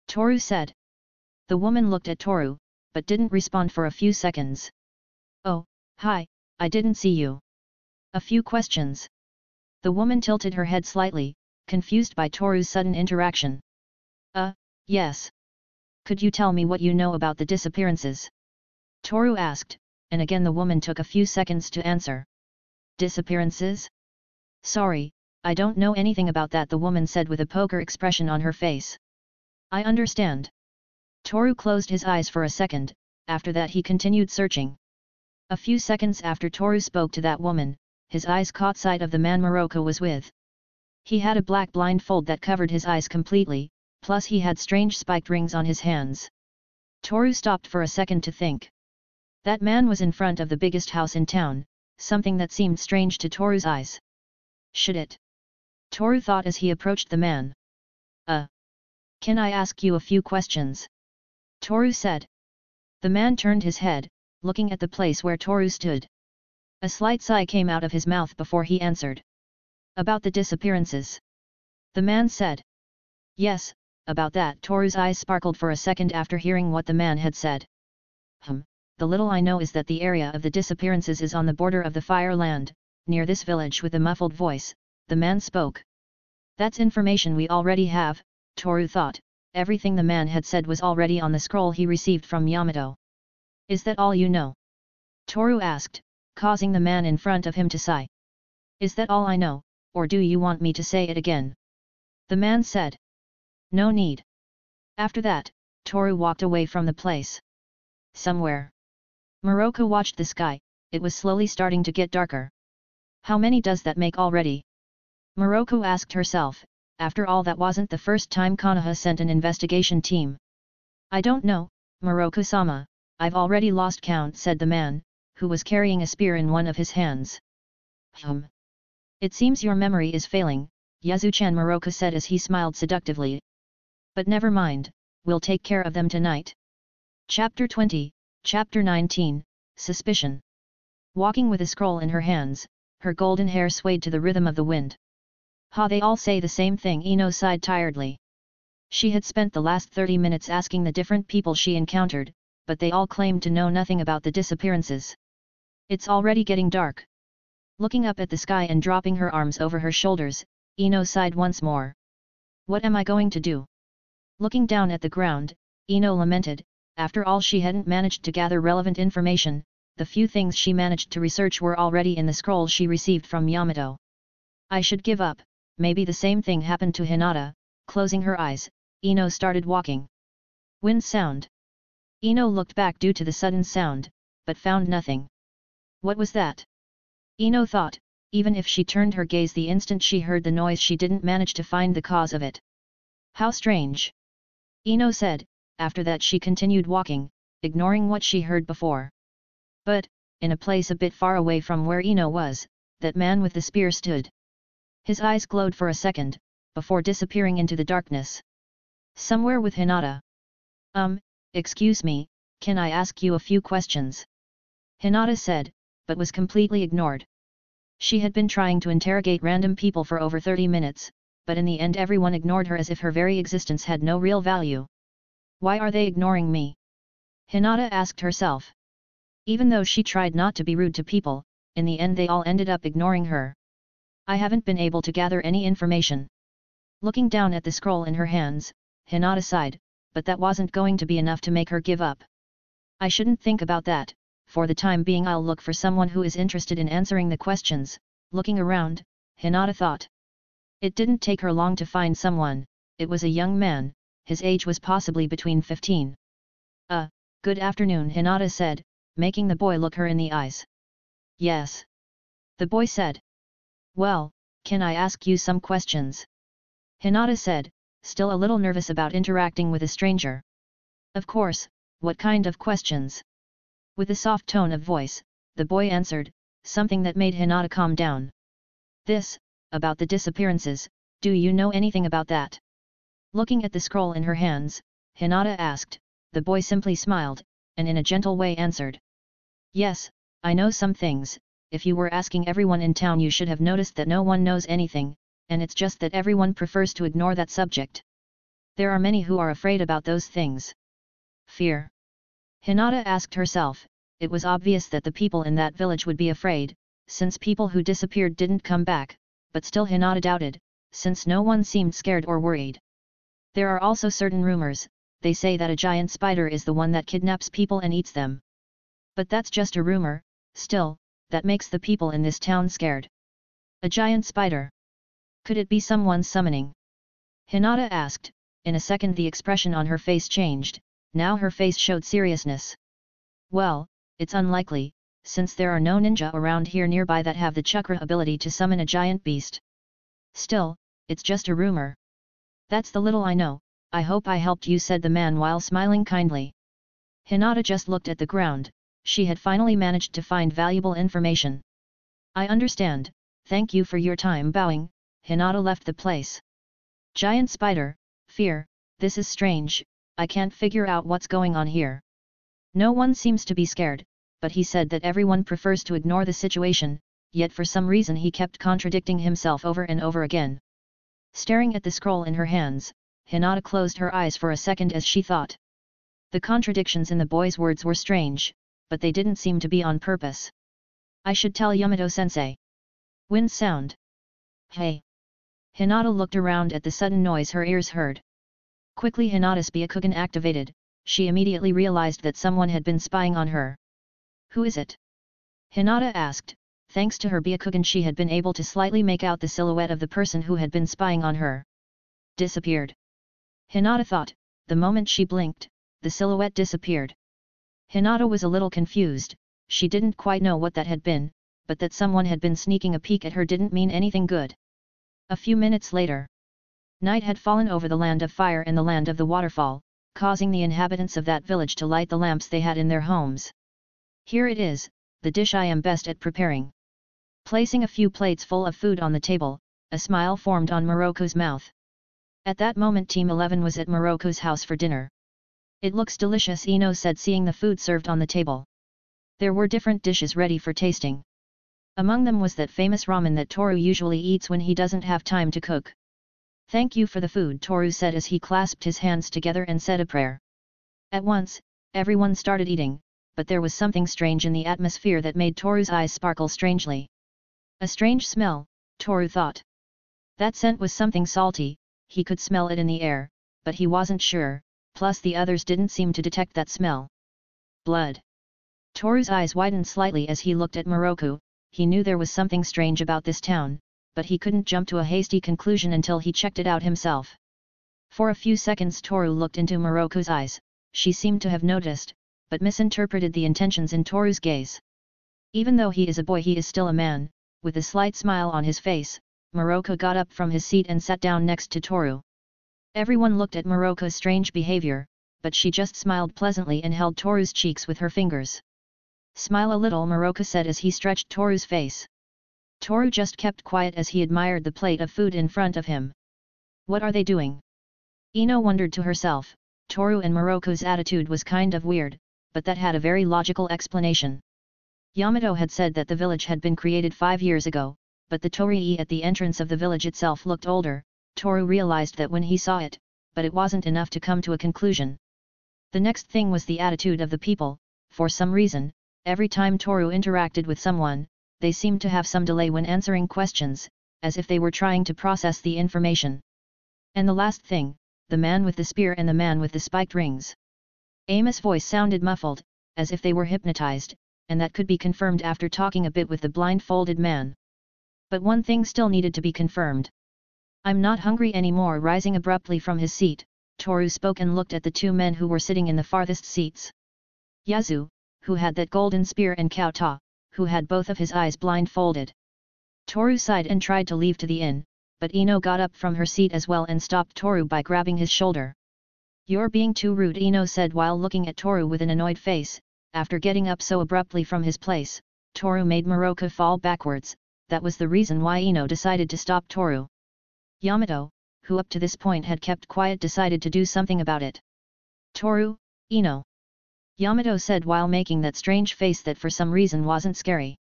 Toru said. The woman looked at Toru, but didn't respond for a few seconds. Oh, hi, I didn't see you. A few questions. The woman tilted her head slightly, confused by Toru's sudden interaction. Yes. Could you tell me what you know about the disappearances? Toru asked, and again the woman took a few seconds to answer. Disappearances? Sorry, I don't know anything about that, the woman said with a poker expression on her face. I understand. Toru closed his eyes for a second, after that he continued searching. A few seconds after Toru spoke to that woman, his eyes caught sight of the man Moroku was with. He had a black blindfold that covered his eyes completely, plus he had strange spiked rings on his hands. Toru stopped for a second to think. That man was in front of the biggest house in town, something that seemed strange to Toru's eyes. Should it? Toru thought as he approached the man. Can I ask you a few questions? Toru said. The man turned his head, looking at the place where Toru stood. A slight sigh came out of his mouth before he answered. About the disappearances. The man said. Yes, about that. Toru's eyes sparkled for a second after hearing what the man had said. The little I know is that the area of the disappearances is on the border of the Fire Land, near this village. With a muffled voice, the man spoke. That's information we already have, Toru thought. Everything the man had said was already on the scroll he received from Yamato. Is that all you know? Toru asked, causing the man in front of him to sigh. Is that all I know, or do you want me to say it again? The man said. No need. After that, Toru walked away from the place. Somewhere. Moroku watched the sky, it was slowly starting to get darker. How many does that make already? Moroku asked herself, after all that wasn't the first time Konoha sent an investigation team. I don't know, Moroku-sama, I've already lost count, said the man, who was carrying a spear in one of his hands. It seems your memory is failing, Yazu-chan, Moroku said as he smiled seductively. But never mind, we'll take care of them tonight. Chapter 20, Chapter 19, Suspicion. Walking with a scroll in her hands, her golden hair swayed to the rhythm of the wind. They all say the same thing, Ino sighed tiredly. She had spent the last 30 minutes asking the different people she encountered, but they all claimed to know nothing about the disappearances. It's already getting dark. Looking up at the sky and dropping her arms over her shoulders, Ino sighed once more. What am I going to do? Looking down at the ground, Ino lamented. After all, she hadn't managed to gather relevant information, the few things she managed to research were already in the scroll she received from Yamato. I should give up. Maybe the same thing happened to Hinata. Closing her eyes, Ino started walking. Wind sound. Ino looked back due to the sudden sound, but found nothing. What was that? Ino thought, even if she turned her gaze the instant she heard the noise, she didn't manage to find the cause of it. How strange. Ino said. After that she continued walking, ignoring what she heard before. But, in a place a bit far away from where Ino was, that man with the spear stood. His eyes glowed for a second, before disappearing into the darkness. Somewhere with Hinata. Excuse me, can I ask you a few questions? Hinata said, but was completely ignored. She had been trying to interrogate random people for over 30 minutes, but in the end everyone ignored her as if her very existence had no real value. Why are they ignoring me? Hinata asked herself. Even though she tried not to be rude to people, in the end they all ended up ignoring her. I haven't been able to gather any information. Looking down at the scroll in her hands, Hinata sighed, but that wasn't going to be enough to make her give up. I shouldn't think about that, for the time being I'll look for someone who is interested in answering the questions. Looking around, Hinata thought. It didn't take her long to find someone. It was a young man, his age was possibly between 15. Good afternoon, Hinata said, making the boy look her in the eyes. Yes. The boy said. Well, can I ask you some questions? Hinata said, still a little nervous about interacting with a stranger. Of course, what kind of questions? With a soft tone of voice, the boy answered, something that made Hinata calm down. This, about the disappearances, do you know anything about that? Looking at the scroll in her hands, Hinata asked. The boy simply smiled, and in a gentle way answered. Yes, I know some things. If you were asking everyone in town you should have noticed that no one knows anything, and it's just that everyone prefers to ignore that subject. There are many who are afraid about those things. Fear. Hinata asked herself. It was obvious that the people in that village would be afraid, since people who disappeared didn't come back, but still Hinata doubted, since no one seemed scared or worried. There are also certain rumors, they say that a giant spider is the one that kidnaps people and eats them. But that's just a rumor, still, that makes the people in this town scared. A giant spider. Could it be someone summoning? Hinata asked. In a second the expression on her face changed, now her face showed seriousness. Well, it's unlikely, since there are no ninja around here nearby that have the chakra ability to summon a giant beast. Still, it's just a rumor. That's the little I know, I hope I helped you, said the man while smiling kindly. Hinata just looked at the ground, she had finally managed to find valuable information. I understand, thank you for your time. Bowing, Hinata left the place. Giant spider, fear, this is strange, I can't figure out what's going on here. No one seems to be scared, but he said that everyone prefers to ignore the situation, yet for some reason he kept contradicting himself over and over again. Staring at the scroll in her hands, Hinata closed her eyes for a second as she thought. The contradictions in the boy's words were strange, but they didn't seem to be on purpose. I should tell Yamato-sensei. Wind sound. Hey! Hinata looked around at the sudden noise her ears heard. Quickly Hinata's Byakugan activated, she immediately realized that someone had been spying on her. Who is it? Hinata asked. Thanks to her Byakugan she had been able to slightly make out the silhouette of the person who had been spying on her. Disappeared. Hinata thought, the moment she blinked, the silhouette disappeared. Hinata was a little confused, she didn't quite know what that had been, but that someone had been sneaking a peek at her didn't mean anything good. A few minutes later. Night had fallen over the land of fire and the land of the waterfall, causing the inhabitants of that village to light the lamps they had in their homes. Here it is, the dish I am best at preparing. Placing a few plates full of food on the table, a smile formed on Moroko's mouth. At that moment Team 11 was at Moroko's house for dinner. It looks delicious, Ino said, seeing the food served on the table. There were different dishes ready for tasting. Among them was that famous ramen that Toru usually eats when he doesn't have time to cook. Thank you for the food, Toru said as he clasped his hands together and said a prayer. At once, everyone started eating, but there was something strange in the atmosphere that made Toru's eyes sparkle strangely. A strange smell, Toru thought. That scent was something salty, he could smell it in the air, but he wasn't sure, plus the others didn't seem to detect that smell. Blood. Toru's eyes widened slightly as he looked at Moroko. He knew there was something strange about this town, but he couldn't jump to a hasty conclusion until he checked it out himself. For a few seconds Toru looked into Moroko's eyes, she seemed to have noticed, but misinterpreted the intentions in Toru's gaze. Even though he is a boy he is still a man, with a slight smile on his face, Moroko got up from his seat and sat down next to Toru. Everyone looked at Moroko's strange behavior, but she just smiled pleasantly and held Toru's cheeks with her fingers. Smile a little, Moroko said as he stretched Toru's face. Toru just kept quiet as he admired the plate of food in front of him. What are they doing? Ino wondered to herself. Toru and Moroko's attitude was kind of weird, but that had a very logical explanation. Yamato had said that the village had been created 5 years ago, but the torii at the entrance of the village itself looked older. Toru realized that when he saw it, but it wasn't enough to come to a conclusion. The next thing was the attitude of the people. For some reason, every time Toru interacted with someone, they seemed to have some delay when answering questions, as if they were trying to process the information. And the last thing, the man with the spear and the man with the spiked rings. Amos' voice sounded muffled, as if they were hypnotized, and that could be confirmed after talking a bit with the blindfolded man. But one thing still needed to be confirmed. I'm not hungry anymore. Rising abruptly from his seat, Toru spoke and looked at the two men who were sitting in the farthest seats. Yazu, who had that golden spear, and Kauta, who had both of his eyes blindfolded. Toru sighed and tried to leave to the inn, but Ino got up from her seat as well and stopped Toru by grabbing his shoulder. You're being too rude, Ino said while looking at Toru with an annoyed face. After getting up so abruptly from his place, Toru made Moroko fall backwards. That was the reason why Ino decided to stop Toru. Yamato, who up to this point had kept quiet, decided to do something about it. Toru, Ino. Yamato said while making that strange face that for some reason wasn't scary.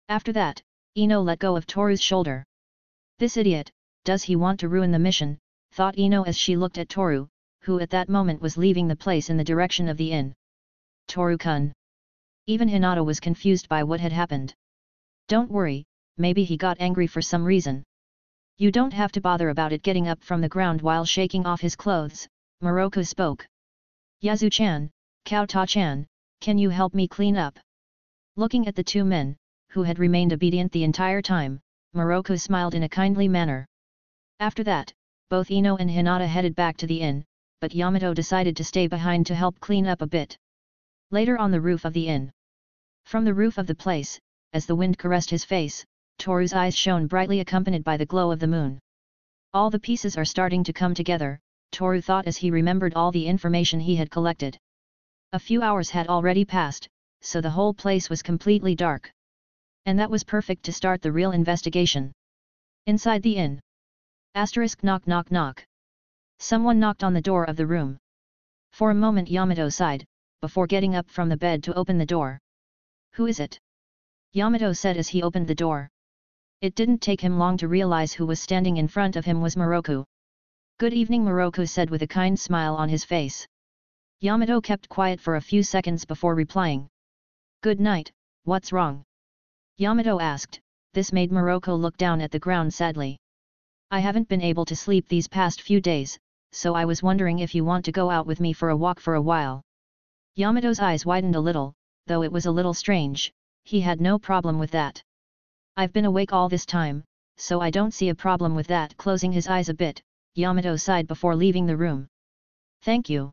After that, Ino let go of Toru's shoulder. This idiot, does he want to ruin the mission, thought Ino as she looked at Toru, who at that moment was leaving the place in the direction of the inn. Toru-kun. Even Hinata was confused by what had happened. Don't worry, maybe he got angry for some reason. You don't have to bother about it. Getting up from the ground while shaking off his clothes, Moroku spoke. Yazu-chan, Kao-ta-chan, can you help me clean up? Looking at the two men, who had remained obedient the entire time, Moroku smiled in a kindly manner. After that, both Ino and Hinata headed back to the inn, but Yamato decided to stay behind to help clean up a bit. Later on the roof of the inn. From the roof of the place, as the wind caressed his face, Toru's eyes shone brightly accompanied by the glow of the moon. All the pieces are starting to come together, Toru thought as he remembered all the information he had collected. A few hours had already passed, so the whole place was completely dark. And that was perfect to start the real investigation. Inside the inn. Asterisk knock knock knock. Someone knocked on the door of the room. For a moment Yamato sighed, before getting up from the bed to open the door. Who is it? Yamato said as he opened the door. It didn't take him long to realize who was standing in front of him was Moroku. Good evening, Moroku said with a kind smile on his face. Yamato kept quiet for a few seconds before replying. Good night, what's wrong? Yamato asked. This made Moroku look down at the ground sadly. I haven't been able to sleep these past few days, so I was wondering if you want to go out with me for a walk for a while. Yamato's eyes widened a little, though it was a little strange, he had no problem with that. I've been awake all this time, so I don't see a problem with that. Closing his eyes a bit, Yamato sighed before leaving the room. Thank you.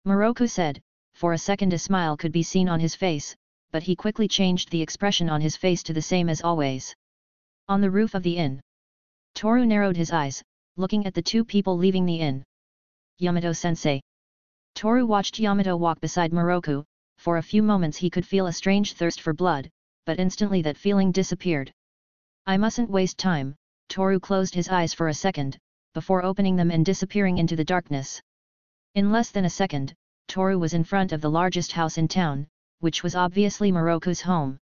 Moroku said, for a second a smile could be seen on his face, but he quickly changed the expression on his face to the same as always. On the roof of the inn. Toru narrowed his eyes, looking at the two people leaving the inn. Yamato-sensei. Toru watched Yamato walk beside Moroku. For a few moments he could feel a strange thirst for blood, but instantly that feeling disappeared. I mustn't waste time. Toru closed his eyes for a second, before opening them and disappearing into the darkness. In less than a second, Toru was in front of the largest house in town, which was obviously Moroku's home.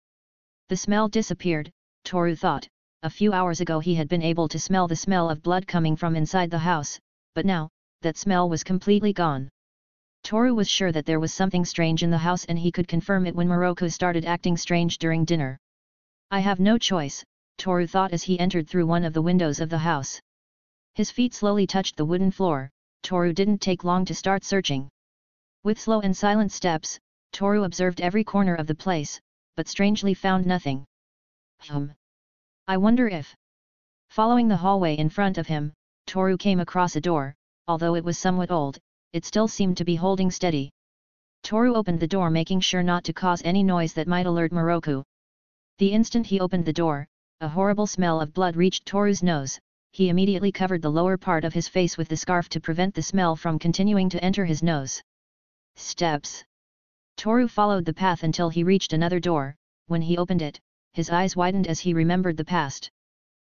The smell disappeared, Toru thought. A few hours ago he had been able to smell the smell of blood coming from inside the house, but now, that smell was completely gone. Toru was sure that there was something strange in the house and he could confirm it when Moroku started acting strange during dinner. I have no choice, Toru thought as he entered through one of the windows of the house. His feet slowly touched the wooden floor. Toru didn't take long to start searching. With slow and silent steps, Toru observed every corner of the place, but strangely found nothing. I wonder if... Following the hallway in front of him, Toru came across a door. Although it was somewhat old, it still seemed to be holding steady. Toru opened the door, making sure not to cause any noise that might alert Moroku. The instant he opened the door, a horrible smell of blood reached Toru's nose. He immediately covered the lower part of his face with the scarf to prevent the smell from continuing to enter his nose. Steps. Toru followed the path until he reached another door. When he opened it, his eyes widened as he remembered the past.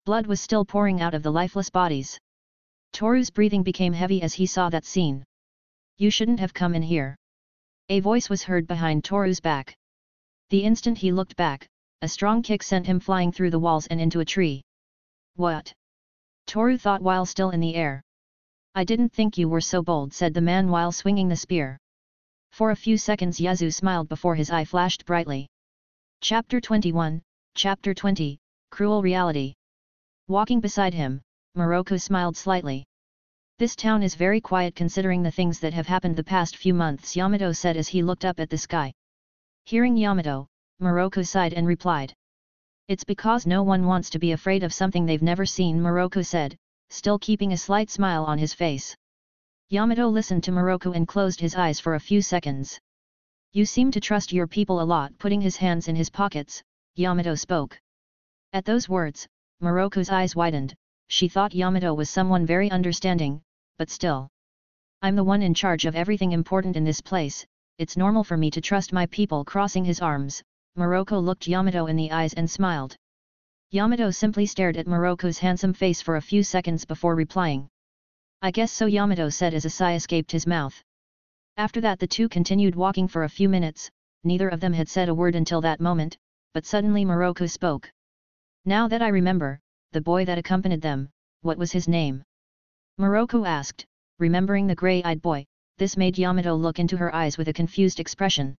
Blood was still pouring out of the lifeless bodies. Toru's breathing became heavy as he saw that scene. You shouldn't have come in here. A voice was heard behind Toru's back. The instant he looked back, a strong kick sent him flying through the walls and into a tree. What? Toru thought while still in the air. I didn't think you were so bold, said the man while swinging the spear. For a few seconds Yazu smiled before his eye flashed brightly. Chapter 21, Chapter 20, Cruel Reality. Walking beside him, Moroku smiled slightly. This town is very quiet considering the things that have happened the past few months, Yamato said as he looked up at the sky. Hearing Yamato, Moroku sighed and replied. It's because no one wants to be afraid of something they've never seen, Moroku said, still keeping a slight smile on his face. Yamato listened to Moroku and closed his eyes for a few seconds. You seem to trust your people a lot. Putting his hands in his pockets, Yamato spoke. At those words, Moroku's eyes widened. She thought Yamato was someone very understanding, but still. I'm the one in charge of everything important in this place, it's normal for me to trust my people. Crossing his arms, Moroku looked Yamato in the eyes and smiled. Yamato simply stared at Moroku's handsome face for a few seconds before replying. I guess so, Yamato said as a sigh escaped his mouth. After that the two continued walking for a few minutes, neither of them had said a word until that moment, but suddenly Moroku spoke. Now that I remember, the boy that accompanied them, what was his name? Moroku asked, remembering the grey-eyed boy. This made Yamato look into her eyes with a confused expression.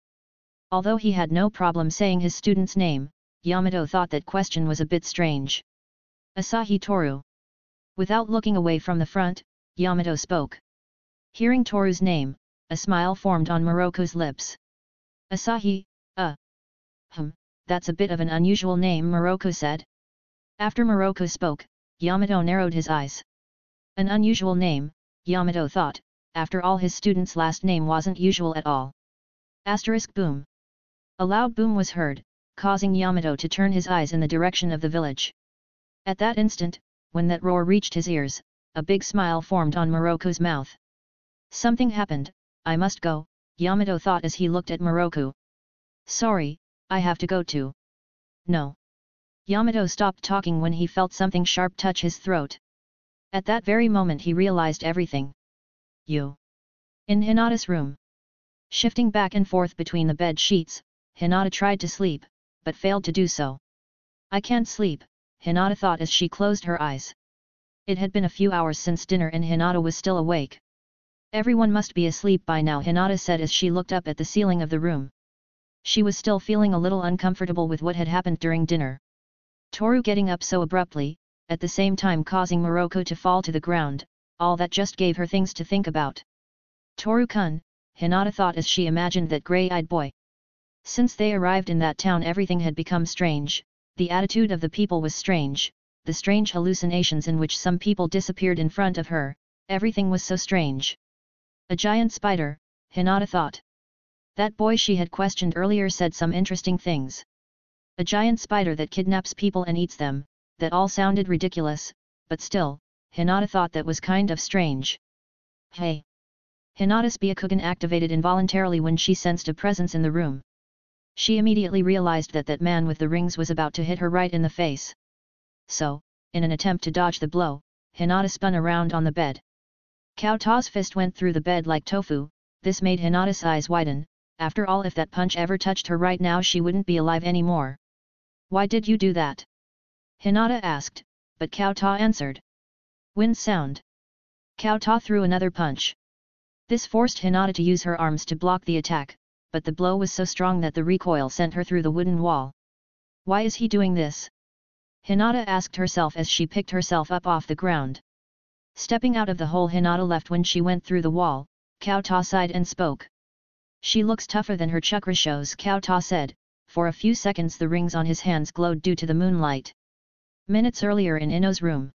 Although he had no problem saying his student's name, Yamato thought that question was a bit strange. Asahi Toru. Without looking away from the front, Yamato spoke. Hearing Toru's name, a smile formed on Moroku's lips. Asahi, that's a bit of an unusual name, Moroku said. After Moroku spoke, Yamato narrowed his eyes. An unusual name, Yamato thought, after all his student's last name wasn't usual at all. Asterisk boom. A loud boom was heard, causing Yamato to turn his eyes in the direction of the village. At that instant, when that roar reached his ears, a big smile formed on Moroku's mouth. Something happened, I must go, Yamato thought as he looked at Moroku. Sorry, I have to go too. No. Yamato stopped talking when he felt something sharp touch his throat. At that very moment he realized everything. You. In Hinata's room. Shifting back and forth between the bed sheets, Hinata tried to sleep, but failed to do so. I can't sleep, Hinata thought as she closed her eyes. It had been a few hours since dinner and Hinata was still awake. Everyone must be asleep by now, Hinata said as she looked up at the ceiling of the room. She was still feeling a little uncomfortable with what had happened during dinner. Toru getting up so abruptly, at the same time causing Moroku to fall to the ground, all that just gave her things to think about. Toru-kun, Hinata thought as she imagined that grey-eyed boy. Since they arrived in that town everything had become strange, the attitude of the people was strange, the strange hallucinations in which some people disappeared in front of her, everything was so strange. A giant spider, Hinata thought. That boy she had questioned earlier said some interesting things. A giant spider that kidnaps people and eats them, that all sounded ridiculous, but still, Hinata thought that was kind of strange. Hey! Hinata's Byakugan activated involuntarily when she sensed a presence in the room. She immediately realized that that man with the rings was about to hit her right in the face. So, in an attempt to dodge the blow, Hinata spun around on the bed. Kaota's fist went through the bed like tofu, this made Hinata's eyes widen. After all, if that punch ever touched her right now she wouldn't be alive anymore. Why did you do that? Hinata asked, but Kaota answered. Wind sound. Kaota threw another punch. This forced Hinata to use her arms to block the attack, but the blow was so strong that the recoil sent her through the wooden wall. Why is he doing this? Hinata asked herself as she picked herself up off the ground. Stepping out of the hole Hinata left when she went through the wall, Kaota sighed and spoke. She looks tougher than her chakra shows, Kaota said. For a few seconds the rings on his hands glowed due to the moonlight. Minutes earlier in Ino's room.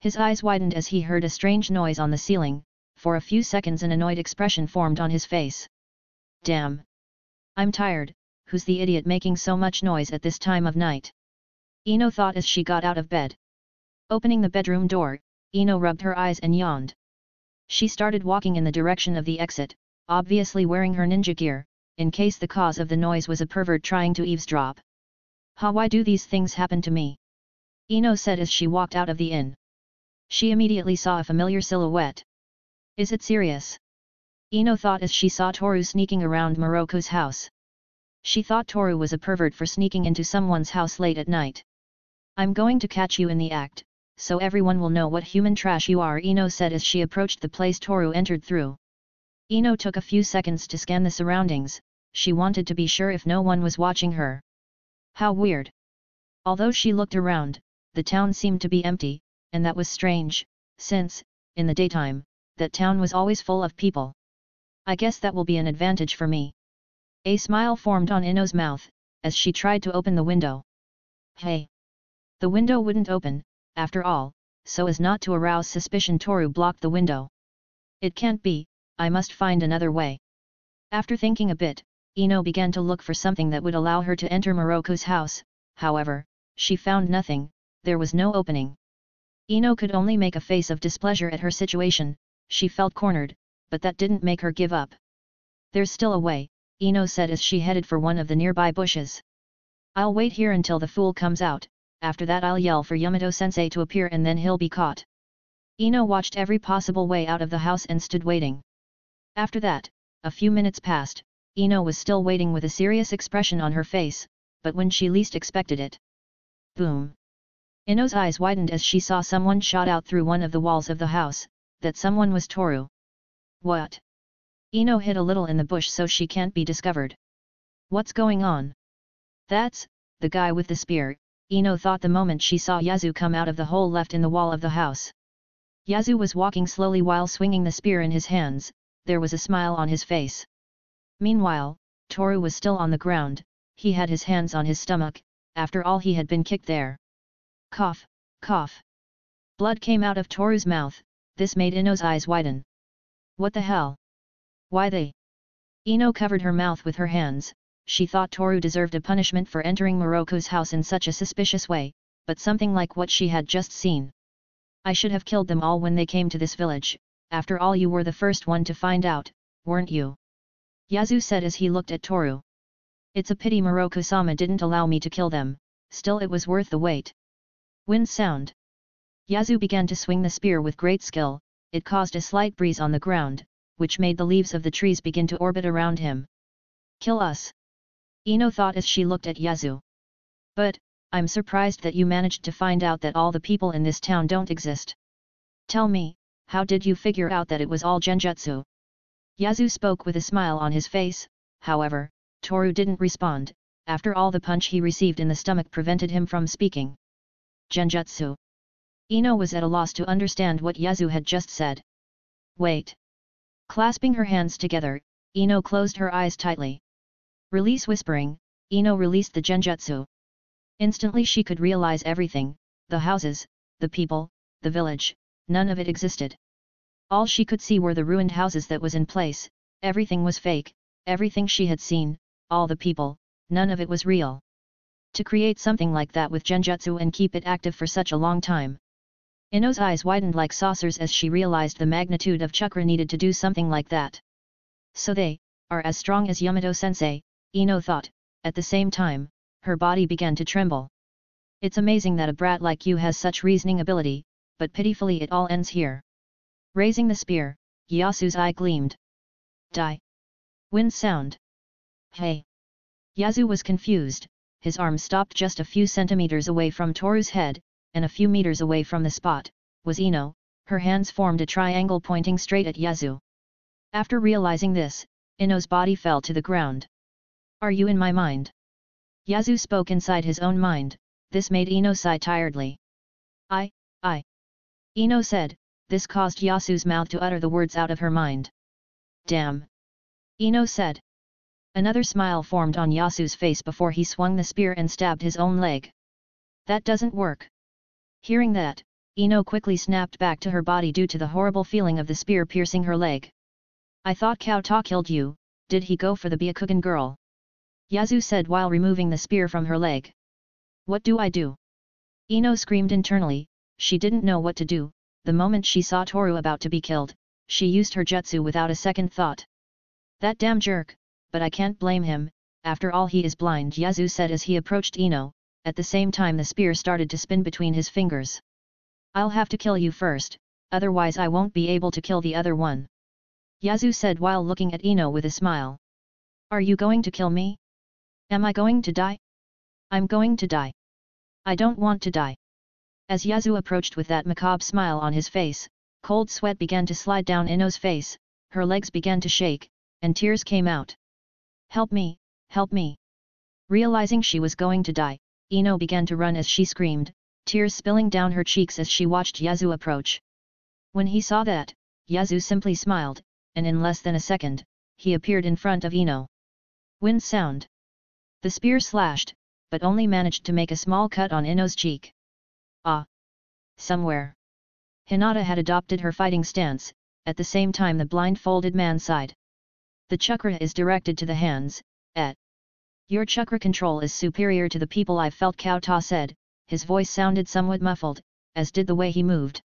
His eyes widened as he heard a strange noise on the ceiling. For a few seconds an annoyed expression formed on his face. Damn! I'm tired, who's the idiot making so much noise at this time of night? Ino thought as she got out of bed. Opening the bedroom door, Ino rubbed her eyes and yawned. She started walking in the direction of the exit, obviously wearing her ninja gear, in case the cause of the noise was a pervert trying to eavesdrop. Why do these things happen to me? Ino said as she walked out of the inn. She immediately saw a familiar silhouette. Is it serious? Ino thought as she saw Toru sneaking around Moroku's house. She thought Toru was a pervert for sneaking into someone's house late at night. I'm going to catch you in the act, so everyone will know what human trash you are, Ino said as she approached the place Toru entered through. Ino took a few seconds to scan the surroundings, she wanted to be sure if no one was watching her. How weird. Although she looked around, the town seemed to be empty, and that was strange, since, in the daytime, that town was always full of people. I guess that will be an advantage for me. A smile formed on Ino's mouth, as she tried to open the window. Hey! The window wouldn't open, after all, so as not to arouse suspicion Toru blocked the window. It can't be, I must find another way. After thinking a bit, Ino began to look for something that would allow her to enter Moroku's house, however, she found nothing, there was no opening. Ino could only make a face of displeasure at her situation, she felt cornered, but that didn't make her give up. There's still a way, Ino said as she headed for one of the nearby bushes. I'll wait here until the fool comes out, after that I'll yell for Yamato-sensei to appear and then he'll be caught. Ino watched every possible way out of the house and stood waiting. After that, A few minutes passed, Ino was still waiting with a serious expression on her face, but when she least expected it. Boom! Ino's eyes widened as she saw someone shot out through one of the walls of the house. That someone was Toru. What? Ino hid a little in the bush so she can't be discovered. What's going on? That's the guy with the spear, Ino thought the moment she saw Yazu come out of the hole left in the wall of the house. Yazu was walking slowly while swinging the spear in his hands. There was a smile on his face. Meanwhile, Toru was still on the ground. He had his hands on his stomach. After all, he had been kicked there. Cough, cough. Blood came out of Toru's mouth. This made Ino's eyes widen. What the hell? Why they? Ino covered her mouth with her hands. She thought Toru deserved a punishment for entering Moroko's house in such a suspicious way, but something like what she had just seen. I should have killed them all when they came to this village. After all, you were the first one to find out, weren't you? Yazu said as he looked at Toru. It's a pity Moroko-sama didn't allow me to kill them, still it was worth the wait. Wind sound. Yazu began to swing the spear with great skill. It caused a slight breeze on the ground, which made the leaves of the trees begin to orbit around him. Kill us! Ino thought as she looked at Yazu. But, I'm surprised that you managed to find out that all the people in this town don't exist. Tell me, how did you figure out that it was all genjutsu? Yazu spoke with a smile on his face. However, Toru didn't respond. After all, the punch he received in the stomach prevented him from speaking. Genjutsu. Ino was at a loss to understand what Yazu had just said. Wait. Clasping her hands together, Ino closed her eyes tightly. Release whispering, Ino released the genjutsu. Instantly she could realize everything, the houses, the people, the village, none of it existed. All she could see were the ruined houses that was in place. Everything was fake, everything she had seen, all the people, none of it was real. To create something like that with genjutsu and keep it active for such a long time. Ino's eyes widened like saucers as she realized the magnitude of chakra needed to do something like that. So they are as strong as Yamato-sensei, Ino thought. At the same time, her body began to tremble. It's amazing that a brat like you has such reasoning ability, but pitifully it all ends here. Raising the spear, Yasu's eye gleamed. Die. Wind sound. Hey. Yazu was confused. His arm stopped just a few centimeters away from Toru's head, and a few meters away from the spot was Ino. Her hands formed a triangle pointing straight at Yazu. After realizing this, Ino's body fell to the ground. Are you in my mind? Yazu spoke inside his own mind. This made Ino sigh tiredly. I. Ino said. This caused Yasu's mouth to utter the words out of her mind. Damn. Ino said. Another smile formed on Yasu's face before he swung the spear and stabbed his own leg. That doesn't work. Hearing that, Ino quickly snapped back to her body due to the horrible feeling of the spear piercing her leg. I thought Kouta killed you. Did he go for the Byakugan girl? Yazu said while removing the spear from her leg. What do I do? Ino screamed internally. She didn't know what to do. The moment she saw Toru about to be killed, she used her jutsu without a second thought. That damn jerk, but I can't blame him, after all he is blind, Yazu said as he approached Ino. At the same time the spear started to spin between his fingers. I'll have to kill you first, otherwise I won't be able to kill the other one. Yazu said while looking at Ino with a smile. Are you going to kill me? Am I going to die? I'm going to die. I don't want to die. As Yazu approached with that macabre smile on his face, cold sweat began to slide down Ino's face, her legs began to shake, and tears came out. Help me, help me. Realizing she was going to die, Ino began to run as she screamed, tears spilling down her cheeks as she watched Yazu approach. When he saw that, Yazu simply smiled, and in less than a second, he appeared in front of Ino. Wind sound. The spear slashed, but only managed to make a small cut on Ino's cheek. Ah! Somewhere. Hinata had adopted her fighting stance. At the same time the blindfolded man sighed. The chakra is directed to the hands, Your chakra control is superior to the people I've felt, Kouta said. His voice sounded somewhat muffled, as did the way he moved.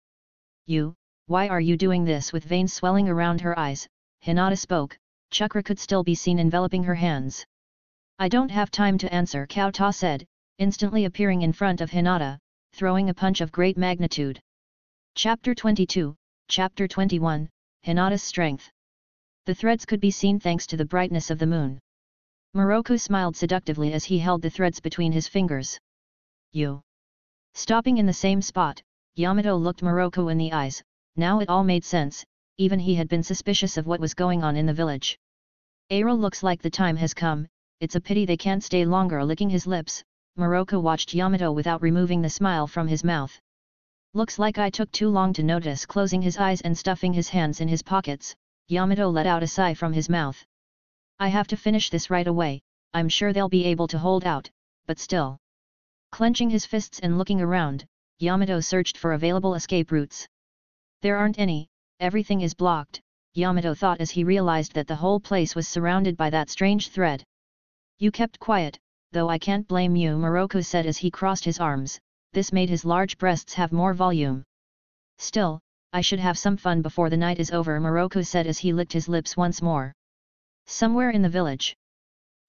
Why are you doing this? With veins swelling around her eyes, Hinata spoke. Chakra could still be seen enveloping her hands. I don't have time to answer, Kouta said, instantly appearing in front of Hinata, throwing a punch of great magnitude. Chapter 22, Chapter 21, Hinata's Strength. The threads could be seen thanks to the brightness of the moon. Moroku smiled seductively as he held the threads between his fingers. You. Stopping in the same spot, Yamato looked Moroku in the eyes. Now it all made sense, even he had been suspicious of what was going on in the village. Aero looks like the time has come, it's a pity they can't stay longer. Licking his lips, Moroku watched Yamato without removing the smile from his mouth. Looks like I took too long to notice. Closing his eyes and stuffing his hands in his pockets, Yamato let out a sigh from his mouth. I have to finish this right away, I'm sure they'll be able to hold out, but still. Clenching his fists and looking around, Yamato searched for available escape routes. There aren't any, everything is blocked, Yamato thought as he realized that the whole place was surrounded by that strange thread. You kept quiet, though I can't blame you, Moroku said as he crossed his arms. This made his large breasts have more volume. Still, I should have some fun before the night is over, Moroku said as he licked his lips once more. Somewhere in the village,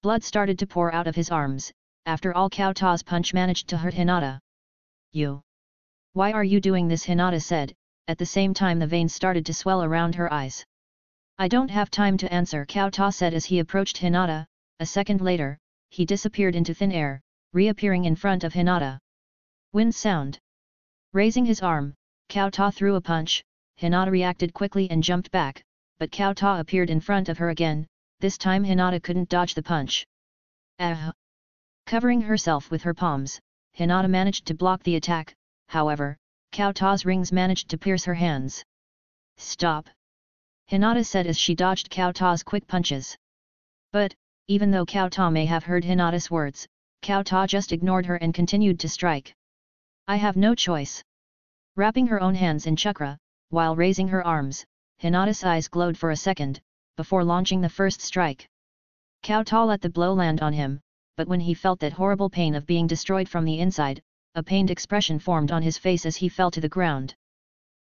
blood started to pour out of his arms. After all, Kyoto's punch managed to hurt Hinata. You. Why are you doing this? Hinata said, at the same time the veins started to swell around her eyes. I don't have time to answer, Kyoto said as he approached Hinata. A second later, he disappeared into thin air, reappearing in front of Hinata. Wind sound. Raising his arm, Kyoto threw a punch. Hinata reacted quickly and jumped back, but Kyoto appeared in front of her again. This time Hinata couldn't dodge the punch. Ah! Covering herself with her palms, Hinata managed to block the attack. However, Kyoto's rings managed to pierce her hands. Stop! Hinata said as she dodged Kyoto's quick punches. But, even though Kyoto may have heard Hinata's words, Kyoto just ignored her and continued to strike. I have no choice. Wrapping her own hands in chakra, while raising her arms, Hinata's eyes glowed for a second, before launching the first strike. Kyoto let the blow land on him, but when he felt that horrible pain of being destroyed from the inside, a pained expression formed on his face as he fell to the ground.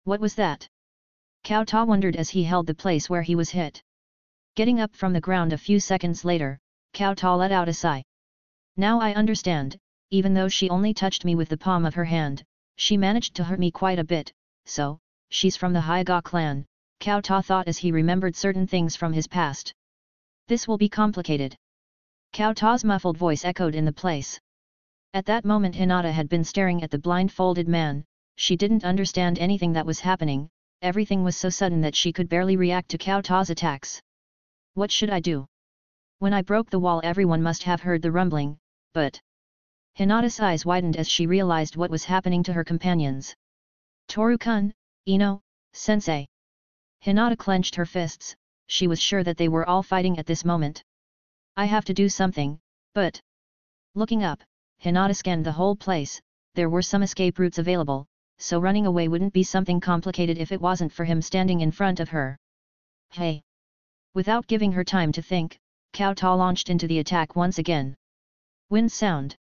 What was that? Kyoto wondered as he held the place where he was hit. Getting up from the ground a few seconds later, Kyoto let out a sigh. Now I understand, even though she only touched me with the palm of her hand, she managed to hurt me quite a bit, so, she's from the Hyuga clan, Kyoto thought as he remembered certain things from his past. This will be complicated. Kyoto's muffled voice echoed in the place. At that moment Hinata had been staring at the blindfolded man. She didn't understand anything that was happening, everything was so sudden that she could barely react to Kyoto's attacks. What should I do? When I broke the wall everyone must have heard the rumbling, but... Hinata's eyes widened as she realized what was happening to her companions. Toru-kun, Ino, sensei. Hinata clenched her fists, she was sure that they were all fighting at this moment. I have to do something, but... Looking up, Hinata scanned the whole place. There were some escape routes available, so running away wouldn't be something complicated if it wasn't for him standing in front of her. Hey! Without giving her time to think, Kyoto launched into the attack once again. Wind sound.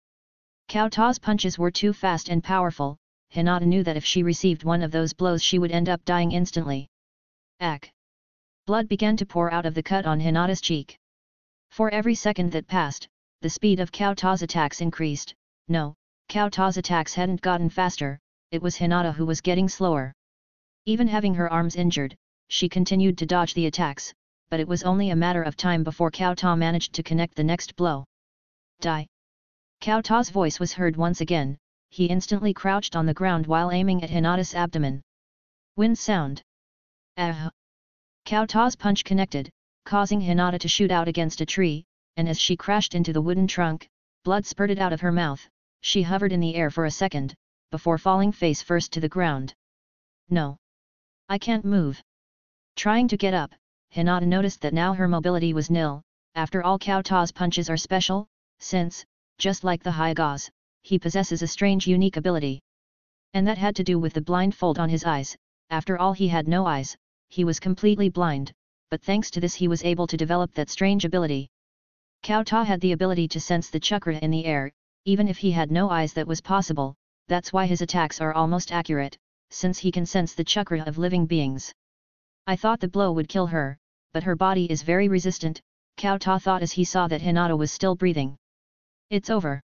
Kyoto's punches were too fast and powerful. Hinata knew that if she received one of those blows she would end up dying instantly. Ack! Blood began to pour out of the cut on Hinata's cheek. For every second that passed, the speed of Kyoto's attacks increased. No, Kyoto's attacks hadn't gotten faster, it was Hinata who was getting slower. Even having her arms injured, she continued to dodge the attacks, but it was only a matter of time before Kyoto managed to connect the next blow. Die! Kyoto's voice was heard once again. He instantly crouched on the ground while aiming at Hinata's abdomen. Wind sound. Ah! Kyoto's punch connected, causing Hinata to shoot out against a tree, and as she crashed into the wooden trunk, blood spurted out of her mouth. She hovered in the air for a second, before falling face first to the ground. No! I can't move. Trying to get up, Hinata noticed that now her mobility was nil. After all, Kyoto's punches are special, since, just like the Hyugas, he possesses a strange unique ability. And that had to do with the blindfold on his eyes. After all, he had no eyes, he was completely blind, but thanks to this he was able to develop that strange ability. Kyoto had the ability to sense the chakra in the air, even if he had no eyes that was possible. That's why his attacks are almost accurate, since he can sense the chakra of living beings. I thought the blow would kill her, but her body is very resistant, Kyoto thought as he saw that Hinata was still breathing. It's over.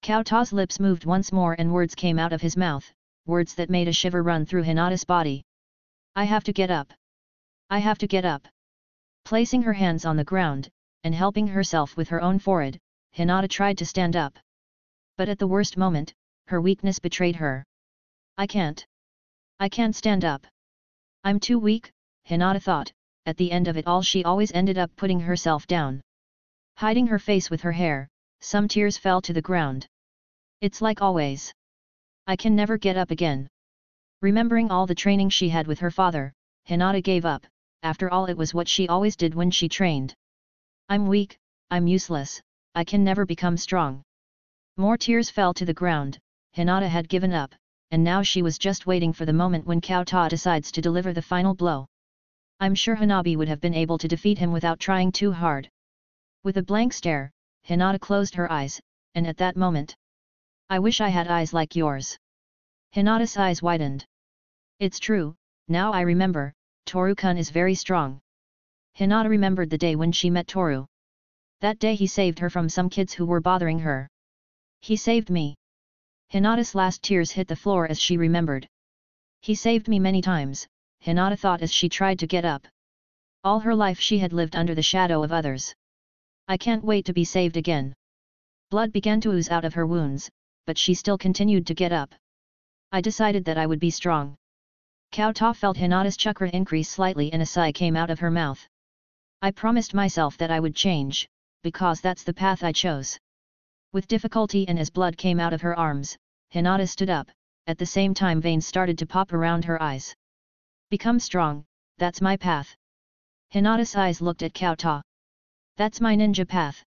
Kyoto's lips moved once more and words came out of his mouth, words that made a shiver run through Hinata's body. I have to get up. I have to get up. Placing her hands on the ground, and helping herself with her own forehead, Hinata tried to stand up. But at the worst moment, her weakness betrayed her. I can't stand up. I'm too weak, Hinata thought. At the end of it all she always ended up putting herself down. Hiding her face with her hair, some tears fell to the ground. It's like always. I can never get up again. Remembering all the training she had with her father, Hinata gave up. After all, it was what she always did when she trained. I'm weak, I'm useless, I can never become strong. More tears fell to the ground. Hinata had given up, and now she was just waiting for the moment when Cao Ta decides to deliver the final blow. I'm sure Hanabi would have been able to defeat him without trying too hard. With a blank stare, Hinata closed her eyes, and at that moment, I wish I had eyes like yours. Hinata's eyes widened. It's true, now I remember, Toru-kun is very strong. Hinata remembered the day when she met Toru. That day he saved her from some kids who were bothering her. He saved me. Hinata's last tears hit the floor as she remembered. He saved me many times, Hinata thought as she tried to get up. All her life she had lived under the shadow of others. I can't wait to be saved again. Blood began to ooze out of her wounds, but she still continued to get up. I decided that I would be strong. Cao Ta felt Hinata's chakra increase slightly and a sigh came out of her mouth. I promised myself that I would change, because that's the path I chose. With difficulty and as blood came out of her arms, Hinata stood up, at the same time veins started to pop around her eyes. Become strong, that's my path. Hinata's eyes looked at Cao Ta. That's my ninja path.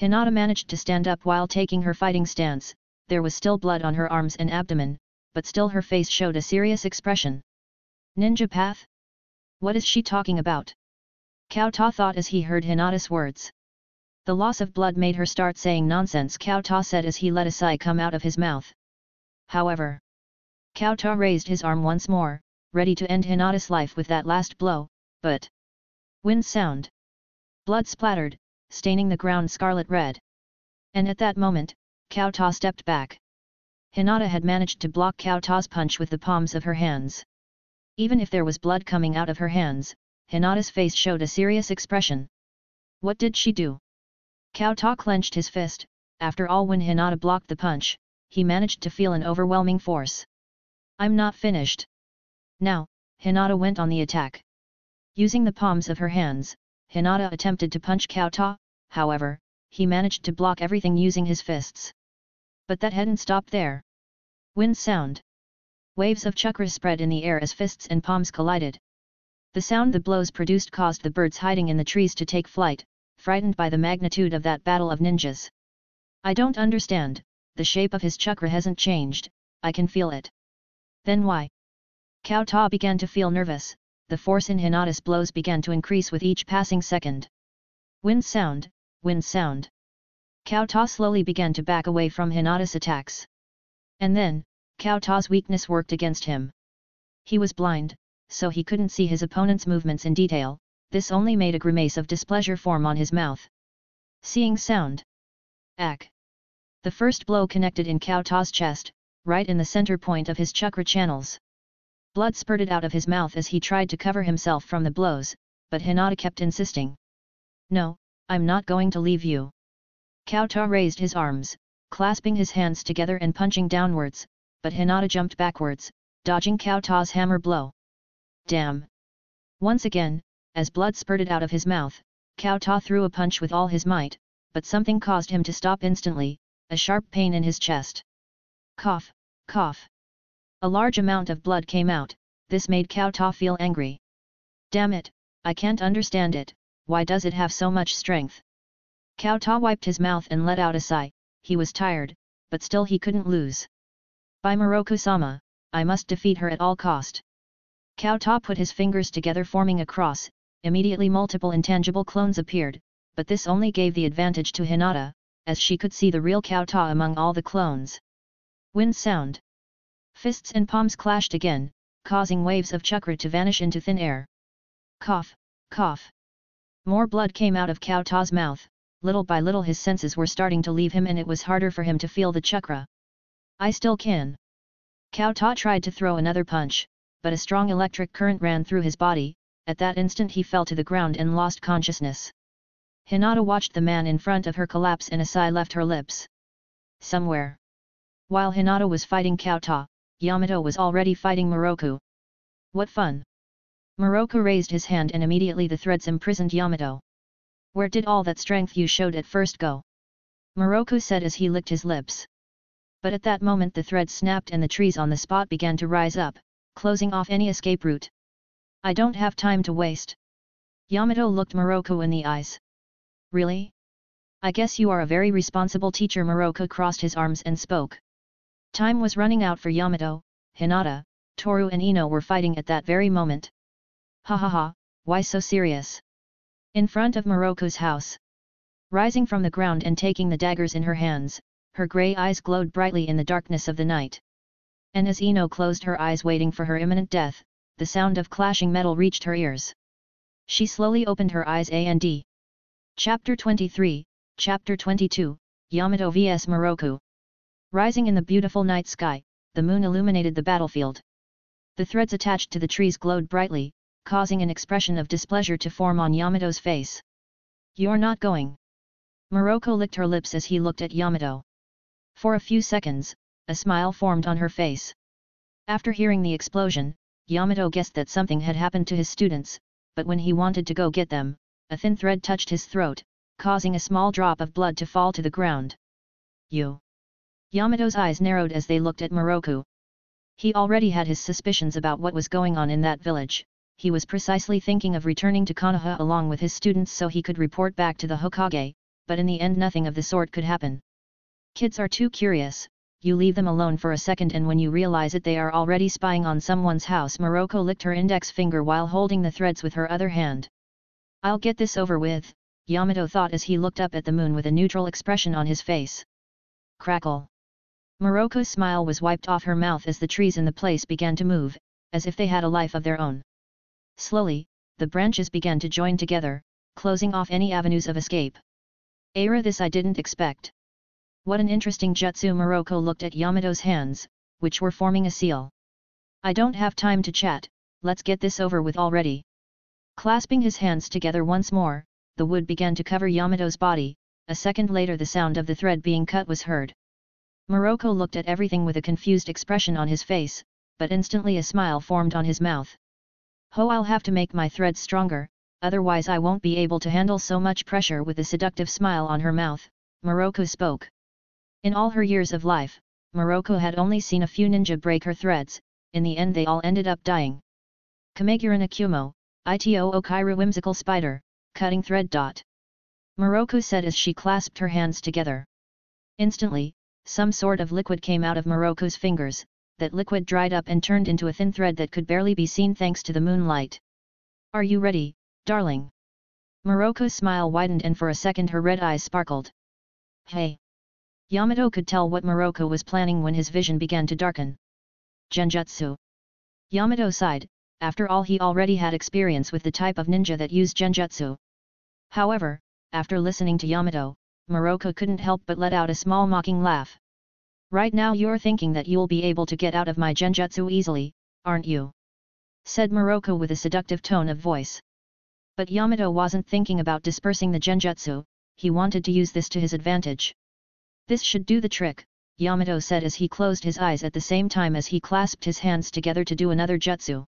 Hinata managed to stand up while taking her fighting stance. There was still blood on her arms and abdomen, but still her face showed a serious expression. Ninja path? What is she talking about? Cao Ta thought as he heard Hinata's words. The loss of blood made her start saying nonsense, Cao Ta said as he let a sigh come out of his mouth. However, Cao Ta raised his arm once more, ready to end Hinata's life with that last blow, but... Wind sound. Blood splattered, staining the ground scarlet red. And at that moment, Cao Ta stepped back. Hinata had managed to block Cao Ta's punch with the palms of her hands. Even if there was blood coming out of her hands, Hinata's face showed a serious expression. What did she do? Cao Ta clenched his fist. After all, when Hinata blocked the punch, he managed to feel an overwhelming force. I'm not finished. Now, Hinata went on the attack. Using the palms of her hands, Hinata attempted to punch Cao Ta, however, he managed to block everything using his fists. But that hadn't stopped there. Wind sound. Waves of chakras spread in the air as fists and palms collided. The sound the blows produced caused the birds hiding in the trees to take flight, frightened by the magnitude of that battle of ninjas. I don't understand, the shape of his chakra hasn't changed, I can feel it. Then why? Cao Ta began to feel nervous, the force in Hinata's blows began to increase with each passing second. Wind sound, wind sound. Cao Ta slowly began to back away from Hinata's attacks. And then, Cao Ta's weakness worked against him. He was blind, so he couldn't see his opponent's movements in detail, this only made a grimace of displeasure form on his mouth. Seeing sound. Ack. The first blow connected in Cao Ta's chest, right in the center point of his chakra channels. Blood spurted out of his mouth as he tried to cover himself from the blows, but Hinata kept insisting. No, I'm not going to leave you. Cao Ta raised his arms, clasping his hands together and punching downwards, but Hinata jumped backwards, dodging Cao Ta's hammer blow. Damn! Once again, as blood spurted out of his mouth, Cao Ta threw a punch with all his might, but something caused him to stop instantly, a sharp pain in his chest. Cough, cough. A large amount of blood came out, this made Cao Ta feel angry. Damn it, I can't understand it, why does it have so much strength? Cao Ta wiped his mouth and let out a sigh, he was tired, but still he couldn't lose. By Moroku-sama, I must defeat her at all cost. Cao Ta put his fingers together forming a cross, immediately multiple intangible clones appeared, but this only gave the advantage to Hinata, as she could see the real Cao Ta among all the clones. Wind sound. Fists and palms clashed again, causing waves of chakra to vanish into thin air. Cough, cough. More blood came out of Cao Ta's mouth, little by little his senses were starting to leave him and it was harder for him to feel the chakra. I still can. Cao Ta tried to throw another punch, but a strong electric current ran through his body, at that instant he fell to the ground and lost consciousness. Hinata watched the man in front of her collapse and a sigh left her lips. Somewhere. While Hinata was fighting Kauta, Yamato was already fighting Moroku. What fun! Moroku raised his hand and immediately the threads imprisoned Yamato. Where did all that strength you showed at first go? Moroku said as he licked his lips. But at that moment the threads snapped and the trees on the spot began to rise up, closing off any escape route. I don't have time to waste. Yamato looked Moroku in the eyes. Really? I guess you are a very responsible teacher. Moroku crossed his arms and spoke. Time was running out for Yamato. Hinata, Toru and Ino were fighting at that very moment. Ha ha ha, why so serious? In front of Moroku's house. Rising from the ground and taking the daggers in her hands, her grey eyes glowed brightly in the darkness of the night. And as Ino closed her eyes waiting for her imminent death, the sound of clashing metal reached her ears. She slowly opened her eyes and Chapter 23, Chapter 22, Yamato vs Moroku. Rising in the beautiful night sky, the moon illuminated the battlefield. The threads attached to the trees glowed brightly, causing an expression of displeasure to form on Yamato's face. You're not going. Moroku licked her lips as he looked at Yamato. For a few seconds, a smile formed on her face. After hearing the explosion, Yamato guessed that something had happened to his students, but when he wanted to go get them, a thin thread touched his throat, causing a small drop of blood to fall to the ground. You. Yamato's eyes narrowed as they looked at Moroku. He already had his suspicions about what was going on in that village. He was precisely thinking of returning to Konoha along with his students so he could report back to the Hokage, but in the end nothing of the sort could happen. Kids are too curious, you leave them alone for a second and when you realize it they are already spying on someone's house. Moroku licked her index finger while holding the threads with her other hand. I'll get this over with, Yamato thought as he looked up at the moon with a neutral expression on his face. Crackle. Moroku's smile was wiped off her mouth as the trees in the place began to move, as if they had a life of their own. Slowly, the branches began to join together, closing off any avenues of escape. This I didn't expect. What an interesting jutsu. Moroku looked at Yamato's hands, which were forming a seal. I don't have time to chat, let's get this over with already. Clasping his hands together once more, the wood began to cover Yamato's body. A second later the sound of the thread being cut was heard. Moroku looked at everything with a confused expression on his face, but instantly a smile formed on his mouth. I'll have to make my threads stronger, otherwise I won't be able to handle so much pressure. With a seductive smile on her mouth, Moroku spoke. In all her years of life, Moroku had only seen a few ninja break her threads. In the end they all ended up dying. Kamegurun Akumo, Ito Okaira whimsical spider, cutting thread. Moroku said as she clasped her hands together. Instantly, some sort of liquid came out of Moroku's fingers. That liquid dried up and turned into a thin thread that could barely be seen thanks to the moonlight. Are you ready, darling? Moroku's smile widened and for a second her red eyes sparkled. Hey! Yamato could tell what Moroku was planning when his vision began to darken. Genjutsu. Yamato sighed, after all he already had experience with the type of ninja that used genjutsu. However, after listening to Yamato, Moroku couldn't help but let out a small mocking laugh. Right now you're thinking that you'll be able to get out of my genjutsu easily, aren't you? Said Moroku with a seductive tone of voice. But Yamato wasn't thinking about dispersing the genjutsu, he wanted to use this to his advantage. This should do the trick, Yamato said as he closed his eyes at the same time as he clasped his hands together to do another jutsu.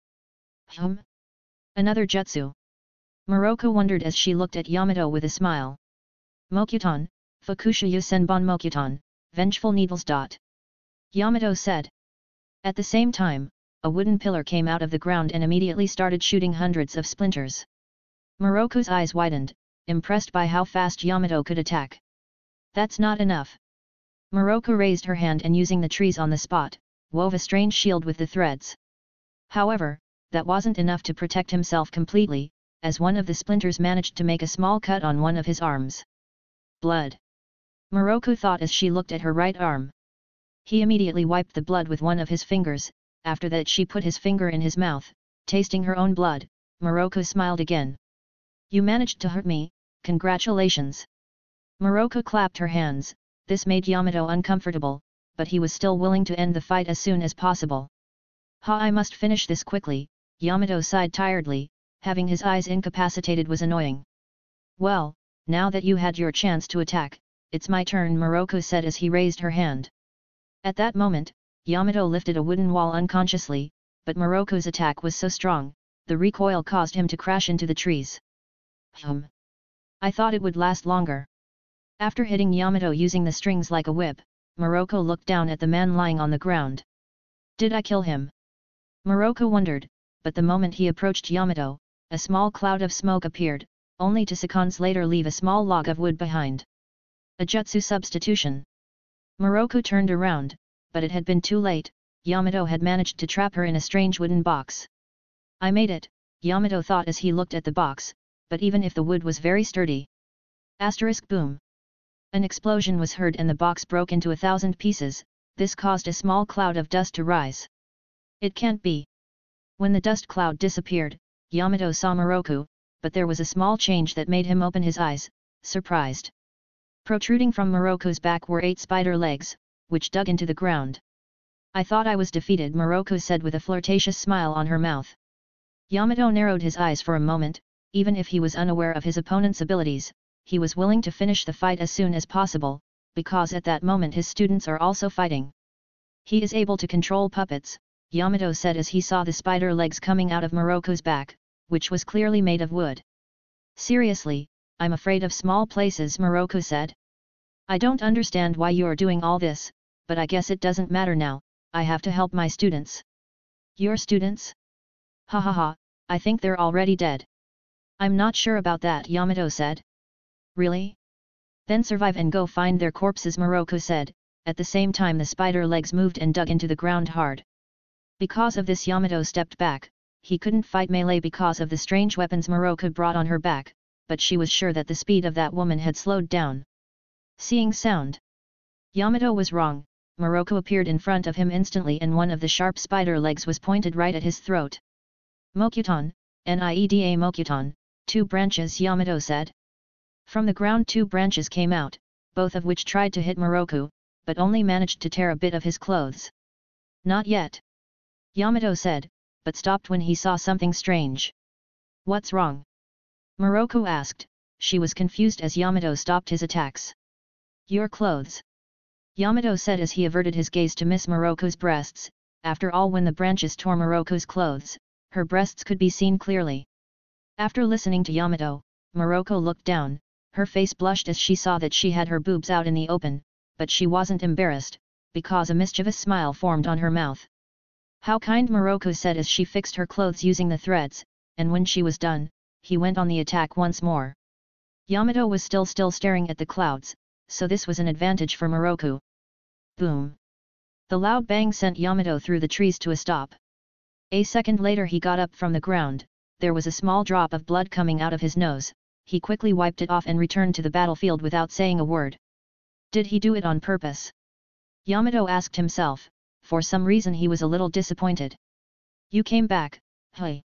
Another jutsu? Moroku wondered as she looked at Yamato with a smile. Mokuton, Fukushiyu Senbon Mokuton, Vengeful Needles. Yamato said. At the same time, a wooden pillar came out of the ground and immediately started shooting hundreds of splinters. Moroku's eyes widened, impressed by how fast Yamato could attack. That's not enough. Moroku raised her hand and using the trees on the spot, wove a strange shield with the threads. However, that wasn't enough to protect himself completely, as one of the splinters managed to make a small cut on one of his arms. Blood. Moroku thought as she looked at her right arm. He immediately wiped the blood with one of his fingers. After that she put his finger in his mouth, tasting her own blood. Moroku smiled again. You managed to hurt me, congratulations. Moroku clapped her hands, this made Yamato uncomfortable, but he was still willing to end the fight as soon as possible. I must finish this quickly, Yamato sighed tiredly, Having his eyes incapacitated was annoying. Well, now that you had your chance to attack, it's my turn, Moroko said as he raised her hand. At that moment, Yamato lifted a wooden wall unconsciously, but Moroko's attack was so strong, the recoil caused him to crash into the trees. I thought it would last longer. After hitting Yamato using the strings like a whip, Moroko looked down at the man lying on the ground. Did I kill him? Moroko wondered, but the moment he approached Yamato, a small cloud of smoke appeared, only to seconds later leave a small log of wood behind. A jutsu substitution. Moroko turned around, but it had been too late. Yamato had managed to trap her in a strange wooden box. I made it, Yamato thought as he looked at the box, but even if the wood was very sturdy. Boom. An explosion was heard and the box broke into 1,000 pieces, this caused a small cloud of dust to rise. It can't be. When the dust cloud disappeared, Yamato saw Moroko, but there was a small change that made him open his eyes, surprised. Protruding from Moroko's back were 8 spider legs, which dug into the ground. I thought I was defeated, Moroko said with a flirtatious smile on her mouth. Yamato narrowed his eyes for a moment. Even if he was unaware of his opponent's abilities, he was willing to finish the fight as soon as possible, because at that moment his students are also fighting. He is able to control puppets, Yamato said as he saw the spider legs coming out of Moroko's back, which was clearly made of wood. Seriously, I'm afraid of small places, Moroko said. I don't understand why you are doing all this, but I guess it doesn't matter now, I have to help my students. Your students? Ha ha ha, I think they're already dead. I'm not sure about that, Yamato said. Really? Then survive and go find their corpses, Moroko said. At the same time the spider legs moved and dug into the ground hard. Because of this Yamato stepped back. He couldn't fight melee because of the strange weapons Moroko brought on her back, but she was sure that the speed of that woman had slowed down. Seeing sound. Yamato was wrong. Moroko appeared in front of him instantly and one of the sharp spider legs was pointed right at his throat. Mokuton, Nieda Mokuton, 2 branches, Yamato said. From the ground 2 branches came out, both of which tried to hit Moroko, but only managed to tear a bit of his clothes. Not yet. Yamato said, but stopped when he saw something strange. What's wrong? Moroko asked. She was confused as Yamato stopped his attacks. Your clothes. Yamato said as he averted his gaze to miss Moroko's breasts. After all, when the branches tore Moroko's clothes, her breasts could be seen clearly. After listening to Yamato, Moroko looked down, her face blushed as she saw that she had her boobs out in the open, but she wasn't embarrassed, because a mischievous smile formed on her mouth. How kind, Moroko said as she fixed her clothes using the threads, and when she was done, he went on the attack once more. Yamato was still staring at the clouds, so this was an advantage for Moroko. Boom! The loud bang sent Yamato through the trees to a stop. A second later he got up from the ground, there was a small drop of blood coming out of his nose, he quickly wiped it off and returned to the battlefield without saying a word. Did he do it on purpose? Yamato asked himself. For some reason he was a little disappointed. You came back, hey.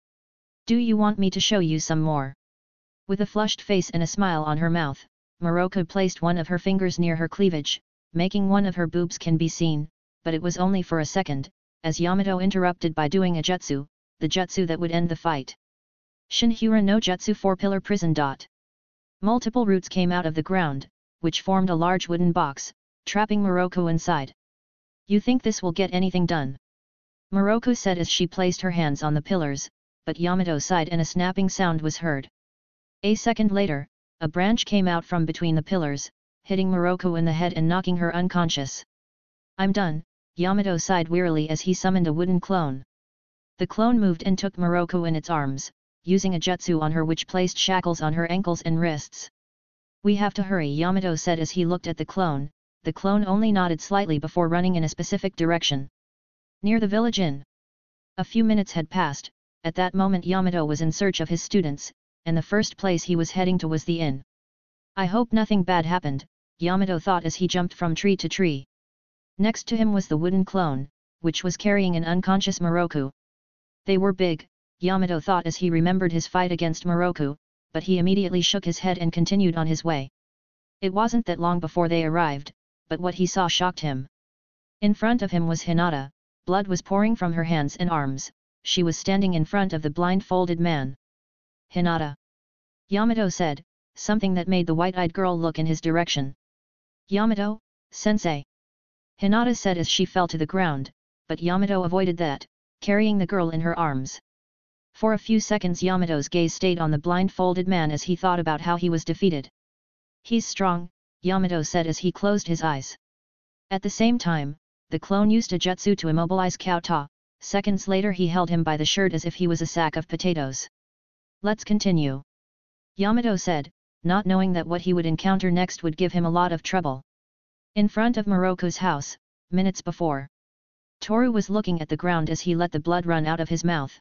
Do you want me to show you some more? With a flushed face and a smile on her mouth, Moroko placed one of her fingers near her cleavage, making one of her boobs can be seen, but it was only for a second, as Yamato interrupted by doing a jutsu, the jutsu that would end the fight. Shinhura no Jutsu 4-pillar prison. Multiple roots came out of the ground, which formed a large wooden box, trapping Moroko inside. You think this will get anything done? Moroko said as she placed her hands on the pillars, but Yamato sighed and a snapping sound was heard. A second later, a branch came out from between the pillars, hitting Moroko in the head and knocking her unconscious. I'm done, Yamato sighed wearily as he summoned a wooden clone. The clone moved and took Moroko in its arms, using a jutsu on her which placed shackles on her ankles and wrists. We have to hurry, Yamato said as he looked at the clone only nodded slightly before running in a specific direction. Near the village inn. A few minutes had passed, at that moment Yamato was in search of his students, and the first place he was heading to was the inn. I hope nothing bad happened, Yamato thought as he jumped from tree to tree. Next to him was the wooden clone, which was carrying an unconscious Moroko. They were big, Yamato thought as he remembered his fight against Moroko, but he immediately shook his head and continued on his way. It wasn't that long before they arrived, but what he saw shocked him. In front of him was Hinata, blood was pouring from her hands and arms, she was standing in front of the blindfolded man. Hinata. Yamato said, something that made the white-eyed girl look in his direction. Yamato, sensei. Hinata said as she fell to the ground, but Yamato avoided that, carrying the girl in her arms. For a few seconds Yamato's gaze stayed on the blindfolded man as he thought about how he was defeated. He's strong, Yamato said as he closed his eyes. At the same time, the clone used a jutsu to immobilize Cao Ta. Seconds later he held him by the shirt as if he was a sack of potatoes. Let's continue. Yamato said, not knowing that what he would encounter next would give him a lot of trouble. In front of Moroku's house, minutes before. Toru was looking at the ground as he let the blood run out of his mouth.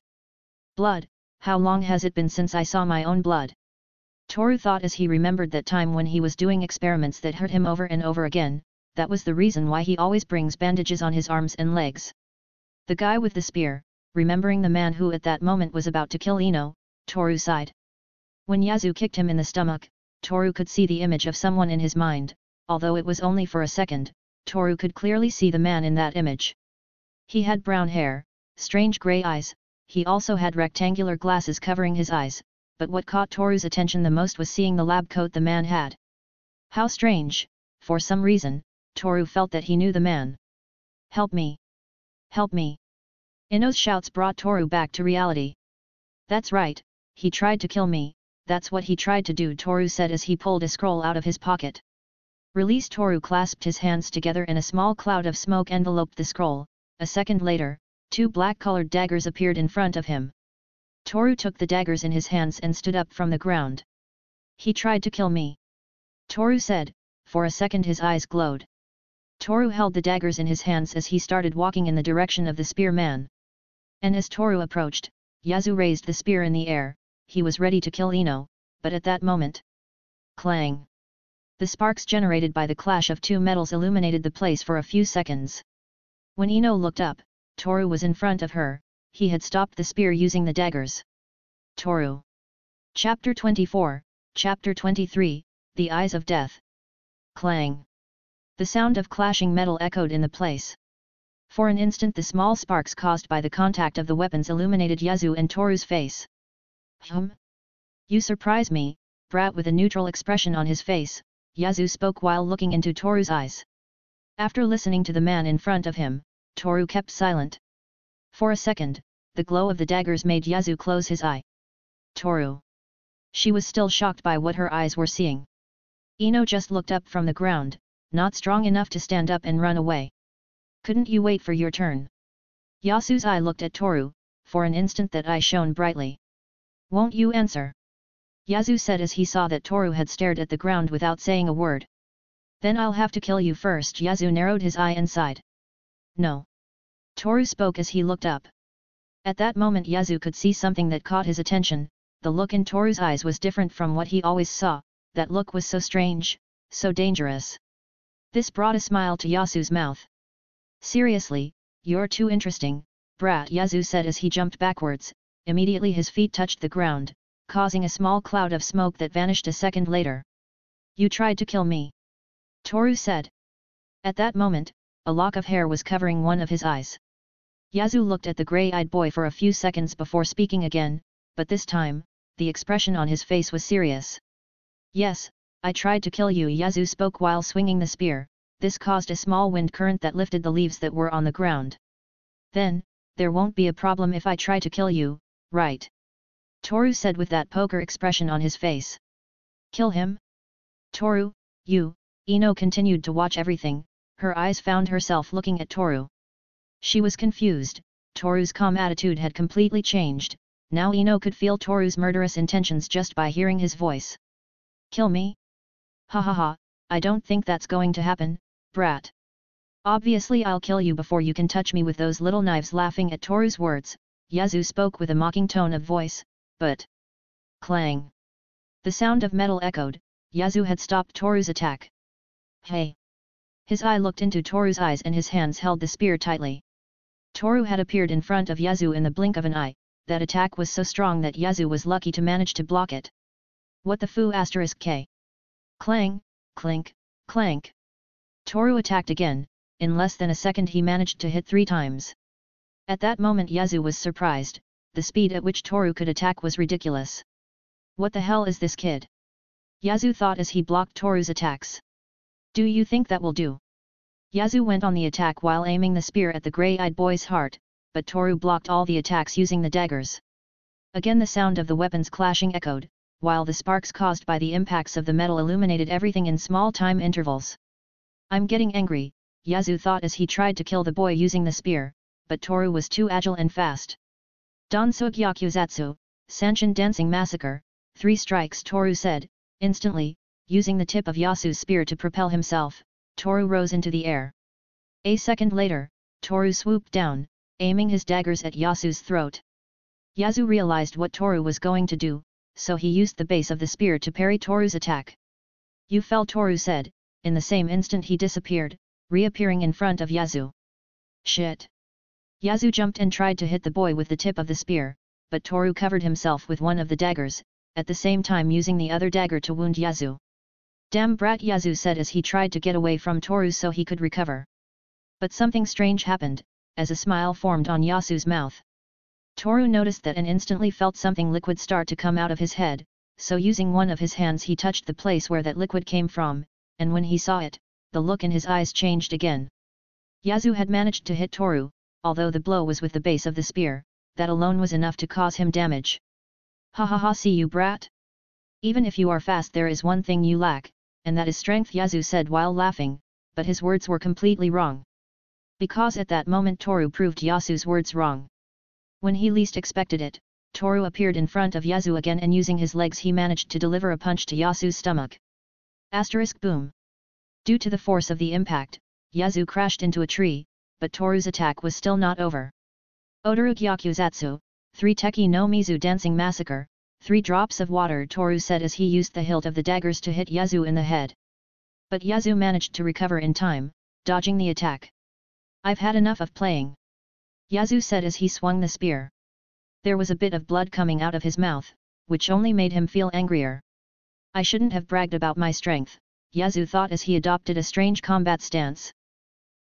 Blood, how long has it been since I saw my own blood? Toru thought as he remembered that time when he was doing experiments that hurt him over and over again, that was the reason why he always brings bandages on his arms and legs. The guy with the spear, remembering the man who at that moment was about to kill Ino, Toru sighed. When Yazu kicked him in the stomach, Toru could see the image of someone in his mind, although it was only for a second, Toru could clearly see the man in that image. He had brown hair, strange grey eyes, he also had rectangular glasses covering his eyes, but what caught Toru's attention the most was seeing the lab coat the man had. How strange, for some reason, Toru felt that he knew the man. Help me! Help me! Ino's shouts brought Toru back to reality. That's right, he tried to kill me, that's what he tried to do, Toru said as he pulled a scroll out of his pocket. Release. Toru clasped his hands together and a small cloud of smoke enveloped the scroll. A second later, two black-colored daggers appeared in front of him. Toru took the daggers in his hands and stood up from the ground. He tried to kill me. Toru said, for a second his eyes glowed. Toru held the daggers in his hands as he started walking in the direction of the spear man. And as Toru approached, Yazu raised the spear in the air, he was ready to kill Ino, but at that moment... Clang! The sparks generated by the clash of two metals illuminated the place for a few seconds. When Ino looked up, Toru was in front of her, he had stopped the spear using the daggers. Toru. Chapter 24, Chapter 23, The Eyes of Death. Clang! The sound of clashing metal echoed in the place. For an instant the small sparks caused by the contact of the weapons illuminated Yazu and Toru's face. You surprise me, brat. With a neutral expression on his face, Yazu spoke while looking into Toru's eyes. After listening to the man in front of him, Toru kept silent. For a second, the glow of the daggers made Yazu close his eye. Toru. She was still shocked by what her eyes were seeing. Ino just looked up from the ground, not strong enough to stand up and run away. Couldn't you wait for your turn? Yasu's eye looked at Toru, for an instant that eye shone brightly. Won't you answer? Yazu said as he saw that Toru had stared at the ground without saying a word. Then I'll have to kill you first. Yazu narrowed his eye and sighed. No. Toru spoke as he looked up. At that moment Yazu could see something that caught his attention. The look in Toru's eyes was different from what he always saw, that look was so strange, so dangerous. This brought a smile to Yasu's mouth. Seriously, you're too interesting, brat, Yazu said as he jumped backwards. Immediately his feet touched the ground, causing a small cloud of smoke that vanished a second later. You tried to kill me. Toru said. At that moment, a lock of hair was covering one of his eyes. Yazu looked at the grey-eyed boy for a few seconds before speaking again, but this time, the expression on his face was serious. Yes, I tried to kill you, Yazu spoke while swinging the spear. This caused a small wind current that lifted the leaves that were on the ground. Then, there won't be a problem if I try to kill you, right? Toru said with that poker expression on his face. Kill him? Toru, you, Ino continued to watch everything, her eyes found herself looking at Toru. She was confused, Toru's calm attitude had completely changed, now Ino could feel Toru's murderous intentions just by hearing his voice. Kill me? Ha ha ha, I don't think that's going to happen, brat. Obviously I'll kill you before you can touch me with those little knives. Laughing at Toru's words, Yazu spoke with a mocking tone of voice, but... Clang! The sound of metal echoed. Yazu had stopped Toru's attack. Hey! His eye looked into Toru's eyes and his hands held the spear tightly. Toru had appeared in front of Yazu in the blink of an eye. That attack was so strong that Yazu was lucky to manage to block it. What the foo asterisk K? Clang, clink, clank. Toru attacked again. In less than a second he managed to hit 3 times. At that moment Yazu was surprised, the speed at which Toru could attack was ridiculous. What the hell is this kid? Yazu thought as he blocked Toru's attacks. Do you think that will do? Yazu went on the attack while aiming the spear at the grey-eyed boy's heart, but Toru blocked all the attacks using the daggers. Again the sound of the weapons clashing echoed, while the sparks caused by the impacts of the metal illuminated everything in small time intervals. I'm getting angry, Yazu thought as he tried to kill the boy using the spear, but Toru was too agile and fast. Dansugyakuzatsu, Sanshin Dancing Massacre, 3 strikes Toru said, instantly, using the tip of Yasu's spear to propel himself, Toru rose into the air. A second later, Toru swooped down, aiming his daggers at Yasu's throat. Yazu realized what Toru was going to do, so he used the base of the spear to parry Toru's attack. You fell, Toru said, in the same instant he disappeared, reappearing in front of Yazu. Shit! Yazu jumped and tried to hit the boy with the tip of the spear, but Toru covered himself with one of the daggers, at the same time using the other dagger to wound Yazu. Damn brat, Yazu said as he tried to get away from Toru so he could recover. But something strange happened, as a smile formed on Yasu's mouth. Toru noticed that and instantly felt something liquid start to come out of his head, so using one of his hands he touched the place where that liquid came from, and when he saw it, the look in his eyes changed again. Yazu had managed to hit Toru, although the blow was with the base of the spear, that alone was enough to cause him damage. Ha ha ha, see you brat? Even if you are fast there is one thing you lack, and that is strength, Yazu said while laughing, but his words were completely wrong. Because at that moment Toru proved Yasu's words wrong. When he least expected it, Toru appeared in front of Yazu again and using his legs he managed to deliver a punch to Yasu's stomach. Boom. Due to the force of the impact, Yazu crashed into a tree, but Toru's attack was still not over. Odarugyakuzatsu, 3 Teki no Mizu Dancing Massacre, 3 drops of water, Toru said as he used the hilt of the daggers to hit Yazu in the head. But Yazu managed to recover in time, dodging the attack. I've had enough of playing, Yazu said as he swung the spear. There was a bit of blood coming out of his mouth, which only made him feel angrier. I shouldn't have bragged about my strength, Yazu thought as he adopted a strange combat stance.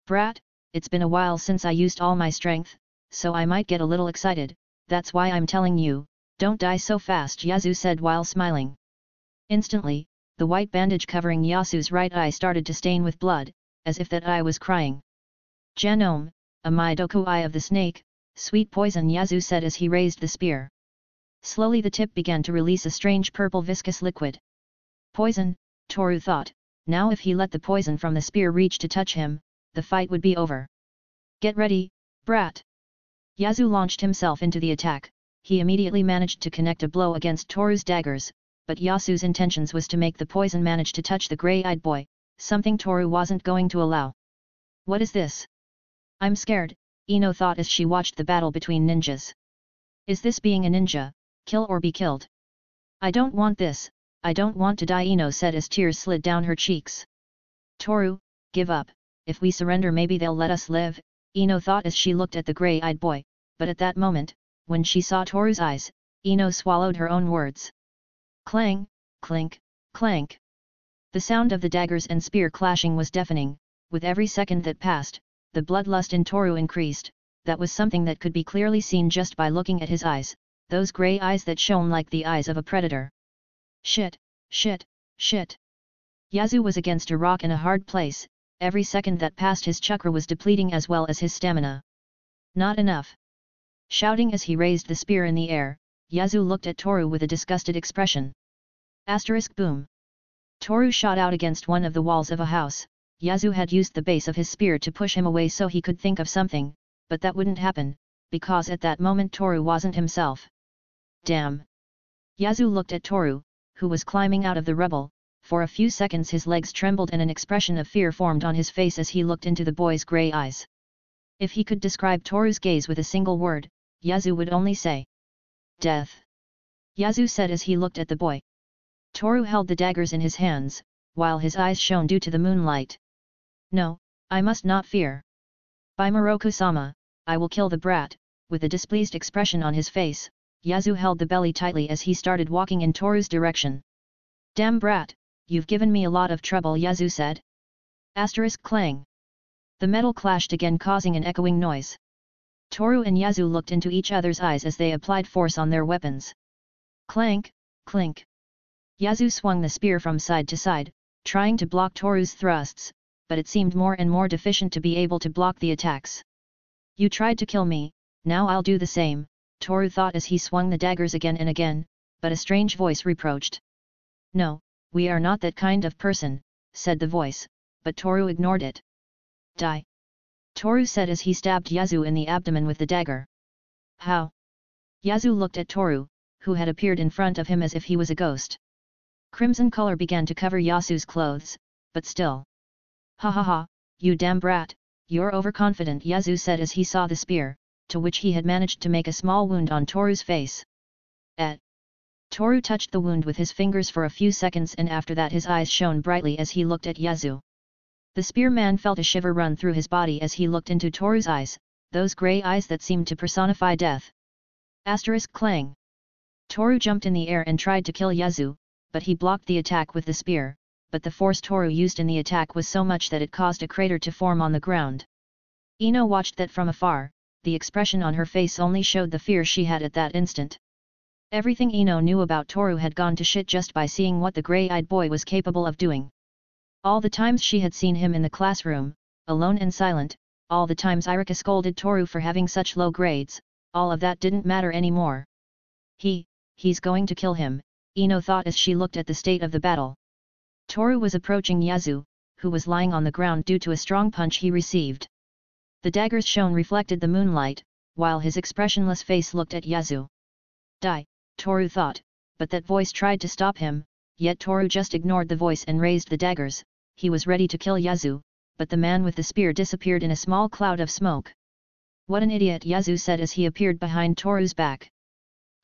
Brat, it's been a while since I used all my strength, so I might get a little excited, that's why I'm telling you, don't die so fast, Yazu said while smiling. Instantly, the white bandage covering Yasu's right eye started to stain with blood, as if that eye was crying. Janome, a Maidoku eye of the snake, sweet poison, Yazu said as he raised the spear. Slowly the tip began to release a strange purple viscous liquid. Poison, Toru thought, now if he let the poison from the spear reach to touch him, the fight would be over. Get ready, brat! Yazu launched himself into the attack. He immediately managed to connect a blow against Toru's daggers, but Yasu's intentions was to make the poison manage to touch the grey-eyed boy, something Toru wasn't going to allow. What is this? I'm scared, Ino thought as she watched the battle between ninjas. Is this being a ninja, kill or be killed? I don't want this, I don't want to die, Ino said as tears slid down her cheeks. Toru, give up, if we surrender maybe they'll let us live, Ino thought as she looked at the grey-eyed boy, but at that moment, when she saw Toru's eyes, Ino swallowed her own words. Clang, clink, clank. The sound of the daggers and spear clashing was deafening, with every second that passed, the bloodlust in Toru increased, that was something that could be clearly seen just by looking at his eyes, those grey eyes that shone like the eyes of a predator. Shit, shit, shit. Yazu was against a rock in a hard place, every second that passed his chakra was depleting as well as his stamina. Not enough. Shouting as he raised the spear in the air, Yazu looked at Toru with a disgusted expression. Boom. Toru shot out against one of the walls of a house. Yazu had used the base of his spear to push him away so he could think of something, but that wouldn't happen, because at that moment Toru wasn't himself. Damn! Yazu looked at Toru, who was climbing out of the rubble. For a few seconds his legs trembled and an expression of fear formed on his face as he looked into the boy's grey eyes. If he could describe Toru's gaze with a single word, Yazu would only say, death. Yazu said as he looked at the boy. Toru held the daggers in his hands, while his eyes shone due to the moonlight. No, I must not fear. By Moroku-sama, I will kill the brat. With a displeased expression on his face, Yazu held the belly tightly as he started walking in Toru's direction. Damn brat, you've given me a lot of trouble, Yazu said. Clang. The metal clashed again causing an echoing noise. Toru and Yazu looked into each other's eyes as they applied force on their weapons. Clank, clink. Yasu swung the spear from side to side, trying to block Toru's thrusts, but it seemed more and more deficient to be able to block the attacks. You tried to kill me, now I'll do the same, Toru thought as he swung the daggers again and again, but a strange voice reproached. No, we are not that kind of person, said the voice, but Toru ignored it. Die! Toru said as he stabbed Yasu in the abdomen with the dagger. How? Yasu looked at Toru, who had appeared in front of him as if he was a ghost. Crimson color began to cover Yasu's clothes, but still. Ha ha ha, you damn brat, you're overconfident, Yasu said as he saw the spear, to which he had managed to make a small wound on Toru's face. Toru touched the wound with his fingers for a few seconds, and after that his eyes shone brightly as he looked at Yasu. The spearman felt a shiver run through his body as he looked into Toru's eyes, those grey eyes that seemed to personify death. Clang. Toru jumped in the air and tried to kill Yasu, but he blocked the attack with the spear, but the force Toru used in the attack was so much that it caused a crater to form on the ground. Ino watched that from afar, the expression on her face only showed the fear she had at that instant. Everything Ino knew about Toru had gone to shit just by seeing what the grey-eyed boy was capable of doing. All the times she had seen him in the classroom, alone and silent, all the times Irika scolded Toru for having such low grades, all of that didn't matter anymore. He's going to kill him, Ino thought as she looked at the state of the battle. Toru was approaching Yasu, who was lying on the ground due to a strong punch he received. The dagger's shone reflected the moonlight, while his expressionless face looked at Yasu. Die, Toru thought, but that voice tried to stop him, yet Toru just ignored the voice and raised the daggers. He was ready to kill Yasu, but the man with the spear disappeared in a small cloud of smoke. What an idiot, Yasu said as he appeared behind Toru's back.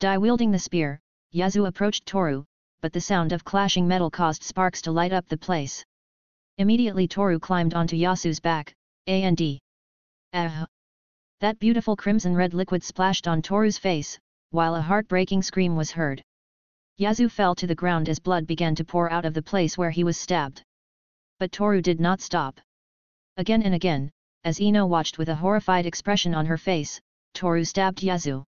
Die. Wielding the spear, Yasu approached Toru, but the sound of clashing metal caused sparks to light up the place. Immediately Toru climbed onto Yasu's back, and that beautiful crimson-red liquid splashed on Toru's face, while a heartbreaking scream was heard. Yasu fell to the ground as blood began to pour out of the place where he was stabbed. But Toru did not stop. Again and again, as Ino watched with a horrified expression on her face, Toru stabbed Yasu.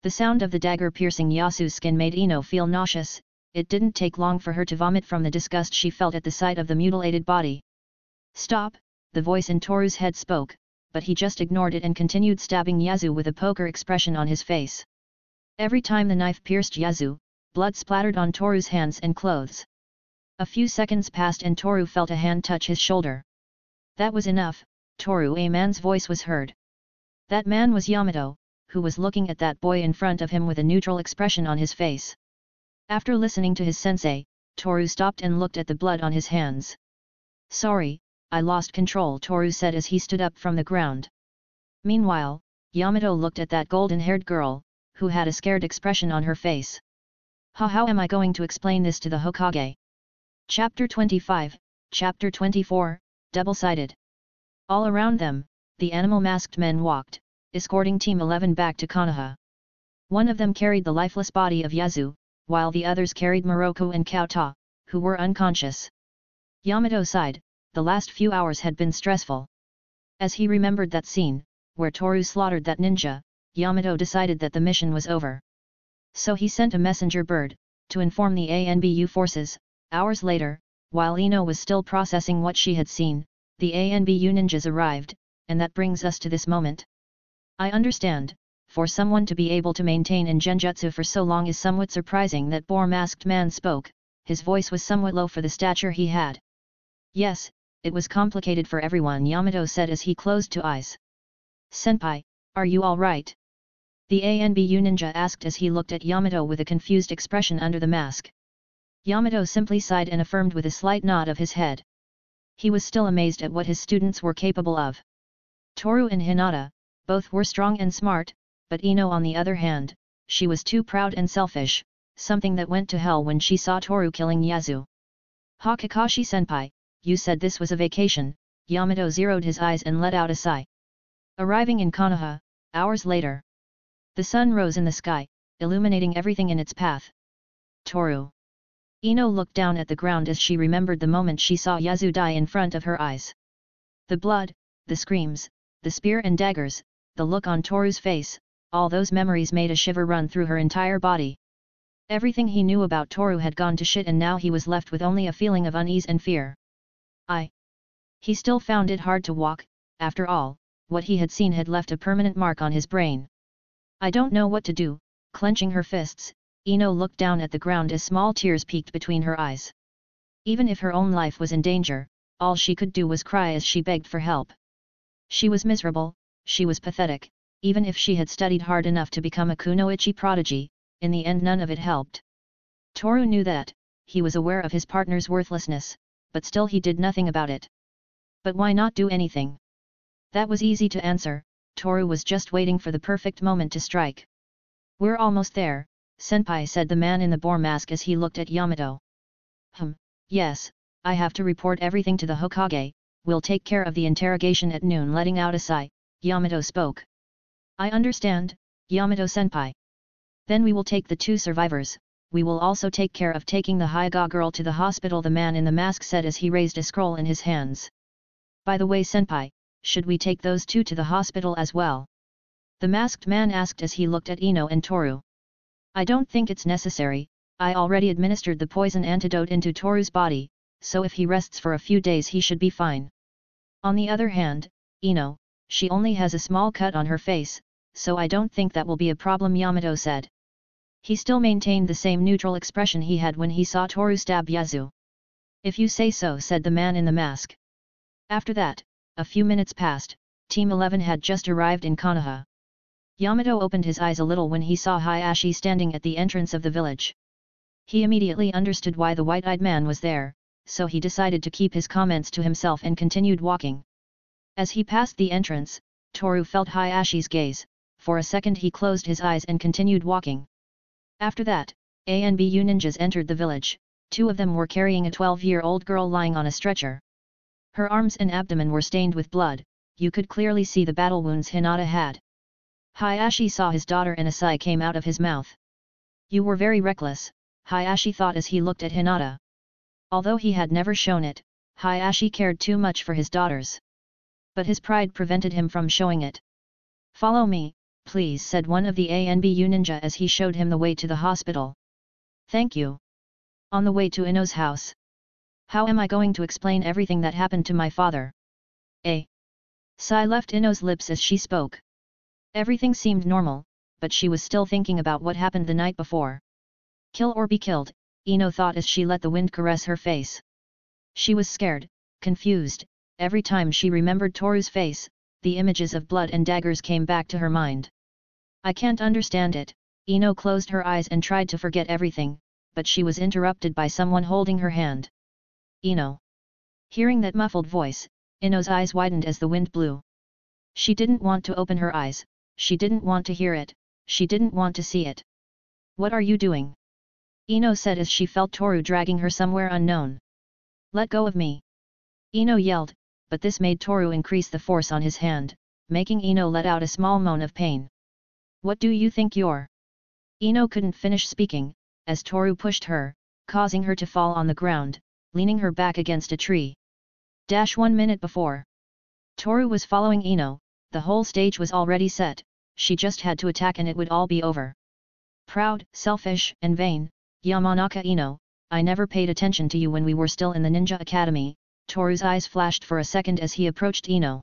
The sound of the dagger piercing Yasu's skin made Ino feel nauseous. It didn't take long for her to vomit from the disgust she felt at the sight of the mutilated body. Stop, the voice in Toru's head spoke, but he just ignored it and continued stabbing Yasu with a poker expression on his face. Every time the knife pierced Yasu, blood splattered on Toru's hands and clothes. A few seconds passed and Toru felt a hand touch his shoulder. That was enough, Toru. A man's voice was heard. That man was Yamato, who was looking at that boy in front of him with a neutral expression on his face. After listening to his sensei, Toru stopped and looked at the blood on his hands. Sorry, I lost control, Toru said as he stood up from the ground. Meanwhile, Yamato looked at that golden-haired girl, who had a scared expression on her face. How am I going to explain this to the Hokage? Chapter 25, Chapter 24, Double-Sided. All around them, the animal-masked men walked, escorting Team 11 back to Konoha. One of them carried the lifeless body of Yasu, while the others carried Moroku and Kauta, who were unconscious. Yamato sighed. The last few hours had been stressful. As he remembered that scene, where Toru slaughtered that ninja, Yamato decided that the mission was over. So he sent a messenger bird, to inform the ANBU forces. Hours later, while Ino was still processing what she had seen, the ANBU ninjas arrived, and that brings us to this moment. I understand, for someone to be able to maintain in genjutsu for so long is somewhat surprising. That boar-masked man spoke, his voice was somewhat low for the stature he had. Yes, it was complicated for everyone, Yamato said as he closed two eyes. Senpai, are you all right? The ANBU ninja asked as he looked at Yamato with a confused expression under the mask. Yamato simply sighed and affirmed with a slight nod of his head. He was still amazed at what his students were capable of. Toru and Hinata, both were strong and smart, but Ino on the other hand, she was too proud and selfish, something that went to hell when she saw Toru killing Yasu. Ha, Kakashi senpai, you said this was a vacation. Yamato zeroed his eyes and let out a sigh. Arriving in Konoha, hours later. The sun rose in the sky, illuminating everything in its path. Toru. Ino looked down at the ground as she remembered the moment she saw Yasu die in front of her eyes. The blood, the screams, the spear and daggers, the look on Toru's face, all those memories made a shiver run through her entire body. Everything he knew about Toru had gone to shit and now he was left with only a feeling of unease and fear. He still found it hard to walk, after all, what he had seen had left a permanent mark on his brain. I don't know what to do, clenching her fists, Ino looked down at the ground as small tears peeked between her eyes. Even if her own life was in danger, all she could do was cry as she begged for help. She was miserable, she was pathetic, even if she had studied hard enough to become a kunoichi prodigy, in the end none of it helped. Toru knew that, he was aware of his partner's worthlessness, but still he did nothing about it. But why not do anything? That was easy to answer, Toru was just waiting for the perfect moment to strike. We're almost there, senpai, said the man in the boar mask as he looked at Yamato. Yes, I have to report everything to the Hokage, we'll take care of the interrogation at noon. Letting out a sigh, Yamato spoke. I understand, Yamato senpai. Then we will take the 2 survivors, we will also take care of taking the Hyuga girl to the hospital, the man in the mask said as he raised a scroll in his hands. By the way senpai, should we take those 2 to the hospital as well? The masked man asked as he looked at Ino and Toru. I don't think it's necessary, I already administered the poison antidote into Toru's body, so if he rests for a few days he should be fine. On the other hand, Ino, she only has a small cut on her face, so I don't think that will be a problem, Yamato said. He still maintained the same neutral expression he had when he saw Toru stab Yazu. If you say so, said the man in the mask. After that, a few minutes passed, Team 11 had just arrived in Konoha. Yamato opened his eyes a little when he saw Hayashi standing at the entrance of the village. He immediately understood why the white-eyed man was there, so he decided to keep his comments to himself and continued walking. As he passed the entrance, Toru felt Hayashi's gaze, for a second he closed his eyes and continued walking. After that, A and BU ninjas entered the village, 2 of them were carrying a 12-year-old girl lying on a stretcher. Her arms and abdomen were stained with blood, you could clearly see the battle wounds Hinata had. Hayashi saw his daughter and a sigh came out of his mouth. You were very reckless, Hayashi thought as he looked at Hinata. Although he had never shown it, Hayashi cared too much for his daughters. But his pride prevented him from showing it. Follow me, please, said one of the ANBU ninja as he showed him the way to the hospital. Thank you. On the way to Ino's house. How am I going to explain everything that happened to my father? A sigh left Ino's lips as she spoke. Everything seemed normal, but she was still thinking about what happened the night before. Kill or be killed, Ino thought as she let the wind caress her face. She was scared, confused, every time she remembered Toru's face, the images of blood and daggers came back to her mind. I can't understand it, Ino closed her eyes and tried to forget everything, but she was interrupted by someone holding her hand. Ino. Hearing that muffled voice, Ino's eyes widened as the wind blew. She didn't want to open her eyes, she didn't want to hear it, she didn't want to see it. What are you doing? Ino said as she felt Toru dragging her somewhere unknown. Let go of me. Ino yelled, but this made Toru increase the force on his hand, making Ino let out a small moan of pain. What do you think you're? Ino couldn't finish speaking, as Toru pushed her, causing her to fall on the ground, leaning her back against a tree. 1 minute before. Toru was following Ino, the whole stage was already set, she just had to attack and it would all be over. Proud, selfish, and vain, Yamanaka Ino, I never paid attention to you when we were still in the ninja academy, Toru's eyes flashed for a second as he approached Ino.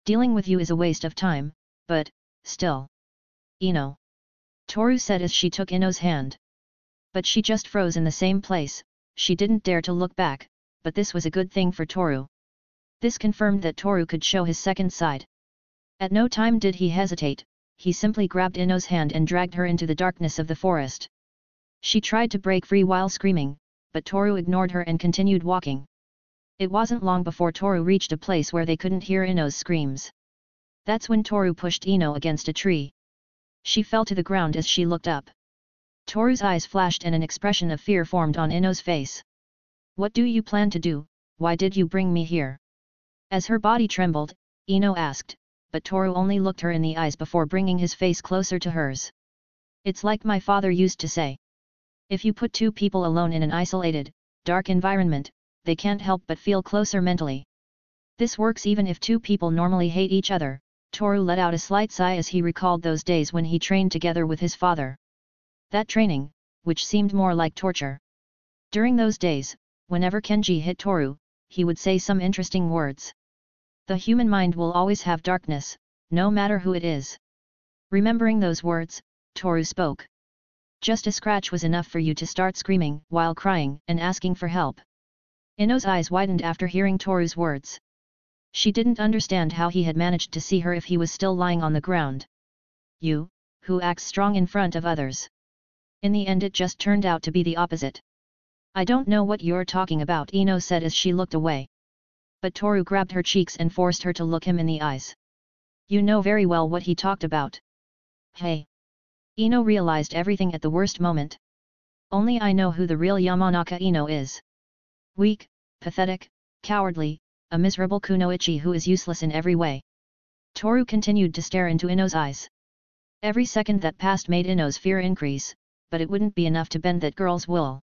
Dealing with you is a waste of time, but, still. Ino. Toru said as she took Ino's hand. But she just froze in the same place, she didn't dare to look back, but this was a good thing for Toru. This confirmed that Toru could show his second side. At no time did he hesitate, he simply grabbed Ino's hand and dragged her into the darkness of the forest. She tried to break free while screaming, but Toru ignored her and continued walking. It wasn't long before Toru reached a place where they couldn't hear Ino's screams. That's when Toru pushed Ino against a tree. She fell to the ground as she looked up. Toru's eyes flashed and an expression of fear formed on Ino's face. What do you plan to do? Why did you bring me here? As her body trembled, Ino asked, but Toru only looked her in the eyes before bringing his face closer to hers. It's like my father used to say. If you put 2 people alone in an isolated, dark environment, they can't help but feel closer mentally. This works even if 2 people normally hate each other. Toru let out a slight sigh as he recalled those days when he trained together with his father. That training, which seemed more like torture. During those days, whenever Kenji hit Toru, he would say some interesting words. The human mind will always have darkness, no matter who it is. Remembering those words, Toru spoke. Just a scratch was enough for you to start screaming while crying and asking for help. Ino's eyes widened after hearing Toru's words. She didn't understand how he had managed to see her if he was still lying on the ground. You, who acts strong in front of others. In the end it just turned out to be the opposite. I don't know what you're talking about, Ino said as she looked away. But Toru grabbed her cheeks and forced her to look him in the eyes. You know very well what he talked about. Hey! Ino realized everything at the worst moment. Only I know who the real Yamanaka Ino is. Weak, pathetic, cowardly, a miserable kunoichi who is useless in every way. Toru continued to stare into Ino's eyes. Every second that passed made Ino's fear increase, but it wouldn't be enough to bend that girl's will.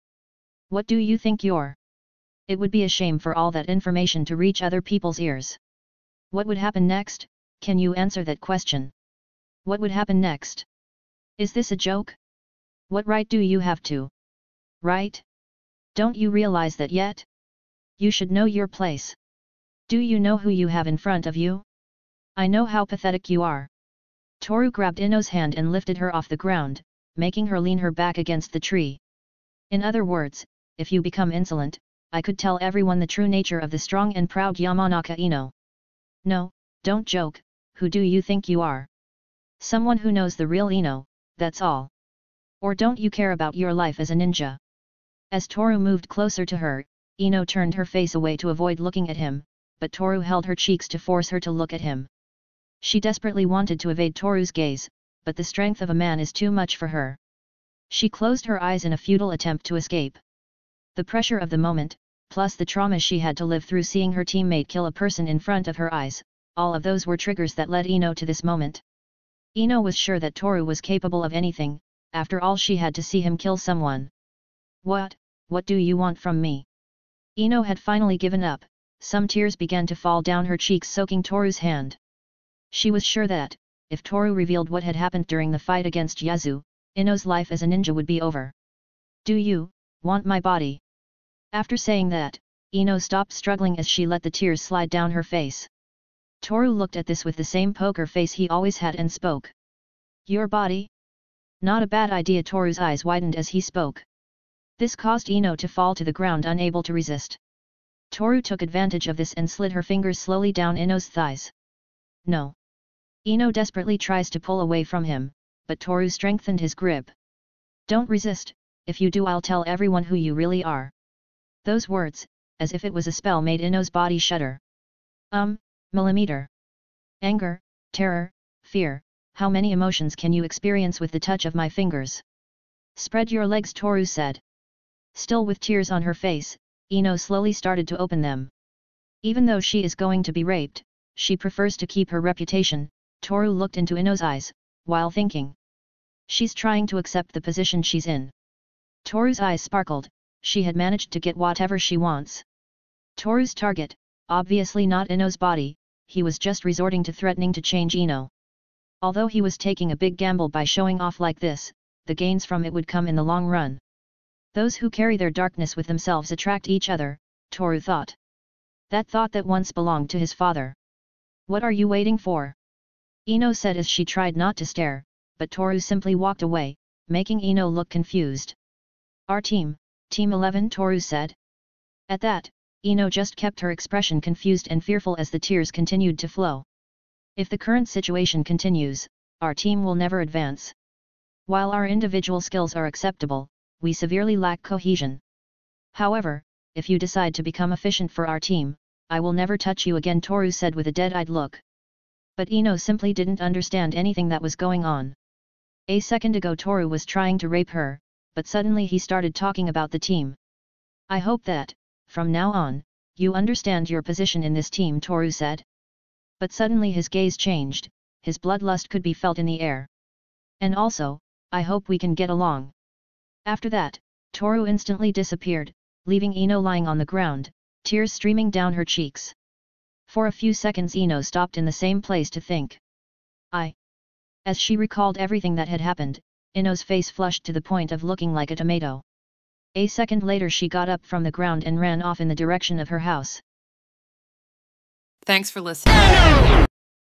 What do you think you're? It would be a shame for all that information to reach other people's ears. What would happen next? Can you answer that question? What would happen next? Is this a joke? What right do you have to? Right? Don't you realize that yet? You should know your place. Do you know who you have in front of you? I know how pathetic you are. Toru grabbed Ino's hand and lifted her off the ground, making her lean her back against the tree. In other words, if you become insolent, I could tell everyone the true nature of the strong and proud Yamanaka Ino. No, don't joke, who do you think you are? Someone who knows the real Ino, that's all. Or don't you care about your life as a ninja? As Toru moved closer to her, Ino turned her face away to avoid looking at him, but Toru held her cheeks to force her to look at him. She desperately wanted to evade Toru's gaze, but the strength of a man is too much for her. She closed her eyes in a futile attempt to escape. The pressure of the moment, plus the trauma she had to live through seeing her teammate kill a person in front of her eyes, all of those were triggers that led Ino to this moment. Ino was sure that Toru was capable of anything, after all she had to see him kill someone. What do you want from me? Ino had finally given up, some tears began to fall down her cheeks soaking Toru's hand. She was sure that, if Toru revealed what had happened during the fight against Yazu, Ino's life as a ninja would be over. Do you want my body? After saying that, Ino stopped struggling as she let the tears slide down her face. Toru looked at this with the same poker face he always had and spoke. Your body? Not a bad idea. Toru's eyes widened as he spoke. This caused Ino to fall to the ground unable to resist. Toru took advantage of this and slid her fingers slowly down Ino's thighs. No. Ino desperately tries to pull away from him, but Toru strengthened his grip. Don't resist, if you do I'll tell everyone who you really are. Those words, as if it was a spell, made Ino's body shudder. Millimeter. Anger, terror, fear, how many emotions can you experience with the touch of my fingers? Spread your legs, Toru said. Still with tears on her face, Ino slowly started to open them. Even though she is going to be raped, she prefers to keep her reputation. Toru looked into Ino's eyes, while thinking. She's trying to accept the position she's in. Toru's eyes sparkled, she had managed to get whatever she wants. Toru's target, obviously not Ino's body, he was just resorting to threatening to change Ino. Although he was taking a big gamble by showing off like this, the gains from it would come in the long run. Those who carry their darkness with themselves attract each other, Toru thought. That thought that once belonged to his father. What are you waiting for? Ino said as she tried not to stare, but Toru simply walked away, making Ino look confused. Our team, Team 11, Toru said. At that, Ino just kept her expression confused and fearful as the tears continued to flow. If the current situation continues, our team will never advance. While our individual skills are acceptable, we severely lack cohesion. However, if you decide to become efficient for our team, I will never touch you again, Toru said with a dead-eyed look. But Ino simply didn't understand anything that was going on. A second ago Toru was trying to rape her, but suddenly he started talking about the team. I hope that, from now on, you understand your position in this team, Toru said. But suddenly his gaze changed, his bloodlust could be felt in the air. And also, I hope we can get along. After that, Toru instantly disappeared, leaving Ino lying on the ground, tears streaming down her cheeks. For a few seconds Ino stopped in the same place to think. As she recalled everything that had happened, Ino's face flushed to the point of looking like a tomato. A second later she got up from the ground and ran off in the direction of her house. Thanks for listening.